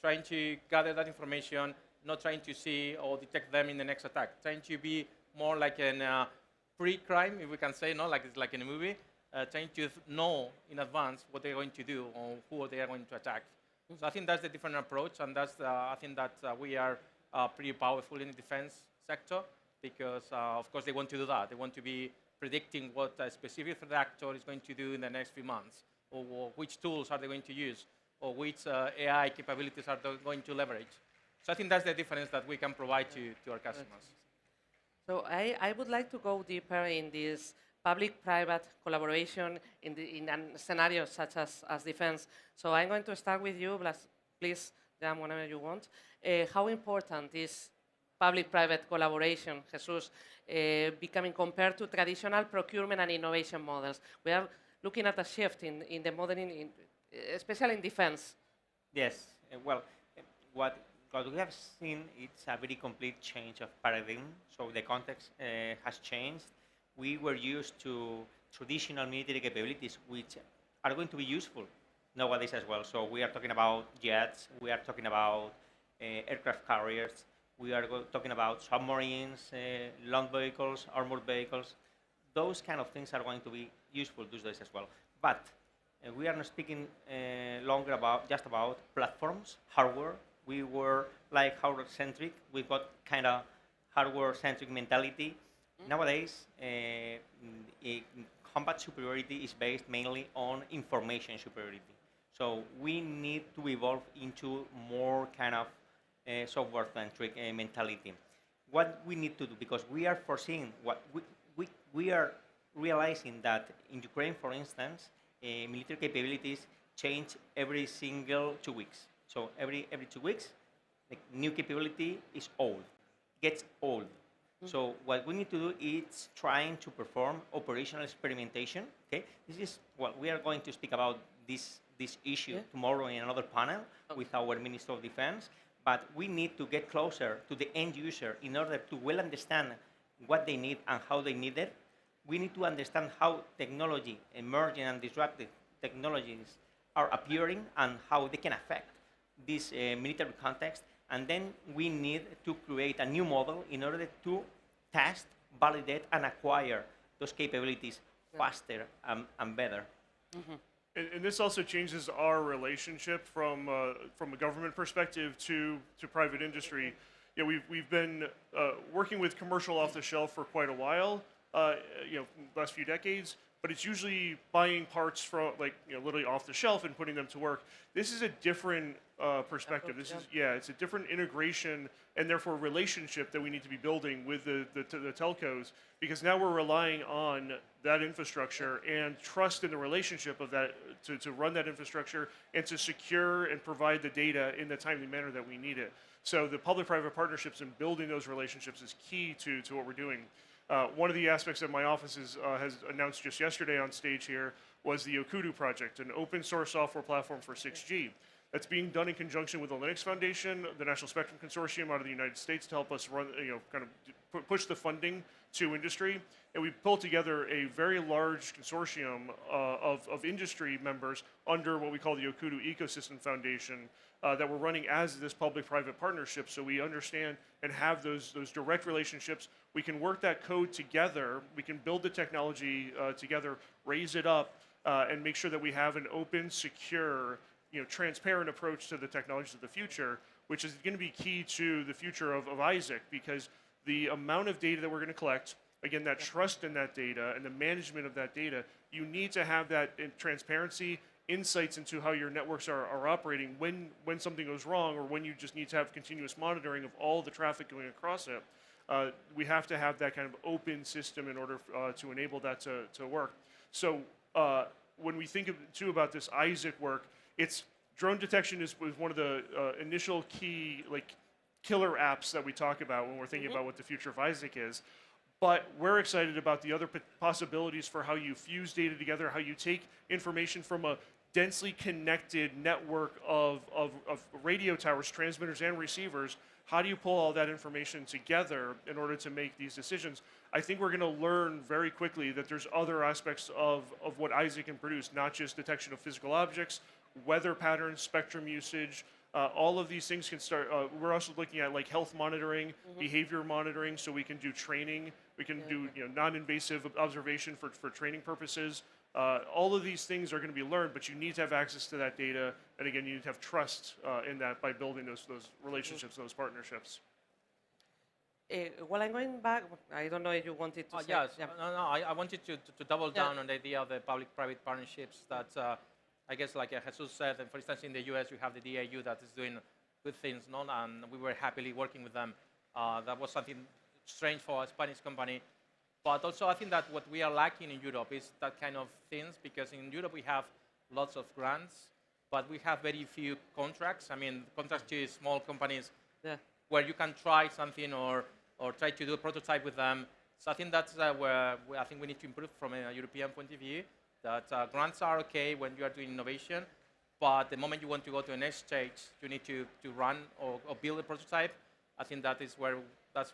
[SPEAKER 18] trying to gather that information, not trying to see or detect them in the next attack, trying to be more like an pre-crime, if we can say, no, like it's like in a movie, trying to know in advance what they're going to do or who they are going to attack. So I think that's the different approach, and that's I think that we are pretty powerful in the defense sector because, of course, they want to do that. They want to be predicting what a specific threat actor is going to do in the next few months, or which tools are they going to use, or which AI capabilities are they going to leverage. So I think that's the difference that we can provide to our customers.
[SPEAKER 15] So I would like to go deeper in this public-private collaboration in a scenario such as defense. So I'm going to start with you, please, Jan, whenever you want. How important is public-private collaboration, Jesus, becoming compared to traditional procurement and innovation models? We are looking at a shift in the modeling, especially in defense.
[SPEAKER 1] Yes, well, what we have seen, it's a very complete change of paradigm. So the context has changed. We were used to traditional military capabilities, which are going to be useful nowadays as well. So we are talking about jets, we are talking about aircraft carriers, we are talking about submarines, land vehicles, armored vehicles. Those kind of things are going to be useful these days as well. But we are not speaking longer just about platforms, hardware. We were like hardware-centric. We've got kind of hardware-centric mentality. Nowadays, combat superiority is based mainly on information superiority. So we need to evolve into more kind of software-centric mentality. What we need to do, because we are foreseeing, we are realizing that in Ukraine, for instance, military capabilities change every single 2 weeks. So every 2 weeks, the new capability is old, gets old. So what we need to do is trying to perform operational experimentation. Okay, this is what we are going to speak about this issue tomorrow in another panel with our Minister of Defense. But we need to get closer to the end user in order to well understand what they need and how they need it. We need to understand how technology, emerging and disruptive technologies, are appearing and how they can affect this military context. And then we need to create a new model in order to test, validate, and acquire those capabilities faster and better.
[SPEAKER 16] And this also changes our relationship from a government perspective to private industry. You know, we've been working with commercial off the shelf for quite a while. Last few decades. But it's usually buying parts from, literally off the shelf and putting them to work. This is a different perspective. It's a different integration and therefore relationship that we need to be building with the telcos, because now we're relying on that infrastructure and trust in the relationship of that to run that infrastructure and to secure and provide the data in the timely manner that we need it. So the public-private partnerships and building those relationships is key to what we're doing. One of the aspects that my office has announced just yesterday on stage here was the Okudu project, an open source software platform for 6G. That's being done in conjunction with the Linux Foundation, the National Spectrum Consortium out of the United States to help us run, push the funding to industry. And we pulled together a very large consortium of industry members under what we call the Okudu Ecosystem Foundation that we're running as this public-private partnership, so we understand and have those direct relationships. We can work that code together. We can build the technology together, raise it up, and make sure that we have an open, secure, transparent approach to the technologies of the future, which is going to be key to the future of Isaac, because the amount of data that we're going to collect, again, that trust in that data and the management of that data, you need to have that transparency, insights into how your networks are operating when something goes wrong, or when you just need to have continuous monitoring of all the traffic going across it. We have to have that kind of open system in order to enable that to work. So when we think too about this Isaac work, it's drone detection was one of the initial key killer apps that we talk about when we're thinking about what the future of Isaac is. But we're excited about the other possibilities for how you fuse data together, how you take information from a densely connected network of radio towers, transmitters, and receivers. How do you pull all that information together in order to make these decisions? I think we're going to learn very quickly that there's other aspects of what Isaac can produce, not just detection of physical objects, weather patterns, spectrum usage, All of these things can start. We're also looking at like health monitoring, behavior monitoring, so we can do training. We can do non-invasive observation for training purposes. All of these things are going to be learned, but you need to have access to that data, and again, you need to have trust in that by building those relationships, those partnerships.
[SPEAKER 15] Well, I'm going back. I don't know if you wanted to say.
[SPEAKER 18] Yes, no, I wanted to double down on the idea of the public-private partnerships that I guess, like Jesus said, and for instance, in the US, you have the DAU that is doing good things, and we were happily working with them. That was something strange for a Spanish company. But also, I think that what we are lacking in Europe is that kind of things, because in Europe we have lots of grants, but we have very few contracts. I mean, contracts to small companies where you can try something or try to do a prototype with them. So I think that's where I think we need to improve from a European point of view, that grants are okay when you are doing innovation, but the moment you want to go to the next stage, you need to run or build a prototype. I think that's where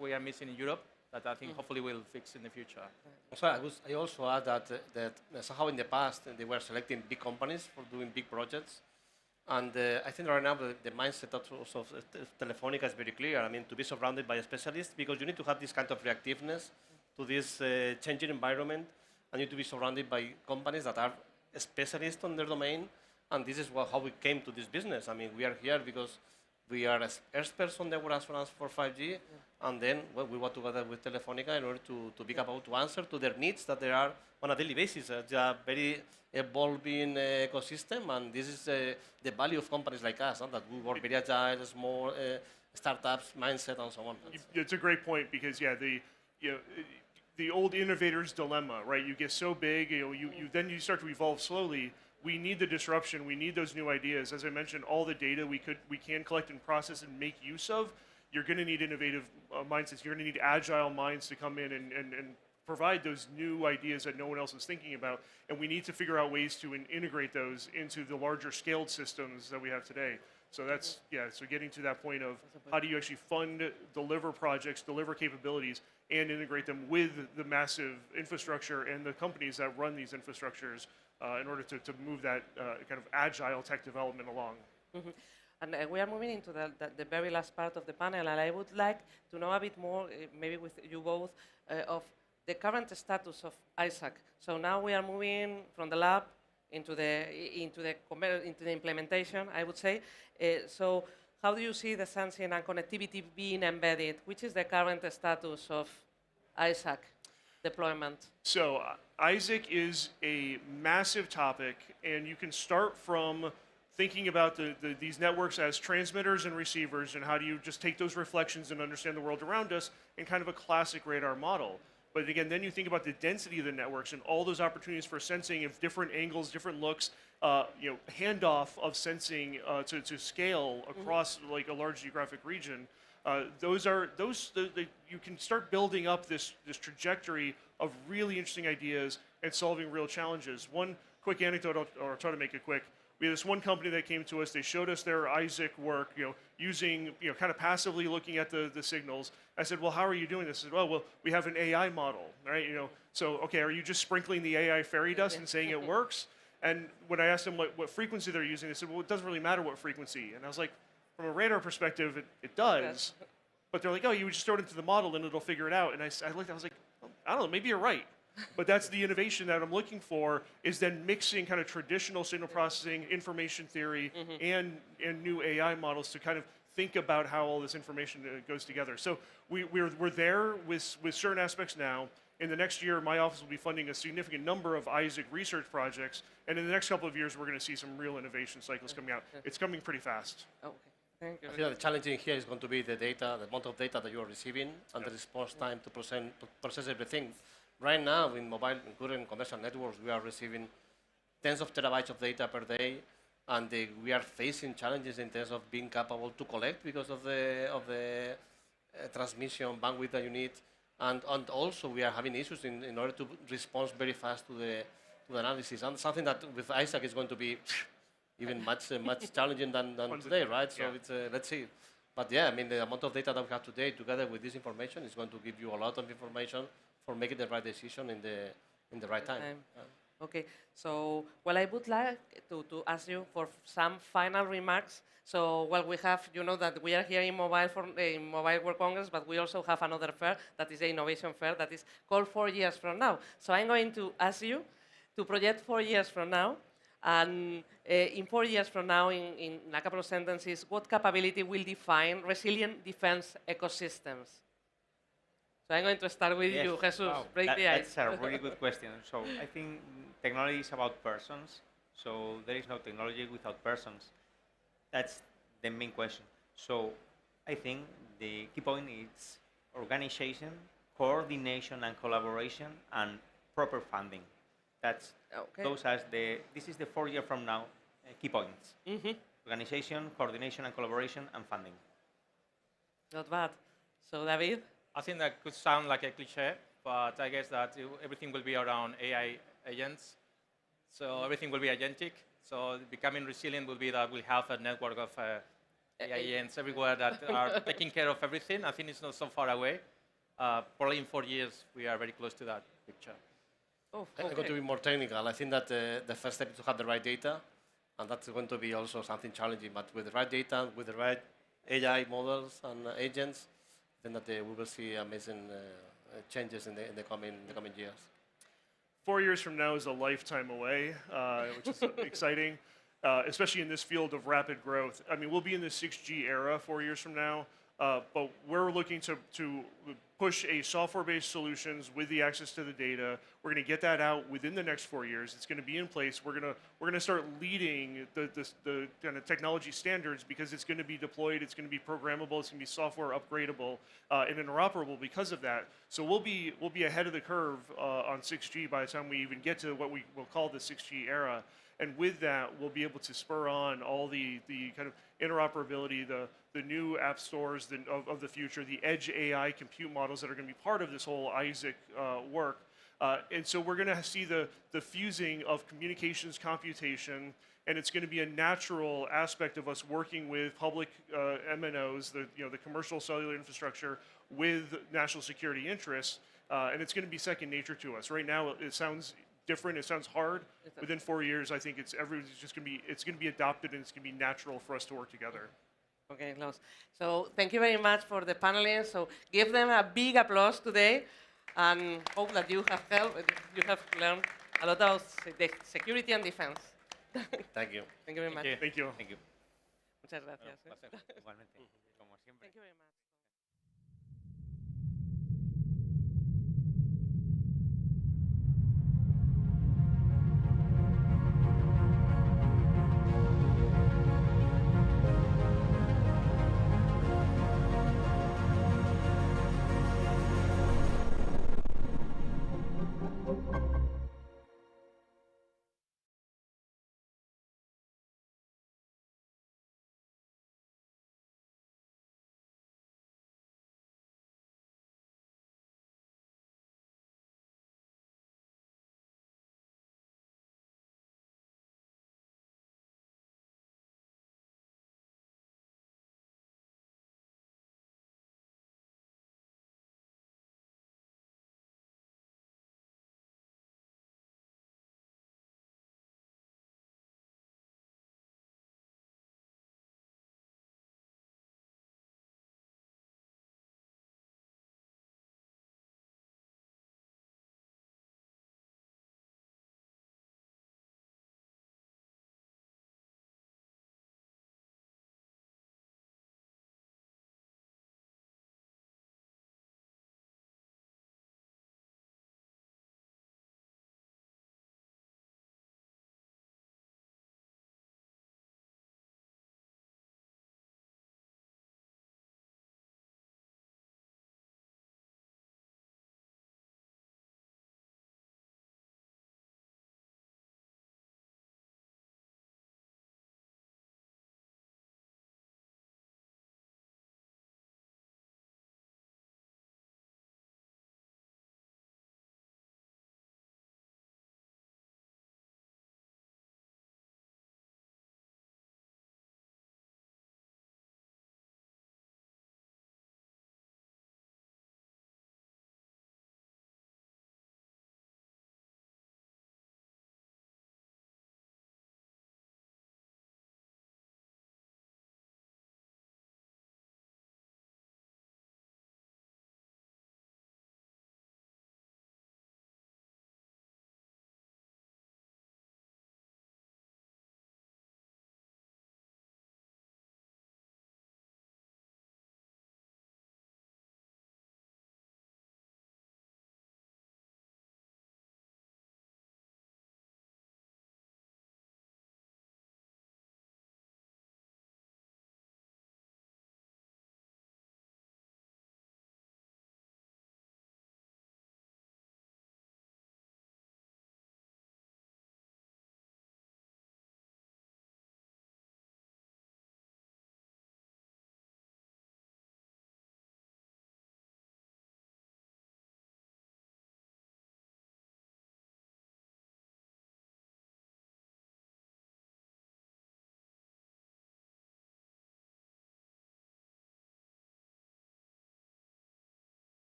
[SPEAKER 18] we are missing in Europe, that I think hopefully we'll fix in the future.
[SPEAKER 17] So I also add that somehow in the past they were selecting big companies for doing big projects. And I think right now the mindset of Telefónica is very clear. I mean, to be surrounded by specialists, because you need to have this kind of reactiveness to this changing environment, and you need to be surrounded by companies that are specialists on their domain. And this is how we came to this business. I mean, we are here because we are experts on network assurance for 5G, and then we work together with Telefónica in order to be able to answer to their needs that there are on a daily basis. It's a very evolving ecosystem, and this is the value of companies like us, that we work very agile, small startups, mindset, and so on.
[SPEAKER 16] It's a great point, because the old innovator's dilemma, right? You get so big, then you start to evolve slowly. We need the disruption. We need those new ideas. As I mentioned, all the data we can collect and process and make use of. You're going to need innovative mindsets. You're going to need agile minds to come in and provide those new ideas that no one else is thinking about. And we need to figure out ways to integrate those into the larger scaled systems that we have today. So that's, so getting to that point of how do you actually fund, deliver projects, deliver capabilities, and integrate them with the massive infrastructure and the companies that run these infrastructures in order to move that kind of agile tech development along.
[SPEAKER 15] And we are moving into the very last part of the panel, and I would like to know a bit more, maybe with you both, of the current status of ISAC. So now we are moving from the lab into the implementation, I would say. So how do you see the sensing and connectivity being embedded? Which is the current status of ISAC deployment?
[SPEAKER 16] So ISAC is a massive topic, and you can start from thinking about these networks as transmitters and receivers, and how do you just take those reflections and understand the world around us in kind of a classic radar model. But again, then you think about the density of the networks and all those opportunities for sensing of different angles, different looks, handoff of sensing to scale across like a large geographic region. You can start building up this trajectory of really interesting ideas and solving real challenges. One quick anecdote, I'll try to make it quick. We had this one company that came to us. They showed us their ISAC work, using, kind of passively looking at the signals. I said, well, how are you doing this? I said, well, we have an AI model, right? So, okay, are you just sprinkling the AI fairy dust and saying it works? And when I asked them what frequency they're using, they said, well, it doesn't really matter what frequency. And I was like, from a radar perspective, it does. But they're like, oh, you would just throw it into the model and it'll figure it out. And I looked, I was like, oh, I don't know, maybe you're right. But that's the innovation that I'm looking for, is then mixing kind of traditional signal processing, information theory, and new AI models to kind of think about how all this information goes together. So we're there with certain aspects now. In the next year, my office will be funding a significant number of ISAC research projects. And in the next couple of years, we're going to see some real innovation cycles coming out. It's coming pretty fast.
[SPEAKER 15] Okay. Thank you.
[SPEAKER 17] I think the challenging here is going to be the data, the amount of data that you are receiving, and the response time to process everything. Right now, in mobile and current commercial networks, we are receiving tens of terabytes of data per day, and we are facing challenges in terms of being capable to collect because of the transmission bandwidth that you need, and also we are having issues in order to respond very fast to the analysis, and something that with ISAC is going to be even much challenging than today, right? So it's let's see. But yeah, I mean, the amount of data that we have today, together with this information, is going to give you a lot of information for making the right decision in the right time.
[SPEAKER 15] Okay, so well, I would like to ask you for some final remarks. So, well, we have, you know, that we are here in Mobile World Congress, but we also have another fair that is the Innovation Fair that is called 4 years from now. So I'm going to ask you to project 4 years from now, and in 4 years from now, in a couple of sentences, what capability will define resilient defense ecosystems? So I'm going to start with you, Jesus.
[SPEAKER 1] Wow.
[SPEAKER 15] Break the ice.
[SPEAKER 1] That's a really good question. So I think technology is about persons. So there is no technology without persons. That's the main question. So I think the key point is organization, coordination and collaboration, and proper funding. That's those are this is the 4 year from now key points. Organization, coordination and collaboration, and funding.
[SPEAKER 15] Not bad. So David?
[SPEAKER 18] I think that could sound like a cliche, but I guess that everything will be around AI agents. So everything will be agentic. So becoming resilient will be that we'll have a network of AI agents everywhere that are taking care of everything. I think it's not so far away. Probably in 4 years, we are very close to that picture.
[SPEAKER 15] Oh,
[SPEAKER 17] I'm going to be more technical. I think that the first step is to have the right data, and that's going to be also something challenging. But with the right data, with the right AI models and agents, I think that we will see amazing changes in the coming years.
[SPEAKER 16] 4 years from now is a lifetime away, which is exciting, especially in this field of rapid growth. I mean, we'll be in the 6G era 4 years from now, but we're looking to push a software-based solutions with the access to the data. We're going to get that out within the next 4 years. It's going to be in place. We're going to start leading the kind of technology standards because it's going to be deployed. It's going to be programmable. It's going to be software upgradable and interoperable because of that. So we'll be ahead of the curve on 6G by the time we even get to what we will call the 6G era. And with that, we'll be able to spur on all the kind of interoperability, the new app stores of the future, the edge AI compute models that are going to be part of this whole Isaac work. And so we're going to see the fusing of communications computation, and it's going to be a natural aspect of us working with public MNOs, the commercial cellular infrastructure, with national security interests, and it's going to be second nature to us. Right now, it sounds different. It sounds hard. Within 4 years, I think it's going to be adopted, and it's going to be natural for us to work together.
[SPEAKER 15] Okay, close. So thank you very much for the panelists. So give them a big applause today, and hope that you have learned a lot about security and defense.
[SPEAKER 17] Thank you.
[SPEAKER 15] Thank you very much.
[SPEAKER 16] Thank you.
[SPEAKER 1] Thank you.
[SPEAKER 15] Muchas gracias.
[SPEAKER 1] Igualmente, como siempre.
[SPEAKER 15] Thank you very much.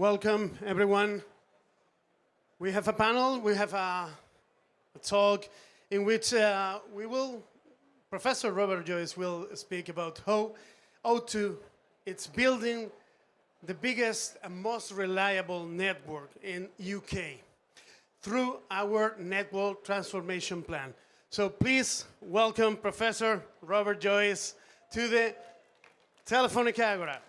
[SPEAKER 4] welcome everyone. We have a panel, we have a talk in which Professor Robert Joyce will speak about how O2 is building the biggest and most reliable network in UK through our network transformation plan. So please welcome Professor Robert Joyce to the Telefónica Agora.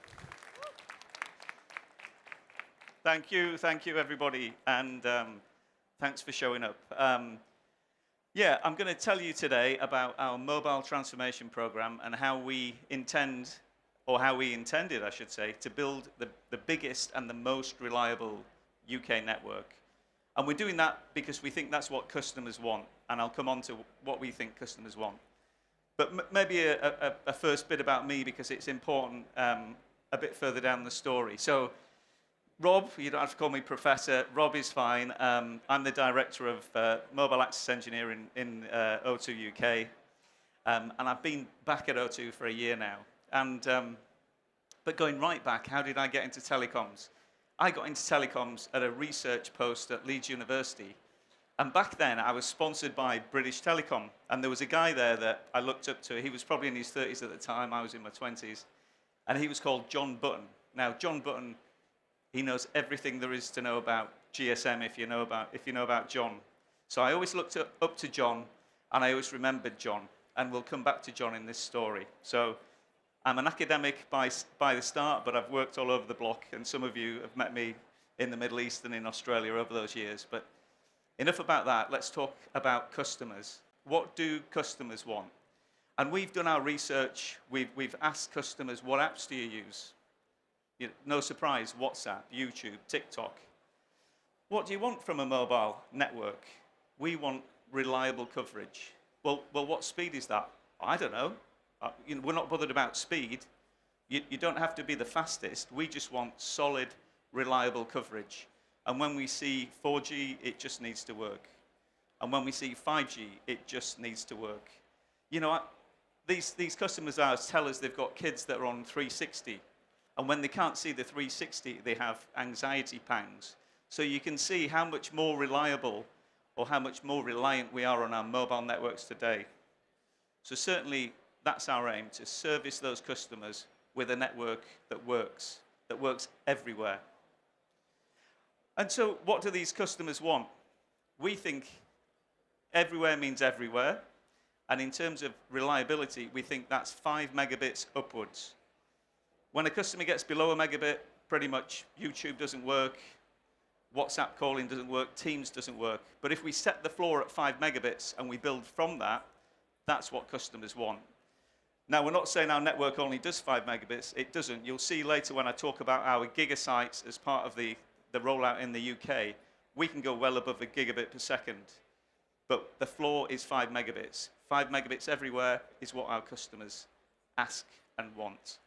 [SPEAKER 19] Thank you everybody, and thanks for showing up. Yeah, I'm going to tell you today about our mobile transformation program and how we intended, I should say, to build the biggest and the most reliable UK network. And we're doing that because we think that's what customers want, and I'll come on to what we think customers want. But maybe a first bit about me, because it's important a bit further down the story. So Rob, you don't have to call me Professor, Rob is fine. I'm the Director of Mobile Access Engineering in O2 UK, and I've been back at O2 for a year now. But going right back, how did I get into telecoms? I got into telecoms at a research post at Leeds University, and back then I was sponsored by British Telecom, and there was a guy there that I looked up to. He was probably in his 30s at the time, I was in my 20s, and he was called John Button. Now, John Button, he knows everything there is to know about GSM if you know about John. So I always looked up to John, and I always remembered John, and we'll come back to John in this story. So I'm an academic by the start, but I've worked all over the block, and some of you have met me in the Middle East and in Australia over those years. But enough about that. Let's talk about customers. What do customers want? And we've done our research. We've asked customers, what apps do you use? No surprise, WhatsApp, YouTube, TikTok. What do you want from a mobile network? We want reliable coverage. Well, what speed is that? I don't know. We're not bothered about speed. You don't have to be the fastest. We just want solid, reliable coverage. And when we see 4G, it just needs to work. And when we see 5G, it just needs to work. You know, these customers of ours tell us they've got kids that are on 360. And when they can't see the 360, they have anxiety pangs. So you can see how much more reliable or how much more reliant we are on our mobile networks today. So certainly that's our aim, to service those customers with a network that works everywhere. And so what do these customers want? We think everywhere means everywhere. And in terms of reliability, we think that's 5 megabits upwards. When a customer gets below a megabit, pretty much YouTube doesn't work, WhatsApp calling doesn't work, Teams doesn't work. But if we set the floor at 5 megabits and we build from that, that's what customers want. Now, we're not saying our network only does 5 megabits. It doesn't. You'll see later when I talk about our gigasites as part of the rollout in the UK, we can go well above a gigabit per second. But the floor is 5 megabits. 5 megabits everywhere is what our customers ask and want.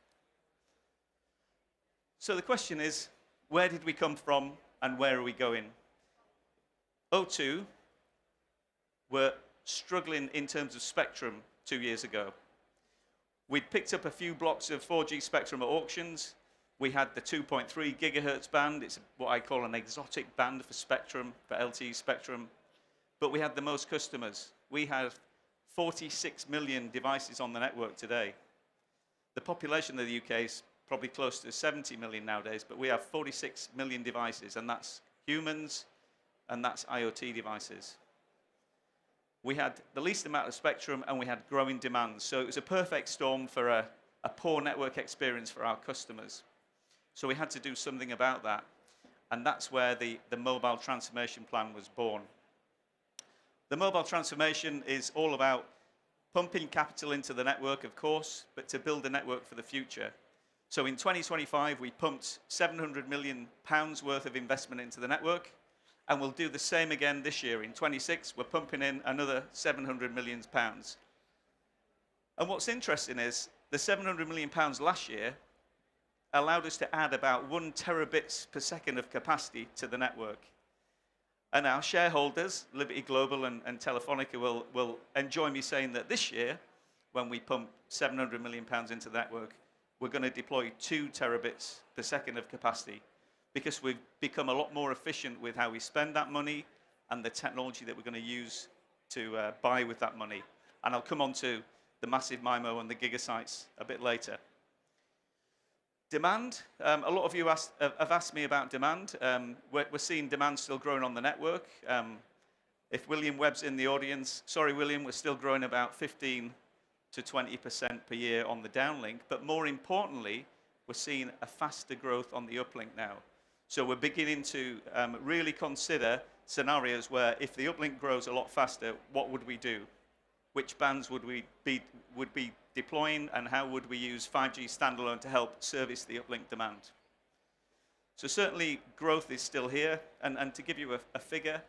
[SPEAKER 19] So the question is, where did we come from and where are we going? O2 were struggling in terms of spectrum 2 years ago. We'd picked up a few blocks of 4G spectrum at auctions. We had the 2.3 gigahertz band. It's what I call an exotic band for spectrum, for LTE spectrum. But we had the most customers. We have 46 million devices on the network today. The population of the UK is probably close to 70 million nowadays, but we have 46 million devices, and that's humans, and that's IoT devices. We had the least amount of spectrum, and we had growing demands. So it was a perfect storm for a poor network experience for our customers. So we had to do something about that, and that's where the mobile transformation plan was born. The mobile transformation is all about pumping capital into the network, of course, but to build a network for the future. So in 2025, we pumped £700 million worth of investment into the network, and we'll do the same again this year. In 26, we're pumping in another £700 million. And what's interesting is the £700 million last year allowed us to add about 1 terabits per second of capacity to the network. And our shareholders, Liberty Global and Telefónica, will enjoy me saying that this year, when we pump £700 million into the network, we're going to deploy 2 terabits per second of capacity, because we've become a lot more efficient with how we spend that money and the technology that we're going to use to buy with that money. And I'll come on to the massive MIMO and the gigasites a bit later. Demand, a lot of you have asked me about demand. We're seeing demand still growing on the network. If William Webb's in the audience, sorry William, we're still growing about 15 to 20% per year on the downlink, but more importantly, we're seeing a faster growth on the uplink now. So we're beginning to really consider scenarios where if the uplink grows a lot faster, what would we do? Which bands would we be deploying, and how would we use 5G standalone to help service the uplink demand? So certainly growth is still here, and to give you a figure,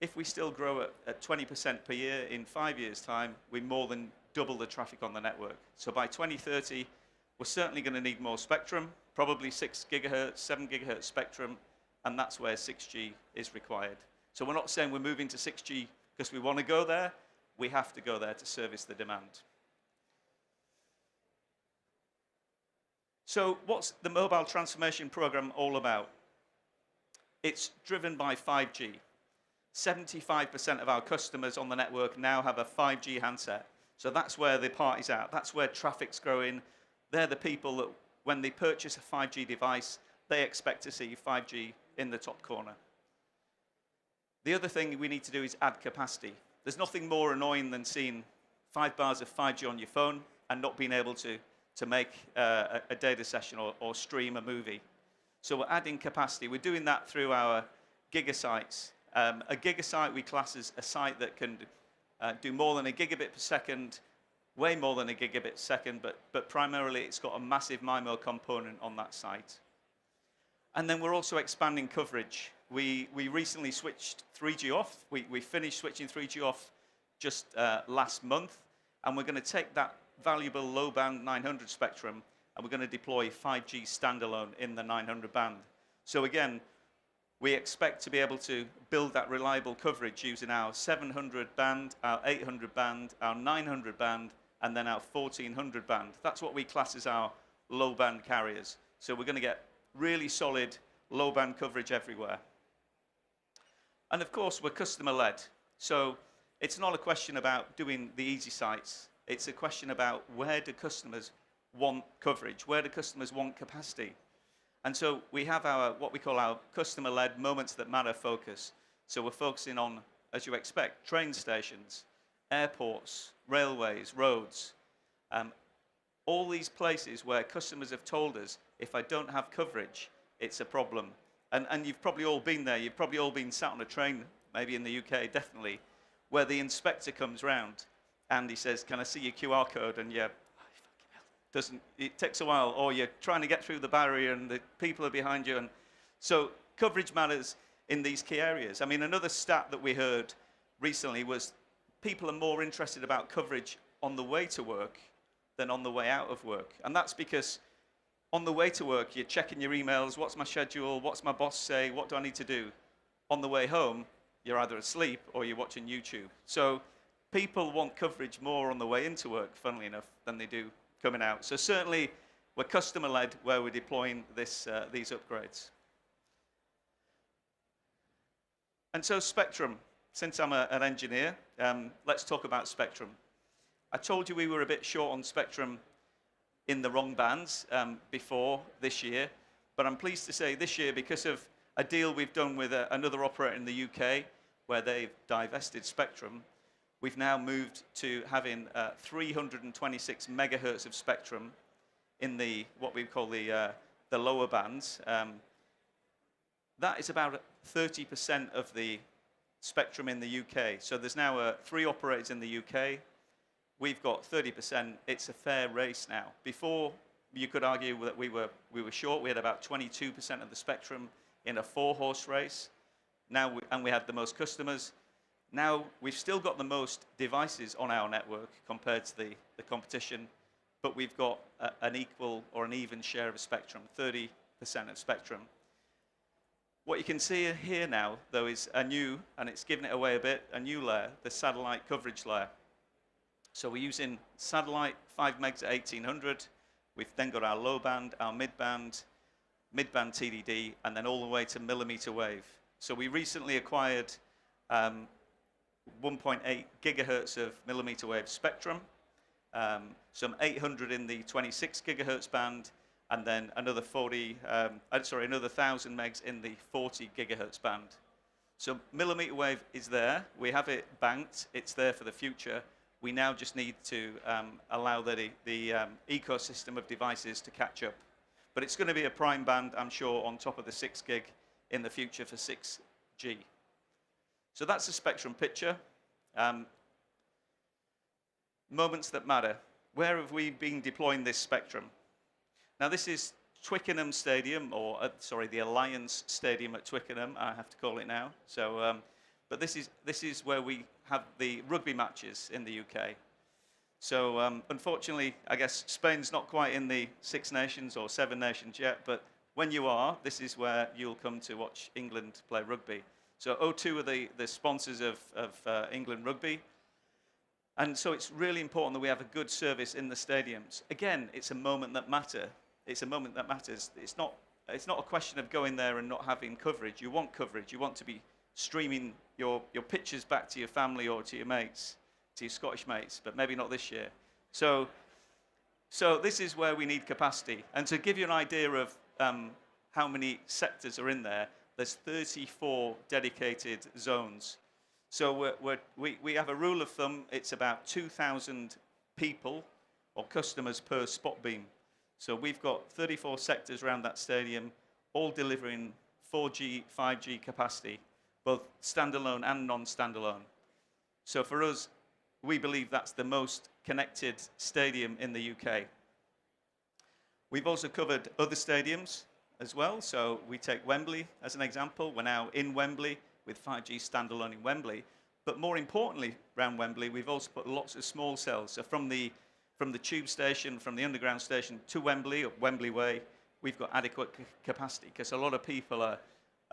[SPEAKER 19] if we still grow at 20% per year in 5 years' time, we more than double the traffic on the network. So by 2030, we're certainly going to need more spectrum, probably 6 gigahertz, 7 gigahertz spectrum, and that's where 6G is required. So we're not saying we're moving to 6G because we want to go there. We have to go there to service the demand. So what's the mobile transformation program all about? It's driven by 5G. 75% of our customers on the network now have a 5G handset. So that's where the party's at. That's where traffic's growing. They're the people that, when they purchase a 5G device, they expect to see 5G in the top corner. The other thing we need to do is add capacity. There's nothing more annoying than seeing 5 bars of 5G on your phone and not being able to make a data session or stream a movie. So we're adding capacity. We're doing that through our gigasites. A gigasite we class as a site that can do more than a gigabit per second, way more than a gigabit per second, but primarily it's got a massive MIMO component on that site. And then we're also expanding coverage. We recently switched 3G off. We finished switching 3G off just last month, and we're going to take that valuable low-band 900 spectrum, and we're going to deploy 5G standalone in the 900 band. So again, we expect to be able to build that reliable coverage using our 700 band, our 800 band, our 900 band, and then our 1400 band. That's what we class as our low-band carriers. So we're going to get really solid low-band coverage everywhere. And of course, we're customer-led. So it's not a question about doing the easy sites. It's a question about where do customers want coverage? Where do customers want capacity? And so we have our, what we call our customer-led moments that matter focus. So we're focusing on, as you expect, train stations, airports, railways, roads, all these places where customers have told us, if I don't have coverage, it's a problem. And you've probably all been there. You've probably all been sat on a train, maybe in the UK, definitely, where the inspector comes round and he says, can I see your QR code? And yeah, it takes a while, or you're trying to get through the barrier and the people are behind you. And so coverage matters in these key areas. I mean, another stat that we heard recently was people are more interested about coverage on the way to work than on the way out of work. And that's because on the way to work, you're checking your emails, what's my schedule, what's my boss say, what do I need to do? On the way home, you're either asleep or you're watching YouTube. So people want coverage more on the way into work, funnily enough, than they do coming out. So certainly, we're customer-led where we're deploying these upgrades. And so spectrum, since I'm an engineer, let's talk about spectrum. I told you we were a bit short on spectrum in the wrong bands before this year, but I'm pleased to say this year, because of a deal we've done with another operator in the UK, where they've divested spectrum, we've now moved to having 326 megahertz of spectrum in the what we call the lower bands. That is about 30% of the spectrum in the UK. So there's now 3 operators in the UK. We've got 30%. It's a fair race now. Before, you could argue that we were short. We had about 22% of the spectrum in a 4-horse race. Now, we had the most customers. Now, we've still got the most devices on our network compared to the competition, but we've got an equal or an even share of spectrum, 30% of spectrum. What you can see here now, though, is a new, and it's given it away a bit, a new layer, the satellite coverage layer. So we're using satellite 5 megs at 1800. We've then got our low band, our mid band, mid-band TDD, and then all the way to millimeter wave. So we recently acquired 1.8 gigahertz of millimeter wave spectrum, some 800 in the 26 gigahertz band, and then another 1,000 megs in the 40 gigahertz band. So millimeter wave is there. We have it banked. It's there for the future. We now just need to allow the ecosystem of devices to catch up. But it's going to be a prime band, I'm sure, on top of the 6 gig in the future for 6G. So that's the spectrum picture. Moments that matter. Where have we been deploying this spectrum? Now, this is Twickenham Stadium, or sorry, the Alliance Stadium at Twickenham, I have to call it now. So, but this is where we have the rugby matches in the UK. So, unfortunately, I guess Spain's not quite in the 6 nations or 7 nations yet, but when you are, this is where you'll come to watch England play rugby. So O2 are the sponsors of England Rugby. And so it's really important that we have a good service in the stadiums. Again, it's a moment that matters. It's a moment that matters. It's not a question of going there and not having coverage. You want coverage. You want to be streaming your pictures back to your family or to your mates, to your Scottish mates, but maybe not this year. So this is where we need capacity. And to give you an idea of how many sectors are in there, there's 34 dedicated zones. So we have a rule of thumb, it's about 2,000 people or customers per spot beam. So we've got 34 sectors around that stadium, all delivering 4G, 5G capacity, both standalone and non-standalone. So for us, we believe that's the most connected stadium in the UK. We've also covered other stadiums as well. So we take Wembley as an example. We're now in Wembley with 5G standalone in Wembley. But more importantly, around Wembley, we've also put lots of small cells. So from the tube station, from the underground station to Wembley, or Wembley Way, we've got adequate capacity because a lot of people are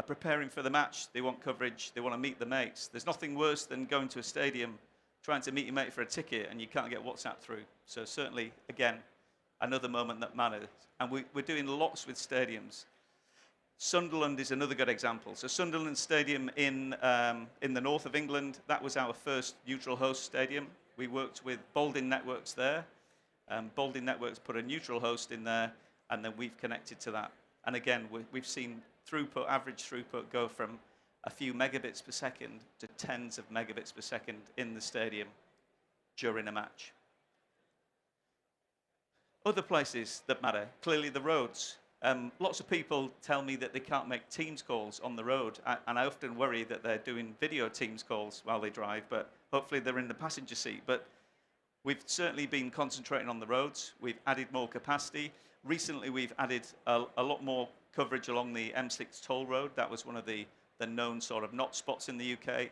[SPEAKER 19] preparing for the match. They want coverage. They want to meet the mates. There's nothing worse than going to a stadium, trying to meet your mate for a ticket, and you can't get WhatsApp through. So certainly, again, another moment that matters. And we're doing lots with stadiums. Sunderland is another good example. So Sunderland Stadium in the north of England, that was our first neutral host stadium. We worked with Boldin Networks there. Boldin Networks put a neutral host in there, and then we've connected to that. And again, we've seen throughput, average throughput go from a few megabits per second to tens of megabits per second in the stadium during a match. Other places that matter, clearly the roads. Lots of people tell me that they can't make Teams calls on the road, and I often worry that they're doing video Teams calls while they drive, but hopefully they're in the passenger seat. But we've certainly been concentrating on the roads. We've added more capacity. Recently, we've added a lot more coverage along the M6 toll road. That was one of the known sort of not spots in the UK.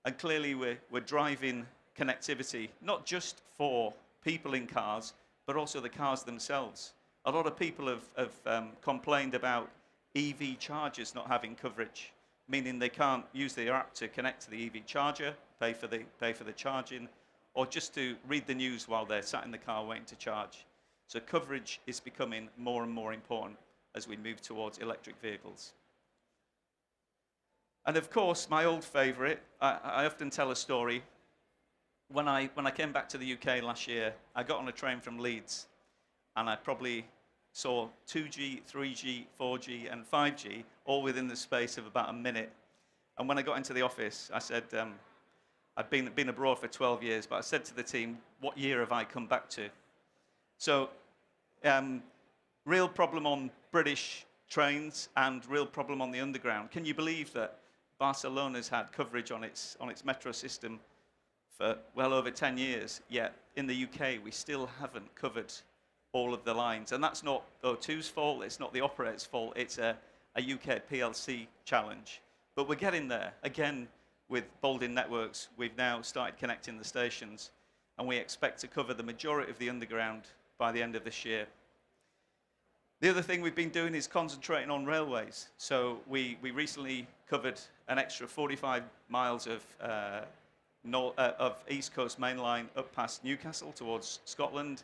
[SPEAKER 19] And clearly, we're driving connectivity, not just for people in cars, but also the cars themselves. A lot of people have complained about EV chargers not having coverage, meaning they can't use their app to connect to the EV charger, pay for the charging, or just to read the news while they're sat in the car waiting to charge. So coverage is becoming more and more important as we move towards electric vehicles. And of course, my old favorite, I often tell a story. When I came back to the UK last year, I got on a train from Leeds, and I probably saw 2G, 3G, 4G, and 5G all within the space of about a minute. And when I got into the office, I said, I'd been abroad for 12 years, but I said to the team, what year have I come back to? So, real problem on British trains and real problem on the underground. Can you believe that Barcelona's had coverage on its metro system for well over 10 years, yet in the UK we still haven't covered all of the lines? And that's not O2's fault, it's not the operator's fault, it's a UK PLC challenge. But we're getting there. Again, with Boldin Networks, we've now started connecting the stations, and we expect to cover the majority of the underground by the end of this year. The other thing we've been doing is concentrating on railways. So we recently covered an extra 45 miles of East Coast Main Line up past Newcastle towards Scotland.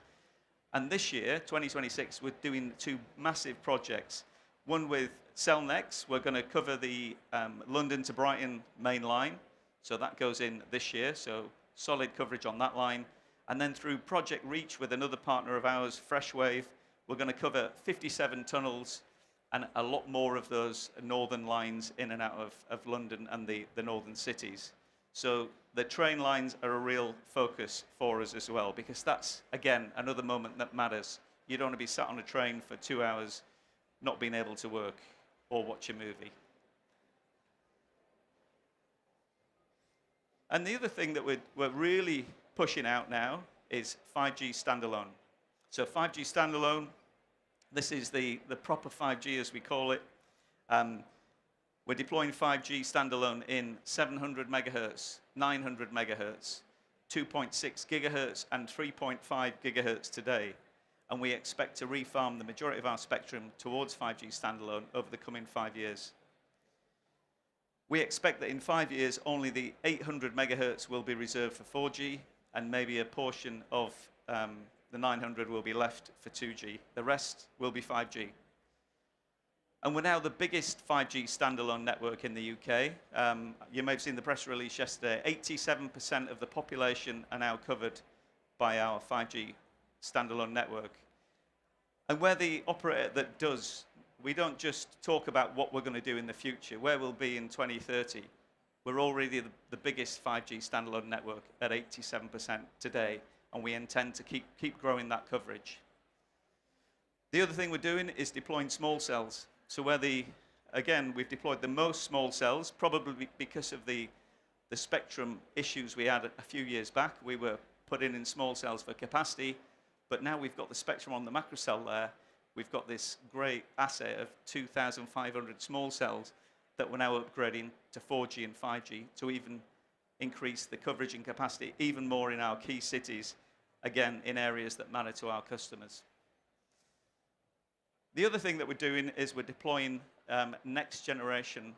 [SPEAKER 19] And this year, 2026, we're doing 2 massive projects. one with Cellnex. We're going to cover the London to Brighton main line. So that goes in this year, so solid coverage on that line. And then through Project Reach with another partner of ours, Freshwave, we're going to cover 57 tunnels and a lot more of those northern lines in and out of London and the northern cities. So the train lines are a real focus for us as well, because that's, again, another moment that matters. You don't want to be sat on a train for 2 hours not being able to work or watch a movie. And the other thing that we're really pushing out now is 5G standalone. So 5G standalone, this is the proper 5G as we call it. We're deploying 5G standalone in 700 megahertz, 900 megahertz, 2.6 gigahertz, and 3.5 gigahertz today. And we expect to refarm the majority of our spectrum towards 5G standalone over the coming 5 years. We expect that in 5 years, only the 800 megahertz will be reserved for 4G, and maybe a portion of the 900 will be left for 2G. The rest will be 5G. And we're now the biggest 5G standalone network in the UK. You may have seen the press release yesterday. 87% of the population are now covered by our 5G standalone network. And we're the operator that does. We don't just talk about what we're going to do in the future, where we'll be in 2030. We're already the biggest 5G standalone network at 87% today, and we intend to keep growing that coverage. The other thing we're doing is deploying small cells. So again, we've deployed the most small cells, probably because of the spectrum issues we had a few years back. We were putting in small cells for capacity, but now we've got the spectrum on the macro cell there. We've got this great asset of 2,500 small cells that we're now upgrading to 4G and 5G to even increase the coverage and capacity even more in our key cities, again, in areas that matter to our customers. The other thing that we're doing is we're deploying next generation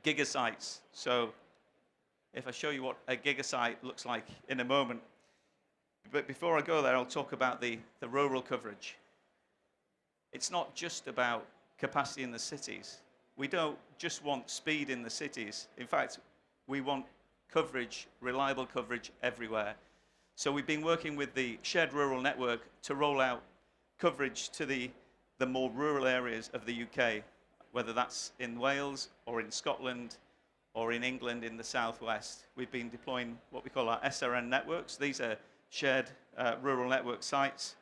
[SPEAKER 19] gigasites. So if I show you what a gigasite looks like in a moment, but before I go there, I'll talk about the rural coverage. It's not just about capacity in the cities. We don't just want speed in the cities. In fact, we want coverage, reliable coverage everywhere. So we've been working with the shared rural network to roll out coverage to the more rural areas of the UK, whether that's in Wales or in Scotland or in England in the southwest. We've been deploying what we call our SRN networks. These are shared rural network sites.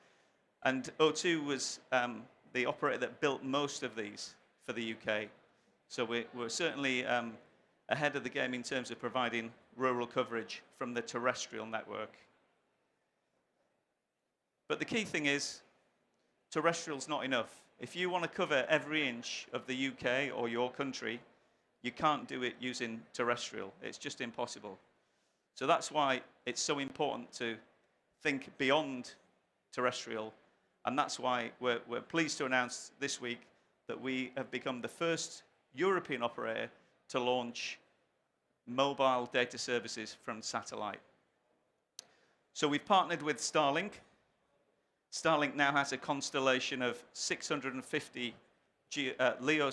[SPEAKER 19] And O2 was the operator that built most of these for the UK. So we're certainly ahead of the game in terms of providing rural coverage from the terrestrial network. But the key thing is, terrestrial's not enough. If you want to cover every inch of the UK or your country, you can't do it using terrestrial. It's just impossible. So that's why it's so important to think beyond terrestrial, and that's why we're pleased to announce this week that we have become the first European operator to launch mobile data services from satellite. So we've partnered with Starlink. Starlink now has a constellation of 650 LEO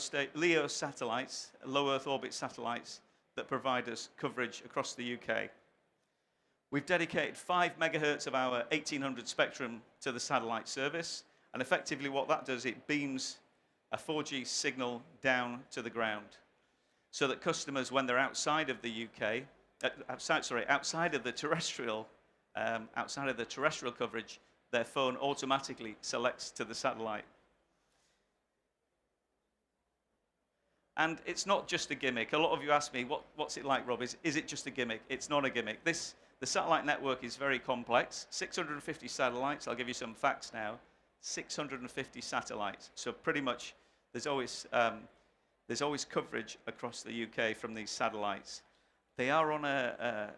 [SPEAKER 19] satellites, low Earth orbit satellites, that provide us coverage across the UK. We've dedicated 5 megahertz of our 1800 spectrum to the satellite service, and effectively what that does, it beams a 4G signal down to the ground, so that customers, when they're outside of the UK, outside of the terrestrial coverage, their phone automatically selects to the satellite. And it's not just a gimmick. A lot of you ask me, what's it like, Rob? Is it just a gimmick? It's not a gimmick. The satellite network is very complex. 650 satellites. I'll give you some facts now. 650 satellites. So pretty much there's always coverage across the UK from these satellites. They are on a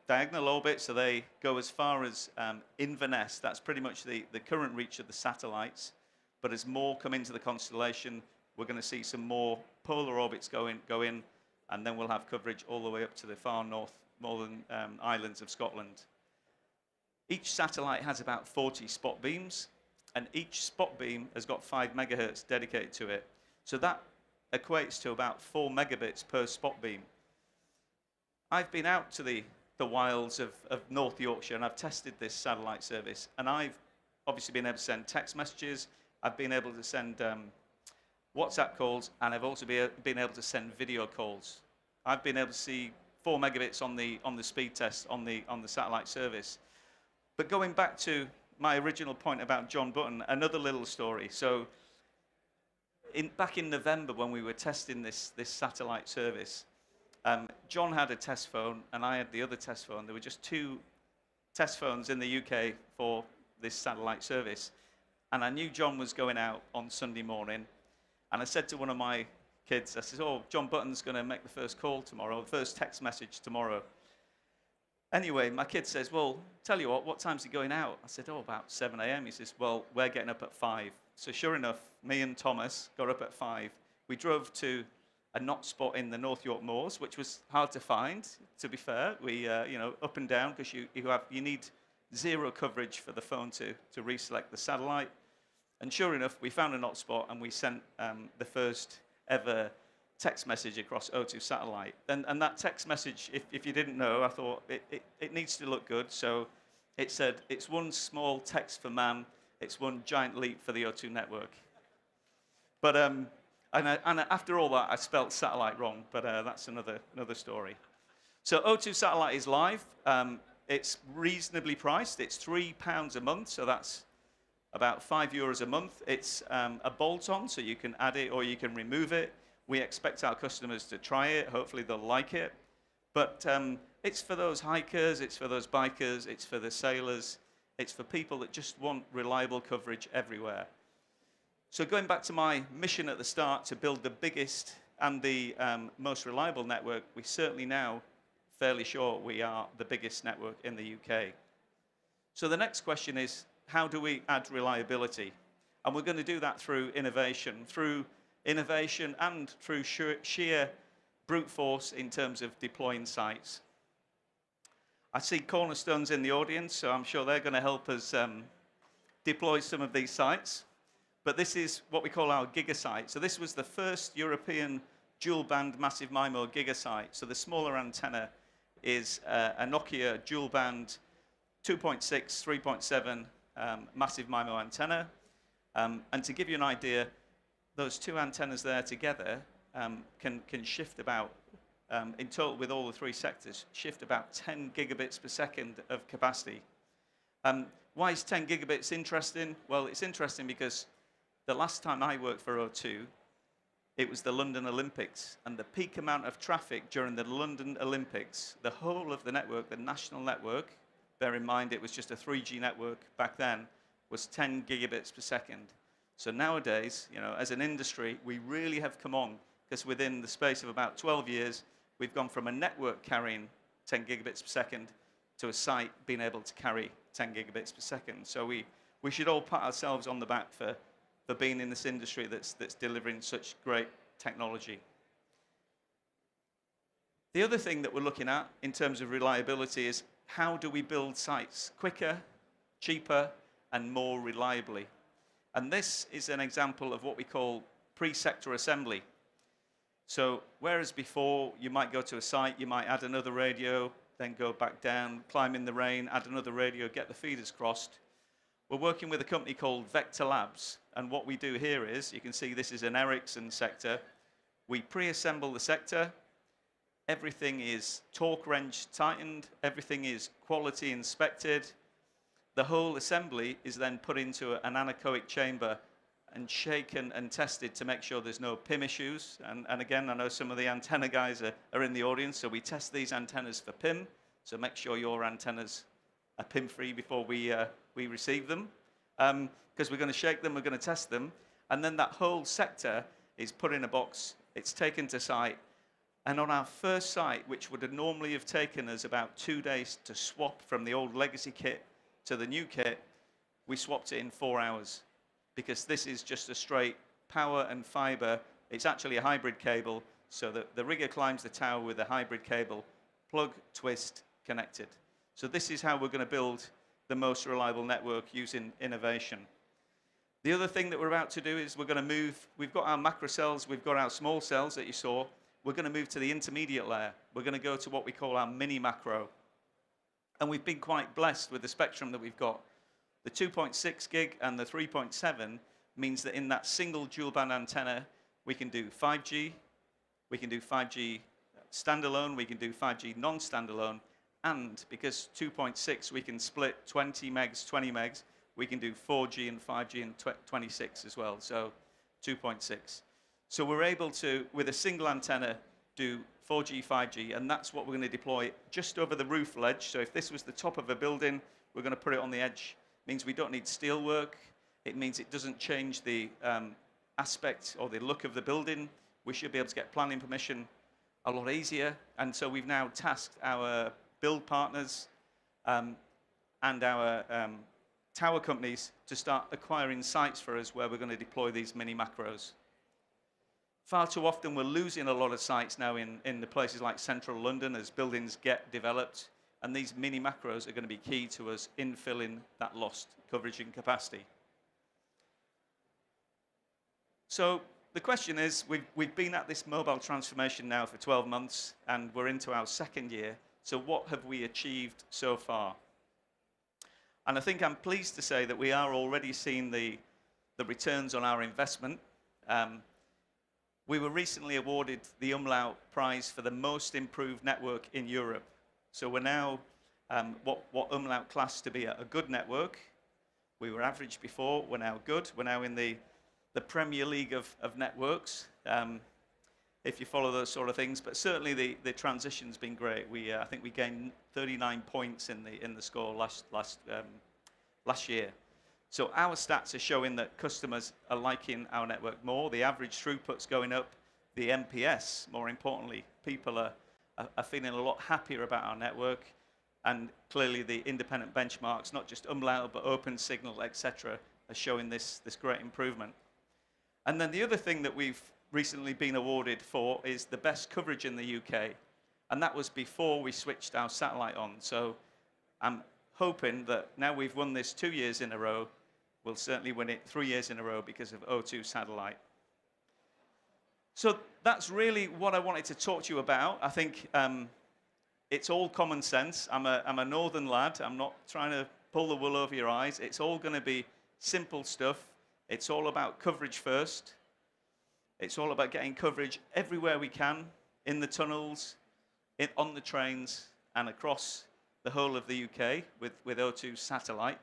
[SPEAKER 19] diagonal orbit, so they go as far as Inverness. That's pretty much the current reach of the satellites. But as more come into the constellation, we're going to see some more polar orbits go in, and then we'll have coverage all the way up to the far northern islands of Scotland. Each satellite has about 40 spot beams, and each spot beam has got 5 megahertz dedicated to it. So that equates to about 4 megabits per spot beam. I've been out to the wilds of North Yorkshire, and I've tested this satellite service, and I've obviously been able to send text messages, I've been able to send WhatsApp calls, and I've also been able to send video calls. I've been able to see 4 megabits on the speed test on the satellite service. But going back to my original point about John Button, another little story. So back in November when we were testing this satellite service, John had a test phone and I had the other test phone. There were just 2 test phones in the UK for this satellite service. And I knew John was going out on Sunday morning. And I said to one of my kids, I said, oh, John Button's going to make the first call tomorrow, the first text message tomorrow. Anyway, my kid says, well, tell you what time's he going out? I said, oh, about 7 a.m. He says, well, we're getting up at 5. So sure enough, me and Thomas got up at 5. We drove to a knot spot in the North York Moors, which was hard to find, to be fair. We, up and down, because you need 0 coverage for the phone to reselect the satellite. And sure enough, we found a knot spot and we sent the first ever text message across O2 satellite. And that text message, if you didn't know, I thought it needs to look good. So it said, it's one small text for man, it's one giant leap for the O2 network. But and after all that, I spelt satellite wrong, but that's another story. So O2 satellite is live. It's reasonably priced. It's £3 a month, so that's about €5 a month. It's a bolt-on, so you can add it or you can remove it. We expect our customers to try it. Hopefully they'll like it. But it's for those hikers, it's for those bikers, it's for the sailors, it's for people that just want reliable coverage everywhere. So going back to my mission at the start to build the biggest and the most reliable network, we certainly now fairly sure we are the biggest network in the UK. So the next question is, how do we add reliability? And we're going to do that through innovation and through sheer brute force in terms of deploying sites. I see Cornerstones in the audience, so I'm sure they're going to help us deploy some of these sites. But this is what we call our gigasite. So this was the first European dual-band massive MIMO gigasite. So the smaller antenna is a Nokia dual-band 2.6, 3.7 massive MIMO antenna. And to give you an idea, those 2 antennas there together can shift about, in total with all the 3 sectors, shift about 10 gigabits per second of capacity. Why is 10 gigabits interesting? Well, it's interesting because the last time I worked for O2, it was the London Olympics, and the peak amount of traffic during the London Olympics, the whole of the network, the national network, bear in mind it was just a 3G network back then, was 10 gigabits per second. So nowadays, as an industry, we really have come on, because within the space of about 12 years, we've gone from a network carrying 10 gigabits per second to a site being able to carry 10 gigabits per second. So we should all pat ourselves on the back for being in this industry that's delivering such great technology. The other thing that we're looking at in terms of reliability is how do we build sites quicker, cheaper, and more reliably? And this is an example of what we call pre-sector assembly. So whereas before you might go to a site, you might add another radio, then go back down, climb in the rain, add another radio, get the feeders crossed. We're working with a company called Vector Labs, and what we do here is, you can see this is an Ericsson sector. We pre-assemble the sector. Everything is torque wrench tightened. Everything is quality inspected. The whole assembly is then put into an anechoic chamber and shaken and tested to make sure there's no PIM issues. And again, I know some of the antenna guys are in the audience, so we test these antennas for PIM. So make sure your antennas are PIM-free before we receive them. Because we're going to shake them, we're going to test them. And then that whole sector is put in a box. It's taken to site. And on our first site, which would have normally have taken us about 2 days to swap from the old legacy kit to the new kit, we swapped it in 4 hours. Because this is just a straight power and fiber. It's actually a hybrid cable. So the rigger climbs the tower with a hybrid cable, plug, twist, connected. So this is how we're going to build the most reliable network using innovation. The other thing that we're about to do is we're going to move, we've got our macro cells, we've got our small cells that you saw. We're going to move to the intermediate layer. We're going to go to what we call our mini macro. And we've been quite blessed with the spectrum that we've got. The 2.6 gig and the 3.7 means that in that single dual band antenna, we can do 5G, we can do 5G standalone, we can do 5G non-standalone, and because 2.6 we can split 20 megs, 20 megs, we can do 4G and 5G and 26 as well, so 2.6. So we're able to, with a single antenna, do 4G, 5G, and that's what we're going to deploy just over the roof ledge. So if this was the top of a building, we're going to put it on the edge. It means we don't need steel work. It means it doesn't change the aspect or the look of the building. We should be able to get planning permission a lot easier. And so we've now tasked our build partners and our tower companies to start acquiring sites for us where we're going to deploy these mini macros. Far too often we're losing a lot of sites now in the places like central London as buildings get developed, and these mini macros are going to be key to us infilling that lost coverage and capacity. So the question is, we've been at this mobile transformation now for 12 months, and we're into our second year. So what have we achieved so far? And I think I'm pleased to say that we are already seeing the returns on our investment. We were recently awarded the Umlaut Prize for the most improved network in Europe. So we're now what Umlaut classed to be a good network. We were average before, we're now good. We're now in the Premier League of networks, if you follow those sort of things. But certainly the transition's been great. I think we gained 39 points in the score last year. So our stats are showing that customers are liking our network more. The average throughput's going up. The NPS, more importantly, people are feeling a lot happier about our network. And clearly the independent benchmarks, not just Umlaut, but OpenSignal, etc., are showing this great improvement. And then the other thing that we've recently been awarded for is the best coverage in the UK. And that was before we switched our satellite on. So I'm hoping that now we've won this 2 years in a row, we'll certainly win it 3 years in a row because of O2 satellite. So that's really what I wanted to talk to you about. I think it's all common sense. I'm a northern lad. I'm not trying to pull the wool over your eyes. It's all going to be simple stuff. It's all about coverage first. It's all about getting coverage everywhere we can, in the tunnels, on the trains, and across the whole of the UK with O2 satellite.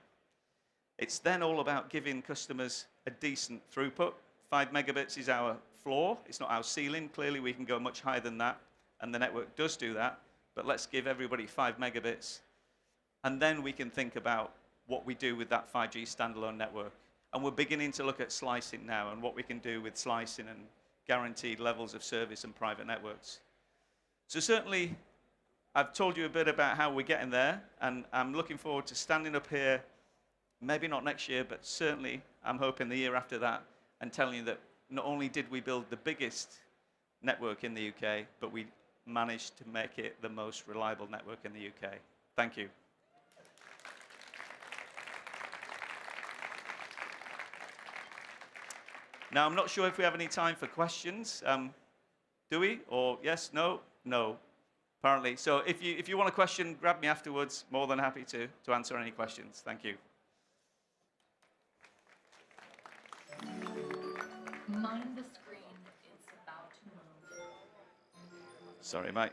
[SPEAKER 19] It's then all about giving customers a decent throughput. 5 megabits is our floor. It's not our ceiling. Clearly, we can go much higher than that, and the network does do that. But let's give everybody 5 megabits. And then we can think about what we do with that 5G standalone network. And we're beginning to look at slicing now and what we can do with slicing and guaranteed levels of service and private networks. So certainly, I've told you a bit about how we're getting there, and I'm looking forward to standing up here, maybe not next year, but certainly I'm hoping the year after that, and telling you that not only did we build the biggest network in the UK, but we managed to make it the most reliable network in the UK. Thank you. Now, I'm not sure if we have any time for questions. Do we? Or yes, no? No, apparently. So if you want a question, grab me afterwards. More than happy to answer any questions. Thank you.
[SPEAKER 20] Mind the screen. It's about to move.
[SPEAKER 19] Sorry, mate.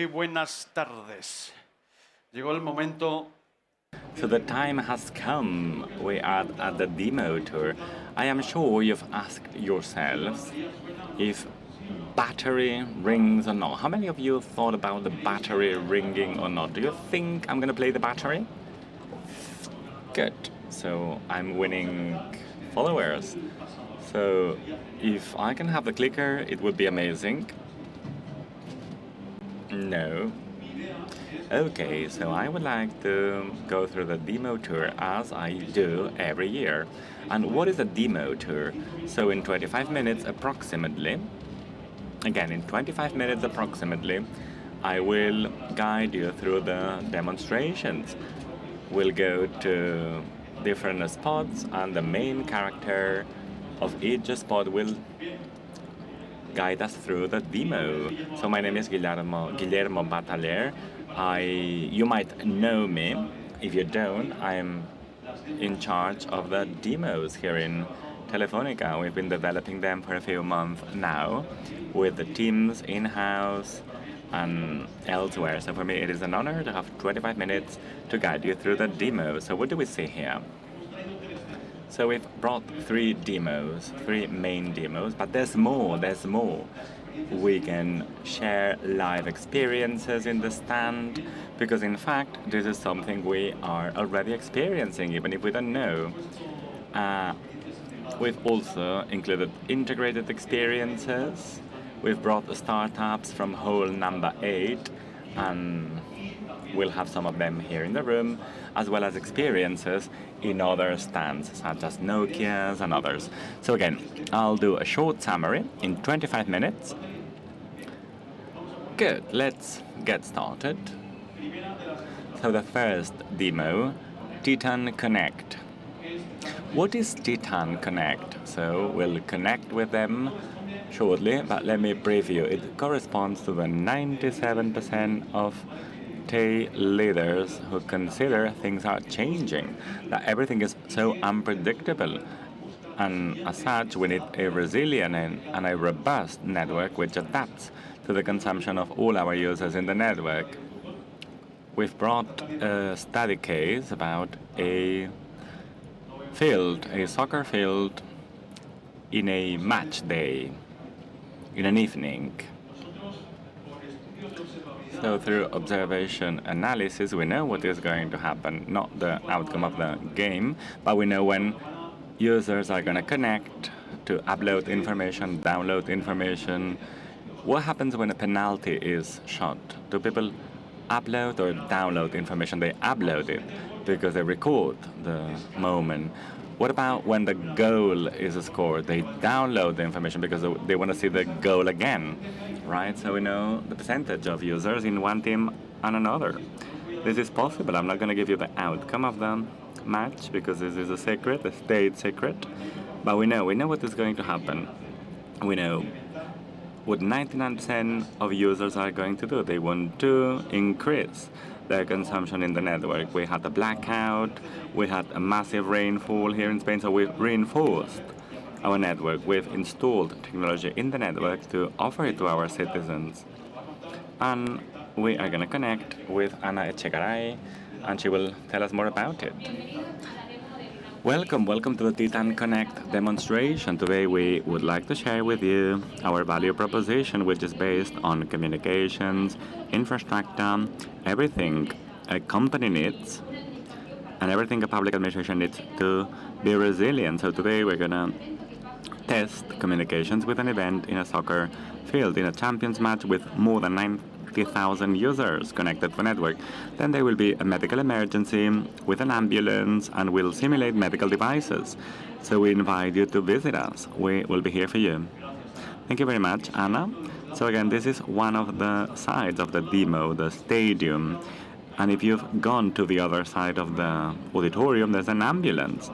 [SPEAKER 21] Muy buenas tardes. Llegó el momento.
[SPEAKER 5] So the time has come. We are at the demo tour. I am sure you've asked yourselves if battery rings or not. How many of you thought about the battery ringing or not? Do you think I'm going to play the battery? Good. So I'm winning followers. So if I can have the clicker, it would be amazing. No. Okay, so I would like to go through the demo tour as I do every year. And what is a demo tour? So in 25 minutes approximately, again, in 25 minutes approximately, I will guide you through the demonstrations. We'll go to different spots, and the main character of each spot will guide us through the demo. So my name is Guillermo Bataller. You might know me. If you don't, I'm in charge of the demos here in Telefónica. We've been developing them for a few months now with the teams in-house and elsewhere. So for me, it is an honor to have 25 minutes to guide you through the demo. So what do we see here? So we've brought three main demos, but there's more. We can share live experiences in the stand, because in fact, this is something we are already experiencing, even if we don't know. We've also included integrated experiences. We've brought the startups from hole number 8, and we'll have some of them here in the room, as well as experiences in other stands, such as Nokia's and others. So again, I'll do a short summary in 25 minutes. Good, let's get started. So the first demo, Titan Connect. What is Titan Connect? So we'll connect with them shortly, but let me brief you. It corresponds to the 97% of leaders who consider things are changing, that everything is so unpredictable. And as such, we need a resilient and a robust network which adapts to the consumption of all our users in the network. We've brought a study case about a soccer field in a match day, in an evening. So through observation analysis, we know what is going to happen, not the outcome of the game, but we know when users are going to connect to upload information, download information. What happens when a penalty is shot? Do people upload or download information? They upload it because they record the moment. What about when the goal is scored? They download the information because they want to see the goal again, right? So we know the percentage of users in one team and another. This is possible. I'm not going to give you the outcome of the match because this is a secret, a state secret. But we know what is going to happen. We know what 99% of users are going to do. They want to increase their consumption in the network. We had a blackout, we had a massive rainfall here in Spain, so we've reinforced our network. We've installed technology in the network to offer it to our citizens. And we are going to connect with Ana Echegaray, and she will tell us more about it. Welcome to the Titan Connect demonstration. Today we would like to share with you our value proposition, which is based on communications, infrastructure, everything a company needs and everything a public administration needs to be resilient. So today we're going to test communications with an event in a soccer field, in a champions match with more than 90,000 users connected to the network. Then there will be a medical emergency with an ambulance, and we'll simulate medical devices. So we invite you to visit us. We will be here for you. Thank you very much, Anna. So again, this is one of the sides of the demo, the stadium. And if you've gone to the other side of the auditorium, there's an ambulance.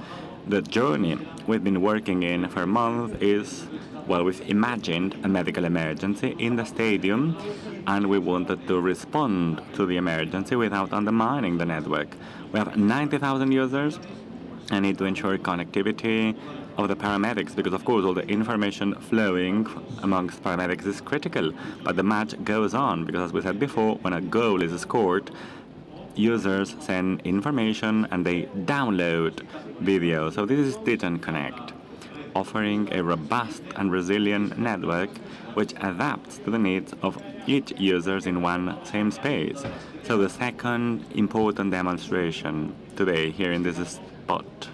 [SPEAKER 5] The journey we've been working in for a month is, well, we've imagined a medical emergency in the stadium, and we wanted to respond to the emergency without undermining the network. We have 90,000 users. I need to ensure connectivity of the paramedics, because of course all the information flowing amongst paramedics is critical. But the match goes on, because as we said before, when a goal is scored, users send information and they download video. So this is Titan Connect, offering a robust and resilient network which adapts to the needs of each user in one same space. So the second important demonstration today here in this spot.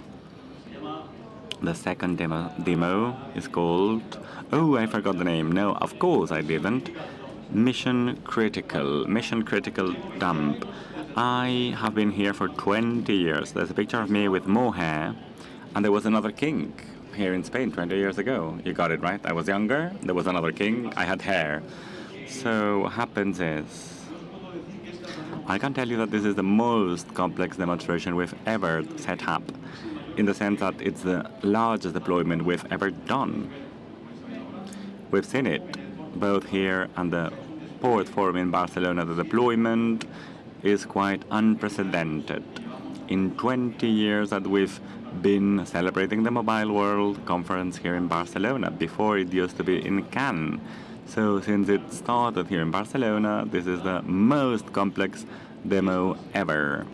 [SPEAKER 5] The second demo is called, oh, I forgot the name. No, of course I didn't. Mission Critical Dump. I have been here for 20 years. There's a picture of me with more hair, and there was another king here in Spain 20 years ago. You got it right. I was younger, there was another king, I had hair. So what happens is, I can tell you that this is the most complex demonstration we've ever set up, in the sense that it's the largest deployment we've ever done. We've seen it both here and the Port Forum in Barcelona. The deployment is quite unprecedented. In 20 years that we've been celebrating the Mobile World Conference here in Barcelona. Before it used to be in Cannes. So since it started here in Barcelona, this is the most complex demo ever.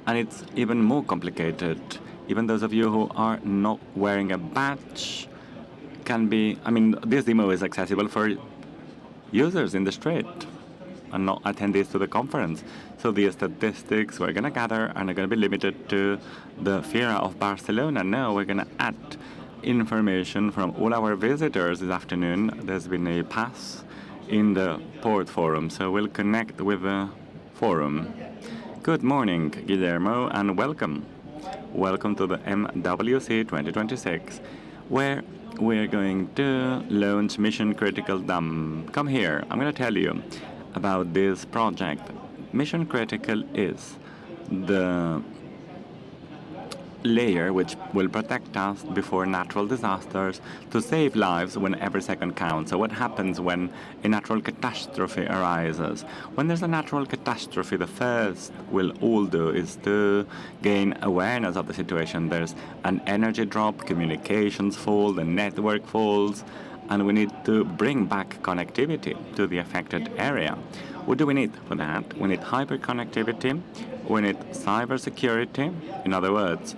[SPEAKER 5] And it's even more complicated. Even those of you who are not wearing a badge can be, this demo is accessible for users in the street and not attendees to the conference. So the statistics we're going to gather are not going to be limited to the Fiera of Barcelona. No, we're going to add information from all our visitors this afternoon. There's been a pass in the Port Forum, so we'll connect with the forum. Good morning, Guillermo, and welcome. Welcome to the MWC 2026, where we're going to launch Mission Critical Dump. Come here, I'm going to tell you about this project. Mission Critical is the layer which will protect us before natural disasters to save lives when every second counts. So what happens when a natural catastrophe arises? When there's a natural catastrophe, the first we'll all do is to gain awareness of the situation. There's an energy drop, communications fall, the network falls, and we need to bring back connectivity to the affected area. What do we need for that? We need hyperconnectivity, we need cybersecurity, in other words,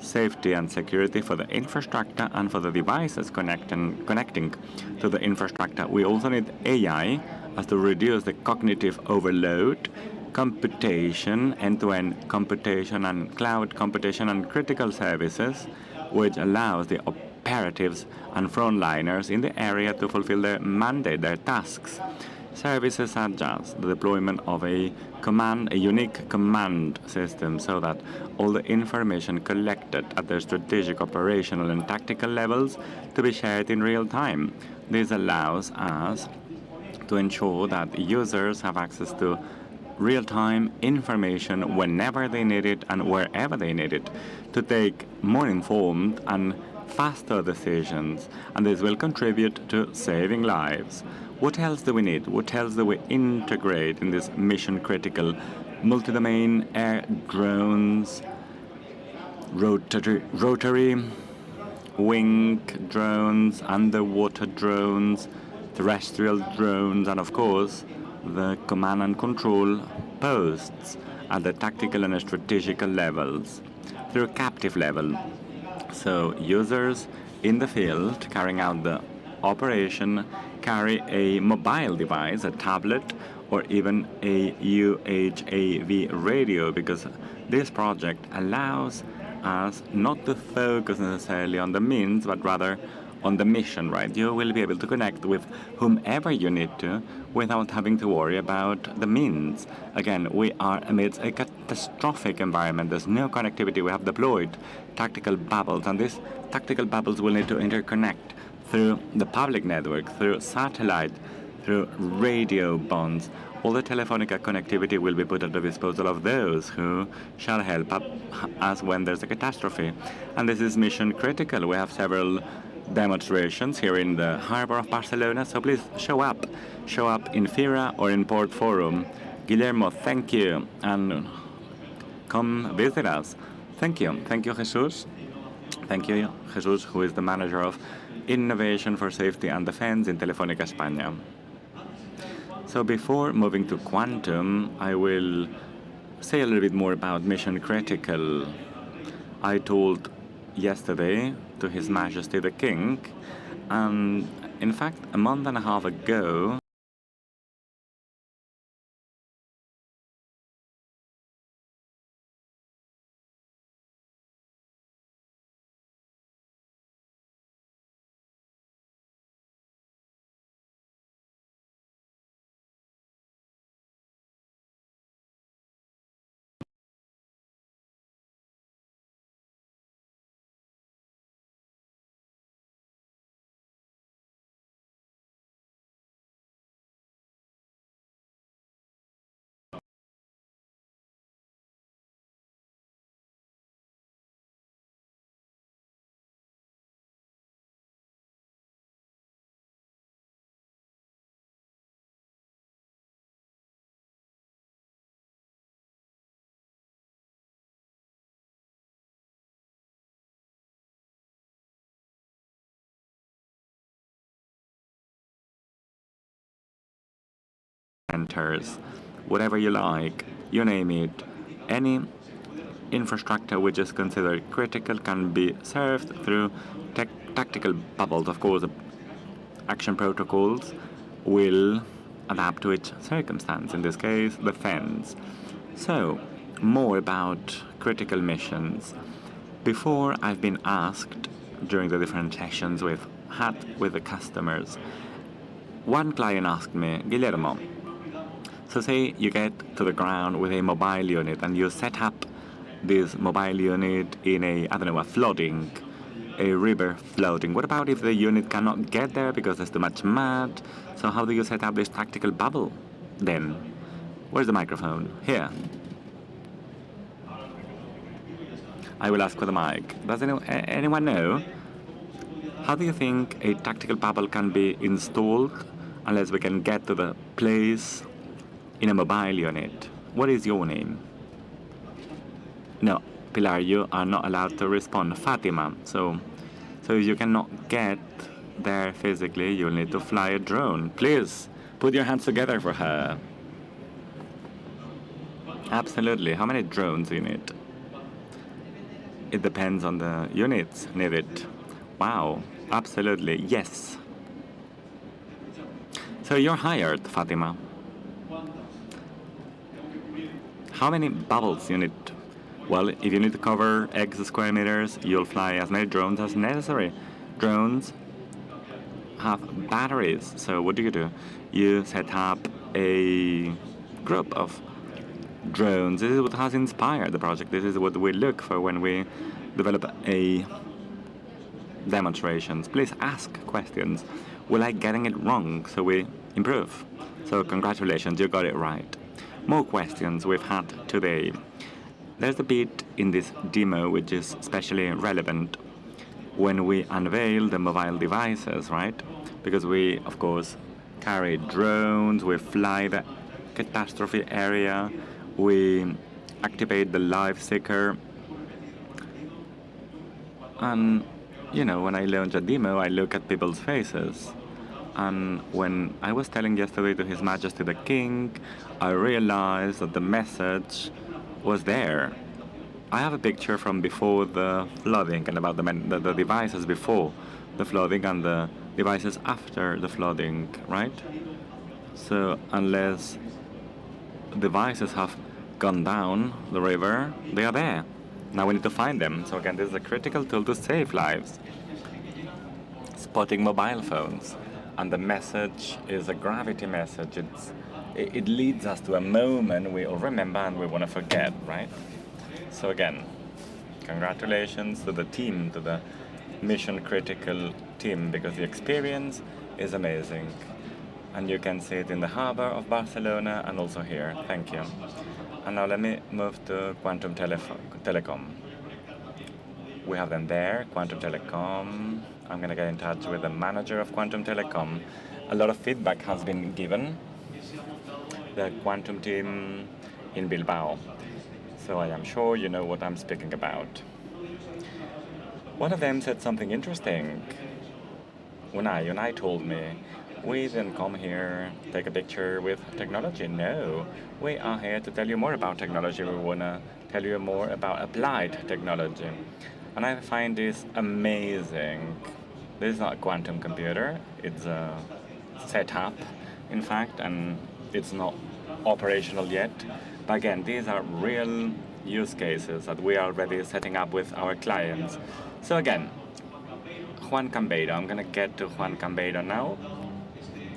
[SPEAKER 5] safety and security for the infrastructure and for the devices connecting to the infrastructure. We also need AI as to reduce the cognitive overload, computation, end-to-end computation and cloud computation and critical services, which allows the operatives and frontliners in the area to fulfill their mandate, their tasks. Services such as the deployment of a unique command system, so that all the information collected at the strategic, operational and tactical levels to be shared in real time. This allows us to ensure that users have access to real-time information whenever they need it and wherever they need it, to take more informed and faster decisions, and this will contribute to saving lives. What else do we need? What else do we integrate in this mission-critical multi-domain air drones, rotary wing drones, underwater drones, terrestrial drones, and of course the command and control posts at the tactical and strategical levels through captive level. So users in the field carrying out the operation carry a mobile device, a tablet, or even a UHAV radio, because this project allows us not to focus necessarily on the means, but rather on the mission, right? You will be able to connect with whomever you need to without having to worry about the means. Again, we are amidst a catastrophic environment. There's no connectivity. We have deployed tactical bubbles, and these tactical bubbles will need to interconnect through the public network, through satellite, through radio bonds. All the Telefónica connectivity will be put at the disposal of those who shall help us when there's a catastrophe. And this is mission critical. We have several demonstrations here in the harbor of Barcelona, so please show up. Show up in Fiera or in Port Forum. Guillermo, thank you, and come visit us. Thank you. Thank you, Jesus. Thank you, Jesus, who is the manager of Innovation for Safety and Defense in Telefónica España. So before moving to quantum, I will say a little bit more about mission critical. I told yesterday to His Majesty the King, and in fact, a month and a half ago, centers, whatever you like, you name it, any infrastructure which is considered critical can be served through tactical bubbles. Of course, action protocols will adapt to each circumstance, in this case, defense. So, more about critical missions. Before, I've been asked during the different sessions we've had with the customers, one client asked me, Guillermo, so say you get to the ground with a mobile unit and you set up this mobile unit in a, I don't know, a flooding, a river floating. What about if the unit cannot get there because there's too much mud? So how do you set up this tactical bubble then? Where's the microphone? Here. I will ask for the mic. Does anyone know? How do you think a tactical bubble can be installed unless we can get to the place in a mobile unit? What is your name? No, Pilar, you are not allowed to respond. Fatima, so if you cannot get there physically, you'll need to fly a drone. Please, put your hands together for her. Absolutely. How many drones do you need? It depends on the units needed. Wow, absolutely, yes. So you're hired, Fatima. How many bubbles you need? Well, if you need to cover X square meters, you'll fly as many drones as necessary. Drones have batteries, so what do? You set up a group of drones. This is what has inspired the project. This is what we look for when we develop a demonstrations. Please ask questions. Will I getting it wrong? So we improve. So congratulations, you got it right. More questions we've had today. There's a bit in this demo which is especially relevant when we unveil the mobile devices, right? Because we, of course, carry drones, we fly the catastrophe area, we activate the life seeker. And, you know, when I launch a demo, I look at people's faces. And when I was telling yesterday to His Majesty the King, I realized that the message was there. I have a picture from before the flooding and about the devices before the flooding and the devices after the flooding, right? So unless devices have gone down the river, they are there. Now we need to find them. So again, this is a critical tool to save lives. Spotting mobile phones. And the message is a gravity message. It leads us to a moment we all remember and we want to forget, right? So again, congratulations to the team, to the mission critical team, because the experience is amazing. And you can see it in the harbor of Barcelona and also here. Thank you. And now let me move to Quantum Telecom. We have them there, Quantum Telecom. I'm going to get in touch with the manager of Quantum Telecom. A lot of feedback has been given. The Quantum team in Bilbao. So I am sure you know what I'm speaking about. One of them said something interesting. Unai told me, we didn't come here to take a picture with technology. No, we are here to tell you more about technology. We want to tell you more about applied technology. And I find this amazing. This is not a quantum computer. It's a setup, in fact, and it's not operational yet. But again, these are real use cases that we are already setting up with our clients. So again, Juan Cambeiro. I'm going to get to Juan Cambeiro now,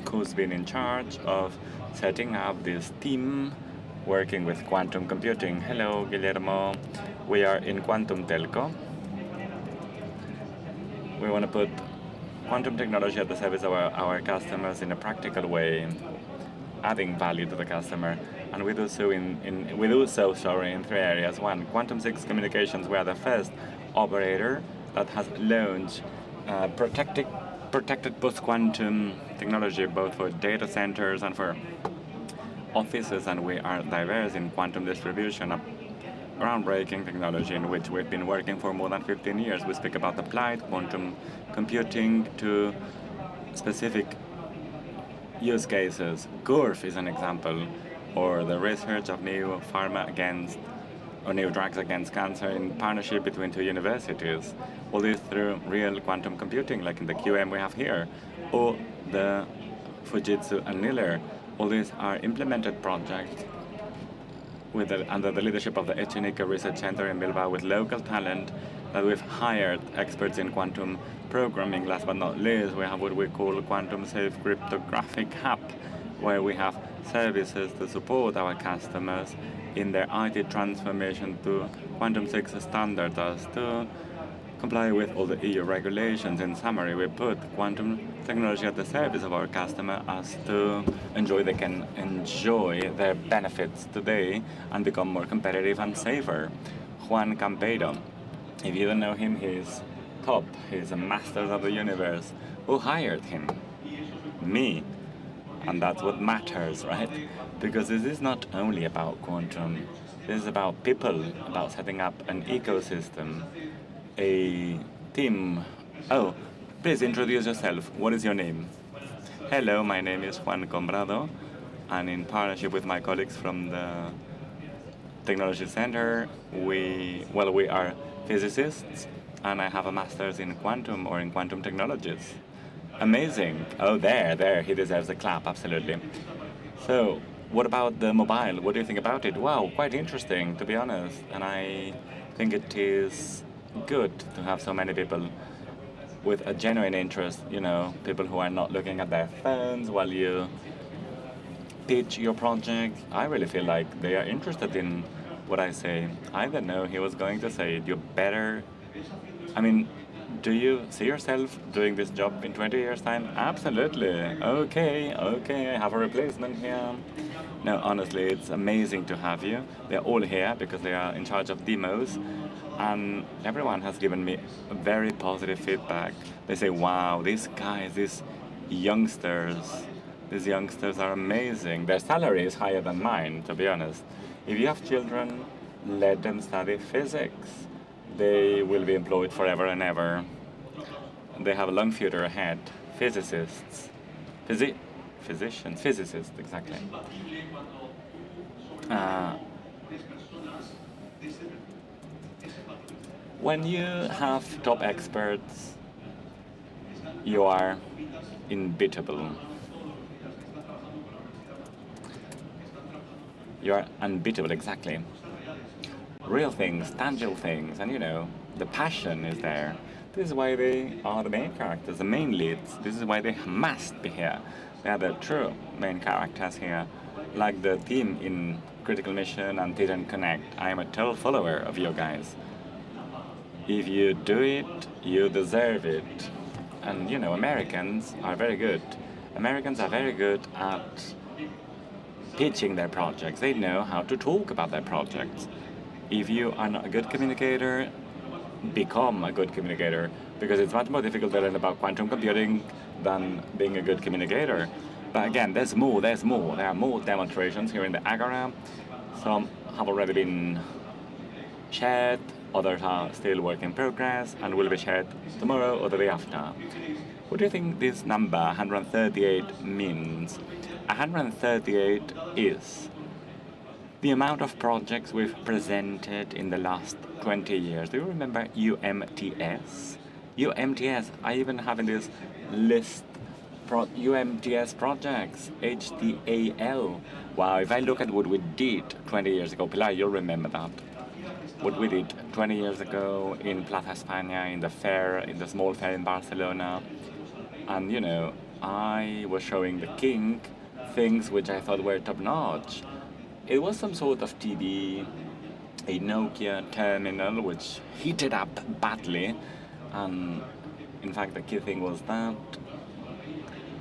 [SPEAKER 5] who's been in charge of setting up this team working with quantum computing. Hello, Guillermo. We are in Quantum Telco. We want to put quantum technology at the service of our customers in a practical way, adding value to the customer. And we do so in 3 areas. One, Quantum 6 Communications. We are the first operator that has launched protected post-quantum technology, both for data centers and for offices, and we are diverse in quantum distribution, a groundbreaking technology in which we've been working for more than 15 years. We speak about applied quantum computing to specific use cases. GURF is an example, or the research of new drugs against cancer in partnership between 2 universities. All this through real quantum computing, like in the QM we have here, or the Fujitsu and Niller. All these are implemented projects under the leadership of the Echenique Research Center in Bilbao with local talent that we've hired experts in quantum programming. Last but not least, we have what we call Quantum Safe Cryptographic Hub, where we have services to support our customers in their IT transformation to Quantum 6 standards, as to comply with all the EU regulations. In summary, we put quantum technology at the service of our customer as to they can enjoy their benefits today and become more competitive and safer. Juan Cambeiro, if you don't know him, he's top. He's a master of the universe. Who hired him? Me. And that's what matters, right? Because this is not only about quantum. This is about people, about setting up an ecosystem, a team. Oh, please introduce yourself. What is your name? Hello, my name is Juan Combrado, and in partnership with my colleagues from the Technology Center, we are physicists, and I have a master's in quantum or in quantum technologies. Amazing. Oh, there, he deserves a clap, absolutely. So, what about the mobile? What do you think about it? Wow, quite interesting, to be honest. And I think it is good to have so many people with a genuine interest, people who are not looking at their phones while you pitch your project. I really feel like they are interested in what I say. I didn't know he was going to say it. You better... do you see yourself doing this job in 20 years' time? Absolutely. Okay, I have a replacement here. No, honestly, it's amazing to have you. They're all here because they are in charge of demos, and everyone has given me very positive feedback. They say, wow, these guys, these youngsters are amazing. Their salary is higher than mine, to be honest. If you have children, let them study physics. They will be employed forever and ever. They have a long future ahead. Physicists. Physicists, exactly. When you have top experts, you are unbeatable. You are unbeatable, exactly. Real things, tangible things, and the passion is there. This is why they are the main characters, the main leads. This is why they must be here. They are the true main characters here, like the team in Critical Mission and Didn't Connect. I am a total follower of you guys. If you do it, you deserve it. And Americans are very good. Americans are very good at pitching their projects. They know how to talk about their projects. If you are not a good communicator, become a good communicator, because it's much more difficult to learn about quantum computing than being a good communicator. But again, there's more. There are more demonstrations here in the Agora. Some have already been shared Others are still work in progress and will be shared tomorrow or the day after. What do you think this number 138 means? 138 is the amount of projects we've presented in the last 20 years. Do you remember UMTS? UMTS, I even have in this list UMTS projects, HTAL. Wow, if I look at what we did 20 years ago, Pilar, you'll remember that. What we did 20 years ago in Plaza España, in the fair, in the small fair in Barcelona. And, you know, I was showing the king things which I thought were top-notch. It was some sort of TV, a Nokia terminal, which heated up badly. And in fact, the key thing was that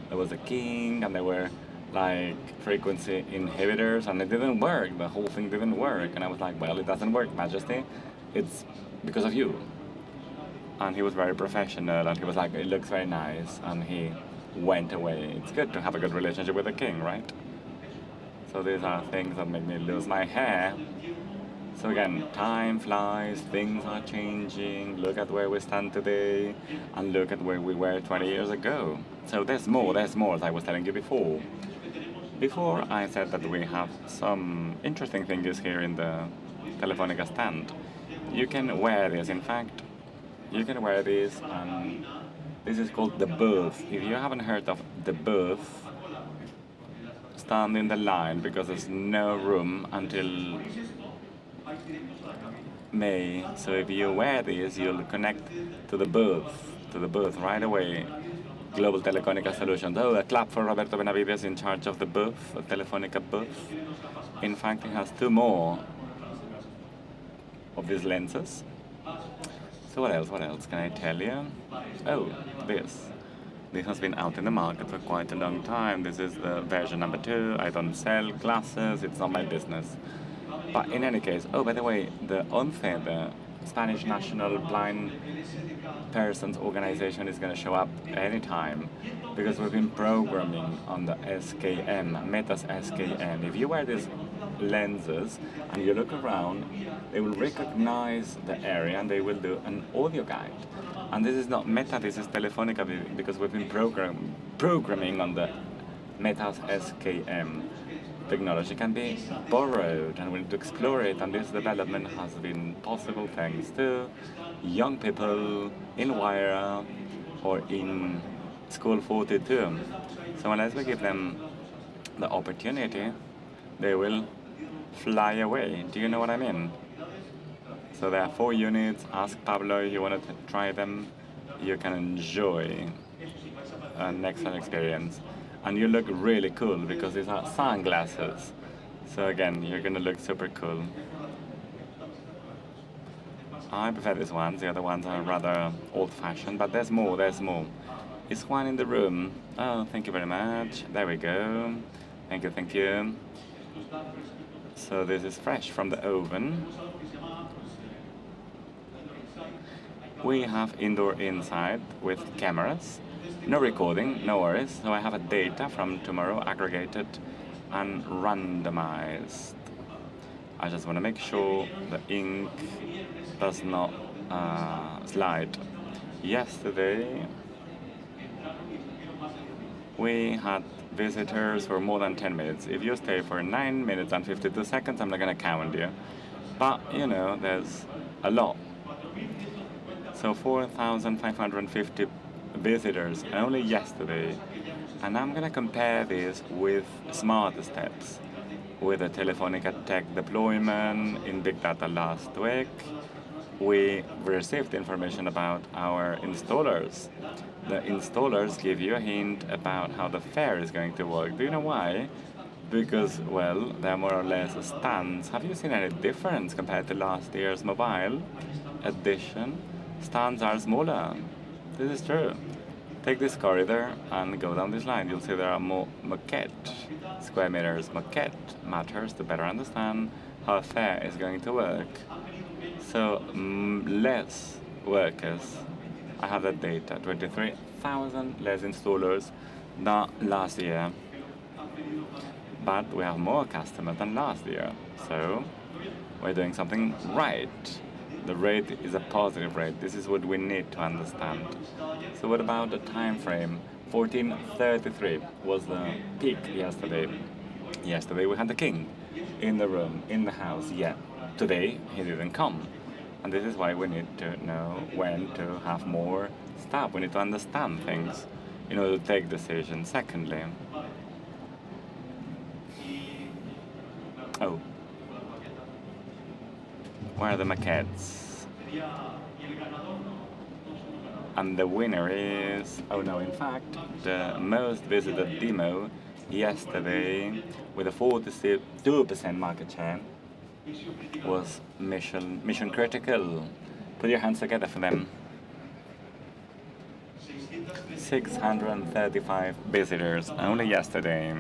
[SPEAKER 5] there was a king, and there were like frequency inhibitors, and it didn't work. The whole thing didn't work. And I was like, well, it doesn't work, Majesty. It's because of you. And he was very professional, and he was like, it looks very nice. And he went away. It's good to have a good relationship with the king, right? So these are things that make me lose my hair. So again, time flies, things are changing, look at where we stand today, and look at where we were 20 years ago. So there's more, as I was telling you before. Before I said that we have some interesting things here in the Telefónica stand. You can wear this, in fact. You can wear this, and this is called the booth. If you haven't heard of the booth, stand in the line, because there's no room until May. So if you wear this, you'll connect to the booth right away. Global Telefónica Solutions. Oh, a clap for Roberto Benavides in charge of the booth, the Telefónica booth. In fact, he has 2 more of these lenses. So what else can I tell you? Oh, this. This has been out in the market for quite a long time. This is the version number 2. I don't sell glasses, it's not my business. But in any case, oh, by the way, the ONCE, the Spanish National Blind Persons Organization, is going to show up anytime, because we've been programming on the SKM, Meta's SKM. If you wear these lenses and you look around, they will recognize the area and they will do an audio guide. And this is not Meta, this is Telefónica, because we've been programming on the Meta's SKM. Technology can be borrowed, and we need to explore it, and this development has been possible thanks to young people in Wire or in School 42. So unless we give them the opportunity, they will fly away. Do you know what I mean? So there are 4 units. Ask Pablo if you want to try them. You can enjoy an excellent experience. And you look really cool, because these are sunglasses. So again, you're going to look super cool. I prefer these ones. The other ones are rather old-fashioned, but there's more, Is one in the room? Oh, thank you very much. There we go. Thank you. So this is fresh from the oven. We have indoor inside with cameras. No recording, no worries. So I have a data from tomorrow aggregated and randomized. I just want to make sure the ink does not slide. Yesterday, we had visitors for more than 10 minutes. If you stay for 9 minutes and 52 seconds, I'm not going to count you. But, you know, there's a lot. So 4,550 visitors only yesterday. And I'm going to compare this with Smart Steps, with the Telefónica Tech deployment in Big Data last week. We received information about our installers. The installers give you a hint about how the fair is going to work. Do you know why? Because, well, they're more or less stands. Have you seen any difference compared to last year's mobile edition? Stands are smaller. This is true. Take this corridor and go down this line. You'll see there are more maquette square meters. Maquette matters to better understand how a fair is going to work. So less workers. I have that data. 23,000 less installers than last year. But we have more customers than last year. So we're doing something right. The rate is a positive rate. This is what we need to understand. So what about the time frame? 1433 was the peak yesterday. Yesterday we had the king in the room, in the house, yeah. Today he didn't come. And this is why we need to know when to have more staff. We need to understand things in order to take decisions. Secondly, oh, where are the maquettes? And the winner is, oh no, in fact, the most visited demo yesterday with a 42% market share was Mission Critical. Put your hands together for them. 635 visitors only yesterday.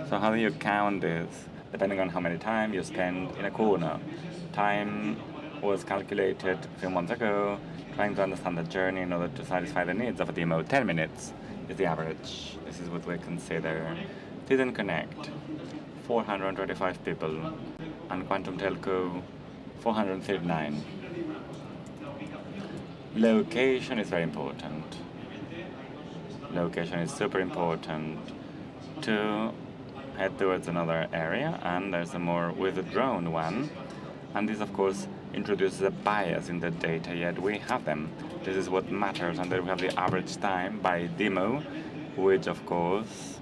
[SPEAKER 5] So how do you count this? Depending on how many time you spend in a corner. Time was calculated a few months ago, trying to understand the journey in order to satisfy the needs of a demo. 10 minutes is the average. This is what we consider. Didn't connect. 425 people. And Quantum Telco, 439. Location is very important. Location is super important to head towards another area, and there's a more withdrawn one. And this, of course, introduces a bias in the data, yet we have them. This is what matters, and then we have the average time by demo, which, of course,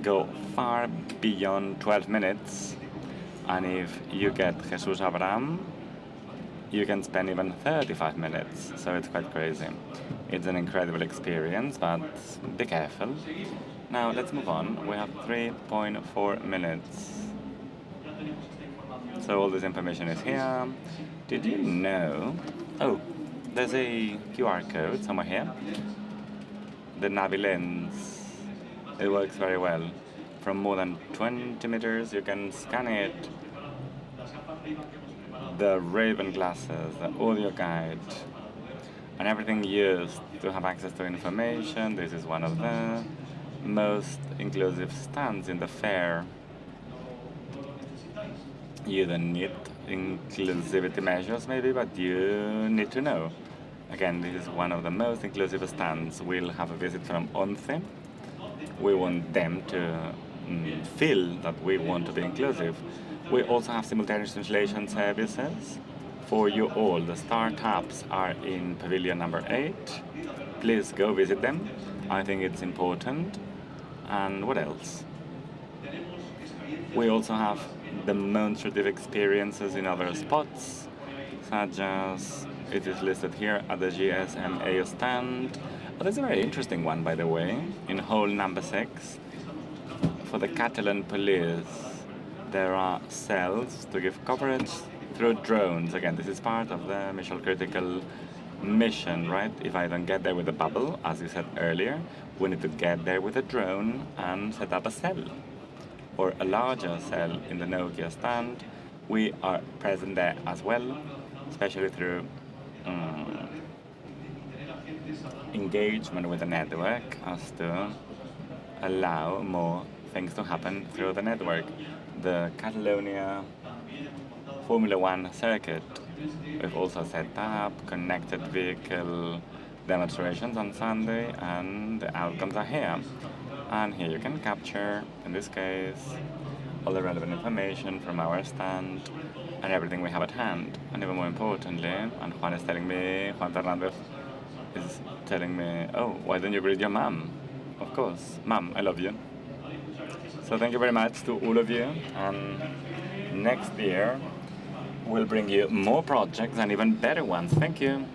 [SPEAKER 5] go far beyond 12 minutes. And if you get Jesus Abraham, you can spend even 35 minutes, so it's quite crazy. It's an incredible experience, but be careful. Now, let's move on. We have 3.4 minutes. So all this information is here. Did you know? Oh, there's a QR code somewhere here. The Navi lens. It works very well. From more than 20 meters, you can scan it. The Raven glasses, the audio guide, and everything used to have access to information. This is one of the most inclusive stands in the fair. You don't need inclusivity measures maybe, but you need to know. Again, this is one of the most inclusive stands. We'll have a visit from ONCE. We want them to feel that we want to be inclusive. We also have simultaneous translation services for you all. The startups are in pavilion number 8. Please go visit them. I think it's important. And what else? We also have demonstrative experiences in other spots, such as it is listed here at the GSMA stand. Oh, that's a very interesting one, by the way, in hall number 6. For the Catalan police, there are cells to give coverage through drones. Again, this is part of the mission critical mission, right? If I don't get there with a bubble, as you said earlier, we need to get there with a drone and set up a cell or a larger cell in the Nokia stand. We are present there as well, especially through engagement with the network as to allow more things to happen through the network. The Catalonia Formula 1 circuit, we've also set up connected vehicle demonstrations on Sunday, and the outcomes are here. And here you can capture, in this case, all the relevant information from our stand and everything we have at hand. And even more importantly, and Juan is telling me, Juan Fernandez is telling me, oh, why don't you greet your mom? Of course, Mom, I love you. So thank you very much to all of you, and next year we'll bring you more projects and even better ones. Thank you.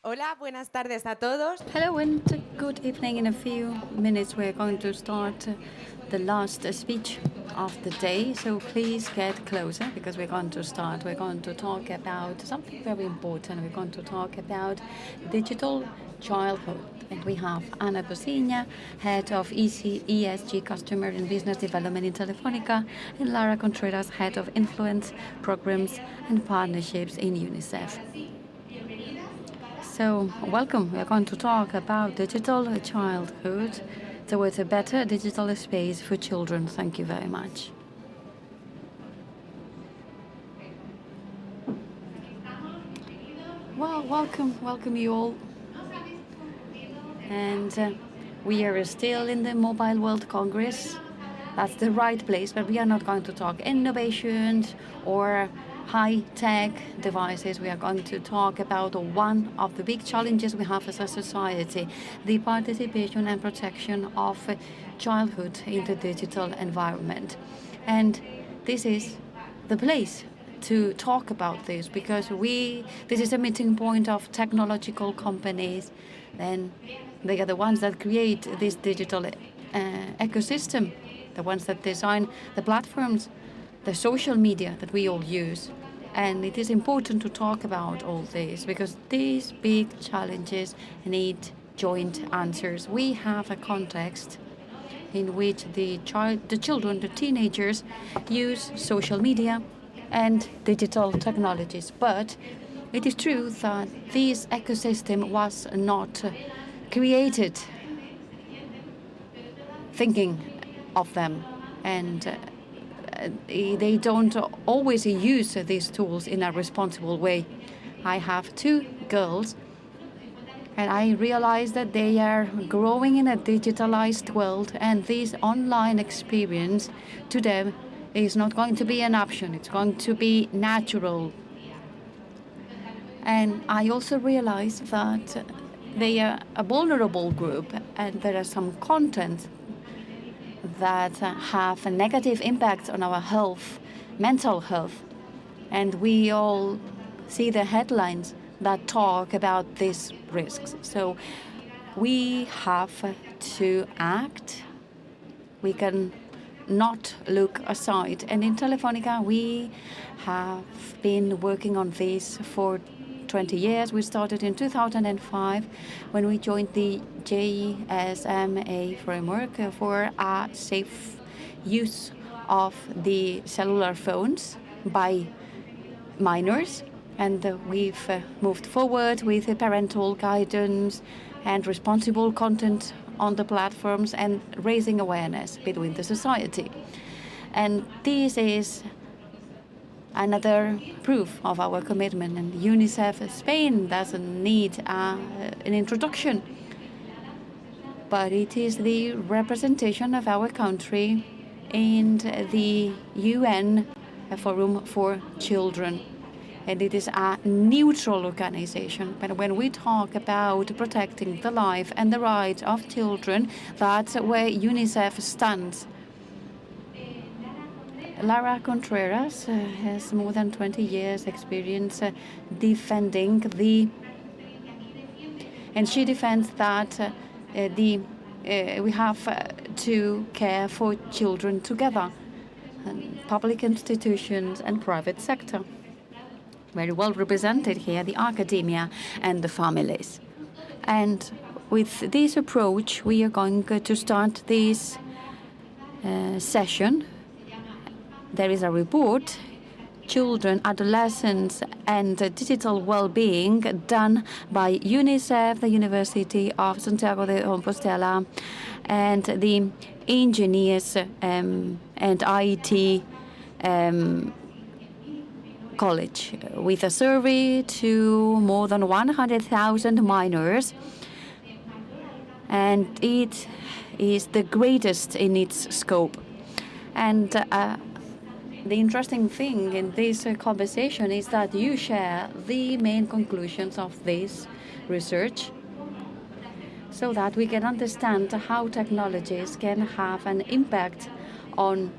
[SPEAKER 3] Hola, buenas tardes a todos.
[SPEAKER 2] Hello and good evening. In a few minutes we're going to start the last speech of the day, so please get closer because we're going to start. We're going to talk about something very important. We're going to talk about digital childhood. And we have Ana Bosiña, Head of ESG Customer and Business Development in Telefónica, and Lara Contreras, Head of Influence Programs and Partnerships in UNICEF. So, welcome. We're going to talk about digital childhood towards a better digital space for children. Thank you very much. Well, welcome you all. And we are still in the Mobile World Congress. That's the right place, but we are not going to talk innovations or high-tech devices. We are going to talk about one of the big challenges we have as a society, the participation and protection of childhood in the digital environment. And this is the place to talk about this because this is a meeting point of technological companies, and they are the ones that create this digital ecosystem, the ones that design the platforms, the social media that we all use. And it is important to talk about all this because these big challenges need joint answers. We have a context in which the children, the teenagers, use social media and digital technologies. But it is true that this ecosystem was not created thinking of them, and they don't always use these tools in a responsible way. I have two girls, and I realize that they are growing in a digitalized world, and this online experience to them is not going to be an option. It's going to be natural. And I also realize that they are a vulnerable group, and there are some content that have a negative impact on our health, mental health. And we all see the headlines that talk about these risks. So we have to act. We can not look aside. And in Telefónica, we have been working on this for 20 years. We started in 2005 when we joined the GSMA framework for a safe use of the cellular phones by minors. And we've moved forward with parental guidance and responsible content on the platforms and raising awareness between the society. And this is another proof of our commitment. And UNICEF Spain doesn't need an introduction, but it is the representation of our country in the UN Forum for Children. And it is a neutral organization. But when we talk about protecting the life and the rights of children, that's where UNICEF stands. Lara Contreras has more than 20 years experience defending and she defends that we have to care for children together, public institutions and private sector. Very well represented here, the academia and the families. And with this approach, we are going to start this session. There is a report, Children, Adolescents and Digital Well-Being, done by UNICEF, the University of Santiago de Compostela, and the engineers and IT college, with a survey to more than 100,000 minors. And it is the greatest in its scope. And the interesting thing in this conversation is that you share the main conclusions of this research so that we can understand how technologies can have an impact on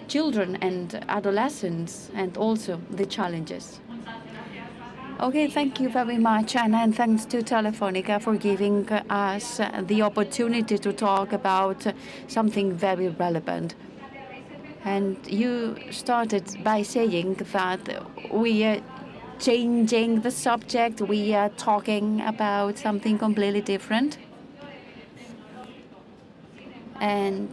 [SPEAKER 2] children and adolescents and also the challenges. Okay, thank you very much, and thanks to Telefónica for giving us the opportunity to talk about something very relevant. And you started by saying that we are changing the subject, we are talking about something completely different. And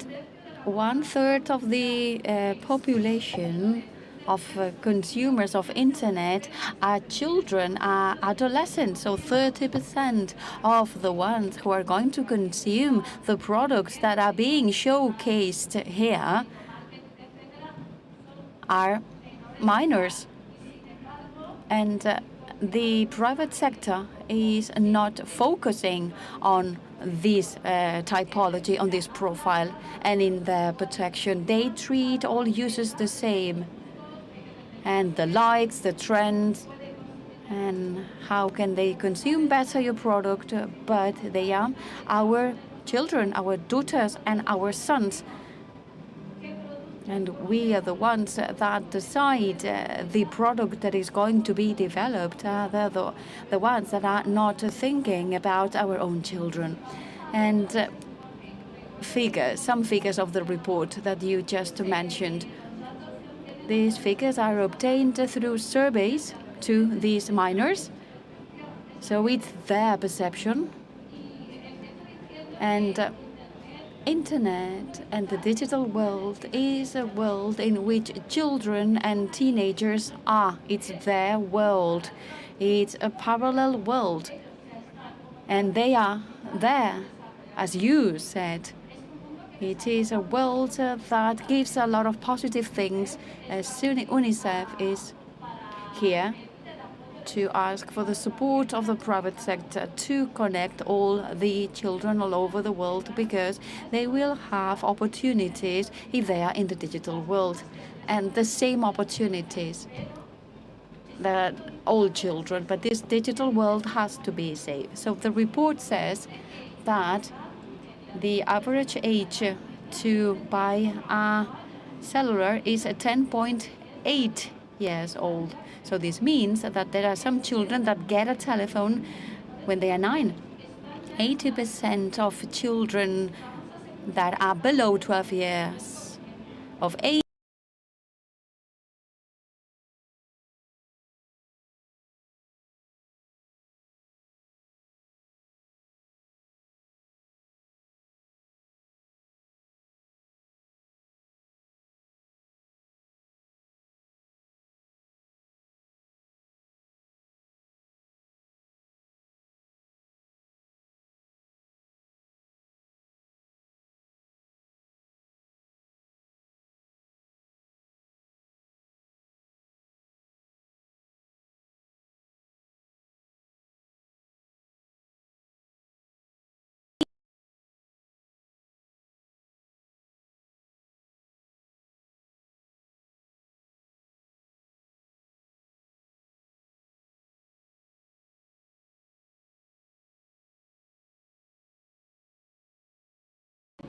[SPEAKER 2] 1/3 of the population of consumers of internet are children, are adolescents. So 30% of the ones who are going to consume the products that are being showcased here are minors. And the private sector is not focusing on this typology, on this profile, and in their protection. They treat all users the same. And the likes, the trends, and how can they consume better your product, but they are our children, our daughters, and our sons. And we are the ones that decide the product that is going to be developed. They're the ones that are not thinking about our own children. And some figures of the report that you just mentioned. These figures are obtained through surveys to these minors. So it's their perception. And Internet and the digital world is a world in which children and teenagers are. It's their world. It's a parallel world. And they are there, as you said. It is a world that gives a lot of positive things. UNICEF is here to ask for the support of the private sector to connect all the children all over the world, because they will have opportunities if they are in the digital world, and the same opportunities that all children, but this digital world has to be safe. So the report says that the average age to buy a cellular is 10.8 years old. So this means that there are some children that get a telephone when they are 9. 80% of children that are below 12 years of age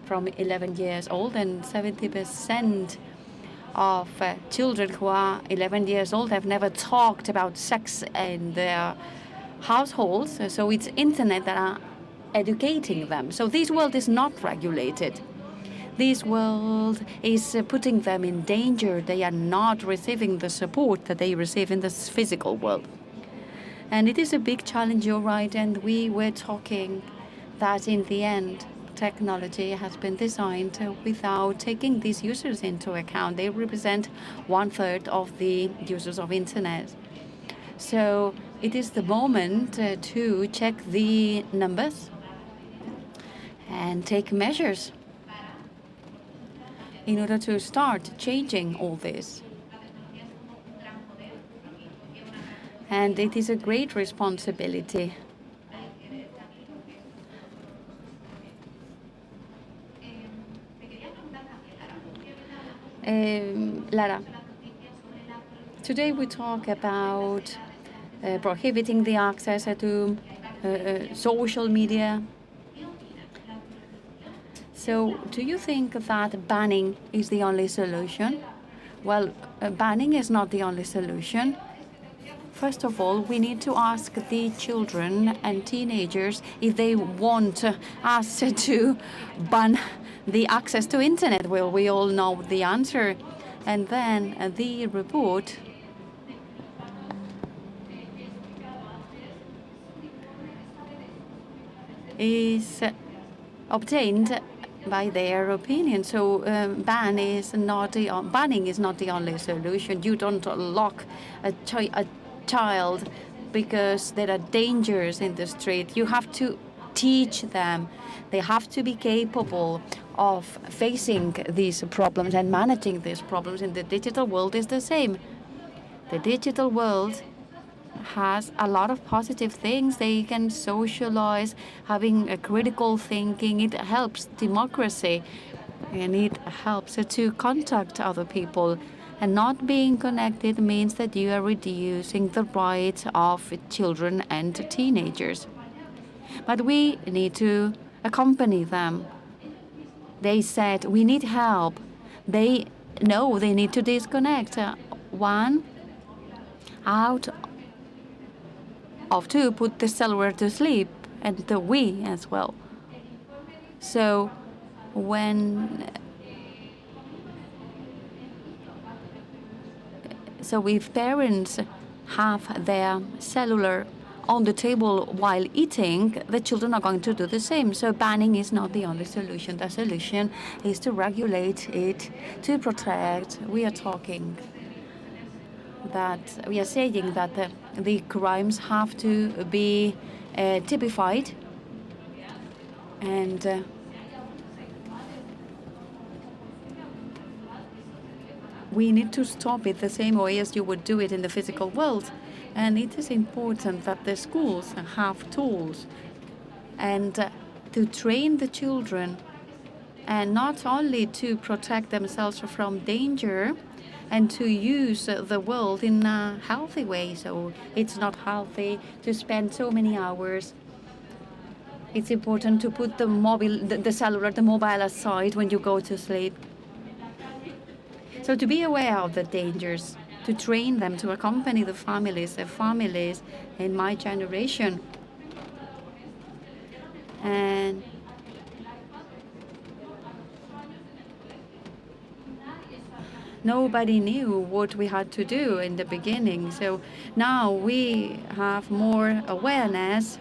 [SPEAKER 2] from 11 years old, and 70% of children who are 11 years old have never talked about sex in their households. So it's internet that are educating them. So this world is not regulated. This world is putting them in danger. They are not receiving the support that they receive in this physical world. And it is a big challenge, you're right, and we were talking that in the end, technology has been designed without taking these users into account. They represent 1/3 of the users of internet. So it is the moment to check the numbers and take measures in order to start changing all this. And it is a great responsibility. Lara, today we talk about prohibiting the access to social media. So do you think that banning is the only solution? Well, banning is not the only solution. First of all, we need to ask the children and teenagers if they want us to ban the access to internet. Well, we all know the answer. And then the report is obtained by their opinion. So banning is not the only solution. You don't lock a child because there are dangers in the street. You have to teach them. They have to be capable of facing these problems and managing these problems. In the digital world is the same. The digital world has a lot of positive things. They can socialize, having a critical thinking. It helps democracy, and it helps to contact other people. And not being connected means that you are reducing the rights of children and teenagers. But we need to accompany them. They said, we need help. They know they need to disconnect. One out of two put the cellular to sleep, and the we as well. So if parents have their cellular on the table while eating, the children are going to do the same. So banning is not the only solution. The solution is to regulate it, to protect. We are saying that the crimes have to be typified, and we need to stop it the same way as you would do it in the physical world. And it is important that the schools have tools and to train the children, and not only to protect themselves from danger and to use the world in a healthy way. So it's not healthy to spend so many hours. It's important to put the mobile aside when you go to sleep. So to be aware of the dangers, to train them, to accompany the families in my generation. And nobody knew what we had to do in the beginning. So now we have more awareness,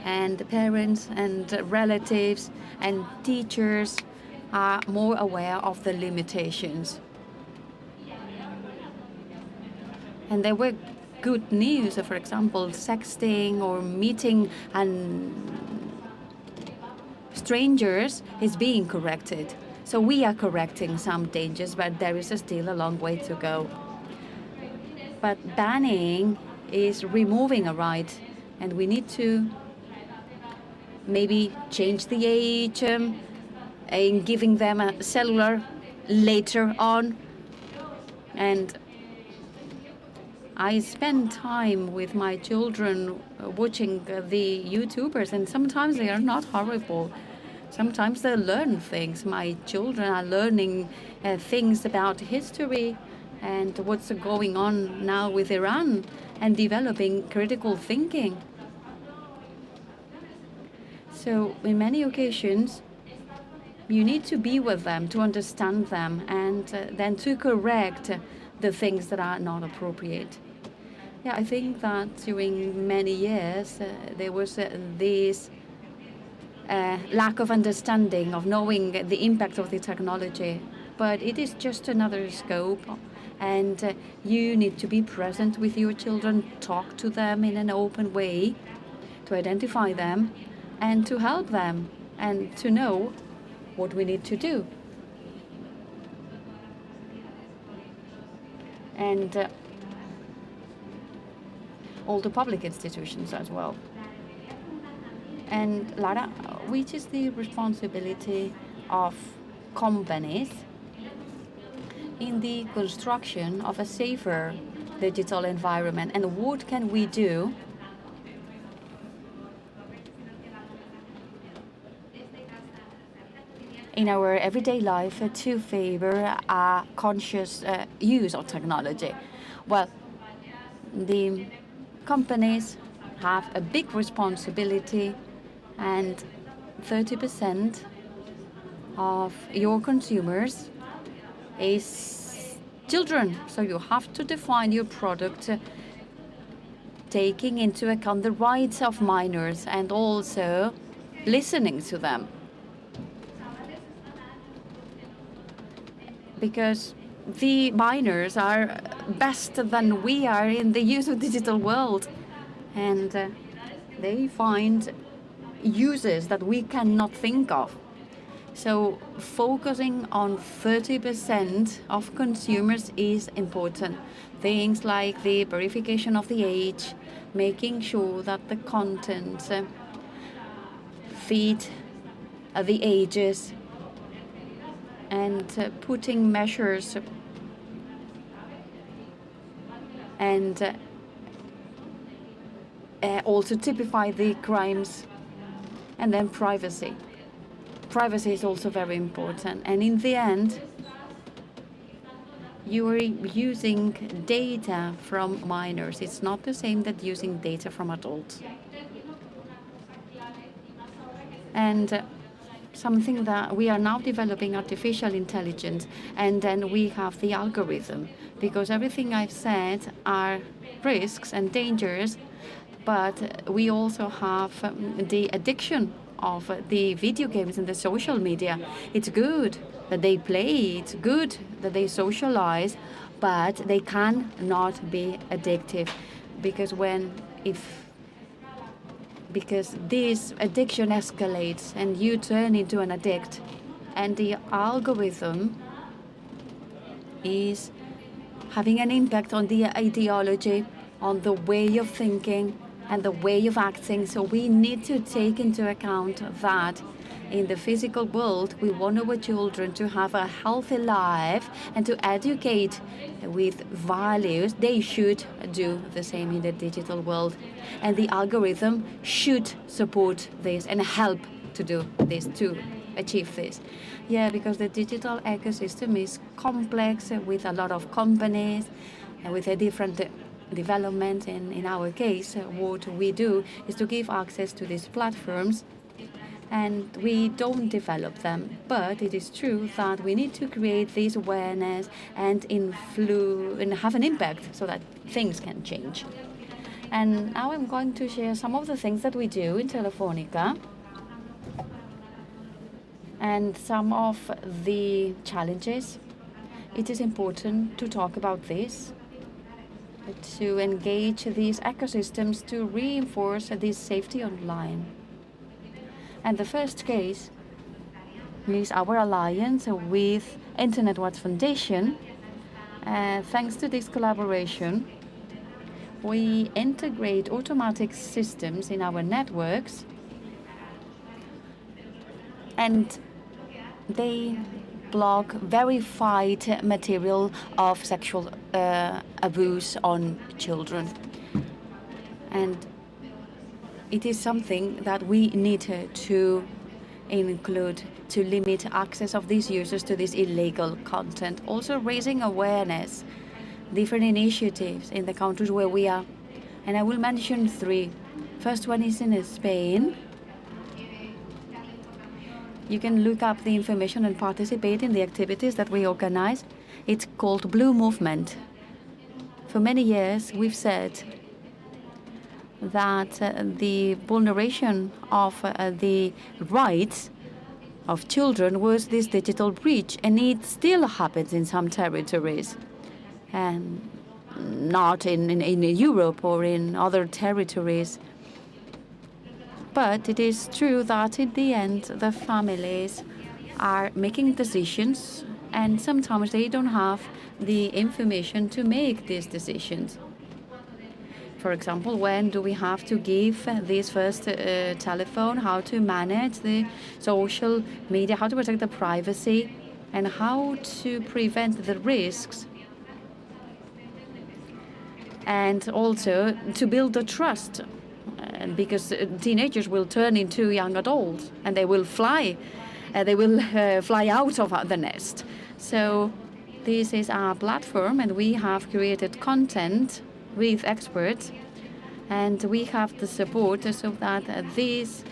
[SPEAKER 2] and parents and relatives and teachers are more aware of the limitations. And there were good news, for example, sexting or meeting and strangers is being corrected. So we are correcting some dangers, but there is still a long way to go. But banning is removing a right, and we need to maybe change the age and giving them a cellular later on. And I spend time with my children watching the YouTubers, and sometimes they are not horrible. Sometimes they learn things. My children are learning things about history and what's going on now with Iran, and developing critical thinking. So in many occasions, you need to be with them, to understand them, and then to correct the things that are not appropriate. Yeah, I think that during many years there was this lack of understanding, of knowing the impact of the technology. But it is just another scope, and you need to be present with your children, talk to them in an open way, to identify them, and to help them, and to know what we need to do. And all the public institutions as well. And Lara, which is the responsibility of companies in the construction of a safer digital environment, and what can we do in our everyday life to favor a conscious use of technology? Well, the companies have a big responsibility, and 30% of your consumers is children. So you have to define your product taking into account the rights of minors and also listening to them. Because the minors are better than we are in the use of digital world, and they find uses that we cannot think of. So focusing on 30% of consumers is important. Things like the verification of the age, making sure that the content fit the ages, and putting measures and also typify the crimes, and then privacy. Privacy is also very important, and in the end, you are using data from minors. It's not the same that using data from adults. And something that we are now developing, artificial intelligence, and then we have the algorithm, because everything I've said are risks and dangers, but we also have the addiction of the video games and the social media. It's good that they play, it's good that they socialize, but they cannot be addictive, because because this addiction escalates and you turn into an addict, and the algorithm is having an impact on the ideology, on the way of thinking and the way of acting. So we need to take into account that in the physical world, we want our children to have a healthy life and to educate with values. They should do the same in the digital world. And the algorithm should support this and help to do this, to achieve this. Yeah, because the digital ecosystem is complex with a lot of companies and with a different development. And in our case, what we do is to give access to these platforms, and we don't develop them. But it is true that we need to create this awareness and have an impact so that things can change. And now I'm going to share some of the things that we do in Telefónica and some of the challenges. It is important to talk about this, to engage these ecosystems to reinforce this safety online. And the first case is our alliance with Internet Watch Foundation. Thanks to this collaboration, we integrate automatic systems in our networks, and they block verified material of sexual abuse on children. And it is something that we need to include to limit access of these users to this illegal content. Also raising awareness, different initiatives in the countries where we are. And I will mention three. First one is in Spain. You can look up the information and participate in the activities that we organize. It's called Blue Movement. For many years, we've said that the vulneration of the rights of children was this digital breach, and it still happens in some territories, and not in Europe or in other territories. But it is true that in the end, the families are making decisions, and sometimes they don't have the information to make these decisions. For example, when do we have to give this first telephone, how to manage the social media, how to protect the privacy, and how to prevent the risks, and also to build the trust, because teenagers will turn into young adults and they will fly out of the nest. So this is our platform, and we have created content with experts, and we have the support so that these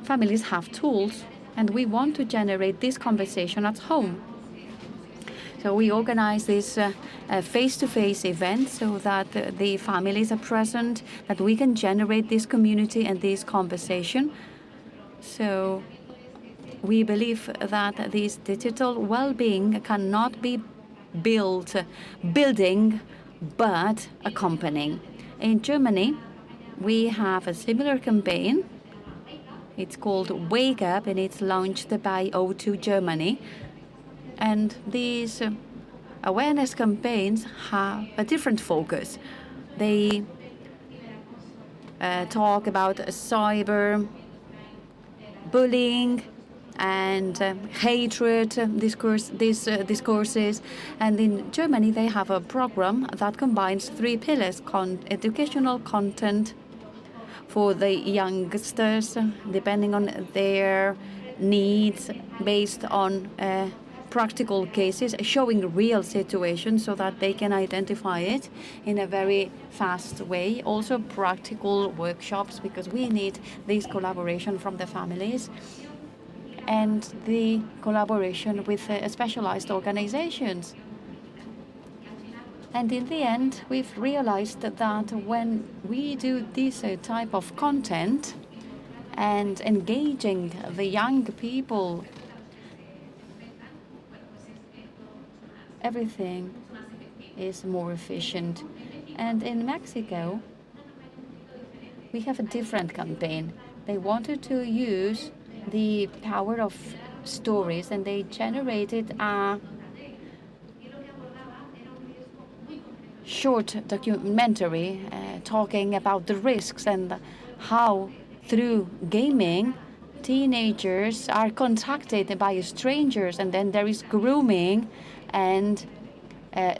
[SPEAKER 2] families have tools, and we want to generate this conversation at home. So we organize this face-to-face event so that the families are present, that we can generate this community and this conversation. So we believe that this digital well-being cannot be building, but accompanying. In Germany, we have a similar campaign. It's called Wake Up, and it's launched by O2 Germany. And these awareness campaigns have a different focus. They talk about cyber bullying and hatred discourses. And in Germany, they have a program that combines 3 pillars: educational content for the youngsters, depending on their needs, based on practical cases, showing real situations so that they can identify it in a very fast way. Also practical workshops, because we need this collaboration from the families and the collaboration with specialized organizations. And in the end, we've realized that when we do this type of content and engaging the young people, everything is more efficient. And in Mexico, we have a different campaign. They wanted to use the power of stories, and they generated a short documentary talking about the risks and how, through gaming, teenagers are contacted by strangers, and then there is grooming and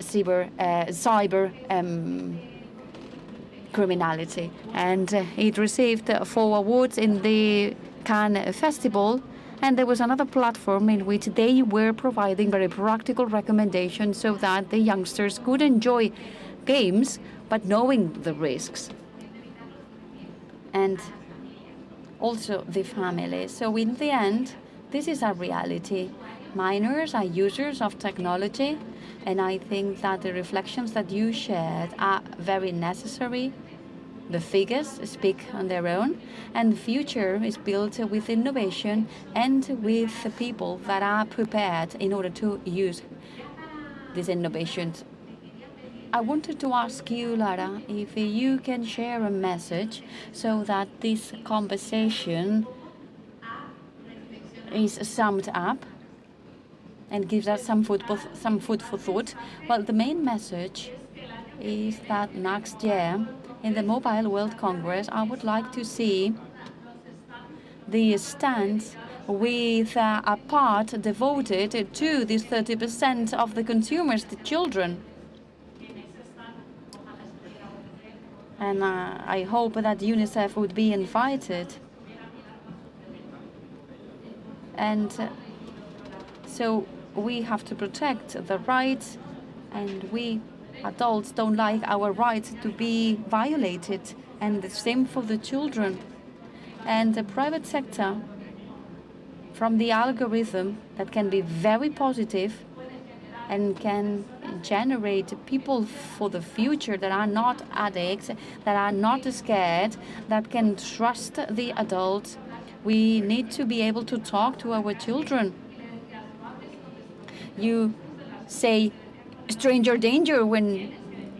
[SPEAKER 2] cyber criminality. And it received 4 awards in the Cannes Festival. And there was another platform in which they were providing very practical recommendations so that the youngsters could enjoy games, but knowing the risks. And also the family. So in the end, this is a reality. Minors are users of technology, and I think that the reflections that you shared are very necessary. The figures speak on their own, and the future is built with innovation and with the people that are prepared in order to use these innovations. I wanted to ask you, Lara, if you can share a message so that this conversation is summed up and gives us some food for thought. Well, the main message is that next year in the Mobile World Congress, I would like to see the stands with a part devoted to these 30% of the consumers, the children. And I hope that UNICEF would be invited. And so we have to protect the rights, and we adults don't like our rights to be violated, and the same for the children. And the private sector, from the algorithm that can be very positive and can generate people for the future that are not addicts, that are not scared, that can trust the adults. We need to be able to talk to our children. You say stranger danger when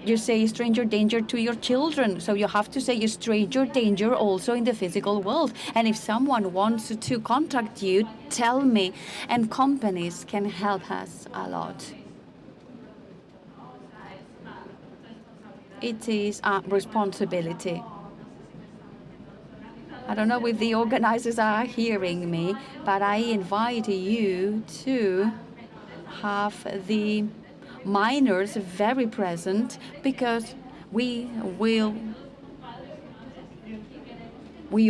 [SPEAKER 2] you say stranger danger to your children. So you have to say stranger danger also in the physical world. And if someone wants to contact you, tell me. And companies can help us a lot. It is a responsibility. I don't know if the organizers are hearing me, but I invite you to have the minors very present, because we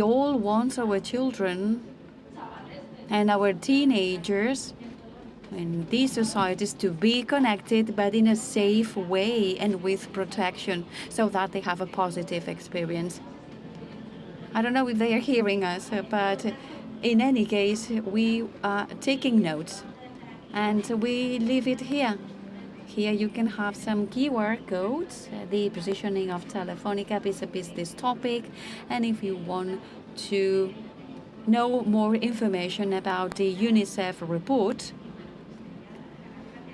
[SPEAKER 2] all want our children and our teenagers in these societies to be connected, but in a safe way and with protection, so that they have a positive experience. I don't know if they are hearing us, but in any case, we are taking notes, and we leave it here. Here you can have some keyword codes, the positioning of Telefónica vis-a-vis this topic, and if you want to know more information about the UNICEF report.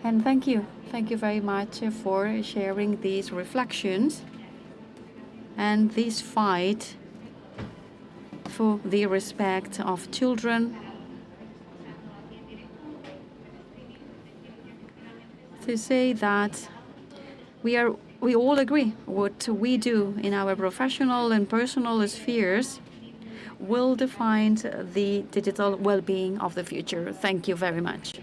[SPEAKER 2] And thank you very much for sharing these reflections and this fight for the respect of children. To say that we all agree what we do in our professional and personal spheres will define the digital well-being of the future. Thank you very much.